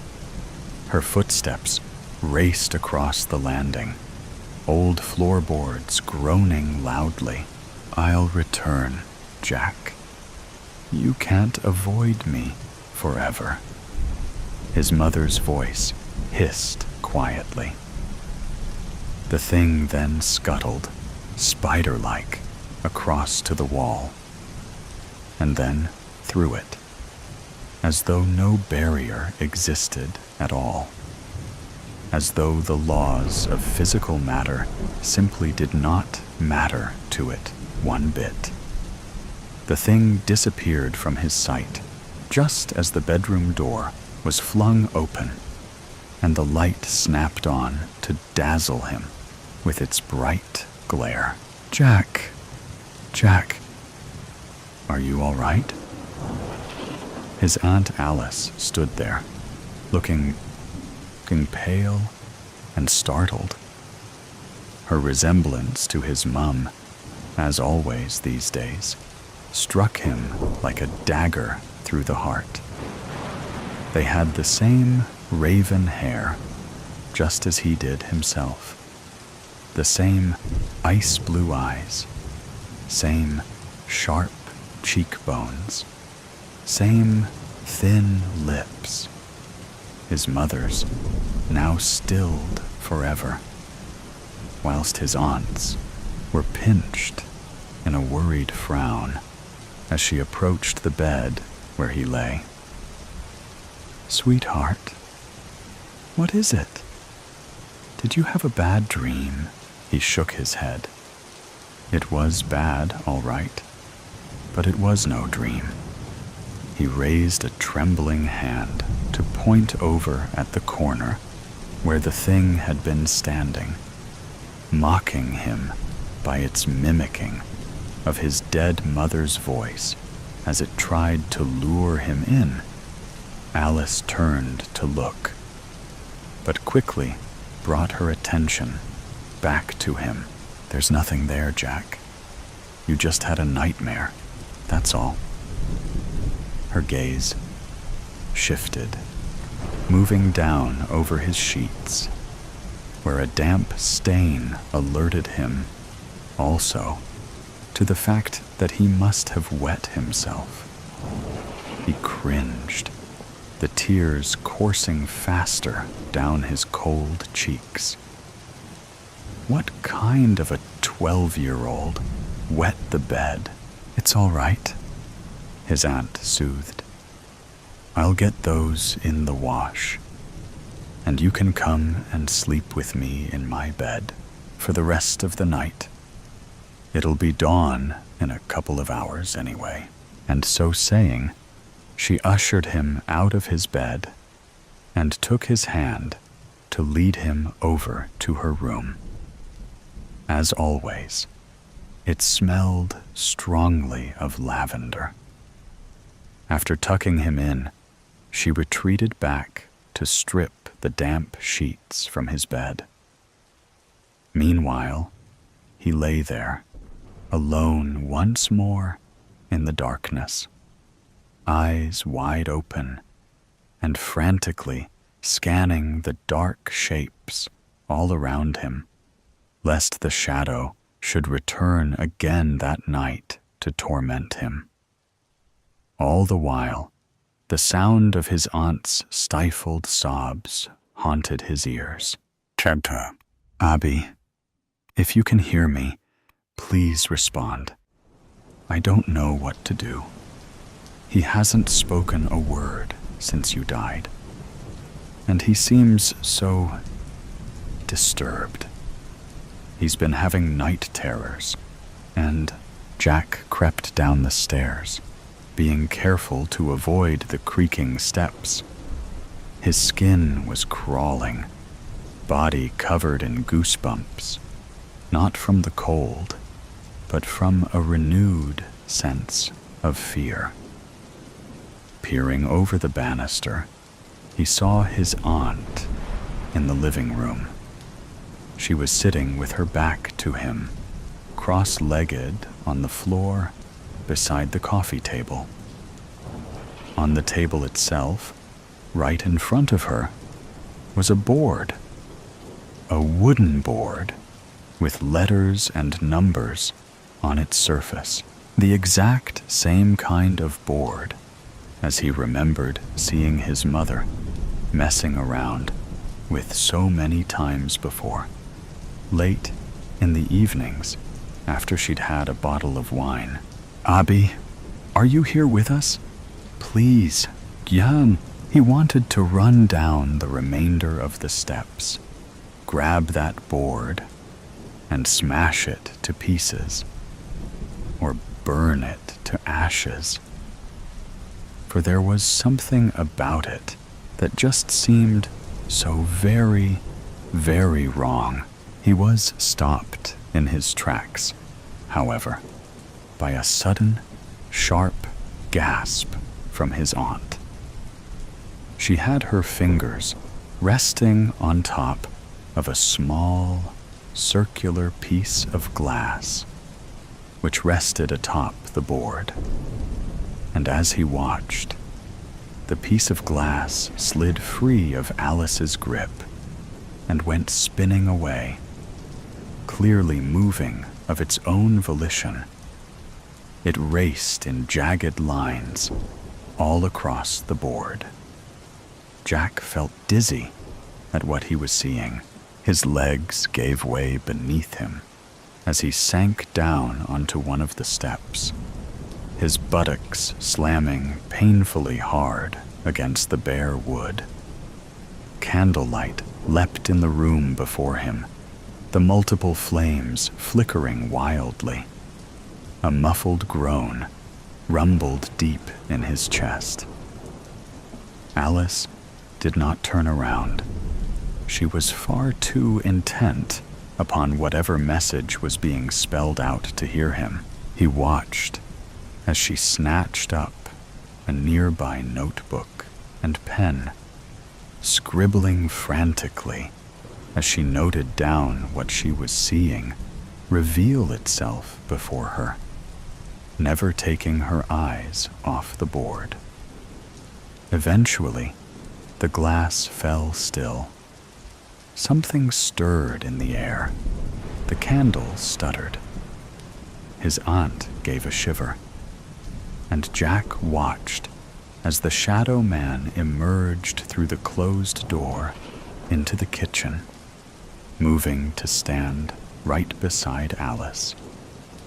Her footsteps raced across the landing, old floorboards groaning loudly. I'll return, Jack. You can't avoid me forever. His mother's voice hissed quietly. The thing then scuttled, spider-like, across to the wall, and then through it, as though no barrier existed at all, as though the laws of physical matter simply did not matter to it one bit. The thing disappeared from his sight just as the bedroom door was flung open and the light snapped on to dazzle him with its bright glare. Jack, Jack, are you all right? His Aunt Alice stood there, looking pale and startled. Her resemblance to his mum, as always these days, struck him like a dagger through the heart. They had the same raven hair, just as he did himself. The same ice blue eyes, same sharp cheekbones, same thin lips. His mother's, now stilled forever, whilst his aunt's were pinched in a worried frown as she approached the bed where he lay. Sweetheart, what is it? Did you have a bad dream? He shook his head. It was bad, all right, but it was no dream. He raised a trembling hand to point over at the corner where the thing had been standing, mocking him by its mimicking of his dead mother's voice as it tried to lure him in. Alice turned to look, but quickly brought her attention back to him. There's nothing there, Jack. You just had a nightmare, that's all. Her gaze shifted, moving down over his sheets, where a damp stain alerted him also to the fact that he must have wet himself. He cringed, the tears coursing faster down his cold cheeks. What kind of a 12-year-old wet the bed? It's all right, his aunt soothed. I'll get those in the wash, and you can come and sleep with me in my bed for the rest of the night. It'll be dawn in a couple of hours anyway. And so saying, she ushered him out of his bed and took his hand to lead him over to her room. As always, it smelled strongly of lavender. After tucking him in, she retreated back to strip the damp sheets from his bed. Meanwhile, he lay there, alone once more in the darkness, eyes wide open and frantically scanning the dark shapes all around him, lest the shadow should return again that night to torment him. All the while, the sound of his aunt's stifled sobs haunted his ears. Chanta, Abby, if you can hear me, please respond. I don't know what to do. He hasn't spoken a word since you died, and he seems so disturbed. He's been having night terrors, and Jack crept down the stairs, being careful to avoid the creaking steps. His skin was crawling, body covered in goosebumps, not from the cold, but from a renewed sense of fear. Peering over the banister, he saw his aunt in the living room. She was sitting with her back to him, cross-legged on the floor beside the coffee table. On the table itself, right in front of her, was a board, a wooden board with letters and numbers on its surface, the exact same kind of board as he remembered seeing his mother messing around with so many times before. Late in the evenings, after she'd had a bottle of wine, "Abi, are you here with us? Please, Jan." He wanted to run down the remainder of the steps, grab that board, and smash it to pieces, or burn it to ashes. For there was something about it that just seemed so very, very wrong. He was stopped in his tracks, however, by a sudden, sharp gasp from his aunt. She had her fingers resting on top of a small, circular piece of glass, which rested atop the board. And as he watched, the piece of glass slid free of Alice's grip and went spinning away, clearly moving of its own volition. It raced in jagged lines all across the board. Jack felt dizzy at what he was seeing. His legs gave way beneath him as he sank down onto one of the steps, his buttocks slamming painfully hard against the bare wood. Candlelight leapt in the room before him, the multiple flames flickering wildly. A muffled groan rumbled deep in his chest. Alice did not turn around. She was far too intent upon whatever message was being spelled out to hear him. He watched as she snatched up a nearby notebook and pen, scribbling frantically as she noted down what she was seeing reveal itself before her, never taking her eyes off the board. Eventually, the glass fell still. Something stirred in the air. The candle stuttered. His aunt gave a shiver, and Jack watched as the shadow man emerged through the closed door into the kitchen, moving to stand right beside Alice,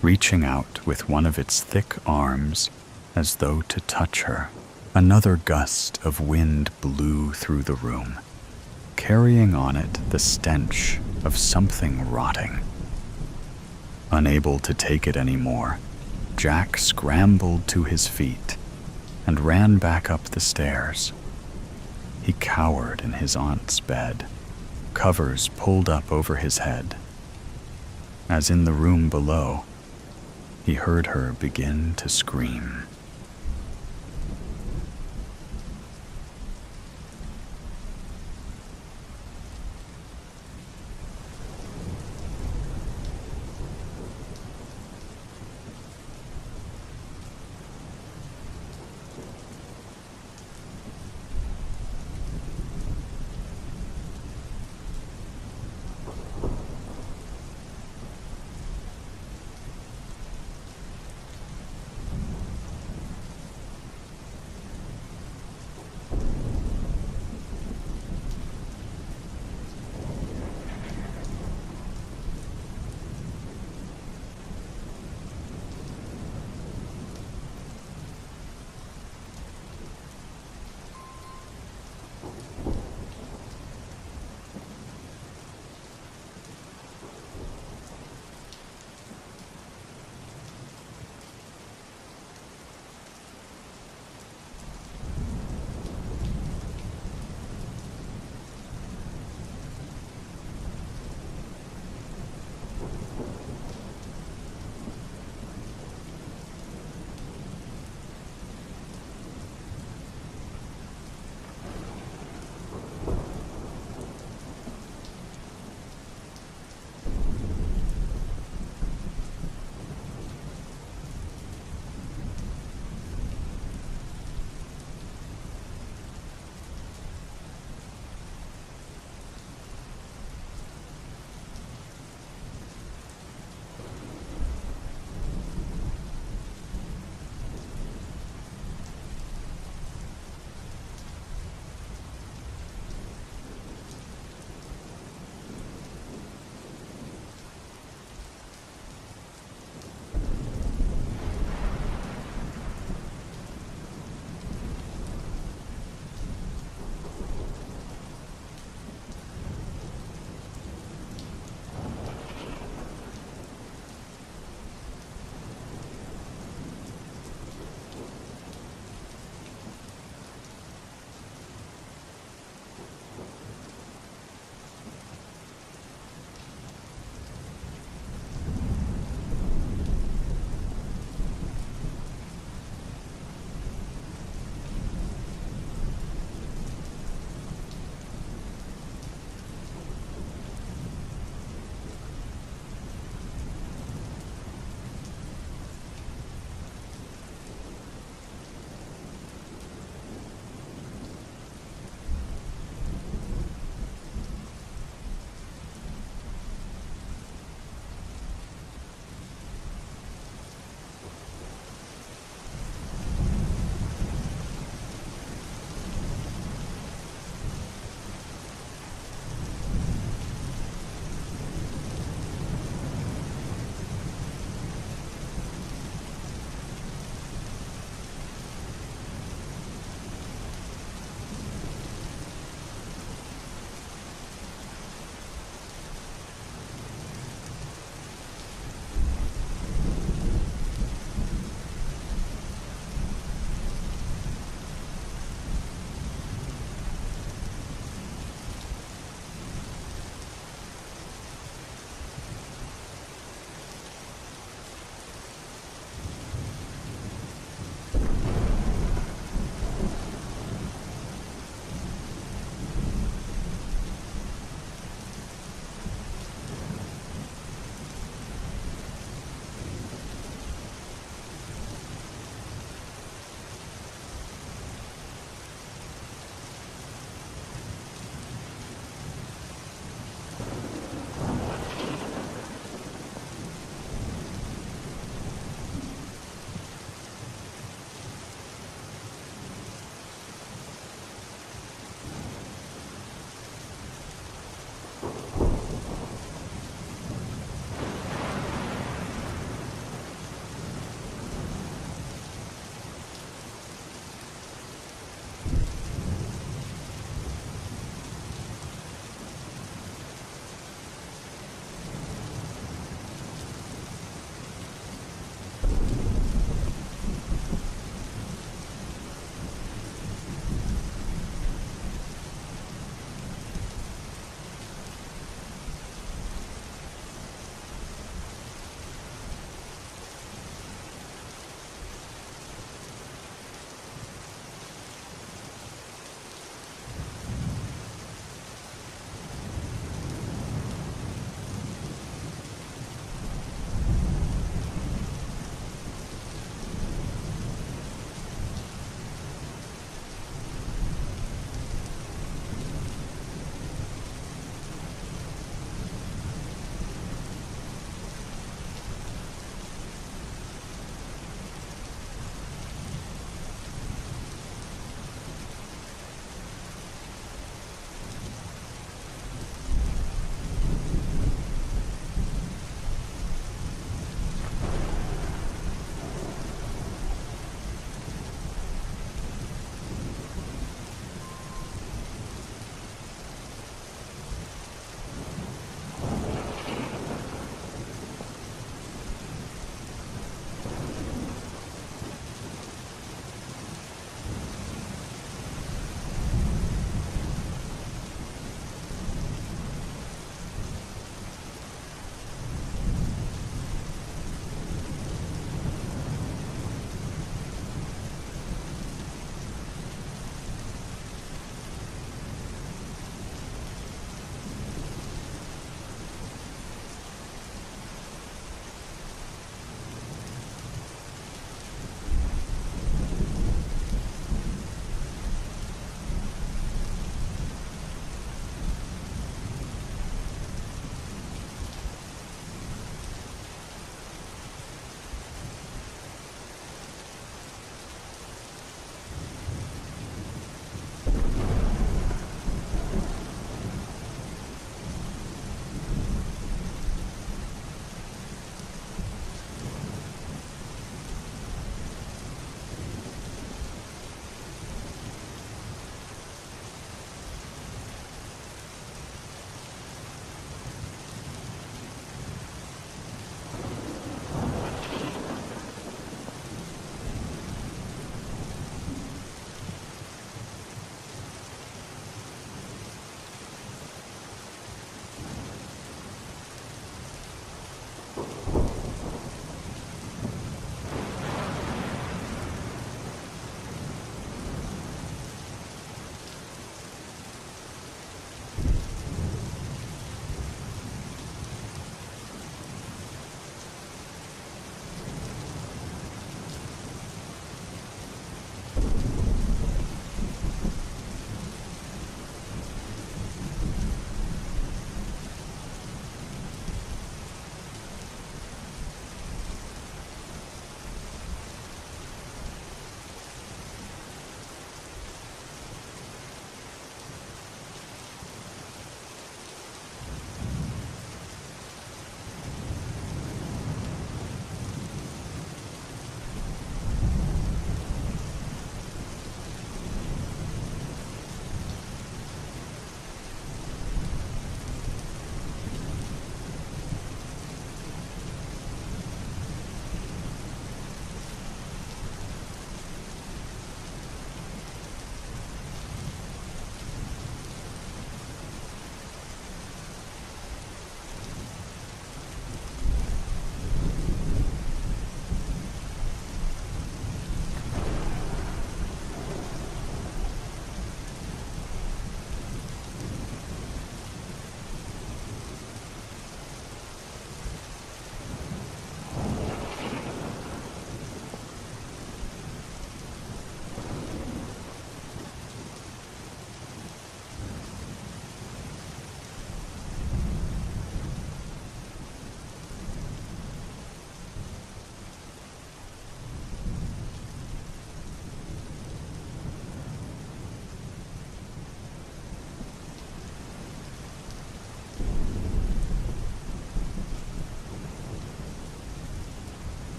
reaching out with one of its thick arms as though to touch her. Another gust of wind blew through the room, carrying on it the stench of something rotting. Unable to take it anymore, Jack scrambled to his feet and ran back up the stairs. He cowered in his aunt's bed, covers pulled up over his head. As in the room below, he heard her begin to scream.